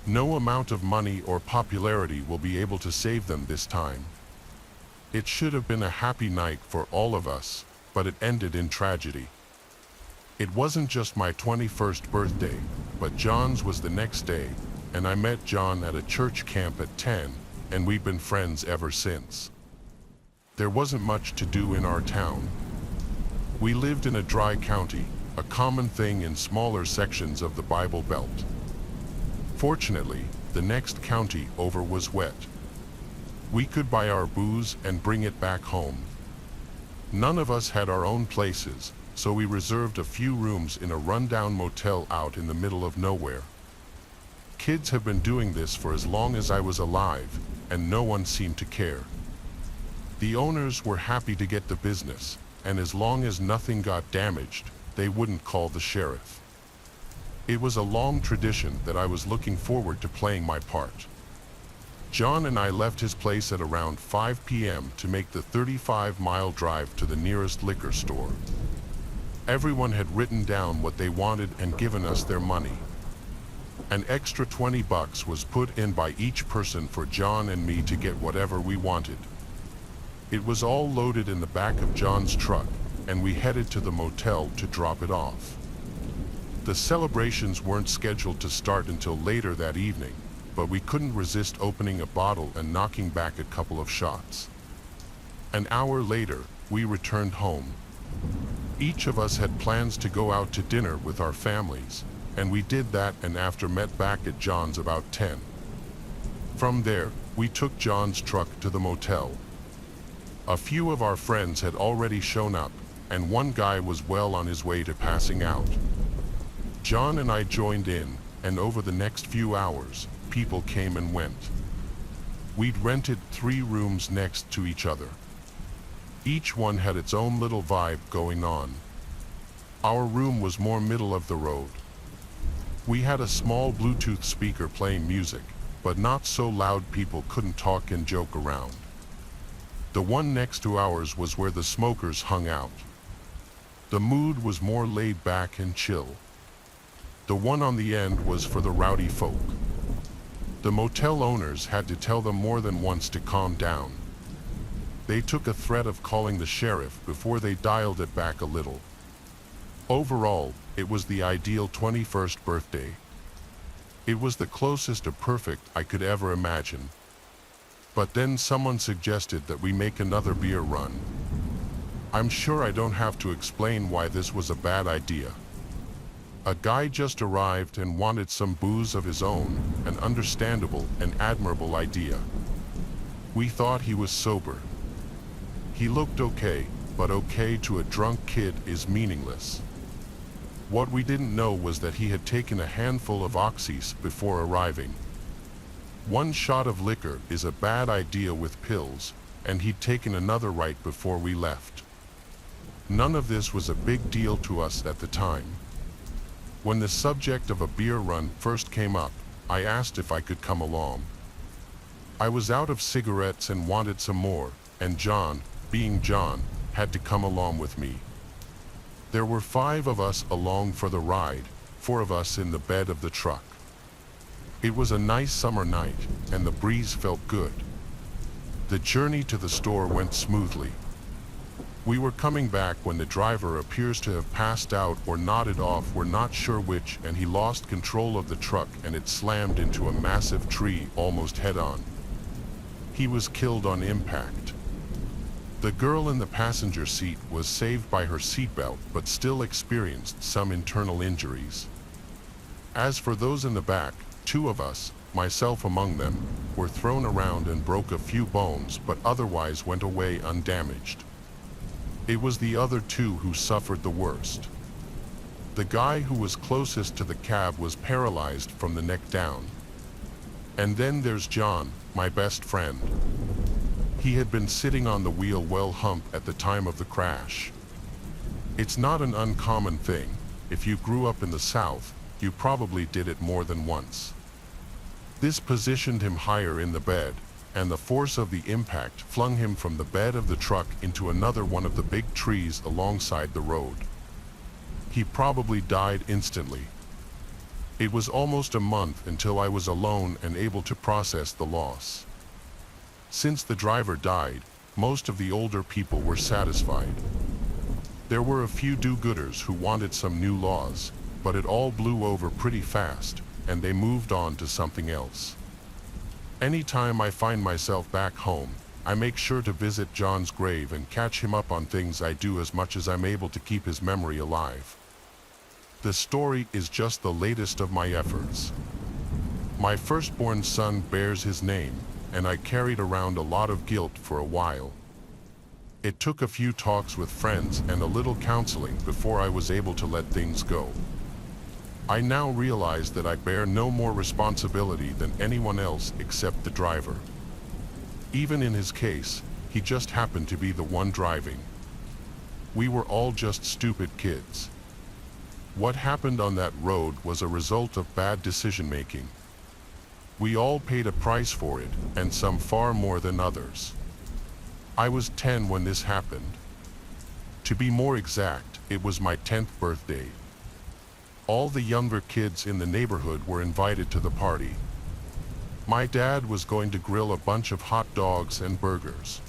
No amount of money or popularity will be able to save them this time. It should have been a happy night for all of us, but it ended in tragedy. It wasn't just my 21st birthday, but John's was the next day, and I met John at a church camp at 10, and we've been friends ever since. There wasn't much to do in our town. We lived in a dry county, a common thing in smaller sections of the Bible Belt. Fortunately, the next county over was wet. We could buy our booze and bring it back home. None of us had our own places, so we reserved a few rooms in a rundown motel out in the middle of nowhere. Kids have been doing this for as long as I was alive, and no one seemed to care. The owners were happy to get the business, and as long as nothing got damaged, they wouldn't call the sheriff. It was a long tradition that I was looking forward to playing my part. John and I left his place at around 5 p.m. to make the 35-mile drive to the nearest liquor store. Everyone had written down what they wanted and given us their money. An extra $20 was put in by each person for John and me to get whatever we wanted. It was all loaded in the back of John's truck, and we headed to the motel to drop it off. The celebrations weren't scheduled to start until later that evening, but we couldn't resist opening a bottle and knocking back a couple of shots. An hour later, we returned home. Each of us had plans to go out to dinner with our families, and we did that and after met back at John's about 10. From there, we took John's truck to the motel. A few of our friends had already shown up, and one guy was well on his way to passing out. John and I joined in, and over the next few hours, people came and went. We'd rented 3 rooms next to each other. Each one had its own little vibe going on. Our room was more middle of the road. We had a small Bluetooth speaker playing music, but not so loud people couldn't talk and joke around. The one next to ours was where the smokers hung out. The mood was more laid back and chill. The one on the end was for the rowdy folk. The motel owners had to tell them more than once to calm down. They took a threat of calling the sheriff before they dialed it back a little. Overall, it was the ideal 21st birthday. It was the closest to perfect I could ever imagine. But then someone suggested that we make another beer run. I'm sure I don't have to explain why this was a bad idea. A guy just arrived and wanted some booze of his own, an understandable and admirable idea. We thought he was sober. He looked okay, but okay to a drunk kid is meaningless. What we didn't know was that he had taken a handful of oxys before arriving. One shot of liquor is a bad idea with pills, and he'd taken another right before we left. None of this was a big deal to us at the time. When the subject of a beer run first came up, I asked if I could come along. I was out of cigarettes and wanted some more, and John, being John, had to come along with me. There were 5 of us along for the ride, 4 of us in the bed of the truck. It was a nice summer night, and the breeze felt good. The journey to the store went smoothly. We were coming back when the driver appears to have passed out or nodded off, we're not sure which, and he lost control of the truck and it slammed into a massive tree almost head-on. He was killed on impact. The girl in the passenger seat was saved by her seatbelt but still experienced some internal injuries. As for those in the back, 2 of us, myself among them, were thrown around and broke a few bones but otherwise went away undamaged. It was the other 2 who suffered the worst. The guy who was closest to the cab was paralyzed from the neck down. And then there's John, my best friend. He had been sitting on the wheel well hump at the time of the crash. It's not an uncommon thing. If you grew up in the South, you probably did it more than once. This positioned him higher in the bed, and the force of the impact flung him from the bed of the truck into another one of the big trees alongside the road. He probably died instantly. It was almost a month until I was alone and able to process the loss. Since the driver died, most of the older people were satisfied. There were a few do-gooders who wanted some new laws, but it all blew over pretty fast, and they moved on to something else. Anytime I find myself back home, I make sure to visit John's grave and catch him up on things I do as much as I'm able to keep his memory alive. The story is just the latest of my efforts. My firstborn son bears his name, and I carried around a lot of guilt for a while. It took a few talks with friends and a little counseling before I was able to let things go. I now realize that I bear no more responsibility than anyone else except the driver. Even in his case, he just happened to be the one driving. We were all just stupid kids. What happened on that road was a result of bad decision-making. We all paid a price for it, and some far more than others. I was 10 when this happened. To be more exact, it was my 10th birthday. All the younger kids in the neighborhood were invited to the party. My dad was going to grill a bunch of hot dogs and burgers.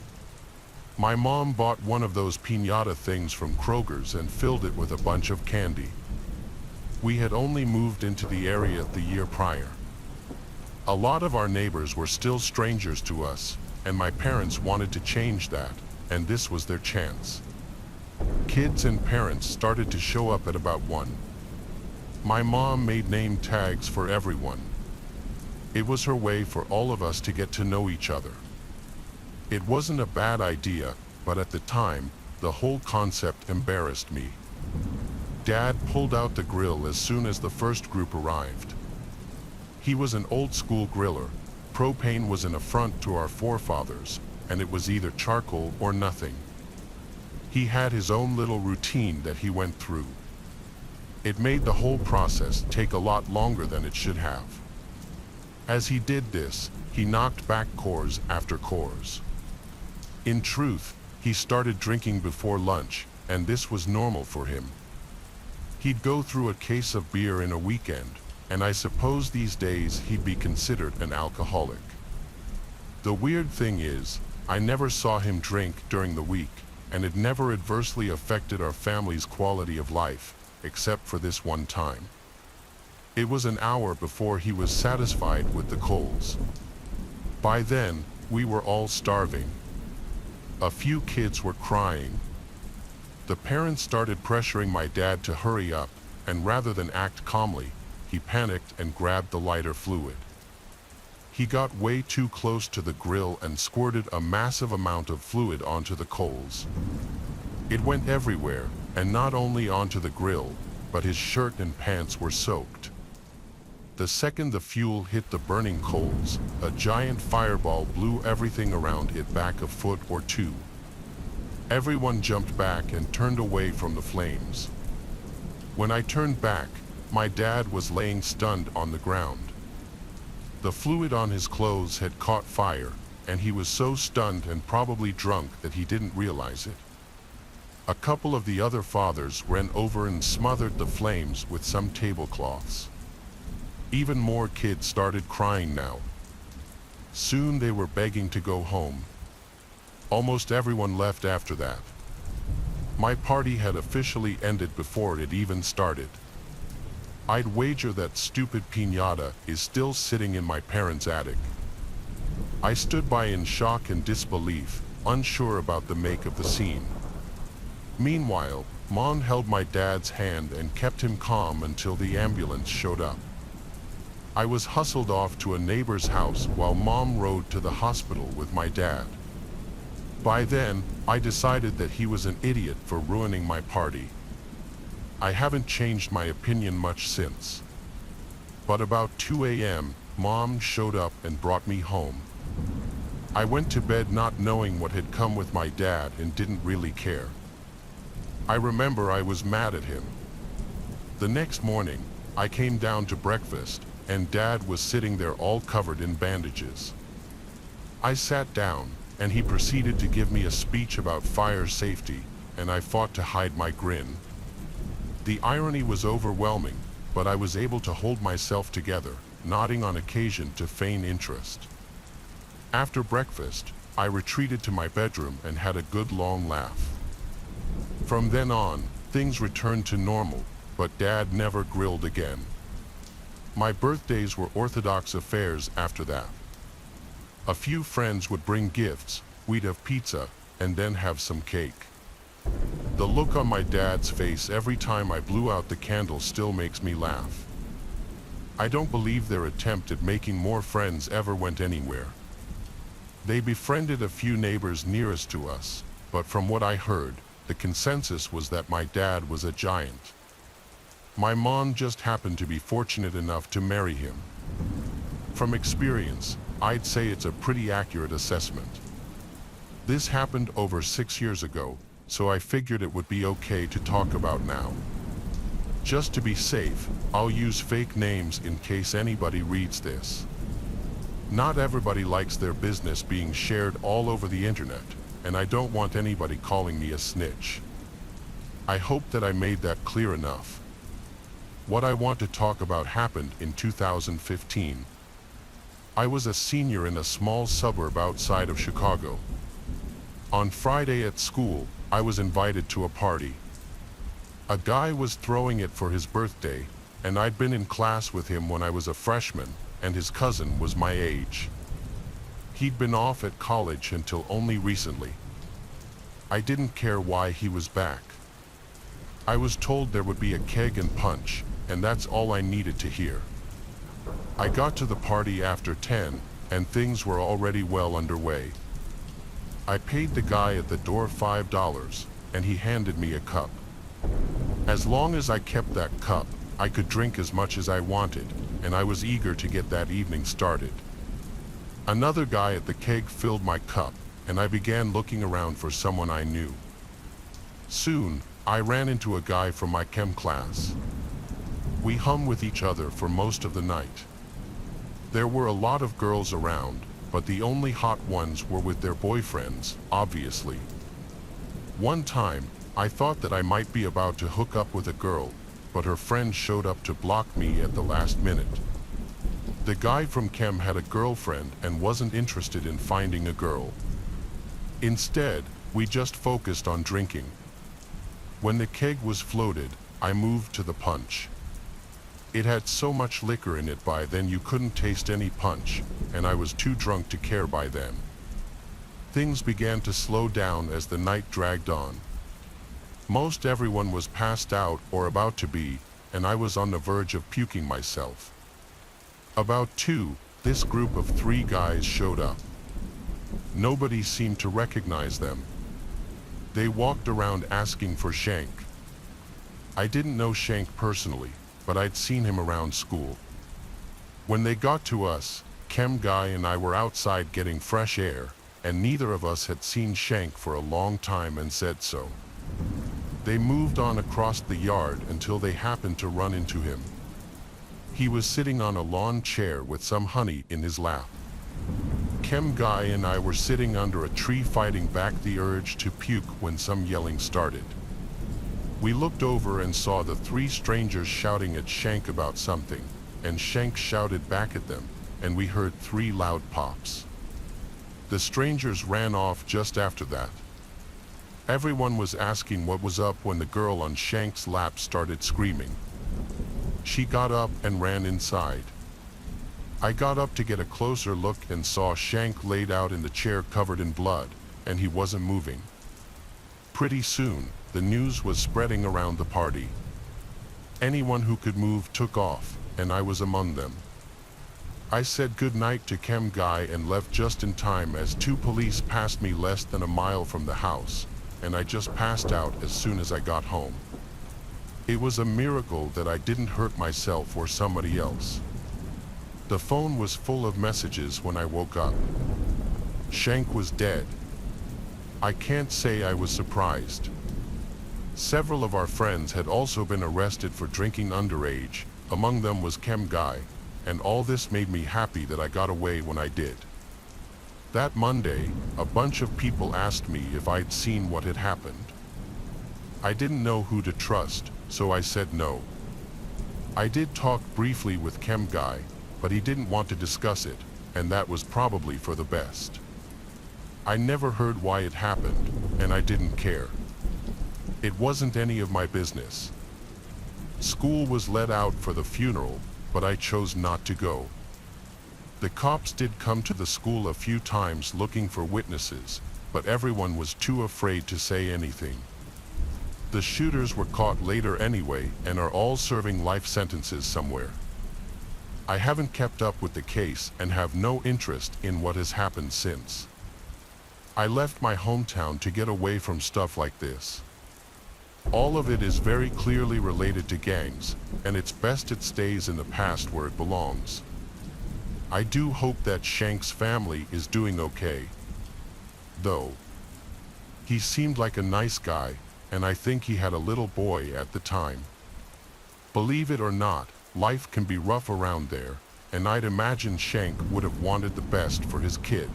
My mom bought one of those piñata things from Kroger's and filled it with a bunch of candy. We had only moved into the area the year prior. A lot of our neighbors were still strangers to us, and my parents wanted to change that, and this was their chance. Kids and parents started to show up at about 1. My mom made name tags for everyone. It was her way for all of us to get to know each other. It wasn't a bad idea, but at the time, the whole concept embarrassed me. Dad pulled out the grill as soon as the first group arrived. He was an old-school griller. Propane was an affront to our forefathers, and it was either charcoal or nothing. He had his own little routine that he went through. It made the whole process take a lot longer than it should have. As he did this, he knocked back cores after cores. In truth, he started drinking before lunch, and this was normal for him. He'd go through a case of beer in a weekend, and I suppose these days he'd be considered an alcoholic. The weird thing is, I never saw him drink during the week, and it never adversely affected our family's quality of life, except for this one time. It was an hour before he was satisfied with the coals. By then, we were all starving. A few kids were crying. The parents started pressuring my dad to hurry up, and rather than act calmly, he panicked and grabbed the lighter fluid. He got way too close to the grill and squirted a massive amount of fluid onto the coals. It went everywhere, and not only onto the grill, but his shirt and pants were soaked. The second the fuel hit the burning coals, a giant fireball blew everything around it back a foot or two. Everyone jumped back and turned away from the flames. When I turned back, my dad was laying stunned on the ground. The fluid on his clothes had caught fire, and he was so stunned and probably drunk that he didn't realize it. A couple of the other fathers ran over and smothered the flames with some tablecloths. Even more kids started crying now. Soon they were begging to go home. Almost everyone left after that. My party had officially ended before it even started. I'd wager that stupid piñata is still sitting in my parents' attic. I stood by in shock and disbelief, unsure about the make of the scene. Meanwhile, Mom held my dad's hand and kept him calm until the ambulance showed up. I was hustled off to a neighbor's house while Mom rode to the hospital with my dad. By then, I decided that he was an idiot for ruining my party. I haven't changed my opinion much since. But about 2 a.m., Mom showed up and brought me home. I went to bed not knowing what had come with my dad and didn't really care. I remember I was mad at him. The next morning, I came down to breakfast, and Dad was sitting there all covered in bandages. I sat down, and he proceeded to give me a speech about fire safety, and I fought to hide my grin. The irony was overwhelming, but I was able to hold myself together, nodding on occasion to feign interest. After breakfast, I retreated to my bedroom and had a good long laugh. From then on, things returned to normal, but Dad never grilled again. My birthdays were orthodox affairs after that. A few friends would bring gifts, we'd have pizza, and then have some cake. The look on my dad's face every time I blew out the candle still makes me laugh. I don't believe their attempt at making more friends ever went anywhere. They befriended a few neighbors nearest to us, but from what I heard, the consensus was that my dad was a giant. My mom just happened to be fortunate enough to marry him. From experience, I'd say it's a pretty accurate assessment. This happened over 6 years ago, so I figured it would be okay to talk about now. Just to be safe, I'll use fake names in case anybody reads this. Not everybody likes their business being shared all over the internet, and I don't want anybody calling me a snitch. I hope that I made that clear enough. What I want to talk about happened in 2015. I was a senior in a small suburb outside of Chicago. On Friday at school, I was invited to a party. A guy was throwing it for his birthday, and I'd been in class with him when I was a freshman, and his cousin was my age. He'd been off at college until only recently. I didn't care why he was back. I was told there would be a keg and punch, and that's all I needed to hear. I got to the party after 10, and things were already well underway. I paid the guy at the door $5, and he handed me a cup. As long as I kept that cup, I could drink as much as I wanted, and I was eager to get that evening started. Another guy at the keg filled my cup, and I began looking around for someone I knew. Soon, I ran into a guy from my chem class. We hung with each other for most of the night. There were a lot of girls around, but the only hot ones were with their boyfriends, obviously. One time, I thought that I might be about to hook up with a girl, but her friend showed up to block me at the last minute. The guy from Chem had a girlfriend and wasn't interested in finding a girl. Instead, we just focused on drinking. When the keg was floated, I moved to the punch. It had so much liquor in it by then you couldn't taste any punch, and I was too drunk to care by then. Things began to slow down as the night dragged on. Most everyone was passed out or about to be, and I was on the verge of puking myself. About 2, this group of 3 guys showed up. Nobody seemed to recognize them. They walked around asking for Shank. I didn't know Shank personally, but I'd seen him around school. When they got to us, Chem Guy and I were outside getting fresh air, and neither of us had seen Shank for a long time and said so. They moved on across the yard until they happened to run into him. He was sitting on a lawn chair with some honey in his lap. Chem Guy and I were sitting under a tree fighting back the urge to puke when some yelling started. We looked over and saw the 3 strangers shouting at Shank about something, and Shank shouted back at them, and we heard 3 loud pops. The strangers ran off just after that. Everyone was asking what was up when the girl on Shank's lap started screaming. She got up and ran inside. I got up to get a closer look and saw Shank laid out in the chair covered in blood, and he wasn't moving. Pretty soon, the news was spreading around the party. Anyone who could move took off, and I was among them. I said goodnight to Chem Guy and left just in time as 2 police passed me less than a mile from the house, and I just passed out as soon as I got home. It was a miracle that I didn't hurt myself or somebody else. The phone was full of messages when I woke up. Shank was dead. I can't say I was surprised. Several of our friends had also been arrested for drinking underage, among them was Chem Guy, and all this made me happy that I got away when I did. That Monday, a bunch of people asked me if I'd seen what had happened. I didn't know who to trust, so I said no. I did talk briefly with Chem Guy, but he didn't want to discuss it, and that was probably for the best. I never heard why it happened, and I didn't care. It wasn't any of my business. School was let out for the funeral, but I chose not to go. The cops did come to the school a few times looking for witnesses, but everyone was too afraid to say anything. The shooters were caught later anyway and are all serving life sentences somewhere. I haven't kept up with the case and have no interest in what has happened since. I left my hometown to get away from stuff like this. All of it is very clearly related to gangs, and it's best it stays in the past where it belongs. I do hope that Shank's family is doing okay. Though, he seemed like a nice guy, and I think he had a little boy at the time. Believe it or not, life can be rough around there, and I'd imagine Shank would have wanted the best for his kid.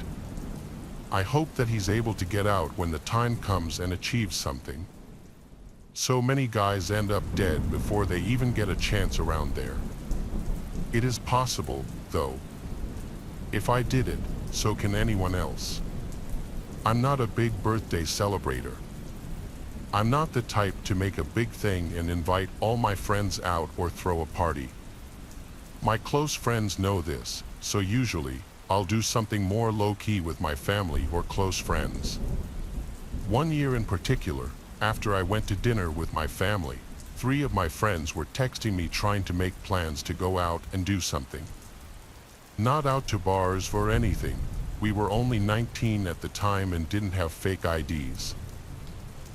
I hope that he's able to get out when the time comes and achieve something. So many guys end up dead before they even get a chance around there. It is possible, though. If I did it, so can anyone else. I'm not a big birthday celebrator. I'm not the type to make a big thing and invite all my friends out or throw a party. My close friends know this, so usually, I'll do something more low-key with my family or close friends. One year in particular, after I went to dinner with my family, 3 of my friends were texting me trying to make plans to go out and do something. Not out to bars or anything. We were only 19 at the time and didn't have fake IDs.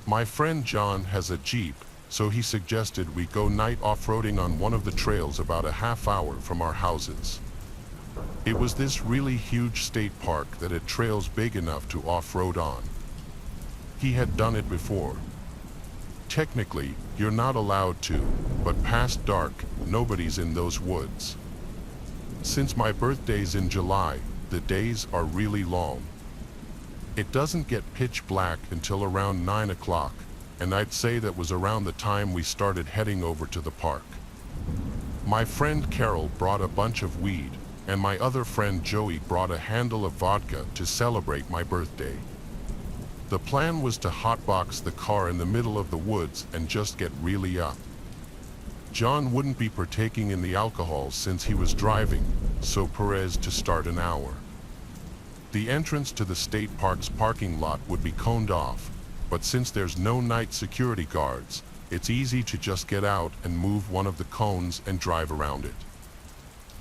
My friend John has a Jeep, so he suggested we go night off-roading on one of the trails about a half hour from our houses. It was this really huge state park that had trails big enough to off-road on. He had done it before. Technically, you're not allowed to, but past dark, nobody's in those woods. Since my birthday's in July, the days are really long. It doesn't get pitch black until around 9 o'clock, and I'd say that was around the time we started heading over to the park. My friend Carol brought a bunch of weed, and my other friend Joey brought a handle of vodka to celebrate my birthday. The plan was to hotbox the car in the middle of the woods and just get really up. John wouldn't be partaking in the alcohol since he was driving, so Perez to start an hour. The entrance to the state park's parking lot would be coned off, but since there's no night security guards, it's easy to just get out and move one of the cones and drive around it.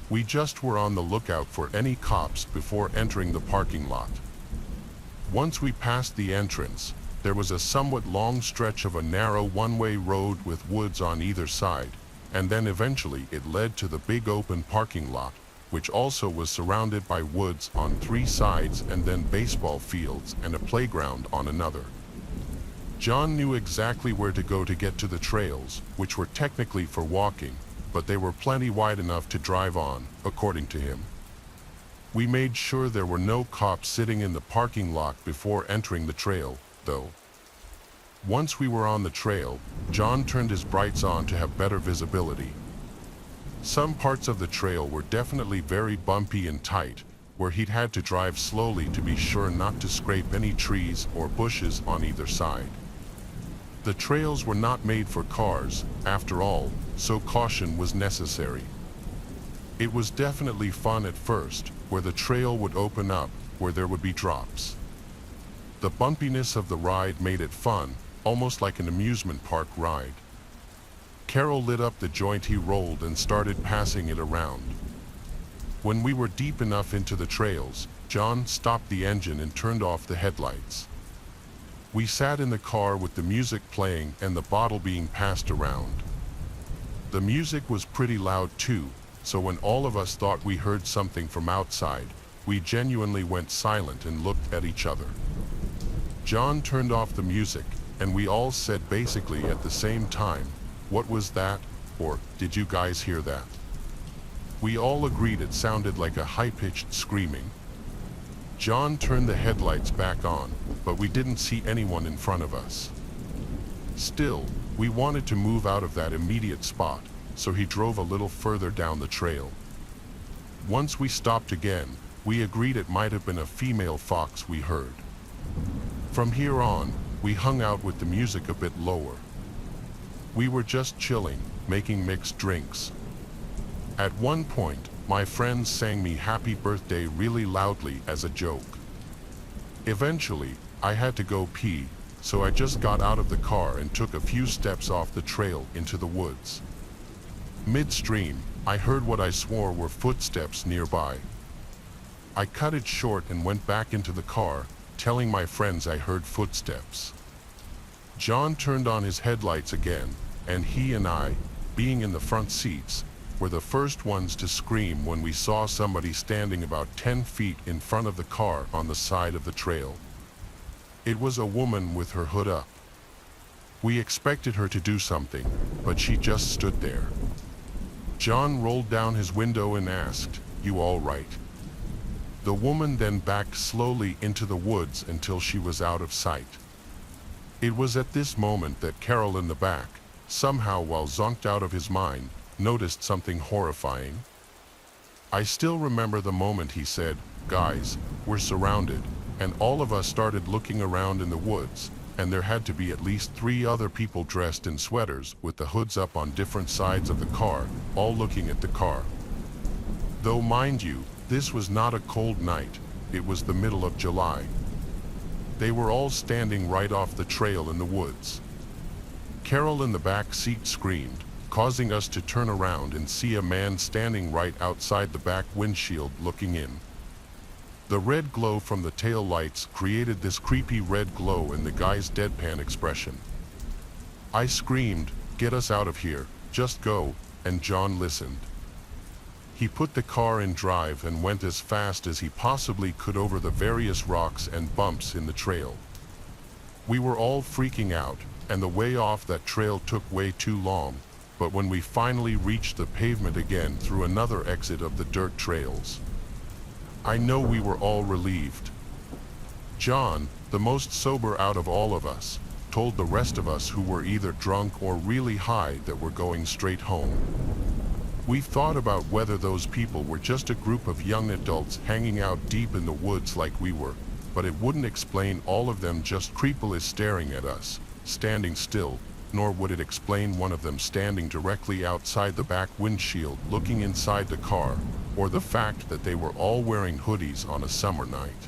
We just were on the lookout for any cops before entering the parking lot. Once we passed the entrance, there was a somewhat long stretch of a narrow one-way road with woods on either side, and then eventually it led to the big open parking lot, which also was surrounded by woods on 3 sides and then baseball fields and a playground on another. John knew exactly where to go to get to the trails, which were technically for walking, but they were plenty wide enough to drive on, according to him. We made sure there were no cops sitting in the parking lot before entering the trail, though. Once we were on the trail, John turned his brights on to have better visibility. Some parts of the trail were definitely very bumpy and tight, where he'd had to drive slowly to be sure not to scrape any trees or bushes on either side. The trails were not made for cars, after all, so caution was necessary. It was definitely fun at first, where the trail would open up, where there would be drops. The bumpiness of the ride made it fun, almost like an amusement park ride. Carol lit up the joint he rolled and started passing it around. When we were deep enough into the trails, John stopped the engine and turned off the headlights. We sat in the car with the music playing and the bottle being passed around. The music was pretty loud too, so when all of us thought we heard something from outside, we genuinely went silent and looked at each other. John turned off the music, and we all said basically at the same time, "What was that?" or "Did you guys hear that?" We all agreed it sounded like a high-pitched screaming. John turned the headlights back on, but we didn't see anyone in front of us. Still, we wanted to move out of that immediate spot, so he drove a little further down the trail. Once we stopped again, we agreed it might have been a female fox we heard. From here on, we hung out with the music a bit lower. We were just chilling, making mixed drinks. At one point, my friends sang me happy birthday really loudly as a joke. Eventually, I had to go pee, so I just got out of the car and took a few steps off the trail into the woods. Midstream, I heard what I swore were footsteps nearby. I cut it short and went back into the car, telling my friends I heard footsteps. John turned on his headlights again, and he and I, being in the front seats, were the first ones to scream when we saw somebody standing about 10 feet in front of the car on the side of the trail. It was a woman with her hood up. We expected her to do something, but she just stood there. John rolled down his window and asked, "You all right?" The woman then backed slowly into the woods until she was out of sight. It was at this moment that Carol in the back, somehow while zonked out of his mind, noticed something horrifying. I still remember the moment he said, "Guys, we're surrounded," and all of us started looking around in the woods, and there had to be at least 3 other people dressed in sweaters with the hoods up on different sides of the car, all looking at the car. Though mind you, this was not a cold night, it was the middle of July. They were all standing right off the trail in the woods. Carol in the back seat screamed, causing us to turn around and see a man standing right outside the back windshield looking in. The red glow from the tail lights created this creepy red glow in the guy's deadpan expression. I screamed, "Get us out of here, just go," and John listened. He put the car in drive and went as fast as he possibly could over the various rocks and bumps in the trail. We were all freaking out, and the way off that trail took way too long, but when we finally reached the pavement again through another exit of the dirt trails, I know we were all relieved. John, the most sober out of all of us, told the rest of us who were either drunk or really high that we're going straight home. We thought about whether those people were just a group of young adults hanging out deep in the woods like we were, but it wouldn't explain all of them just creepily staring at us, standing still, nor would it explain one of them standing directly outside the back windshield looking inside the car, or the fact that they were all wearing hoodies on a summer night.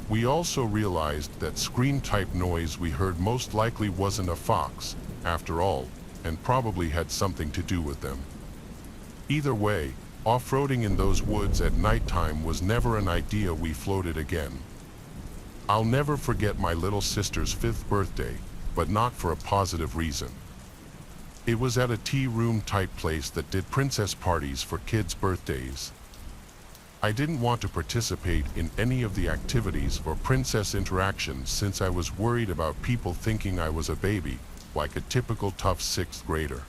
We also realized that scream-type noise we heard most likely wasn't a fox, after all, and probably had something to do with them. Either way, off-roading in those woods at nighttime was never an idea we floated again. I'll never forget my little sister's 5th birthday, but not for a positive reason. It was at a tea room type place that did princess parties for kids' birthdays. I didn't want to participate in any of the activities or princess interactions since I was worried about people thinking I was a baby, like a typical tough 6th grader.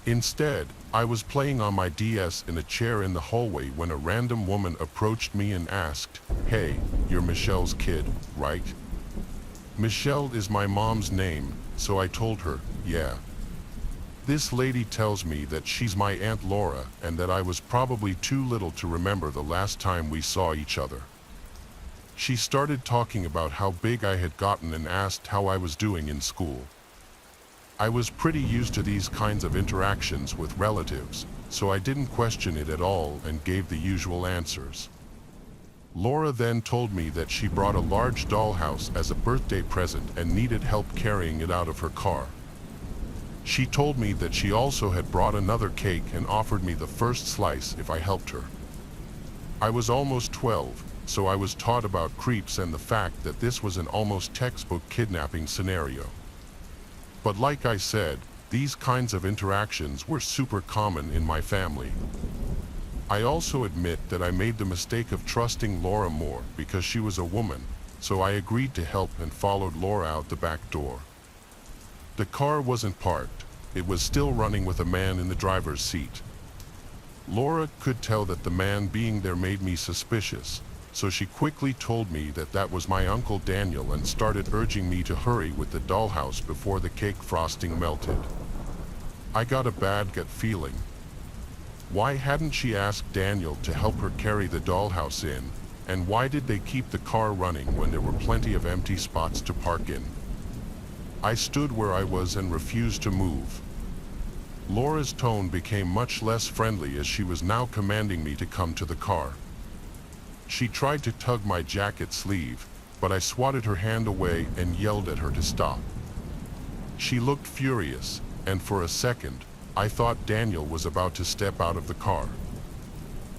Instead, I was playing on my DS in a chair in the hallway when a random woman approached me and asked, "Hey, you're Michelle's kid, right?" Michelle is my mom's name, so I told her, "Yeah." This lady tells me that she's my Aunt Laura and that I was probably too little to remember the last time we saw each other. She started talking about how big I had gotten and asked how I was doing in school. I was pretty used to these kinds of interactions with relatives, so I didn't question it at all and gave the usual answers. Laura then told me that she brought a large dollhouse as a birthday present and needed help carrying it out of her car. She told me that she also had brought another cake and offered me the first slice if I helped her. I was almost 12, so I was taught about creeps and the fact that this was an almost textbook kidnapping scenario. But like I said, these kinds of interactions were super common in my family. I also admit that I made the mistake of trusting Laura more because she was a woman, so I agreed to help and followed Laura out the back door. The car wasn't parked, it was still running with a man in the driver's seat. Laura could tell that the man being there made me suspicious, so she quickly told me that that was my Uncle Daniel and started urging me to hurry with the dollhouse before the cake frosting melted. I got a bad gut feeling. Why hadn't she asked Daniel to help her carry the dollhouse in, and why did they keep the car running when there were plenty of empty spots to park in? I stood where I was and refused to move. Laura's tone became much less friendly as she was now commanding me to come to the car. She tried to tug my jacket sleeve, but I swatted her hand away and yelled at her to stop. She looked furious, and for a second, I thought Daniel was about to step out of the car.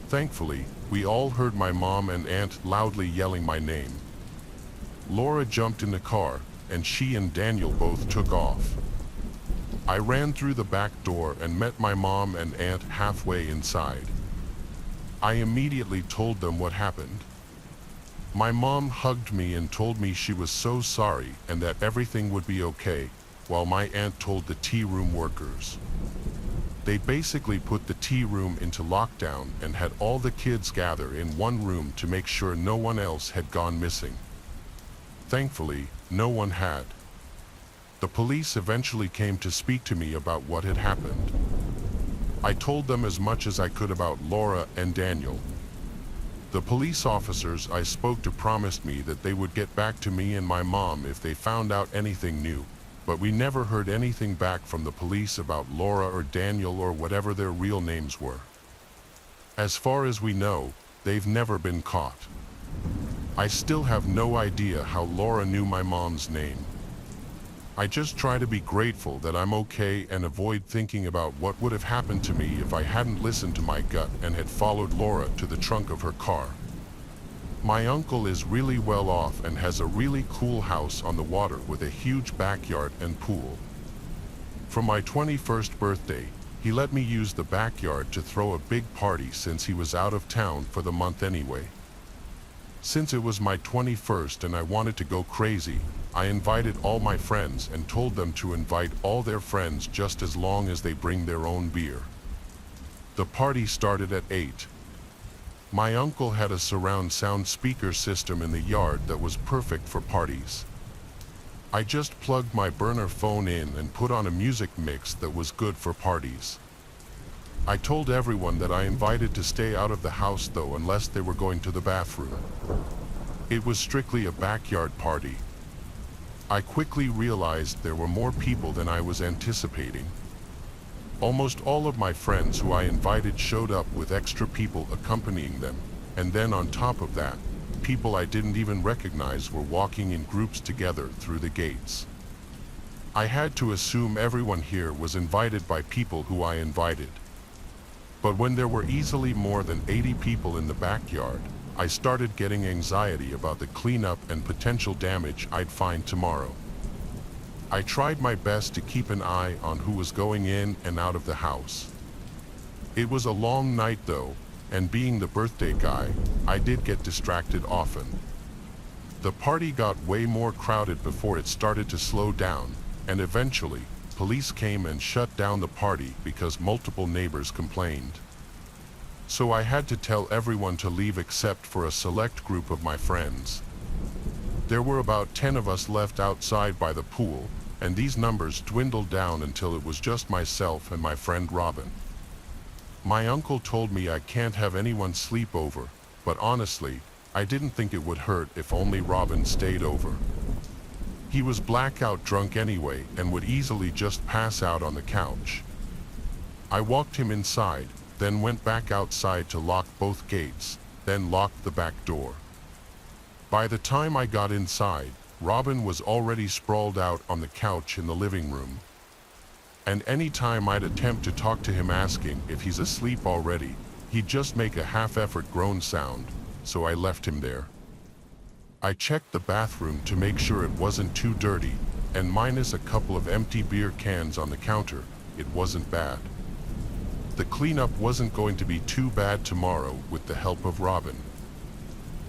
Thankfully, we all heard my mom and aunt loudly yelling my name. Laura jumped in the car, and she and Daniel both took off. I ran through the back door and met my mom and aunt halfway inside. I immediately told them what happened. My mom hugged me and told me she was so sorry and that everything would be okay, while my aunt told the tea room workers. They basically put the tea room into lockdown and had all the kids gather in one room to make sure no one else had gone missing. Thankfully, no one had. The police eventually came to speak to me about what had happened. I told them as much as I could about Laura and Daniel. The police officers I spoke to promised me that they would get back to me and my mom if they found out anything new, but we never heard anything back from the police about Laura or Daniel or whatever their real names were. As far as we know, they've never been caught. I still have no idea how Laura knew my mom's name. I just try to be grateful that I'm okay and avoid thinking about what would have happened to me if I hadn't listened to my gut and had followed Laura to the trunk of her car. My uncle is really well off and has a really cool house on the water with a huge backyard and pool. For my 21st birthday, he let me use the backyard to throw a big party since he was out of town for the month anyway. Since it was my 21st and I wanted to go crazy, I invited all my friends and told them to invite all their friends just as long as they bring their own beer. The party started at 8. My uncle had a surround sound speaker system in the yard that was perfect for parties. I just plugged my burner phone in and put on a music mix that was good for parties. I told everyone that I invited to stay out of the house though unless they were going to the bathroom. It was strictly a backyard party. I quickly realized there were more people than I was anticipating. Almost all of my friends who I invited showed up with extra people accompanying them, and then on top of that, people I didn't even recognize were walking in groups together through the gates. I had to assume everyone here was invited by people who I invited. But when there were easily more than 80 people in the backyard, I started getting anxiety about the cleanup and potential damage I'd find tomorrow. I tried my best to keep an eye on who was going in and out of the house. It was a long night though, and being the birthday guy, I did get distracted often. The party got way more crowded before it started to slow down, and eventually, police came and shut down the party because multiple neighbors complained. So I had to tell everyone to leave except for a select group of my friends. There were about 10 of us left outside by the pool, and these numbers dwindled down until it was just myself and my friend Robin. My uncle told me I can't have anyone sleep over, but honestly, I didn't think it would hurt if only Robin stayed over. He was blackout drunk anyway and would easily just pass out on the couch. I walked him inside, then went back outside to lock both gates, then locked the back door. By the time I got inside, Robin was already sprawled out on the couch in the living room. And any time I'd attempt to talk to him asking if he's asleep already, he'd just make a half-effort groan sound, so I left him there. I checked the bathroom to make sure it wasn't too dirty, and minus a couple of empty beer cans on the counter, it wasn't bad. The cleanup wasn't going to be too bad tomorrow with the help of Robin.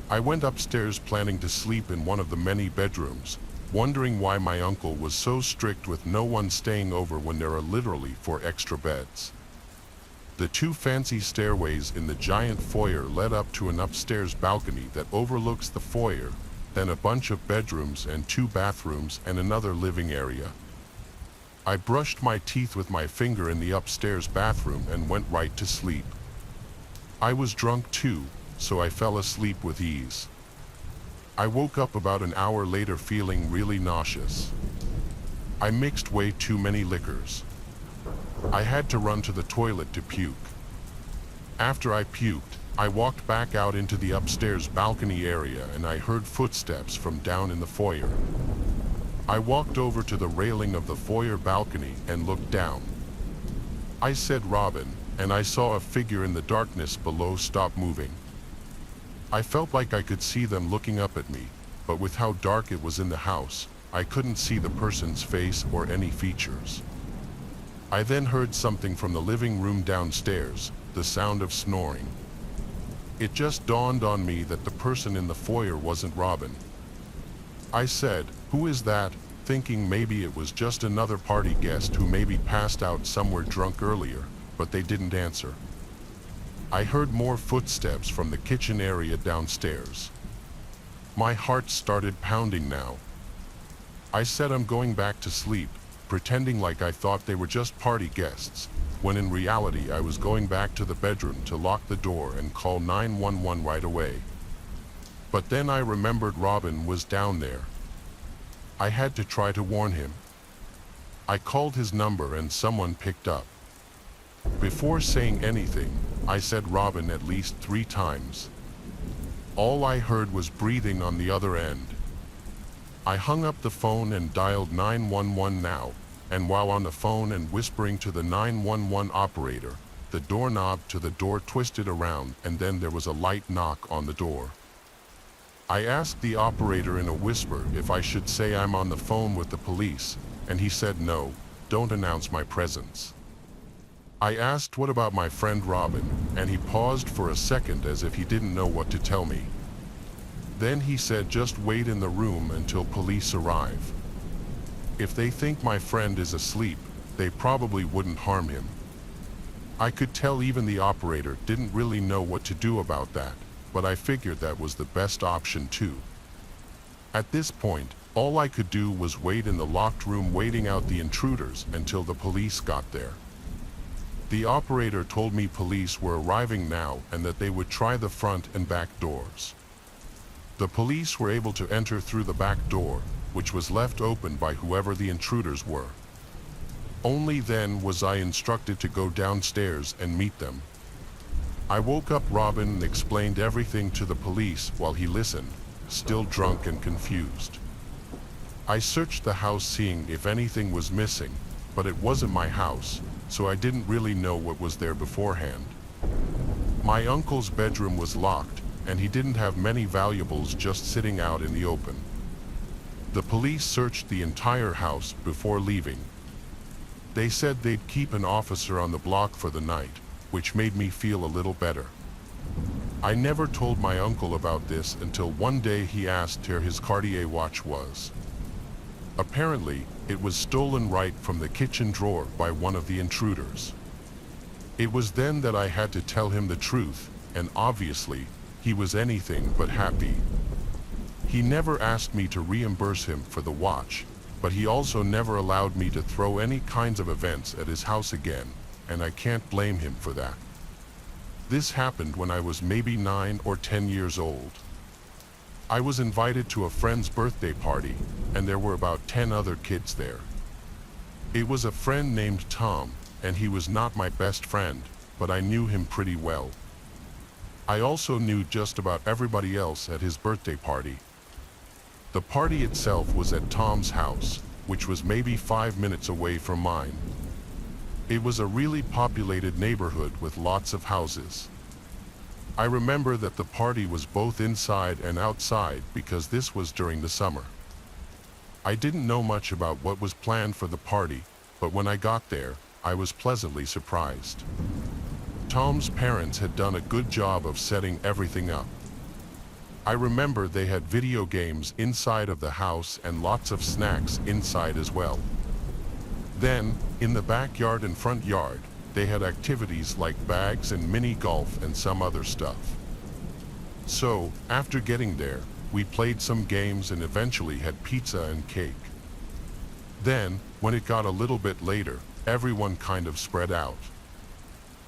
I went upstairs planning to sleep in one of the many bedrooms, wondering why my uncle was so strict with no one staying over when there are literally 4 extra beds. The 2 fancy stairways in the giant foyer led up to an upstairs balcony that overlooks the foyer, then a bunch of bedrooms and 2 bathrooms and another living area. I brushed my teeth with my finger in the upstairs bathroom and went right to sleep. I was drunk too, so I fell asleep with ease. I woke up about an hour later feeling really nauseous. I mixed way too many liquors. I had to run to the toilet to puke. After I puked, I walked back out into the upstairs balcony area and I heard footsteps from down in the foyer. I walked over to the railing of the foyer balcony and looked down. I said Robin, and I saw a figure in the darkness below stop moving. I felt like I could see them looking up at me, but with how dark it was in the house, I couldn't see the person's face or any features. I then heard something from the living room downstairs, the sound of snoring. It just dawned on me that the person in the foyer wasn't Robin. I said, "Who is that?" thinking maybe it was just another party guest who maybe passed out somewhere drunk earlier, but they didn't answer. I heard more footsteps from the kitchen area downstairs. My heart started pounding now. I said I'm going back to sleep, pretending like I thought they were just party guests, when in reality I was going back to the bedroom to lock the door and call 911 right away. But then I remembered Robin was down there. I had to try to warn him. I called his number and someone picked up. Before saying anything, I said Robin at least 3 times. All I heard was breathing on the other end. I hung up the phone and dialed 911 now, and while on the phone and whispering to the 911 operator, the doorknob to the door twisted around and then there was a light knock on the door. I asked the operator in a whisper if I should say I'm on the phone with the police, and he said no, don't announce my presence. I asked what about my friend Robin, and he paused for a second as if he didn't know what to tell me. Then he said just wait in the room until police arrive. If they think my friend is asleep, they probably wouldn't harm him. I could tell even the operator didn't really know what to do about that, but I figured that was the best option too. At this point, All I could do was wait in the locked room waiting out the intruders until the police got there. The operator told me police were arriving now and that they would try the front and back doors. The police were able to enter through the back door, which was left open by whoever the intruders were. Only then was I instructed to go downstairs and meet them. I woke up Robin and explained everything to the police while he listened, still drunk and confused. I searched the house seeing if anything was missing, but it wasn't my house, so I didn't really know what was there beforehand. My uncle's bedroom was locked, and he didn't have many valuables just sitting out in the open. The police searched the entire house before leaving. They said they'd keep an officer on the block for the night, which made me feel a little better. I never told my uncle about this until one day he asked where his Cartier watch was. Apparently, it was stolen right from the kitchen drawer by one of the intruders. It was then that I had to tell him the truth, and obviously, he was anything but happy. He never asked me to reimburse him for the watch, but he also never allowed me to throw any kinds of events at his house again, and I can't blame him for that. This happened when I was maybe 9 or 10 years old. I was invited to a friend's birthday party, and there were about 10 other kids there. It was a friend named Tom, and he was not my best friend, but I knew him pretty well. I also knew just about everybody else at his birthday party. The party itself was at Tom's house, which was maybe 5 minutes away from mine. It was a really populated neighborhood with lots of houses. I remember that the party was both inside and outside because this was during the summer. I didn't know much about what was planned for the party, but when I got there, I was pleasantly surprised. Tom's parents had done a good job of setting everything up. I remember they had video games inside of the house and lots of snacks inside as well. Then, in the backyard and front yard, they had activities like bags and mini golf and some other stuff. So, after getting there, we played some games and eventually had pizza and cake. Then, when it got a little bit later, everyone kind of spread out.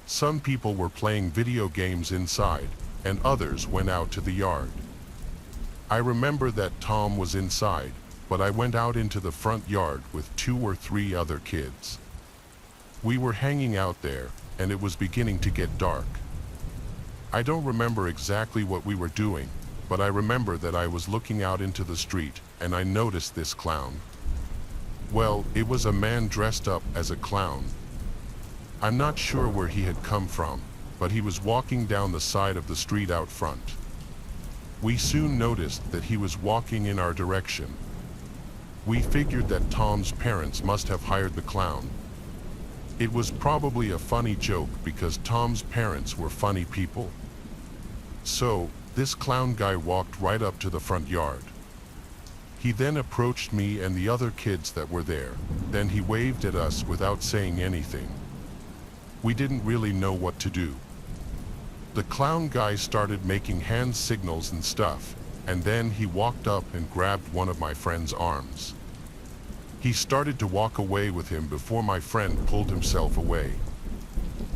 Some people were playing video games inside, and others went out to the yard. I remember that Tom was inside, but I went out into the front yard with 2 or 3 other kids. We were hanging out there, and it was beginning to get dark. I don't remember exactly what we were doing, but I remember that I was looking out into the street, and I noticed this clown. Well, it was a man dressed up as a clown. I'm not sure where he had come from, but he was walking down the side of the street out front. We soon noticed that he was walking in our direction. We figured that Tom's parents must have hired the clown. It was probably a funny joke because Tom's parents were funny people. So, this clown guy walked right up to the front yard. He then approached me and the other kids that were there. Then he waved at us without saying anything. We didn't really know what to do. The clown guy started making hand signals and stuff, and then he walked up and grabbed one of my friend's arms. He started to walk away with him before my friend pulled himself away.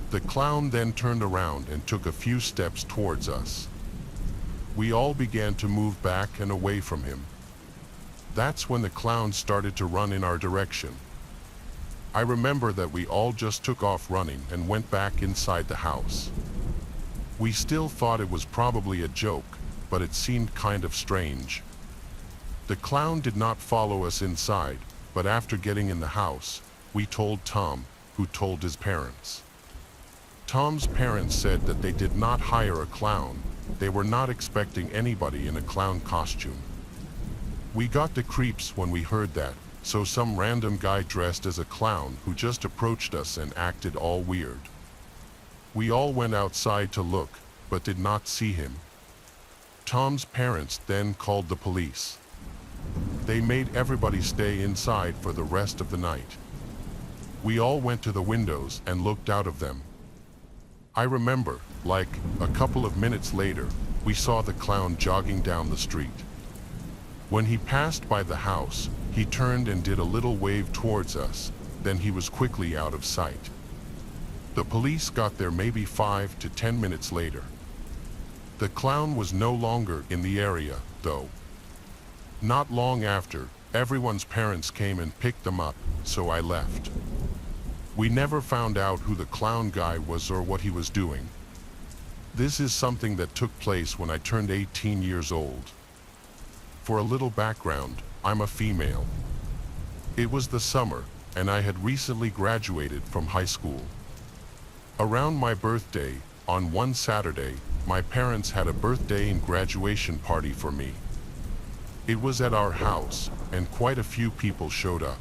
The clown then turned around and took a few steps towards us. We all began to move back and away from him. That's when the clown started to run in our direction. I remember that we all just took off running and went back inside the house. We still thought it was probably a joke, but it seemed kind of strange. The clown did not follow us inside, but after getting in the house, we told Tom, who told his parents. Tom's parents said that they did not hire a clown. They were not expecting anybody in a clown costume. We got the creeps when we heard that, so some random guy dressed as a clown who just approached us and acted all weird. We all went outside to look, but did not see him. Tom's parents then called the police. They made everybody stay inside for the rest of the night. We all went to the windows and looked out of them. I remember, like, a couple of minutes later, we saw the clown jogging down the street. When he passed by the house, he turned and did a little wave towards us, then he was quickly out of sight. The police got there maybe 5 to 10 minutes later. The clown was no longer in the area, though. Not long after, everyone's parents came and picked them up, so I left. We never found out who the clown guy was or what he was doing. This is something that took place when I turned 18 years old. For a little background, I'm a female. It was the summer, and I had recently graduated from high school. Around my birthday, on one Saturday, my parents had a birthday and graduation party for me. It was at our house, and quite a few people showed up.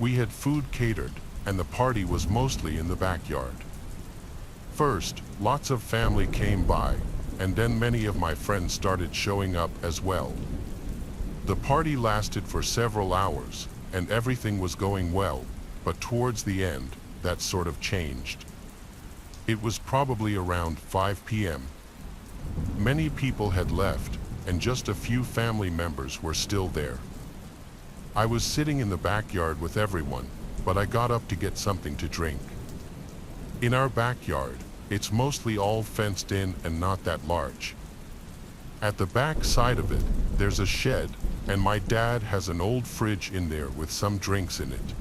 We had food catered, and the party was mostly in the backyard. First, lots of family came by, and then many of my friends started showing up as well. The party lasted for several hours, and everything was going well, but towards the end, that sort of changed. It was probably around 5 p.m. Many people had left, and just a few family members were still there. I was sitting in the backyard with everyone, but I got up to get something to drink. In our backyard, it's mostly all fenced in and not that large. At the back side of it, there's a shed, and my dad has an old fridge in there with some drinks in it.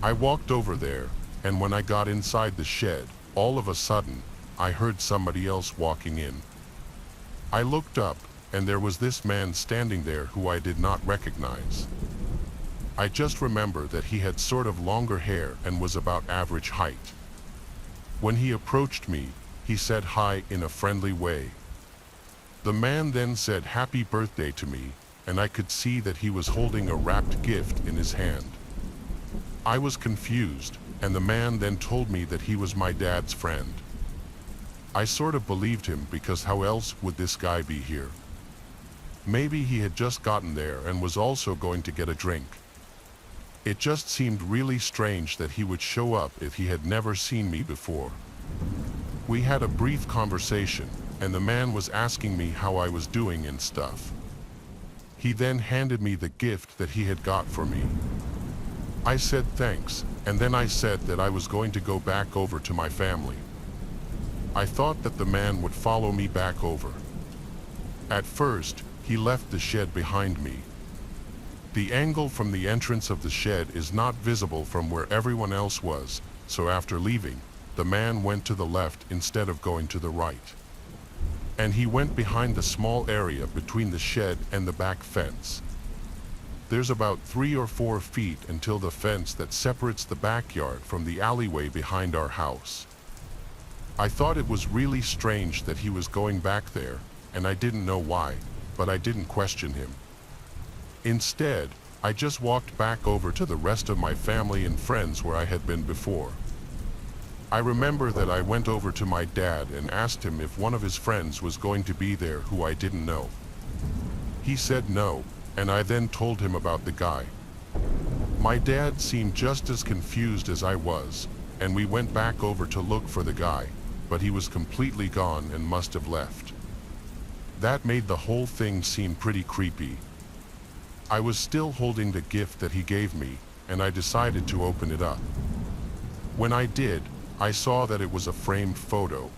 I walked over there, and when I got inside the shed, all of a sudden, I heard somebody else walking in. I looked up, and there was this man standing there who I did not recognize. I just remember that he had sort of longer hair and was about average height. When he approached me, he said hi in a friendly way. The man then said happy birthday to me, and I could see that he was holding a wrapped gift in his hand. I was confused, and the man then told me that he was my dad's friend. I sort of believed him because how else would this guy be here? Maybe he had just gotten there and was also going to get a drink. It just seemed really strange that he would show up if he had never seen me before. We had a brief conversation, and the man was asking me how I was doing and stuff. He then handed me the gift that he had got for me. I said thanks, and then I said that I was going to go back over to my family. I thought that the man would follow me back over. At first, he left the shed behind me. The angle from the entrance of the shed is not visible from where everyone else was, so after leaving, the man went to the left instead of going to the right. And he went behind the small area between the shed and the back fence. There's about 3 or 4 feet until the fence that separates the backyard from the alleyway behind our house. I thought it was really strange that he was going back there, and I didn't know why, but I didn't question him. Instead, I just walked back over to the rest of my family and friends where I had been before. I remember that I went over to my dad and asked him if one of his friends was going to be there who I didn't know. He said no, and I then told him about the guy. My dad seemed just as confused as I was, and we went back over to look for the guy, but he was completely gone and must have left. That made the whole thing seem pretty creepy. I was still holding the gift that he gave me, and I decided to open it up. When I did, I saw that it was a framed photo.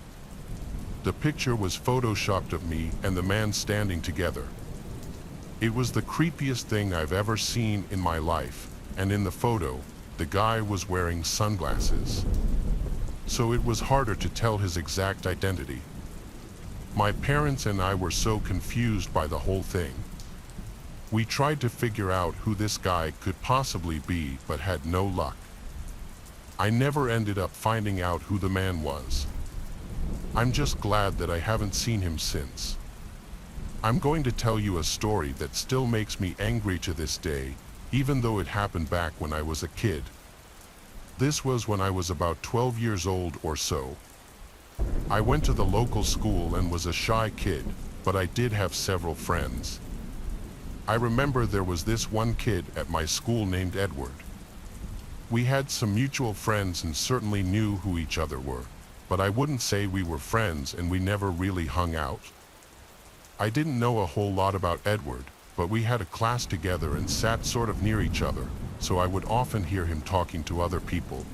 The picture was photoshopped of me and the man standing together. It was the creepiest thing I've ever seen in my life, and in the photo, the guy was wearing sunglasses. So it was harder to tell his exact identity. My parents and I were so confused by the whole thing. We tried to figure out who this guy could possibly be, but had no luck. I never ended up finding out who the man was. I'm just glad that I haven't seen him since. I'm going to tell you a story that still makes me angry to this day, even though it happened back when I was a kid. This was when I was about 12 years old or so. I went to the local school and was a shy kid, but I did have several friends. I remember there was this one kid at my school named Edward. We had some mutual friends and certainly knew who each other were, but I wouldn't say we were friends and we never really hung out. I didn't know a whole lot about Edward, but we had a class together and sat sort of near each other, so I would often hear him talking to other people.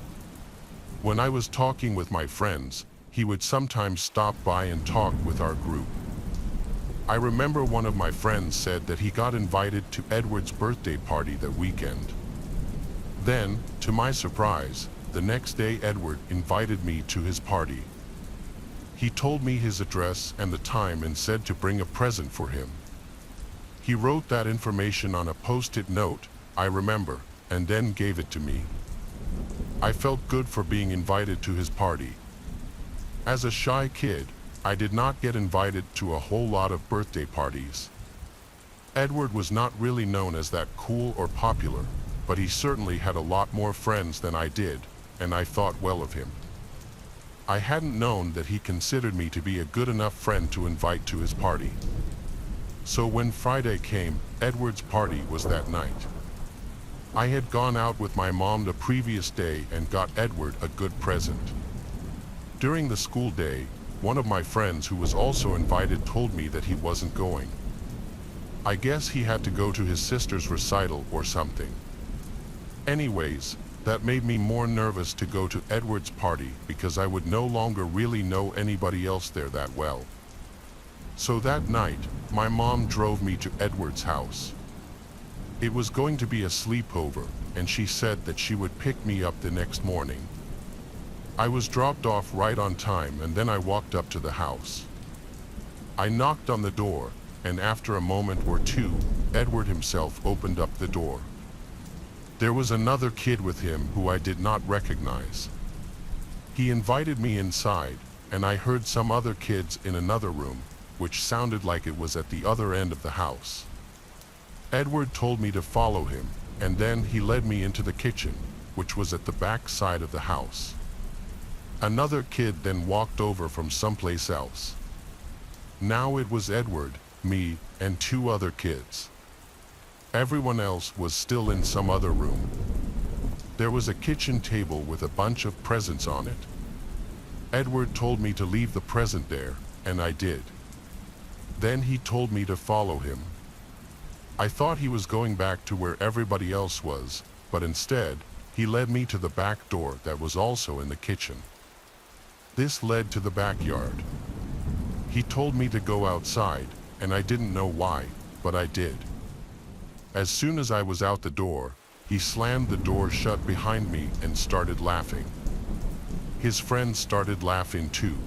When I was talking with my friends, he would sometimes stop by and talk with our group. I remember one of my friends said that he got invited to Edward's birthday party that weekend. Then, to my surprise, the next day Edward invited me to his party. He told me his address and the time and said to bring a present for him. He wrote that information on a post-it note, I remember, and then gave it to me. I felt good for being invited to his party. As a shy kid, I did not get invited to a whole lot of birthday parties. Edward was not really known as that cool or popular, but he certainly had a lot more friends than I did, and I thought well of him. I hadn't known that he considered me to be a good enough friend to invite to his party. So when Friday came, Edward's party was that night. I had gone out with my mom the previous day and got Edward a good present. During the school day, one of my friends who was also invited told me that he wasn't going. I guess he had to go to his sister's recital or something. Anyways, that made me more nervous to go to Edward's party because I would no longer really know anybody else there that well. So that night, my mom drove me to Edward's house. It was going to be a sleepover, and she said that she would pick me up the next morning. I was dropped off right on time, and then I walked up to the house. I knocked on the door, and after a moment or two, Edward himself opened up the door. There was another kid with him who I did not recognize. He invited me inside, and I heard some other kids in another room, which sounded like it was at the other end of the house. Edward told me to follow him, and then he led me into the kitchen, which was at the back side of the house. Another kid then walked over from someplace else. Now it was Edward, me, and two other kids. Everyone else was still in some other room. There was a kitchen table with a bunch of presents on it. Edward told me to leave the present there, and I did. Then he told me to follow him. I thought he was going back to where everybody else was, but instead, he led me to the back door that was also in the kitchen. This led to the backyard. He told me to go outside, and I didn't know why, but I did. As soon as I was out the door, he slammed the door shut behind me and started laughing. His friends started laughing too.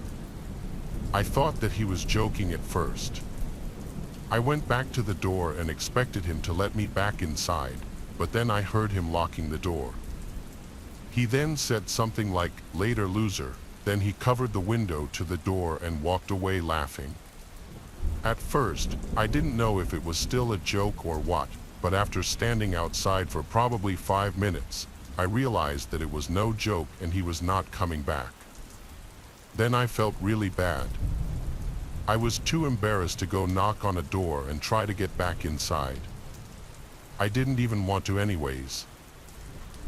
I thought that he was joking at first. I went back to the door and expected him to let me back inside, but then I heard him locking the door. He then said something like, "Later, loser." Then he covered the window to the door and walked away laughing. At first, I didn't know if it was still a joke or what, but after standing outside for probably 5 minutes, I realized that it was no joke and he was not coming back. Then I felt really bad. I was too embarrassed to go knock on a door and try to get back inside. I didn't even want to anyways.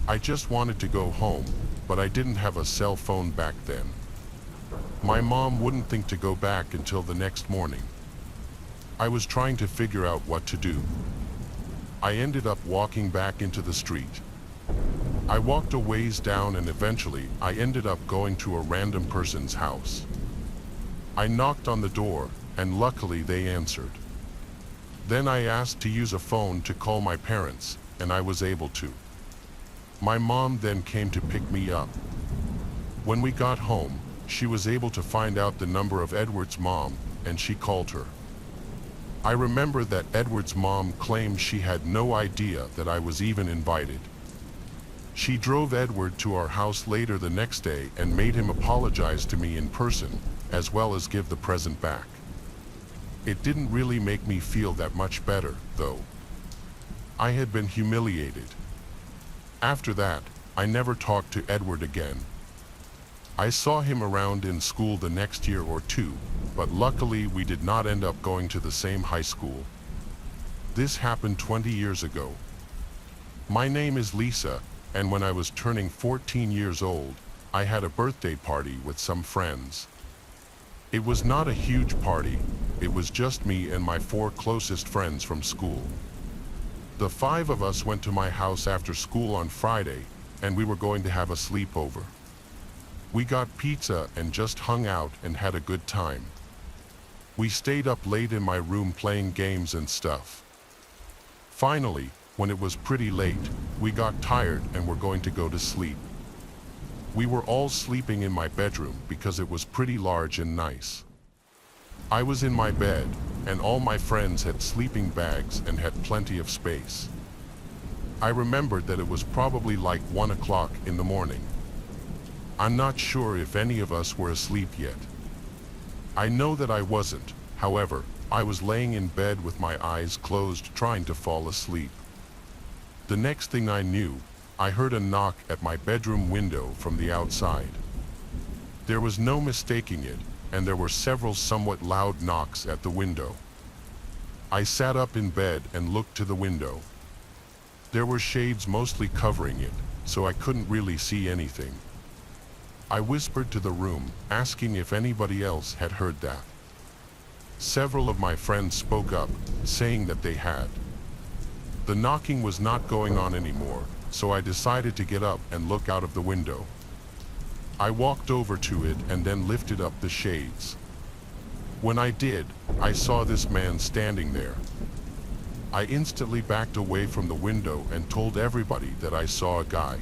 I just wanted to go home, but I didn't have a cell phone back then. My mom wouldn't think to go back until the next morning. I was trying to figure out what to do. I ended up walking back into the street. I walked a ways down and eventually I ended up going to a random person's house. I knocked on the door, and luckily they answered. Then I asked to use a phone to call my parents, and I was able to. My mom then came to pick me up. When we got home, she was able to find out the number of Edward's mom, and she called her. I remember that Edward's mom claimed she had no idea that I was even invited. She drove Edward to our house later the next day and made him apologize to me in person, as well as give the present back. It didn't really make me feel that much better, though. I had been humiliated. After that, I never talked to Edward again. I saw him around in school the next year or two, but luckily we did not end up going to the same high school. This happened 20 years ago. My name is Lisa, and when I was turning 14 years old, I had a birthday party with some friends. It was not a huge party. It was just me and my 4 closest friends from school. The 5 of us went to my house after school on Friday, and we were going to have a sleepover. We got pizza and just hung out and had a good time. We stayed up late in my room playing games and stuff. Finally, when it was pretty late, we got tired and were going to go to sleep. We were all sleeping in my bedroom because it was pretty large and nice. I was in my bed, and all my friends had sleeping bags and had plenty of space. I remembered that it was probably like 1 o'clock in the morning. I'm not sure if any of us were asleep yet. I know that I wasn't. However, I was laying in bed with my eyes closed trying to fall asleep. The next thing I knew, I heard a knock at my bedroom window from the outside. There was no mistaking it, and there were several somewhat loud knocks at the window. I sat up in bed and looked to the window. There were shades mostly covering it, so I couldn't really see anything. I whispered to the room, asking if anybody else had heard that. Several of my friends spoke up, saying that they had. The knocking was not going on anymore, so I decided to get up and look out of the window. I walked over to it and then lifted up the shades. When I did, I saw this man standing there. I instantly backed away from the window and told everybody that I saw a guy.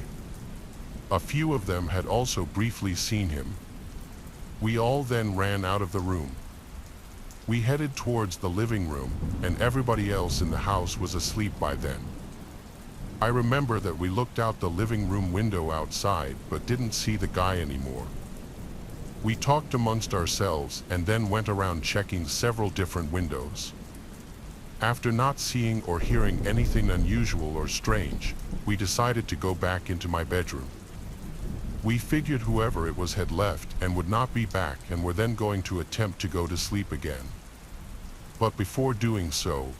A few of them had also briefly seen him. We all then ran out of the room. We headed towards the living room, and everybody else in the house was asleep by then. I remember that we looked out the living room window outside, but didn't see the guy anymore. We talked amongst ourselves and then went around checking several different windows. After not seeing or hearing anything unusual or strange, we decided to go back into my bedroom. We figured whoever it was had left and would not be back, and were then going to attempt to go to sleep again. But before doing so,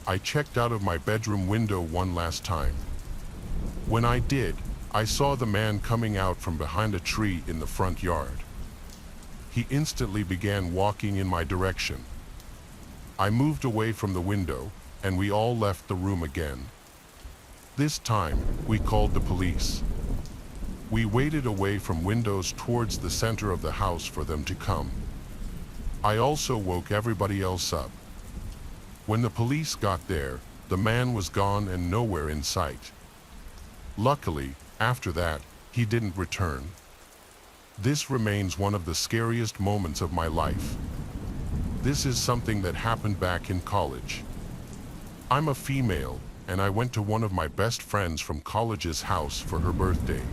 I checked out of my bedroom window one last time. When I did, I saw the man coming out from behind a tree in the front yard. He instantly began walking in my direction. I moved away from the window, and we all left the room again. This time, we called the police. We waited away from windows towards the center of the house for them to come. I also woke everybody else up. When the police got there, the man was gone and nowhere in sight. Luckily, after that, he didn't return. This remains one of the scariest moments of my life. This is something that happened back in college. I'm a female, and I went to one of my best friends from college's house for her birthday.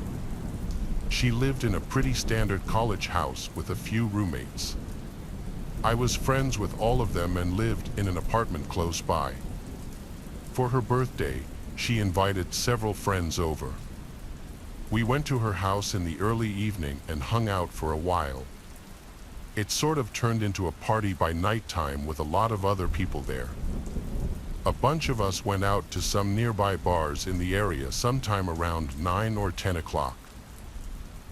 She lived in a pretty standard college house with a few roommates. I was friends with all of them and lived in an apartment close by. For her birthday, she invited several friends over. We went to her house in the early evening and hung out for a while. It sort of turned into a party by nighttime with a lot of other people there. A bunch of us went out to some nearby bars in the area sometime around 9 or 10 o'clock.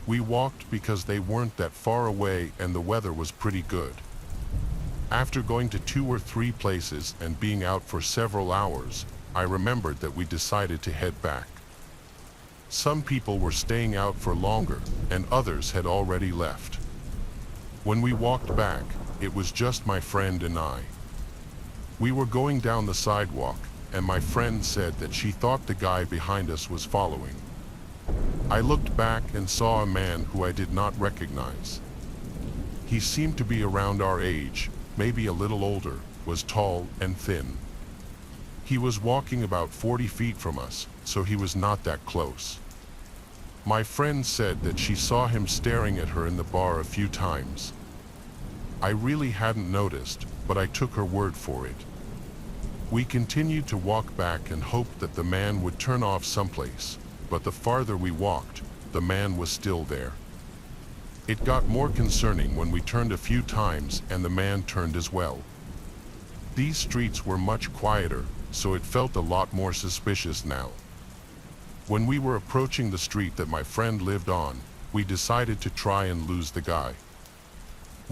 We walked because they weren't that far away and the weather was pretty good. After going to 2 or 3 places and being out for several hours, I remembered that we decided to head back. Some people were staying out for longer, and others had already left. When we walked back, it was just my friend and I. We were going down the sidewalk, and my friend said that she thought the guy behind us was following. I looked back and saw a man who I did not recognize. He seemed to be around our age, maybe a little older, was tall and thin. He was walking about 40 feet from us, so he was not that close. My friend said that she saw him staring at her in the bar a few times. I really hadn't noticed, but I took her word for it. We continued to walk back and hoped that the man would turn off someplace, but the farther we walked, the man was still there. It got more concerning when we turned a few times and the man turned as well. These streets were much quieter, so it felt a lot more suspicious now. When we were approaching the street that my friend lived on, we decided to try and lose the guy.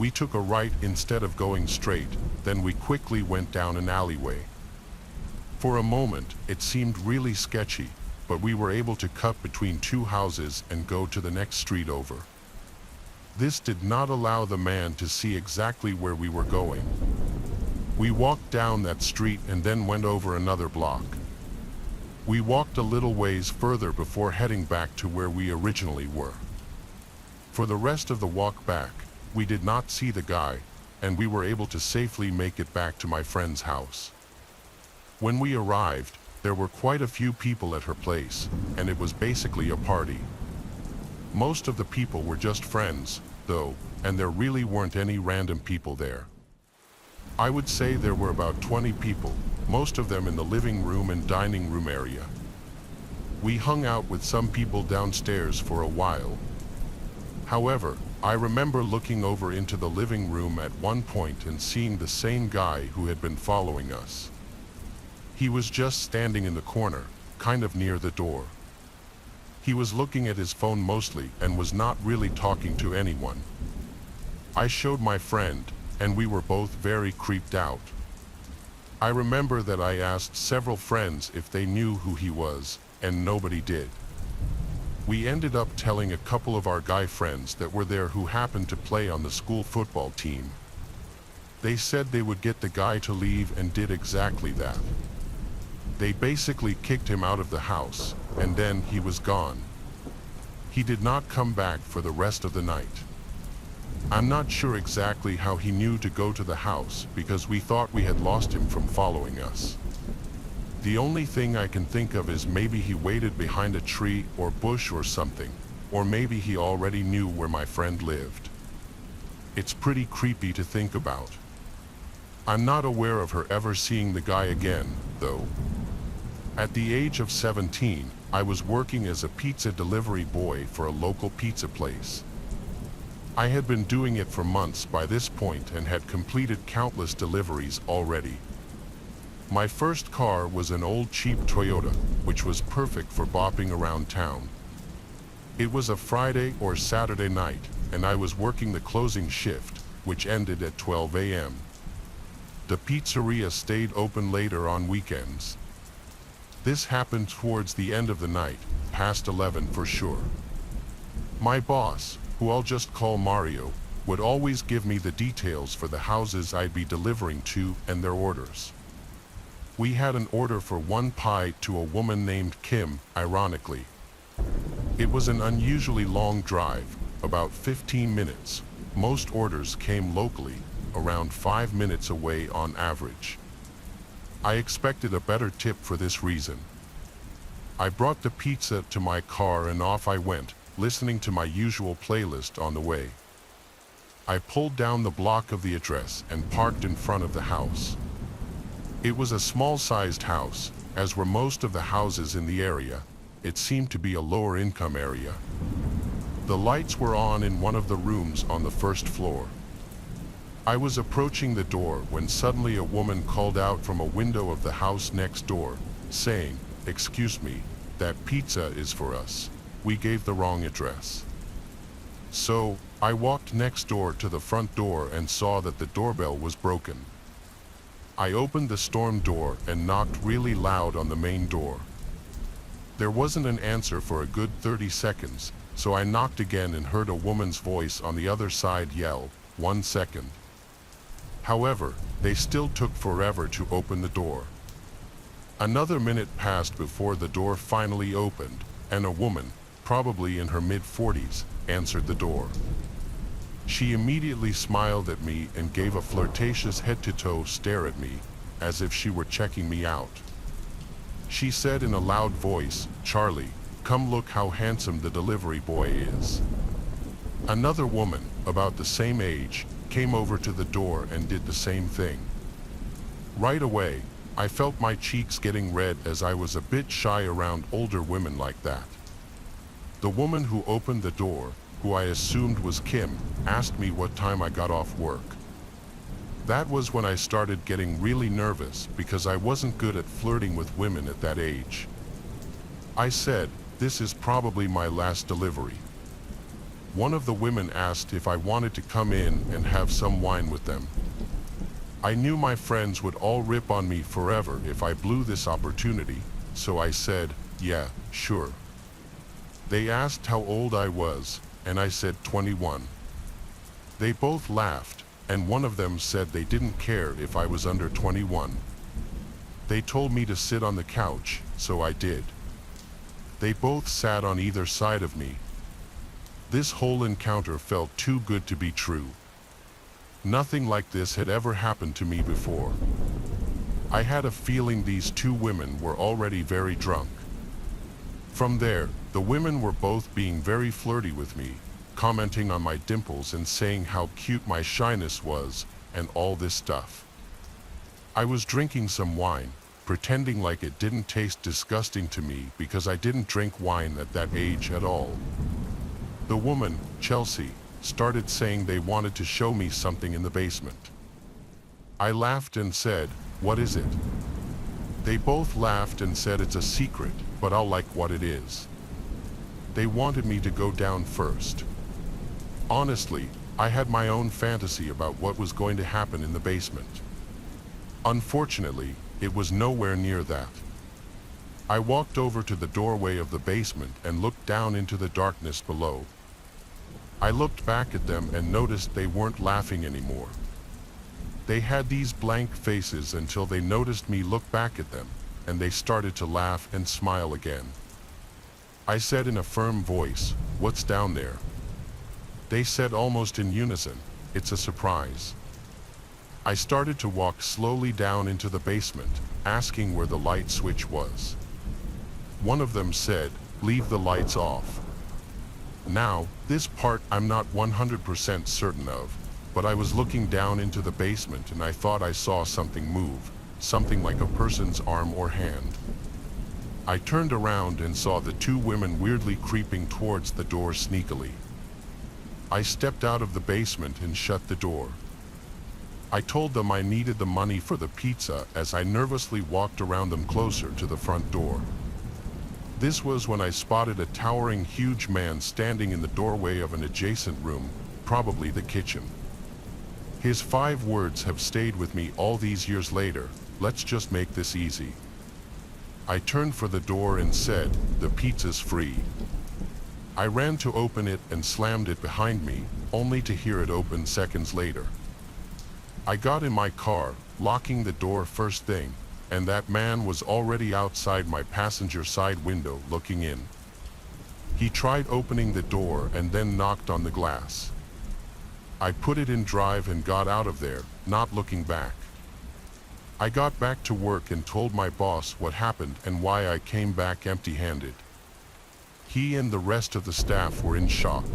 We took a right instead of going straight, then we quickly went down an alleyway. For a moment, it seemed really sketchy, but we were able to cut between two houses and go to the next street over. This did not allow the man to see exactly where we were going. We walked down that street and then went over another block. We walked a little ways further before heading back to where we originally were. For the rest of the walk back, we did not see the guy, and we were able to safely make it back to my friend's house. When we arrived, there were quite a few people at her place, and it was basically a party. Most of the people were just friends, though, and there really weren't any random people there. I would say there were about 20 people, most of them in the living room and dining room area. We hung out with some people downstairs for a while. However, I remember looking over into the living room at one point and seeing the same guy who had been following us. He was just standing in the corner, kind of near the door. He was looking at his phone mostly and was not really talking to anyone. I showed my friend, and we were both very creeped out. I remember that I asked several friends if they knew who he was, and nobody did. We ended up telling a couple of our guy friends that were there who happened to play on the school football team. They said they would get the guy to leave and did exactly that. They basically kicked him out of the house, and then he was gone. He did not come back for the rest of the night. I'm not sure exactly how he knew to go to the house because we thought we had lost him from following us. The only thing I can think of is maybe he waited behind a tree or bush or something, or maybe he already knew where my friend lived. It's pretty creepy to think about. I'm not aware of her ever seeing the guy again, though. At the age of 17, I was working as a pizza delivery boy for a local pizza place. I had been doing it for months by this point and had completed countless deliveries already. My first car was an old cheap Toyota, which was perfect for bopping around town. It was a Friday or Saturday night, and I was working the closing shift, which ended at 12 a.m. The pizzeria stayed open later on weekends. This happened towards the end of the night, past 11 for sure. My boss, who I'll just call Mario, would always give me the details for the houses I'd be delivering to and their orders. We had an order for one pie to a woman named Kim, ironically. It was an unusually long drive, about 15 minutes. Most orders came locally, around 5 minutes away on average. I expected a better tip for this reason. I brought the pizza to my car and off I went, listening to my usual playlist on the way. I pulled down the block of the address and parked in front of the house. It was a small-sized house, as were most of the houses in the area. It seemed to be a lower-income area. The lights were on in one of the rooms on the first floor. I was approaching the door when suddenly a woman called out from a window of the house next door, saying, "Excuse me, that pizza is for us. We gave the wrong address." So, I walked next door to the front door and saw that the doorbell was broken. I opened the storm door and knocked really loud on the main door. There wasn't an answer for a good 30 seconds, so I knocked again and heard a woman's voice on the other side yell, "1 second." However, they still took forever to open the door. Another minute passed before the door finally opened, and a woman, probably in her mid-40s, answered the door. She immediately smiled at me and gave a flirtatious head-to-toe stare at me, as if she were checking me out. She said in a loud voice, "Charlie, come look how handsome the delivery boy is." Another woman, about the same age, came over to the door and did the same thing. Right away, I felt my cheeks getting red as I was a bit shy around older women like that. The woman who opened the door, who I assumed was Kim, asked me what time I got off work. That was when I started getting really nervous because I wasn't good at flirting with women at that age. I said, "This is probably my last delivery." One of the women asked if I wanted to come in and have some wine with them. I knew my friends would all rip on me forever if I blew this opportunity, so I said, yeah, sure. They asked how old I was, and I said 21. They both laughed, and one of them said they didn't care if I was under 21. They told me to sit on the couch, so I did. They both sat on either side of me. This whole encounter felt too good to be true. Nothing like this had ever happened to me before. I had a feeling these two women were already very drunk. From there, the women were both being very flirty with me, commenting on my dimples and saying how cute my shyness was, and all this stuff. I was drinking some wine, pretending like it didn't taste disgusting to me because I didn't drink wine at that age at all. The woman, Chelsea, started saying they wanted to show me something in the basement. I laughed and said, "What is it?" They both laughed and said it's a secret, but I'll like what it is. They wanted me to go down first. Honestly, I had my own fantasy about what was going to happen in the basement. Unfortunately, it was nowhere near that. I walked over to the doorway of the basement and looked down into the darkness below. I looked back at them and noticed they weren't laughing anymore. They had these blank faces until they noticed me look back at them, and they started to laugh and smile again. I said in a firm voice, "What's down there?" They said almost in unison, "It's a surprise." I started to walk slowly down into the basement, asking where the light switch was. One of them said, "Leave the lights off." Now, this part I'm not 100% certain of, but I was looking down into the basement and I thought I saw something move, something like a person's arm or hand. I turned around and saw the two women weirdly creeping towards the door sneakily. I stepped out of the basement and shut the door. I told them I needed the money for the pizza as I nervously walked around them closer to the front door. This was when I spotted a towering huge man standing in the doorway of an adjacent room, probably the kitchen. His 5 words have stayed with me all these years later: "Let's just make this easy." I turned for the door and said, "The pizza's free." I ran to open it and slammed it behind me, only to hear it open seconds later. I got in my car, locking the door first thing, and that man was already outside my passenger side window looking in. He tried opening the door and then knocked on the glass. I put it in drive and got out of there, not looking back. I got back to work and told my boss what happened and why I came back empty-handed. He and the rest of the staff were in shock.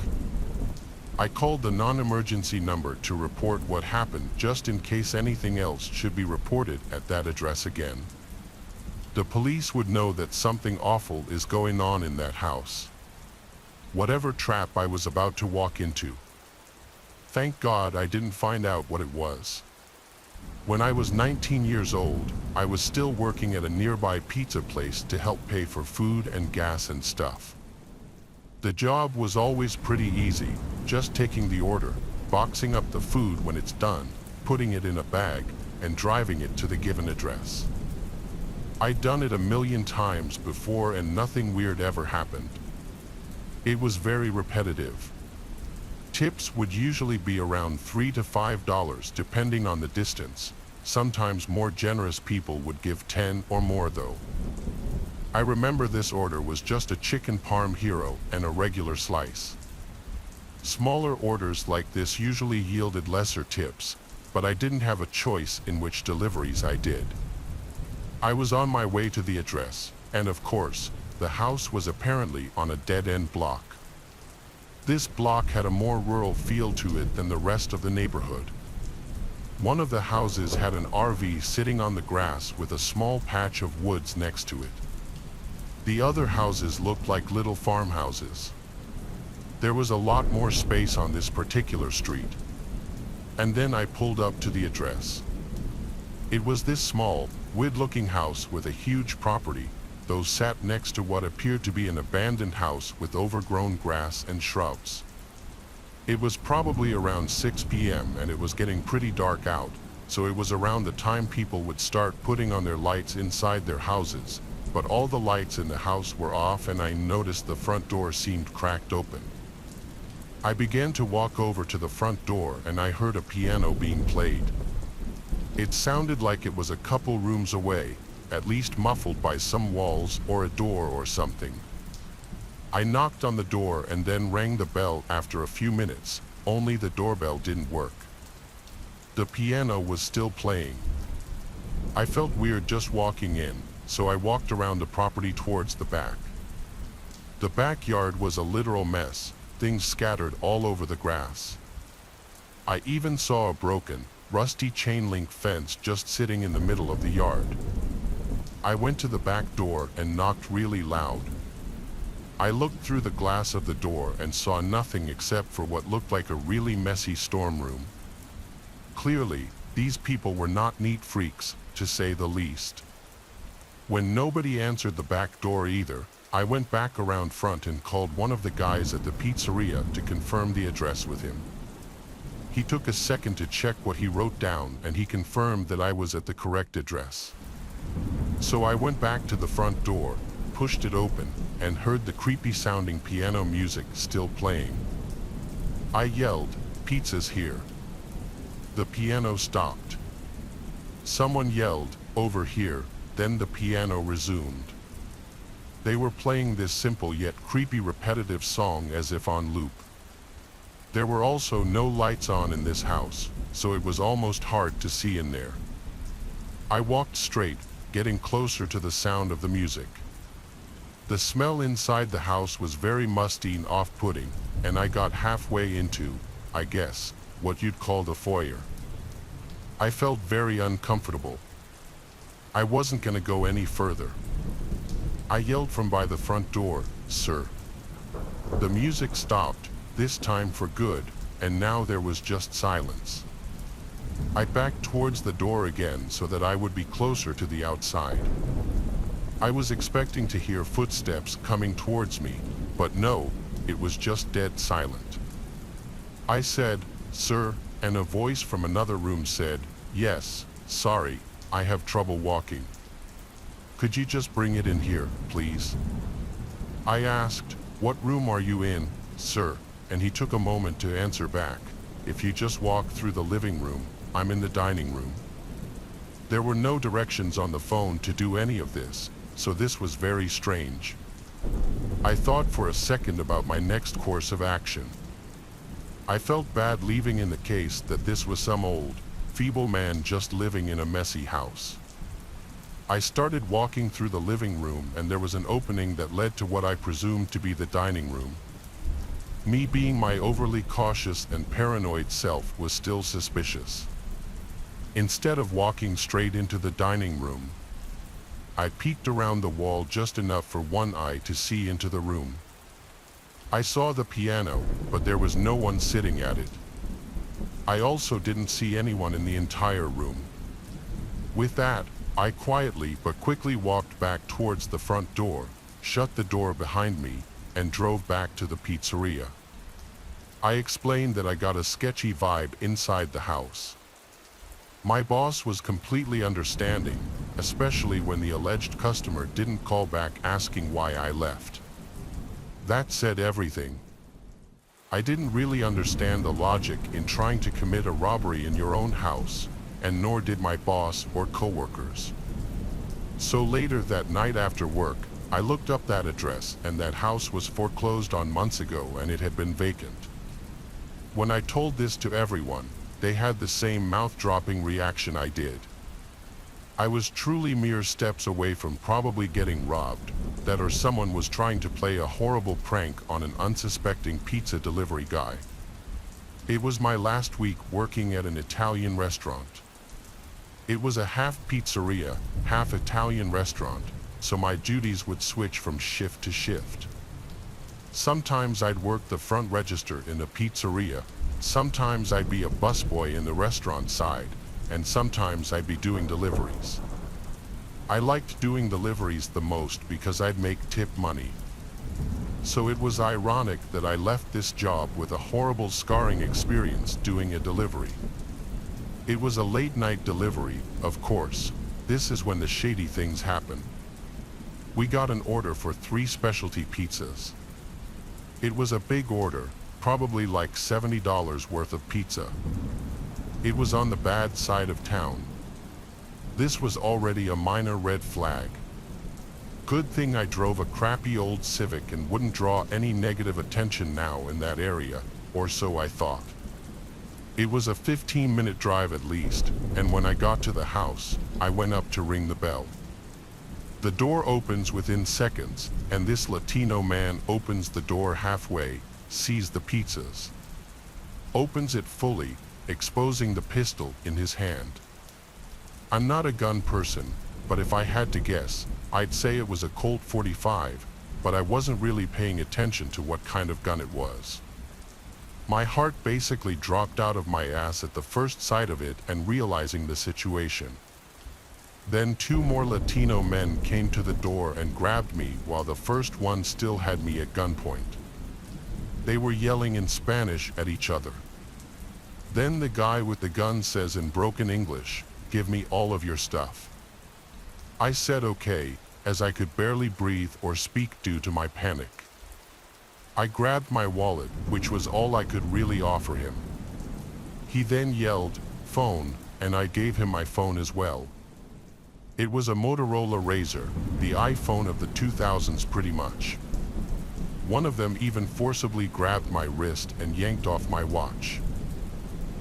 I called the non-emergency number to report what happened just in case anything else should be reported at that address again. The police would know that something awful is going on in that house. Whatever trap I was about to walk into. Thank God I didn't find out what it was. When I was 19 years old, I was still working at a nearby pizza place to help pay for food and gas and stuff. The job was always pretty easy, just taking the order, boxing up the food when it's done, putting it in a bag, and driving it to the given address. I'd done it a million times before and nothing weird ever happened. It was very repetitive. Tips would usually be around $3 to $5 depending on the distance. Sometimes more generous people would give 10 or more though. I remember this order was just a chicken parm hero and a regular slice. Smaller orders like this usually yielded lesser tips, but I didn't have a choice in which deliveries I did. I was on my way to the address, and of course, the house was apparently on a dead-end block. This block had a more rural feel to it than the rest of the neighborhood. One of the houses had an RV sitting on the grass with a small patch of woods next to it. The other houses looked like little farmhouses. There was a lot more space on this particular street. And then I pulled up to the address. It was this small, weird-looking house with a huge property, though sat next to what appeared to be an abandoned house with overgrown grass and shrubs. It was probably around 6 p.m. and it was getting pretty dark out, so it was around the time people would start putting on their lights inside their houses, but all the lights in the house were off and I noticed the front door seemed cracked open. I began to walk over to the front door and I heard a piano being played. It sounded like it was a couple rooms away, at least muffled by some walls or a door or something. I knocked on the door and then rang the bell after a few minutes, only the doorbell didn't work. The piano was still playing. I felt weird just walking in, so I walked around the property towards the back. The backyard was a literal mess, things scattered all over the grass. I even saw a broken, rusty chain link fence just sitting in the middle of the yard. I went to the back door and knocked really loud. I looked through the glass of the door and saw nothing except for what looked like a really messy storm room. Clearly, these people were not neat freaks, to say the least. When nobody answered the back door either, I went back around front and called one of the guys at the pizzeria to confirm the address with him. He took a second to check what he wrote down and he confirmed that I was at the correct address. So I went back to the front door, pushed it open, and heard the creepy sounding piano music still playing. I yelled, "Pizza's here." The piano stopped. Someone yelled, "Over here," then the piano resumed. They were playing this simple yet creepy repetitive song as if on loop. There were also no lights on in this house, so it was almost hard to see in there. I walked straight, getting closer to the sound of the music. The smell inside the house was very musty and off-putting, and I got halfway into, I guess, what you'd call the foyer. I felt very uncomfortable. I wasn't gonna go any further. I yelled from by the front door, "Sir." The music stopped, this time for good, and now there was just silence. I backed towards the door again so that I would be closer to the outside. I was expecting to hear footsteps coming towards me, but no, it was just dead silent. I said, "Sir," and a voice from another room said, "Yes, sorry, I have trouble walking. Could you just bring it in here, please?" I asked, "What room are you in, sir?" And he took a moment to answer back, "If you just walk through the living room, I'm in the dining room." There were no directions on the phone to do any of this, so this was very strange. I thought for a second about my next course of action. I felt bad leaving in the case that this was some old, feeble man just living in a messy house. I started walking through the living room and there was an opening that led to what I presumed to be the dining room. Me being my overly cautious and paranoid self was still suspicious. Instead of walking straight into the dining room, I peeked around the wall just enough for one eye to see into the room. I saw the piano, but there was no one sitting at it. I also didn't see anyone in the entire room. With that, I quietly but quickly walked back towards the front door, shut the door behind me, and drove back to the pizzeria. I explained that I got a sketchy vibe inside the house. My boss was completely understanding, especially when the alleged customer didn't call back asking why I left. That said everything. I didn't really understand the logic in trying to commit a robbery in your own house, and nor did my boss or coworkers. So later that night after work, I looked up that address and that house was foreclosed on months ago and it had been vacant. When I told this to everyone, they had the same mouth-dropping reaction I did. I was truly mere steps away from probably getting robbed, that or someone was trying to play a horrible prank on an unsuspecting pizza delivery guy. It was my last week working at an Italian restaurant. It was a half pizzeria, half Italian restaurant, so my duties would switch from shift to shift. Sometimes I'd work the front register in a pizzeria, sometimes I'd be a busboy in the restaurant side, and sometimes I'd be doing deliveries. I liked doing deliveries the most because I'd make tip money. So it was ironic that I left this job with a horrible scarring experience doing a delivery. It was a late-night delivery, of course. This is when the shady things happen. We got an order for 3 specialty pizzas. It was a big order, probably like $70 worth of pizza. It was on the bad side of town. This was already a minor red flag. Good thing I drove a crappy old Civic and wouldn't draw any negative attention now in that area, or so I thought. It was a 15-minute drive at least, and when I got to the house, I went up to ring the bell. The door opens within seconds, and this Latino man opens the door halfway, sees the pizzas, opens it fully, exposing the pistol in his hand. I'm not a gun person, but if I had to guess, I'd say it was a Colt 45, but I wasn't really paying attention to what kind of gun it was. My heart basically dropped out of my ass at the first sight of it and realizing the situation. Then 2 more Latino men came to the door and grabbed me while the first one still had me at gunpoint. They were yelling in Spanish at each other. Then the guy with the gun says in broken English, "Give me all of your stuff." I said okay, as I could barely breathe or speak due to my panic. I grabbed my wallet, which was all I could really offer him. He then yelled, "Phone," and I gave him my phone as well. It was a Motorola Razr, the iPhone of the 2000s pretty much. One of them even forcibly grabbed my wrist and yanked off my watch.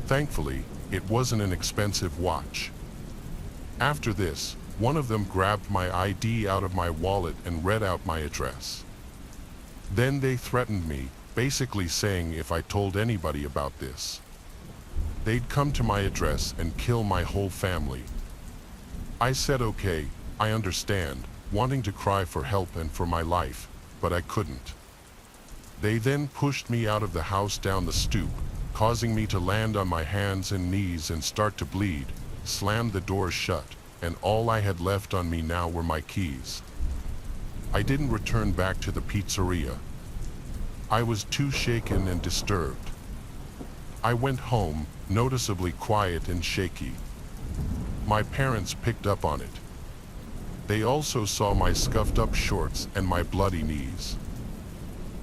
Thankfully, it wasn't an expensive watch. After this, one of them grabbed my ID out of my wallet and read out my address. Then they threatened me, basically saying if I told anybody about this, they'd come to my address and kill my whole family. I said okay, I understand, wanting to cry for help and for my life, but I couldn't. They then pushed me out of the house down the stoop, causing me to land on my hands and knees and start to bleed, slammed the door shut, and all I had left on me now were my keys. I didn't return back to the pizzeria. I was too shaken and disturbed. I went home, noticeably quiet and shaky. My parents picked up on it. They also saw my scuffed up shorts and my bloody knees.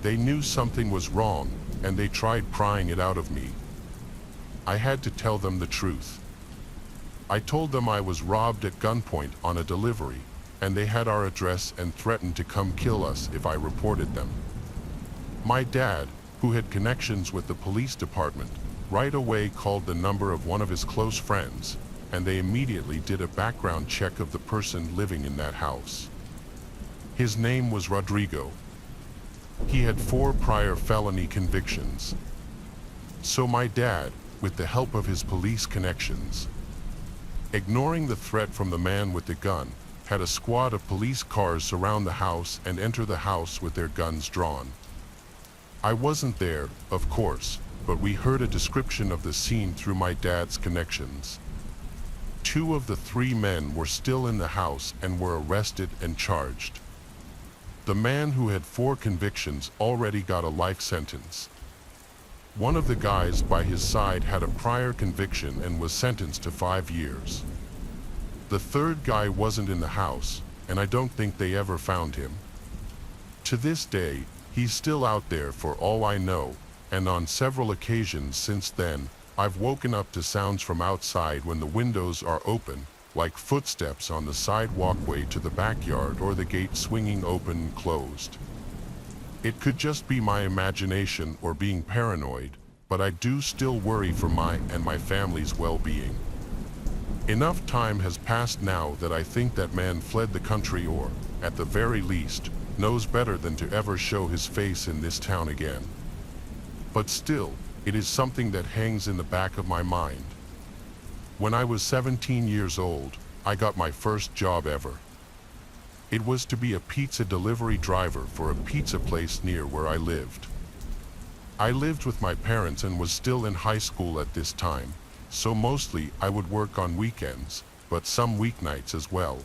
They knew something was wrong, and they tried prying it out of me. I had to tell them the truth. I told them I was robbed at gunpoint on a delivery, and they had our address and threatened to come kill us if I reported them. My dad, who had connections with the police department, right away called the number of one of his close friends, and they immediately did a background check of the person living in that house. His name was Rodrigo. He had 4 prior felony convictions. So my dad, with the help of his police connections, ignoring the threat from the man with the gun, had a squad of police cars surround the house and enter the house with their guns drawn. I wasn't there, of course, but we heard a description of the scene through my dad's connections. 2 of the 3 men were still in the house and were arrested and charged. The man who had 4 convictions already got a life sentence. One of the guys by his side had a prior conviction and was sentenced to 5 years. The 3rd guy wasn't in the house, and I don't think they ever found him. To this day, he's still out there for all I know, and on several occasions since then, I've woken up to sounds from outside when the windows are open, like footsteps on the side walkway to the backyard or the gate swinging open and closed. It could just be my imagination or being paranoid, but I do still worry for my and my family's well-being. Enough time has passed now that I think that man fled the country or, at the very least, knows better than to ever show his face in this town again. But still, it is something that hangs in the back of my mind. When I was 17 years old, I got my first job ever. It was to be a pizza delivery driver for a pizza place near where I lived. I lived with my parents and was still in high school at this time, so mostly I would work on weekends, but some weeknights as well.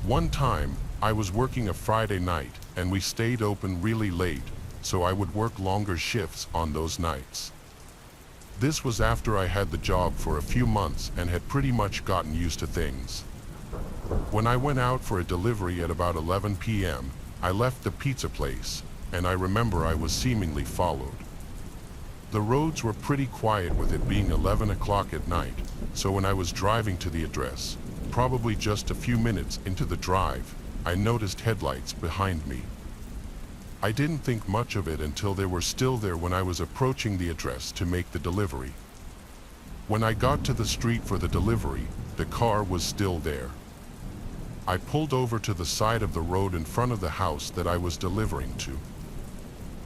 One time, I was working a Friday night, and we stayed open really late, so I would work longer shifts on those nights. This was after I had the job for a few months and had pretty much gotten used to things. When I went out for a delivery at about 11 p.m., I left the pizza place, and I remember I was seemingly followed. The roads were pretty quiet with it being 11 o'clock at night, so when I was driving to the address, probably just a few minutes into the drive, I noticed headlights behind me. I didn't think much of it until they were still there when I was approaching the address to make the delivery. When I got to the street for the delivery, the car was still there. I pulled over to the side of the road in front of the house that I was delivering to.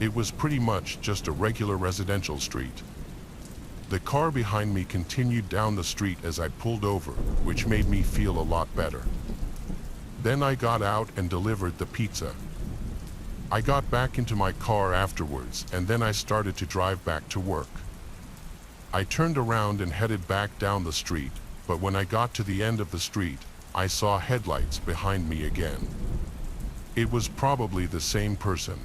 It was pretty much just a regular residential street. The car behind me continued down the street as I pulled over, which made me feel a lot better. Then I got out and delivered the pizza. I got back into my car afterwards, and then I started to drive back to work. I turned around and headed back down the street, but when I got to the end of the street, I saw headlights behind me again. It was probably the same person.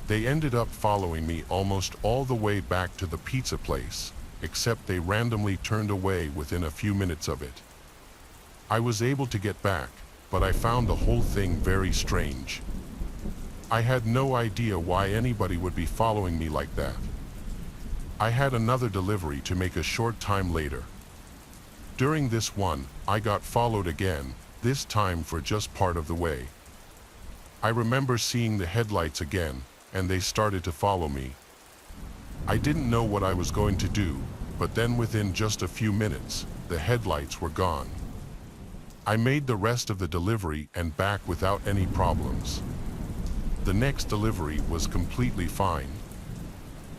They ended up following me almost all the way back to the pizza place, except they randomly turned away within a few minutes of it. I was able to get back, but I found the whole thing very strange. I had no idea why anybody would be following me like that. I had another delivery to make a short time later. During this one, I got followed again, this time for just part of the way. I remember seeing the headlights again, and they started to follow me. I didn't know what I was going to do, but then within just a few minutes, the headlights were gone. I made the rest of the delivery and back without any problems. The next delivery was completely fine.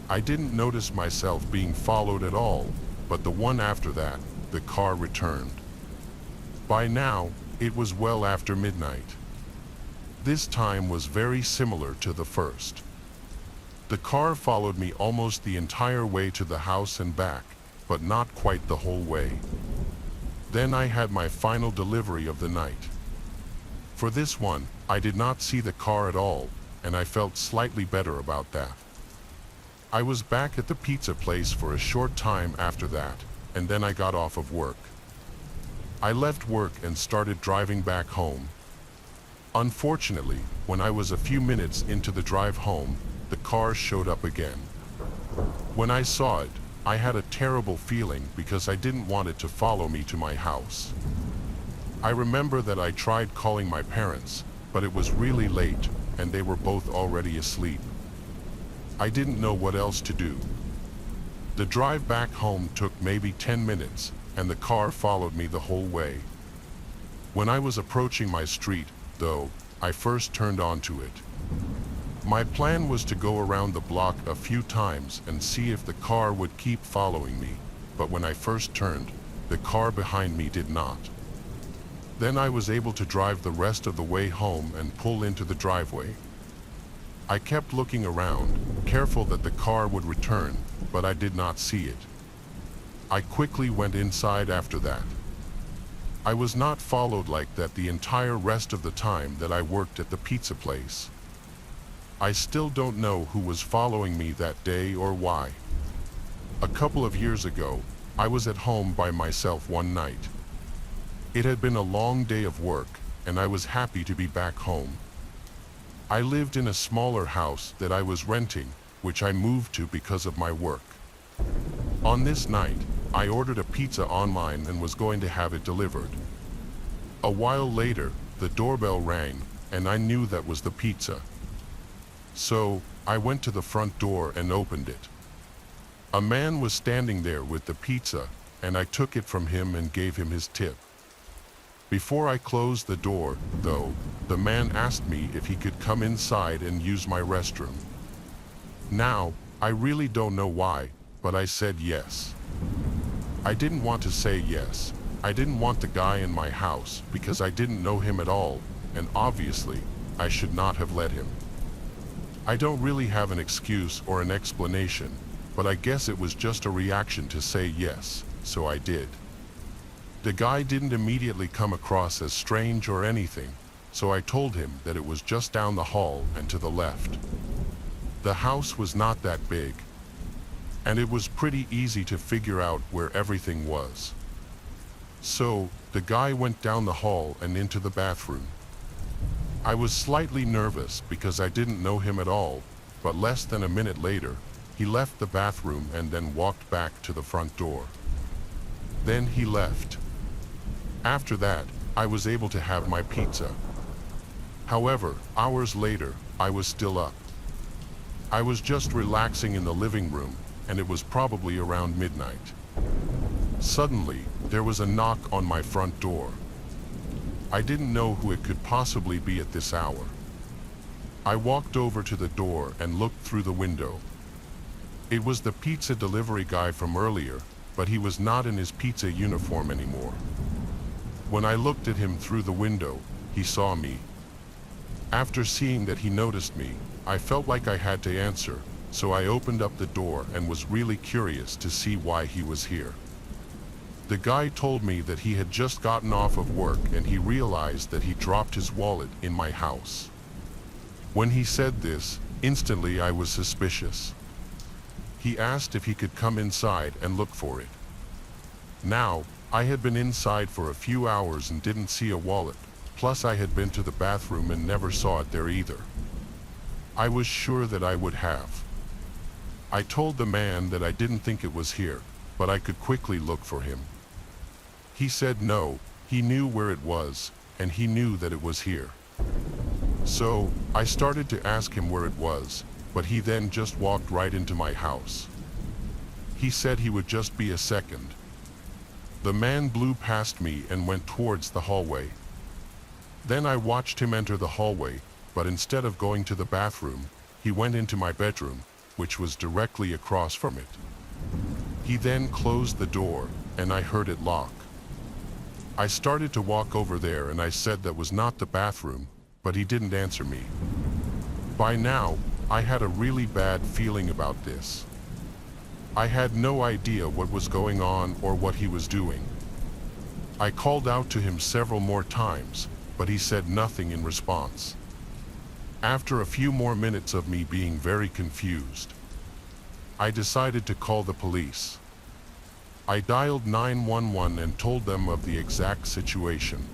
I didn't notice myself being followed at all, but the one after that, the car returned. By now, it was well after midnight. This time was very similar to the first. The car followed me almost the entire way to the house and back, but not quite the whole way. Then I had my final delivery of the night. For this one, I did not see the car at all, and I felt slightly better about that. I was back at the pizza place for a short time after that, and then I got off of work. I left work and started driving back home. Unfortunately, when I was a few minutes into the drive home, the car showed up again. When I saw it, I had a terrible feeling because I didn't want it to follow me to my house. I remember that I tried calling my parents, but it was really late, and they were both already asleep. I didn't know what else to do. The drive back home took maybe 10 minutes, and the car followed me the whole way. When I was approaching my street, though, I first turned onto it. My plan was to go around the block a few times and see if the car would keep following me, but when I first turned, the car behind me did not. Then I was able to drive the rest of the way home and pull into the driveway. I kept looking around, careful that the car would return, but I did not see it. I quickly went inside after that. I was not followed like that the entire rest of the time that I worked at the pizza place. I still don't know who was following me that day or why. A couple of years ago, I was at home by myself one night. It had been a long day of work, and I was happy to be back home. I lived in a smaller house that I was renting, which I moved to because of my work. On this night, I ordered a pizza online and was going to have it delivered. A while later, the doorbell rang, and I knew that was the pizza. So, I went to the front door and opened it. A man was standing there with the pizza, and I took it from him and gave him his tip. Before I closed the door, though, the man asked me if he could come inside and use my restroom. Now, I really don't know why, but I said yes. I didn't want to say yes. I didn't want the guy in my house because I didn't know him at all, and obviously, I should not have let him. I don't really have an excuse or an explanation, but I guess it was just a reaction to say yes, so I did. The guy didn't immediately come across as strange or anything, so I told him that it was just down the hall and to the left. The house was not that big, and it was pretty easy to figure out where everything was. So, the guy went down the hall and into the bathroom. I was slightly nervous because I didn't know him at all, but less than a minute later, he left the bathroom and then walked back to the front door. Then he left. After that, I was able to have my pizza. However, hours later, I was still up. I was just relaxing in the living room, and it was probably around midnight. Suddenly, there was a knock on my front door. I didn't know who it could possibly be at this hour. I walked over to the door and looked through the window. It was the pizza delivery guy from earlier, but he was not in his pizza uniform anymore. When I looked at him through the window, he saw me. After seeing that he noticed me, I felt like I had to answer, so I opened up the door and was really curious to see why he was here. The guy told me that he had just gotten off of work and he realized that he dropped his wallet in my house. When he said this, instantly I was suspicious. He asked if he could come inside and look for it. Now, I had been inside for a few hours and didn't see a wallet, plus I had been to the bathroom and never saw it there either. I was sure that I would have. I told the man that I didn't think it was here, but I could quickly look for him. He said no, he knew where it was, and he knew that it was here. So, I started to ask him where it was, but he then just walked right into my house. He said he would just be a second. The man blew past me and went towards the hallway. Then I watched him enter the hallway, but instead of going to the bathroom, he went into my bedroom, which was directly across from it. He then closed the door, and I heard it lock. I started to walk over there and I said that was not the bathroom, but he didn't answer me. By now, I had a really bad feeling about this. I had no idea what was going on or what he was doing. I called out to him several more times, but he said nothing in response. After a few more minutes of me being very confused, I decided to call the police. I dialed 911 and told them of the exact situation.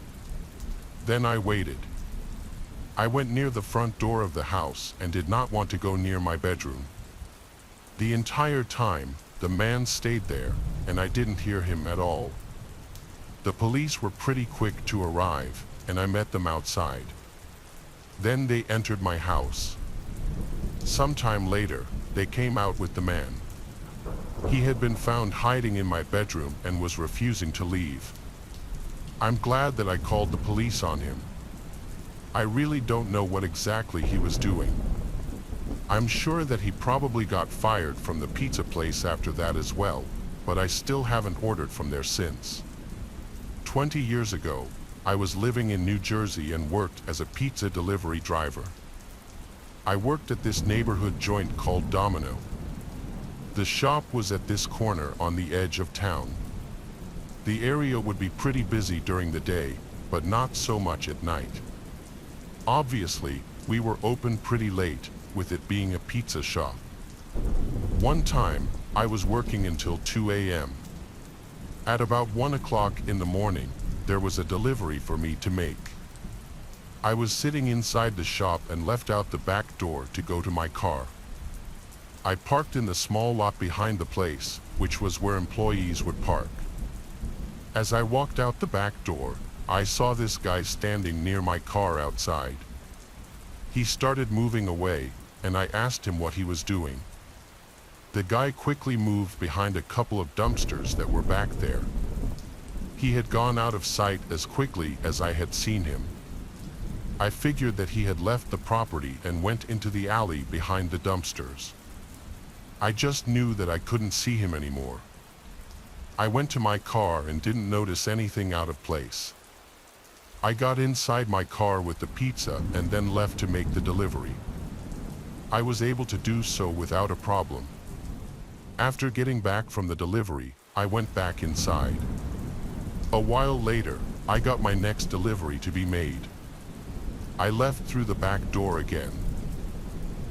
Then I waited. I went near the front door of the house and did not want to go near my bedroom. The entire time, the man stayed there, and I didn't hear him at all. The police were pretty quick to arrive, and I met them outside. Then they entered my house. Sometime later, they came out with the man. He had been found hiding in my bedroom and was refusing to leave. I'm glad that I called the police on him. I really don't know what exactly he was doing. I'm sure that he probably got fired from the pizza place after that as well, but I still haven't ordered from there since. 20 years ago, I was living in New Jersey and worked as a pizza delivery driver. I worked at this neighborhood joint called Domino. The shop was at this corner on the edge of town. The area would be pretty busy during the day, but not so much at night. Obviously, we were open pretty late, with it being a pizza shop. One time, I was working until 2 a.m. At about 1 o'clock in the morning, there was a delivery for me to make. I was sitting inside the shop and left out the back door to go to my car. I parked in the small lot behind the place, which was where employees would park. As I walked out the back door, I saw this guy standing near my car outside. He started moving away, and I asked him what he was doing. The guy quickly moved behind a couple of dumpsters that were back there. He had gone out of sight as quickly as I had seen him. I figured that he had left the property and went into the alley behind the dumpsters. I just knew that I couldn't see him anymore. I went to my car and didn't notice anything out of place. I got inside my car with the pizza and then left to make the delivery. I was able to do so without a problem. After getting back from the delivery, I went back inside. A while later, I got my next delivery to be made. I left through the back door again.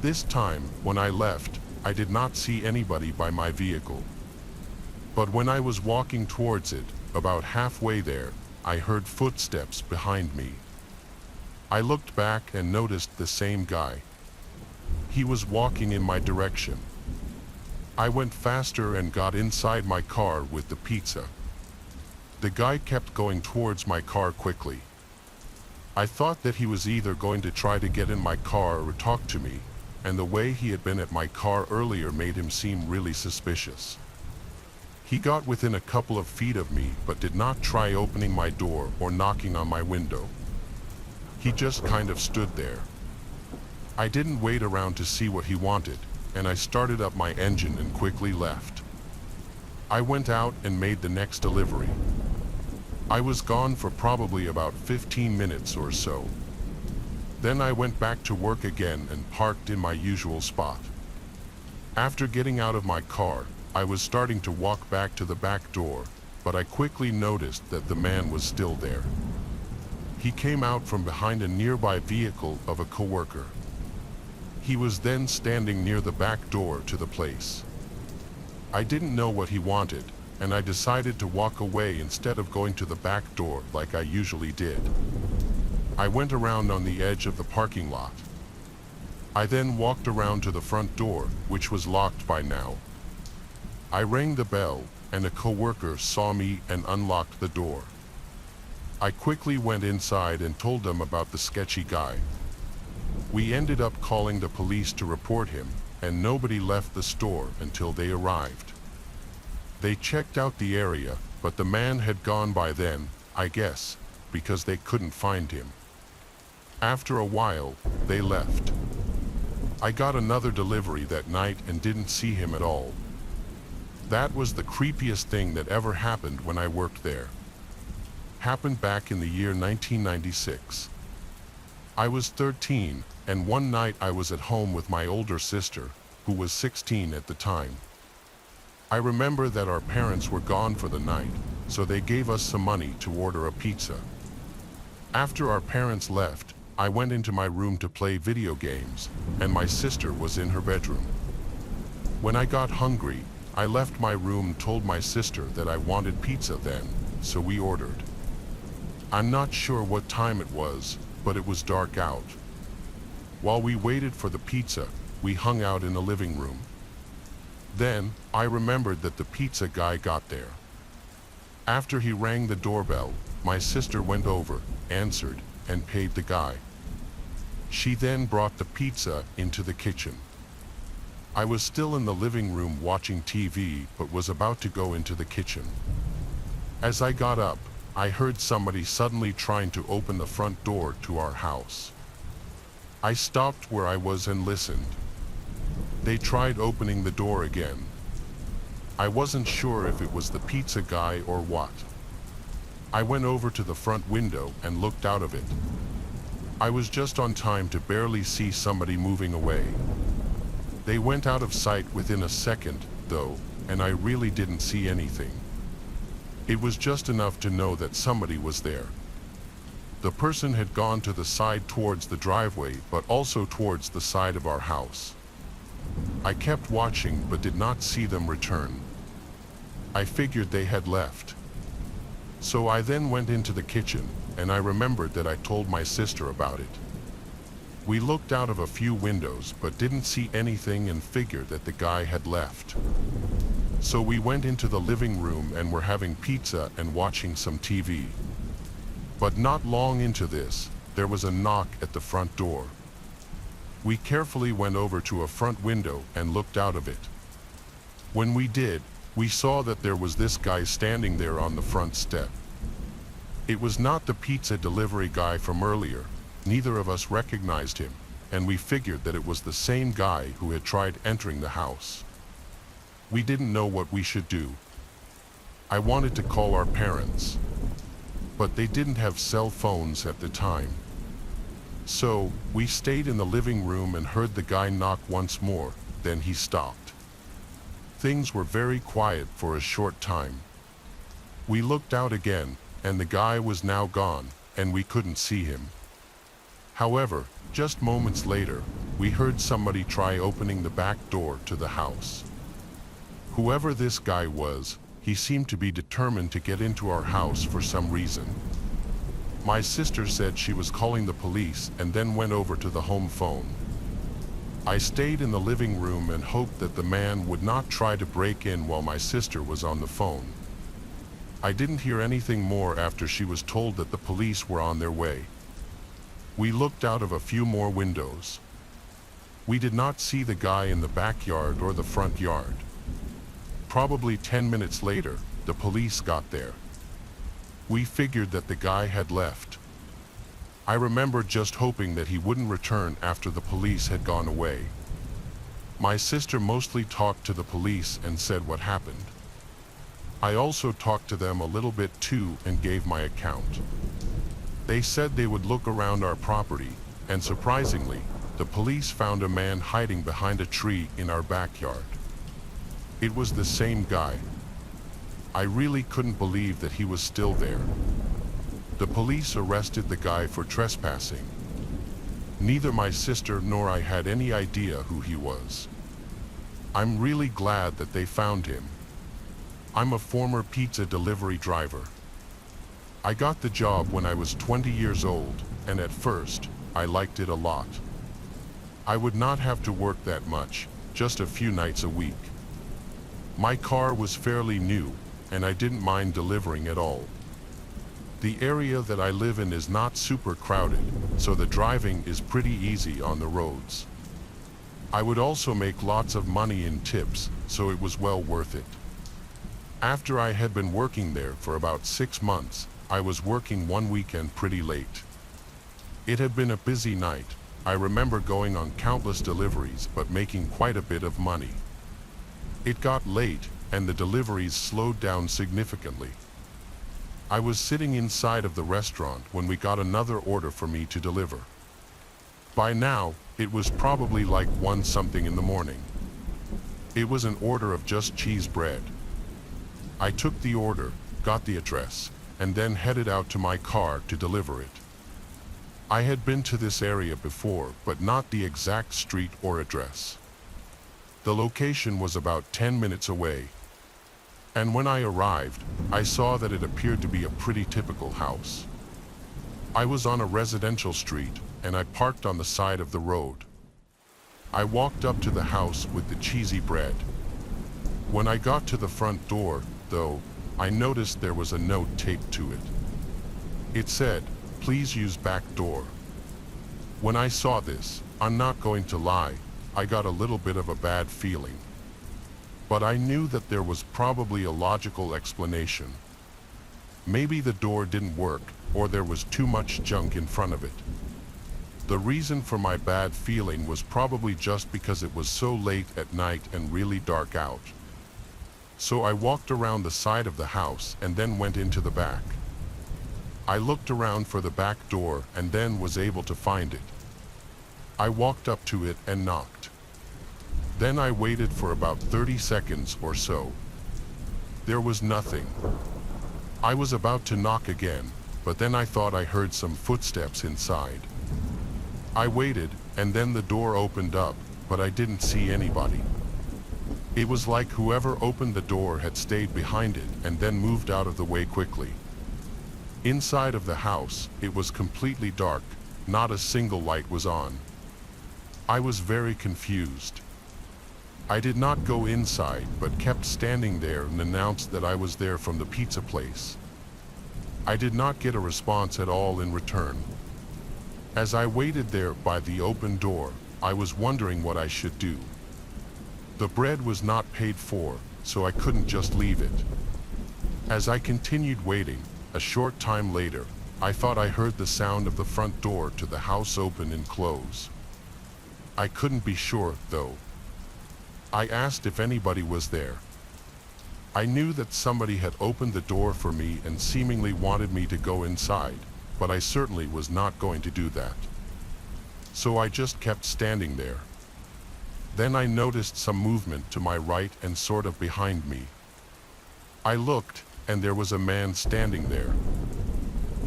This time, when I left, I did not see anybody by my vehicle. But when I was walking towards it, about halfway there, I heard footsteps behind me. I looked back and noticed the same guy. He was walking in my direction. I went faster and got inside my car with the pizza. The guy kept going towards my car quickly. I thought that he was either going to try to get in my car or talk to me, and the way he had been at my car earlier made him seem really suspicious. He got within a couple of feet of me but did not try opening my door or knocking on my window. He just kind of stood there. I didn't wait around to see what he wanted, and I started up my engine and quickly left. I went out and made the next delivery. I was gone for probably about 15 minutes or so. Then I went back to work again and parked in my usual spot. After getting out of my car, I was starting to walk back to the back door, but I quickly noticed that the man was still there. He came out from behind a nearby vehicle of a coworker. He was then standing near the back door to the place. I didn't know what he wanted, and I decided to walk away instead of going to the back door like I usually did. I went around on the edge of the parking lot. I then walked around to the front door, which was locked by now. I rang the bell, and a coworker saw me and unlocked the door. I quickly went inside and told them about the sketchy guy. We ended up calling the police to report him, and nobody left the store until they arrived. They checked out the area, but the man had gone by then, I guess, because they couldn't find him. After a while, they left. I got another delivery that night and didn't see him at all. That was the creepiest thing that ever happened when I worked there. Happened back in the year 1996. I was 13, and one night I was at home with my older sister, who was 16 at the time. I remember that our parents were gone for the night, so they gave us some money to order a pizza. After our parents left, I went into my room to play video games, and my sister was in her bedroom. When I got hungry, I left my room and told my sister that I wanted pizza then, so we ordered. I'm not sure what time it was, but it was dark out. While we waited for the pizza, we hung out in the living room. Then, I remembered that the pizza guy got there. After he rang the doorbell, my sister went over, answered, and paid the guy. She then brought the pizza into the kitchen. I was still in the living room watching TV, but was about to go into the kitchen. As I got up, I heard somebody suddenly trying to open the front door to our house. I stopped where I was and listened. They tried opening the door again. I wasn't sure if it was the pizza guy or what. I went over to the front window and looked out of it. I was just on time to barely see somebody moving away. They went out of sight within a second, though, and I really didn't see anything. It was just enough to know that somebody was there. The person had gone to the side towards the driveway, but also towards the side of our house. I kept watching but did not see them return. I figured they had left. So I then went into the kitchen, and I remembered that I told my sister about it. We looked out of a few windows but didn't see anything and figured that the guy had left. So we went into the living room and were having pizza and watching some TV. But not long into this, there was a knock at the front door. We carefully went over to a front window and looked out of it. When we did, we saw that there was this guy standing there on the front step. It was not the pizza delivery guy from earlier. Neither of us recognized him, and we figured that it was the same guy who had tried entering the house. We didn't know what we should do. I wanted to call our parents, but they didn't have cell phones at the time. So, we stayed in the living room and heard the guy knock once more, then he stopped. Things were very quiet for a short time. We looked out again, and the guy was now gone, and we couldn't see him. However, just moments later, we heard somebody try opening the back door to the house. Whoever this guy was, he seemed to be determined to get into our house for some reason. My sister said she was calling the police and then went over to the home phone. I stayed in the living room and hoped that the man would not try to break in while my sister was on the phone. I didn't hear anything more after she was told that the police were on their way. We looked out of a few more windows. We did not see the guy in the backyard or the front yard. Probably 10 minutes later, the police got there. We figured that the guy had left. I remember just hoping that he wouldn't return after the police had gone away. My sister mostly talked to the police and said what happened. I also talked to them a little bit too and gave my account. They said they would look around our property, and surprisingly, the police found a man hiding behind a tree in our backyard. It was the same guy. I really couldn't believe that he was still there. The police arrested the guy for trespassing. Neither my sister nor I had any idea who he was. I'm really glad that they found him. I'm a former pizza delivery driver. I got the job when I was 20 years old, and at first, I liked it a lot. I would not have to work that much, just a few nights a week. My car was fairly new, and I didn't mind delivering at all. The area that I live in is not super crowded, so the driving is pretty easy on the roads. I would also make lots of money in tips, so it was well worth it. After I had been working there for about 6 months, I was working one weekend pretty late. It had been a busy night. I remember going on countless deliveries but making quite a bit of money. It got late, and the deliveries slowed down significantly. I was sitting inside of the restaurant when we got another order for me to deliver. By now, it was probably like 1 something in the morning. It was an order of just cheese bread. I took the order, got the address, and then headed out to my car to deliver it. I had been to this area before, but not the exact street or address. The location was about 10 minutes away. And when I arrived, I saw that it appeared to be a pretty typical house. I was on a residential street, and I parked on the side of the road. I walked up to the house with the cheesy bread. When I got to the front door, though, I noticed there was a note taped to it. It said, "Please use back door." When I saw this, I'm not going to lie, I got a little bit of a bad feeling. But I knew that there was probably a logical explanation. Maybe the door didn't work, or there was too much junk in front of it. The reason for my bad feeling was probably just because it was so late at night and really dark out. So I walked around the side of the house and then went into the back. I looked around for the back door and then was able to find it. I walked up to it and knocked. Then I waited for about 30 seconds or so. There was nothing. I was about to knock again, but then I thought I heard some footsteps inside. I waited, and then the door opened up, but I didn't see anybody. It was like whoever opened the door had stayed behind it and then moved out of the way quickly. Inside of the house, it was completely dark, not a single light was on. I was very confused. I did not go inside, but kept standing there and announced that I was there from the pizza place. I did not get a response at all in return. As I waited there by the open door, I was wondering what I should do. The bread was not paid for, so I couldn't just leave it. As I continued waiting, a short time later, I thought I heard the sound of the front door to the house open and close. I couldn't be sure, though. I asked if anybody was there. I knew that somebody had opened the door for me and seemingly wanted me to go inside, but I certainly was not going to do that. So I just kept standing there. Then I noticed some movement to my right and sort of behind me. I looked, and there was a man standing there.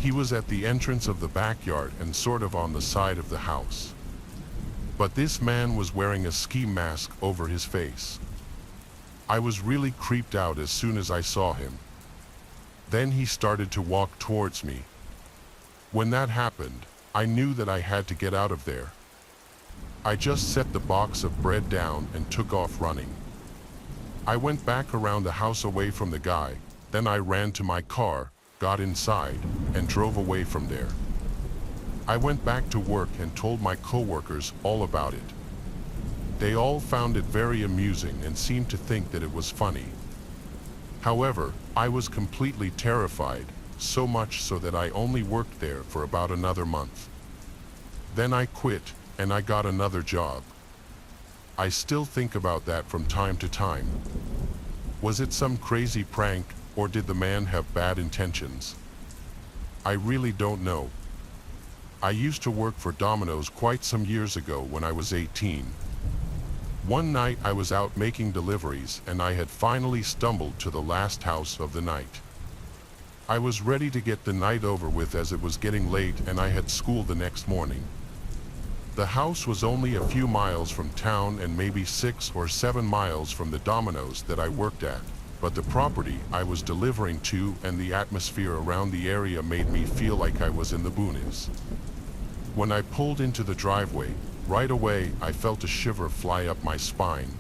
He was at the entrance of the backyard and sort of on the side of the house. But this man was wearing a ski mask over his face. I was really creeped out as soon as I saw him. Then he started to walk towards me. When that happened, I knew that I had to get out of there. I just set the box of bread down and took off running. I went back around the house away from the guy, then I ran to my car, got inside, and drove away from there. I went back to work and told my coworkers all about it. They all found it very amusing and seemed to think that it was funny. However, I was completely terrified, so much so that I only worked there for about another month. Then I quit, and I got another job. I still think about that from time to time. Was it some crazy prank, or did the man have bad intentions? I really don't know. I used to work for Domino's quite some years ago when I was 18. One night I was out making deliveries and I had finally stumbled to the last house of the night. I was ready to get the night over with as it was getting late and I had school the next morning. The house was only a few miles from town and maybe 6 or 7 miles from the Domino's that I worked at, but the property I was delivering to and the atmosphere around the area made me feel like I was in the boonies. When I pulled into the driveway, right away I felt a shiver fly up my spine.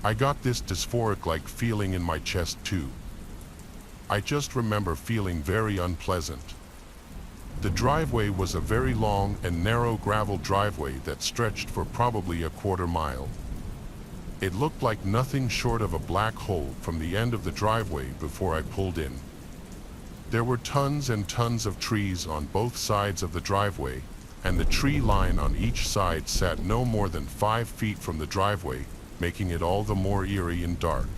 I got this dysphoric-like feeling in my chest too. I just remember feeling very unpleasant. The driveway was a very long and narrow gravel driveway that stretched for probably a quarter mile. It looked like nothing short of a black hole from the end of the driveway before I pulled in. There were tons and tons of trees on both sides of the driveway, and the tree line on each side sat no more than 5 feet from the driveway, making it all the more eerie and dark.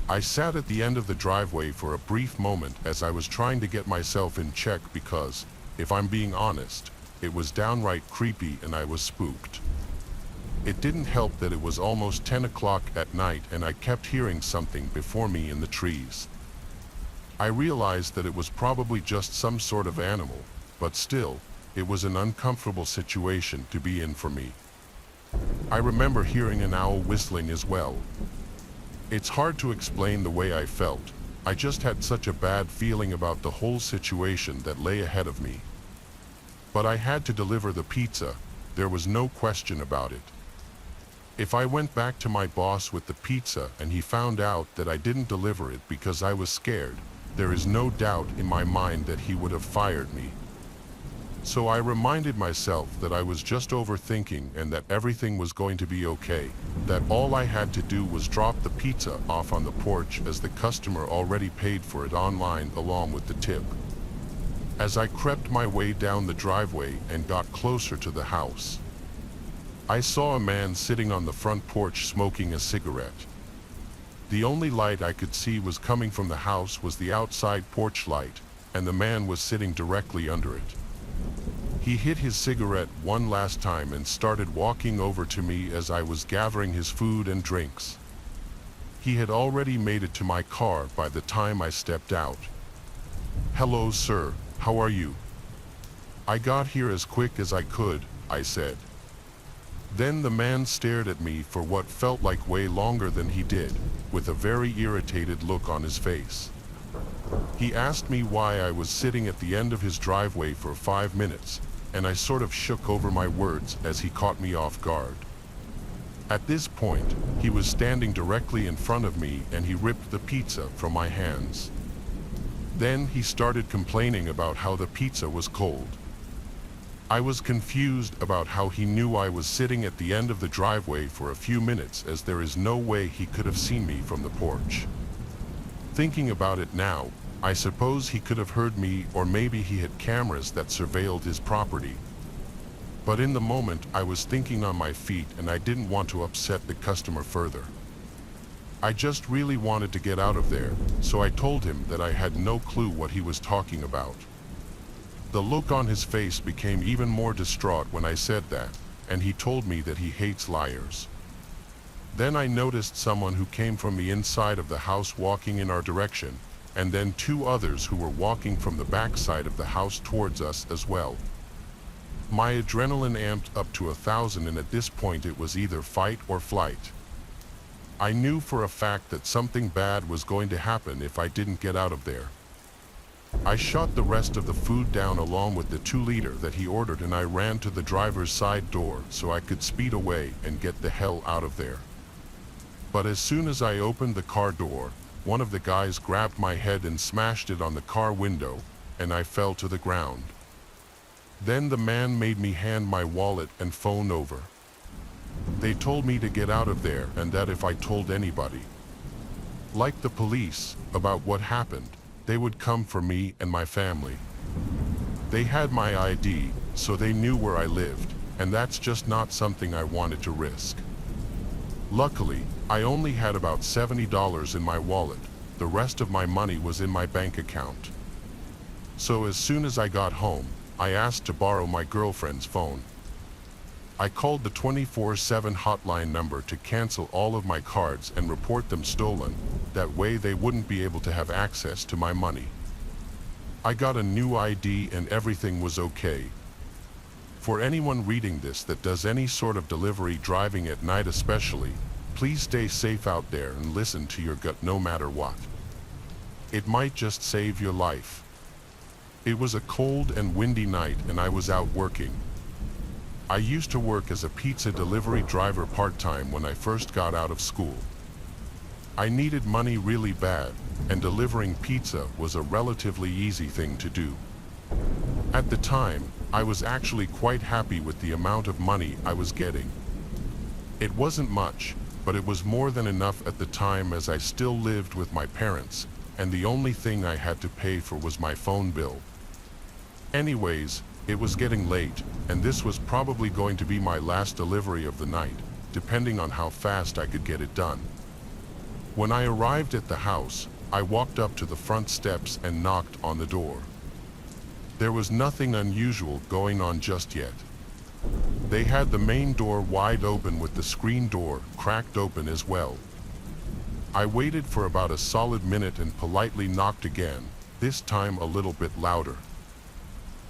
I sat at the end of the driveway for a brief moment as I was trying to get myself in check because, if I'm being honest, it was downright creepy and I was spooked. It didn't help that it was almost 10 o'clock at night and I kept hearing something before me in the trees. I realized that it was probably just some sort of animal, but still, it was an uncomfortable situation to be in for me. I remember hearing an owl whistling as well. It's hard to explain the way I felt. I just had such a bad feeling about the whole situation that lay ahead of me. But I had to deliver the pizza. There was no question about it. If I went back to my boss with the pizza and he found out that I didn't deliver it because I was scared, there is no doubt in my mind that he would have fired me. So I reminded myself that I was just overthinking and that everything was going to be okay, that all I had to do was drop the pizza off on the porch as the customer already paid for it online along with the tip. As I crept my way down the driveway and got closer to the house, I saw a man sitting on the front porch smoking a cigarette. The only light I could see was coming from the house was the outside porch light, and the man was sitting directly under it. He hit his cigarette one last time and started walking over to me as I was gathering his food and drinks. He had already made it to my car by the time I stepped out. "Hello, sir, how are you?" "I got here as quick as I could," I said. Then the man stared at me for what felt like way longer than he did, with a very irritated look on his face. He asked me why I was sitting at the end of his driveway for 5 minutes, and I sort of shook over my words as he caught me off guard. At this point, he was standing directly in front of me and he ripped the pizza from my hands. Then he started complaining about how the pizza was cold. I was confused about how he knew I was sitting at the end of the driveway for a few minutes, as there is no way he could have seen me from the porch. Thinking about it now, I suppose he could have heard me, or maybe he had cameras that surveilled his property. But in the moment I was thinking on my feet and I didn't want to upset the customer further. I just really wanted to get out of there, so I told him that I had no clue what he was talking about. The look on his face became even more distraught when I said that, and he told me that he hates liars. Then I noticed someone who came from the inside of the house walking in our direction, and then two others who were walking from the backside of the house towards us as well. My adrenaline amped up to 1,000, and at this point it was either fight or flight. I knew for a fact that something bad was going to happen if I didn't get out of there. I shot the rest of the food down along with the 2-liter that he ordered, and I ran to the driver's side door so I could speed away and get the hell out of there. But as soon as I opened the car door, one of the guys grabbed my head and smashed it on the car window, and I fell to the ground. Then the man made me hand my wallet and phone over. They told me to get out of there, and that if I told anybody, like the police, about what happened, they would come for me and my family. They had my ID, so they knew where I lived, and that's just not something I wanted to risk. Luckily, I only had about $70 in my wallet. The rest of my money was in my bank account. So as soon as I got home, I asked to borrow my girlfriend's phone. I called the 24/7 hotline number to cancel all of my cards and report them stolen. That way they wouldn't be able to have access to my money. I got a new ID and everything was okay. For anyone reading this that does any sort of delivery driving at night especially, please stay safe out there and listen to your gut no matter what. It might just save your life. It was a cold and windy night and I was out working. I used to work as a pizza delivery driver part-time when I first got out of school. I needed money really bad, and delivering pizza was a relatively easy thing to do. At the time, I was actually quite happy with the amount of money I was getting. It wasn't much, but it was more than enough at the time, as I still lived with my parents, and the only thing I had to pay for was my phone bill. Anyways, it was getting late, and this was probably going to be my last delivery of the night, depending on how fast I could get it done. When I arrived at the house, I walked up to the front steps and knocked on the door. There was nothing unusual going on just yet. They had the main door wide open with the screen door cracked open as well. I waited for about a solid minute and politely knocked again, this time a little bit louder.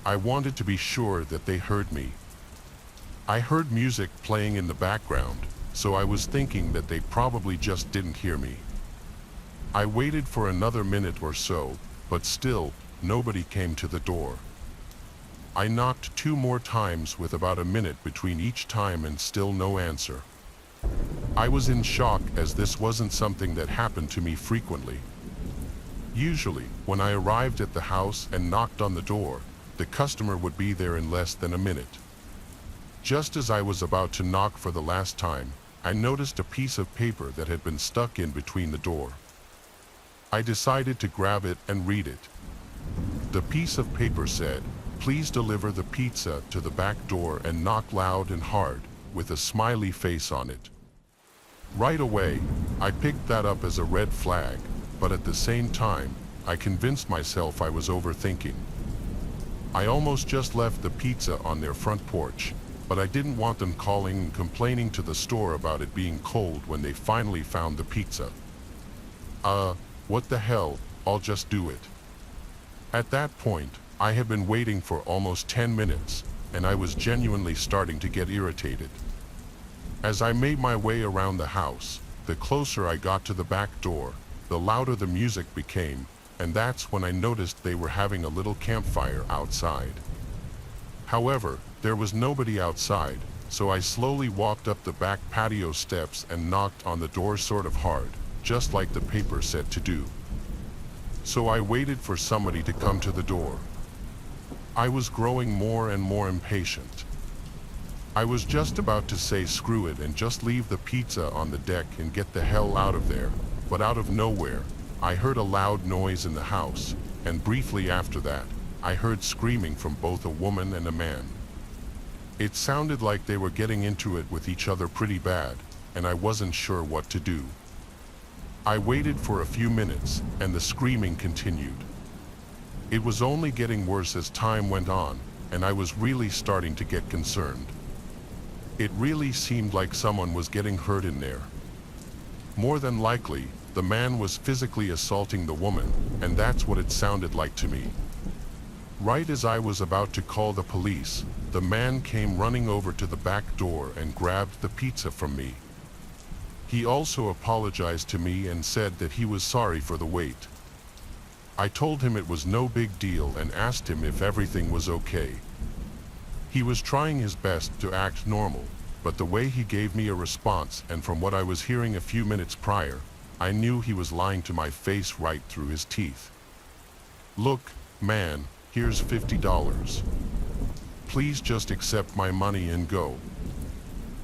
I wanted to be sure that they heard me. I heard music playing in the background, so I was thinking that they probably just didn't hear me. I waited for another minute or so, but still, nobody came to the door. I knocked 2 more times with about a minute between each time and still no answer. I was in shock, as this wasn't something that happened to me frequently. Usually, when I arrived at the house and knocked on the door, the customer would be there in less than a minute. Just as I was about to knock for the last time, I noticed a piece of paper that had been stuck in between the door. I decided to grab it and read it. The piece of paper said, "Please deliver the pizza to the back door and knock loud and hard," with a smiley face on it. Right away, I picked that up as a red flag, but at the same time, I convinced myself I was overthinking. I almost just left the pizza on their front porch, but I didn't want them calling and complaining to the store about it being cold when they finally found the pizza. What the hell, I'll just do it. At that point, I had been waiting for almost 10 minutes, and I was genuinely starting to get irritated. As I made my way around the house, the closer I got to the back door, the louder the music became, and that's when I noticed they were having a little campfire outside. However, there was nobody outside, so I slowly walked up the back patio steps and knocked on the door sort of hard, just like the paper said to do. So I waited for somebody to come to the door. I was growing more and more impatient. I was just about to say screw it and just leave the pizza on the deck and get the hell out of there, but out of nowhere, I heard a loud noise in the house, and briefly after that, I heard screaming from both a woman and a man. It sounded like they were getting into it with each other pretty bad, and I wasn't sure what to do. I waited for a few minutes, and the screaming continued. It was only getting worse as time went on, and I was really starting to get concerned. It really seemed like someone was getting hurt in there. More than likely, The man was physically assaulting the woman, and that's what it sounded like to me. Right as I was about to call the police, the man came running over to the back door and grabbed the pizza from me. He also apologized to me and said that he was sorry for the wait. I told him it was no big deal and asked him if everything was okay. He was trying his best to act normal, but the way he gave me a response and from what I was hearing a few minutes prior, I knew he was lying to my face right through his teeth. "Look, man, here's $50. Please just accept my money and go.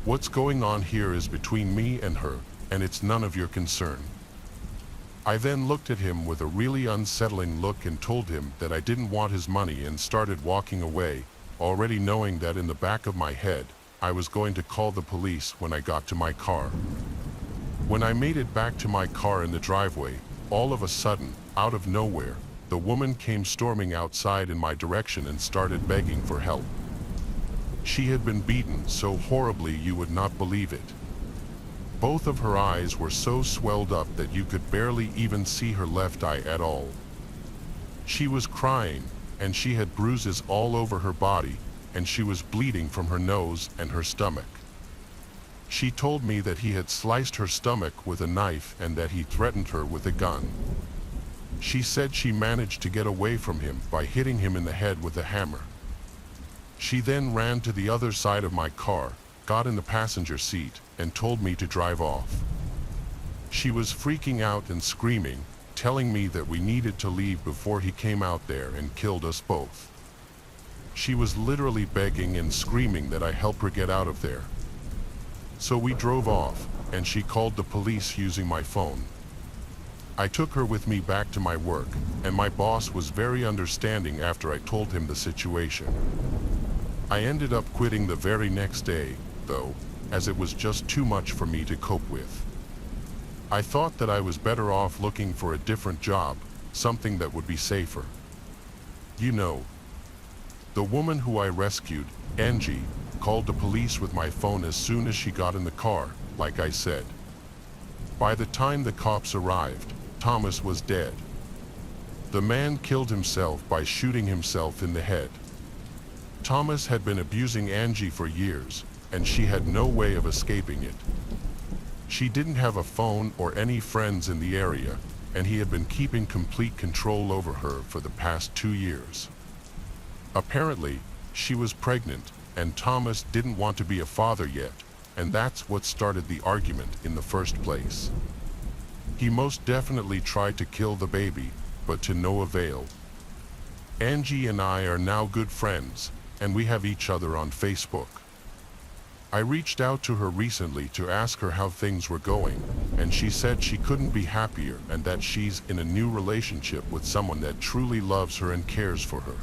What's going on here is between me and her, and it's none of your concern." I then looked at him with a really unsettling look and told him that I didn't want his money and started walking away, already knowing that in the back of my head, I was going to call the police when I got to my car. When I made it back to my car in the driveway, all of a sudden, out of nowhere, the woman came storming outside in my direction and started begging for help. She had been beaten so horribly you would not believe it. Both of her eyes were so swelled up that you could barely even see her left eye at all. She was crying, and she had bruises all over her body, and she was bleeding from her nose and her stomach. She told me that he had sliced her stomach with a knife and that he threatened her with a gun. She said she managed to get away from him by hitting him in the head with a hammer. She then ran to the other side of my car, got in the passenger seat, and told me to drive off. She was freaking out and screaming, telling me that we needed to leave before he came out there and killed us both. She was literally begging and screaming that I help her get out of there. So we drove off, and she called the police using my phone. I took her with me back to my work, and my boss was very understanding after I told him the situation. I ended up quitting the very next day, though, as it was just too much for me to cope with. I thought that I was better off looking for a different job, something that would be safer. You know, the woman who I rescued, Angie, called the police with my phone as soon as she got in the car, like I said. By the time the cops arrived, Thomas was dead. The man killed himself by shooting himself in the head. Thomas had been abusing Angie for years, and she had no way of escaping it. She didn't have a phone or any friends in the area, and he had been keeping complete control over her for the past 2 years. Apparently, she was pregnant, and Thomas didn't want to be a father yet, and that's what started the argument in the first place. He most definitely tried to kill the baby, but to no avail. Angie and I are now good friends, and we have each other on Facebook. I reached out to her recently to ask her how things were going, and she said she couldn't be happier and that she's in a new relationship with someone that truly loves her and cares for her.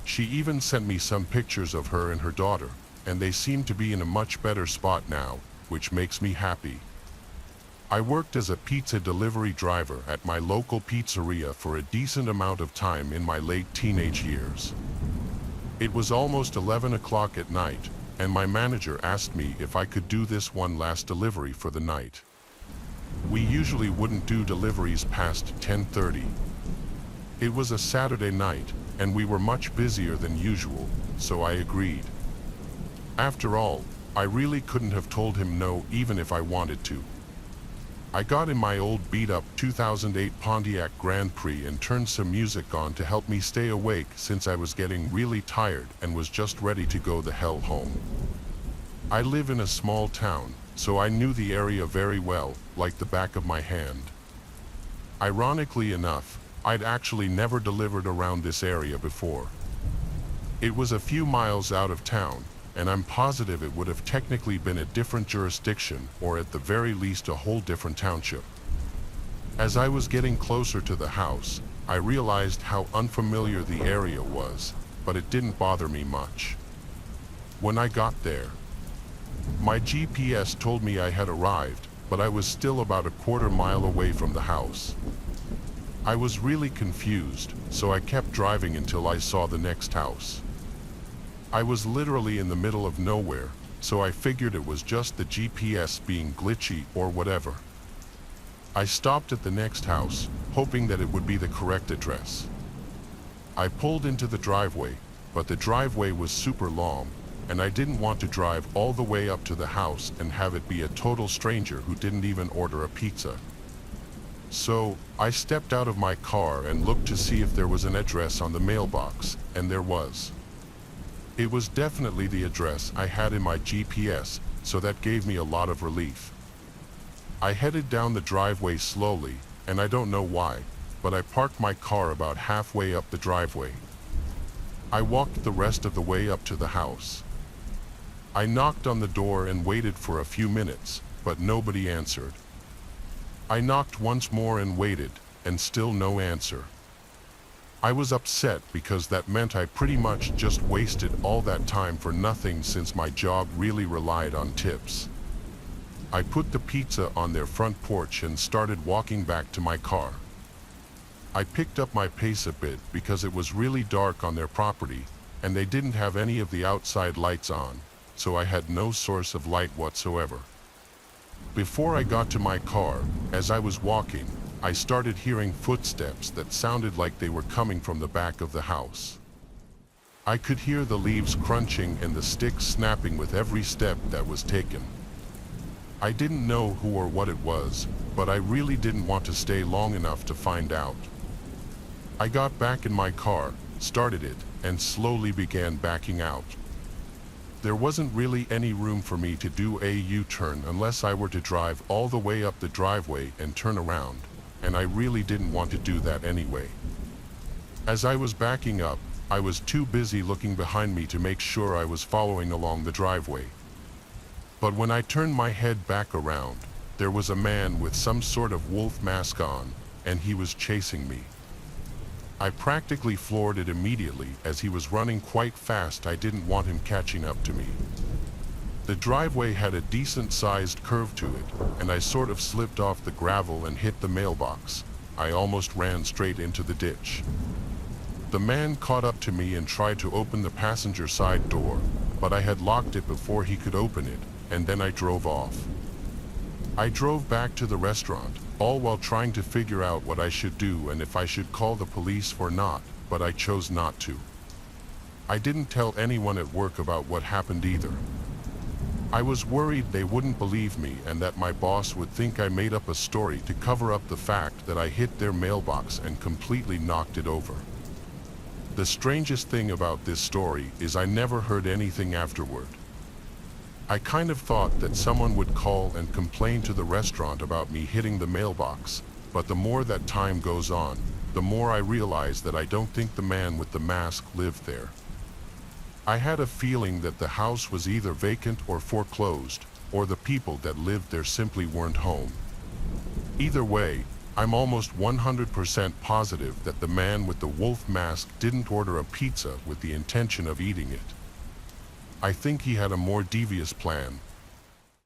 She even sent me some pictures of her and her daughter, and they seem to be in a much better spot now, which makes me happy. I worked as a pizza delivery driver at my local pizzeria for a decent amount of time in my late teenage years. It was almost 11 o'clock at night, and my manager asked me if I could do this one last delivery for the night. We usually wouldn't do deliveries past 10:30. It was a Saturday night, and we were much busier than usual, so I agreed. After all, I really couldn't have told him no even if I wanted to. I got in my old beat-up 2008 Pontiac Grand Prix and turned some music on to help me stay awake since I was getting really tired and was just ready to go the hell home. I live in a small town, so I knew the area very well, like the back of my hand. Ironically enough, I'd actually never delivered around this area before. It was a few miles out of town, and I'm positive it would have technically been a different jurisdiction or at the very least a whole different township. As I was getting closer to the house, I realized how unfamiliar the area was, but it didn't bother me much. When I got there, my GPS told me I had arrived, but I was still about a quarter mile away from the house. I was really confused, so I kept driving until I saw the next house. I was literally in the middle of nowhere, so I figured it was just the GPS being glitchy or whatever. I stopped at the next house, hoping that it would be the correct address. I pulled into the driveway, but the driveway was super long, and I didn't want to drive all the way up to the house and have it be a total stranger who didn't even order a pizza. So, I stepped out of my car and looked to see if there was an address on the mailbox, and there was. It was definitely the address I had in my GPS, so that gave me a lot of relief. I headed down the driveway slowly, and I don't know why, but I parked my car about halfway up the driveway. I walked the rest of the way up to the house. I knocked on the door and waited for a few minutes, but nobody answered. I knocked once more and waited, and still no answer. I was upset because that meant I pretty much just wasted all that time for nothing since my job really relied on tips. I put the pizza on their front porch and started walking back to my car. I picked up my pace a bit because it was really dark on their property, and they didn't have any of the outside lights on, so I had no source of light whatsoever. Before I got to my car, as I was walking, I started hearing footsteps that sounded like they were coming from the back of the house. I could hear the leaves crunching and the sticks snapping with every step that was taken. I didn't know who or what it was, but I really didn't want to stay long enough to find out. I got back in my car, started it, and slowly began backing out. There wasn't really any room for me to do a U-turn unless I were to drive all the way up the driveway and turn around, and I really didn't want to do that anyway. As I was backing up, I was too busy looking behind me to make sure I was following along the driveway. But when I turned my head back around, there was a man with some sort of wolf mask on, and he was chasing me. I practically floored it immediately as he was running quite fast. I didn't want him catching up to me. The driveway had a decent-sized curve to it, and I sort of slipped off the gravel and hit the mailbox. I almost ran straight into the ditch. The man caught up to me and tried to open the passenger side door, but I had locked it before he could open it, and then I drove off. I drove back to the restaurant, all while trying to figure out what I should do and if I should call the police or not, but I chose not to. I didn't tell anyone at work about what happened either. I was worried they wouldn't believe me and that my boss would think I made up a story to cover up the fact that I hit their mailbox and completely knocked it over. The strangest thing about this story is I never heard anything afterward. I kind of thought that someone would call and complain to the restaurant about me hitting the mailbox, but the more that time goes on, the more I realize that I don't think the man with the mask lived there. I had a feeling that the house was either vacant or foreclosed, or the people that lived there simply weren't home. Either way, I'm almost 100% positive that the man with the wolf mask didn't order a pizza with the intention of eating it. I think he had a more devious plan,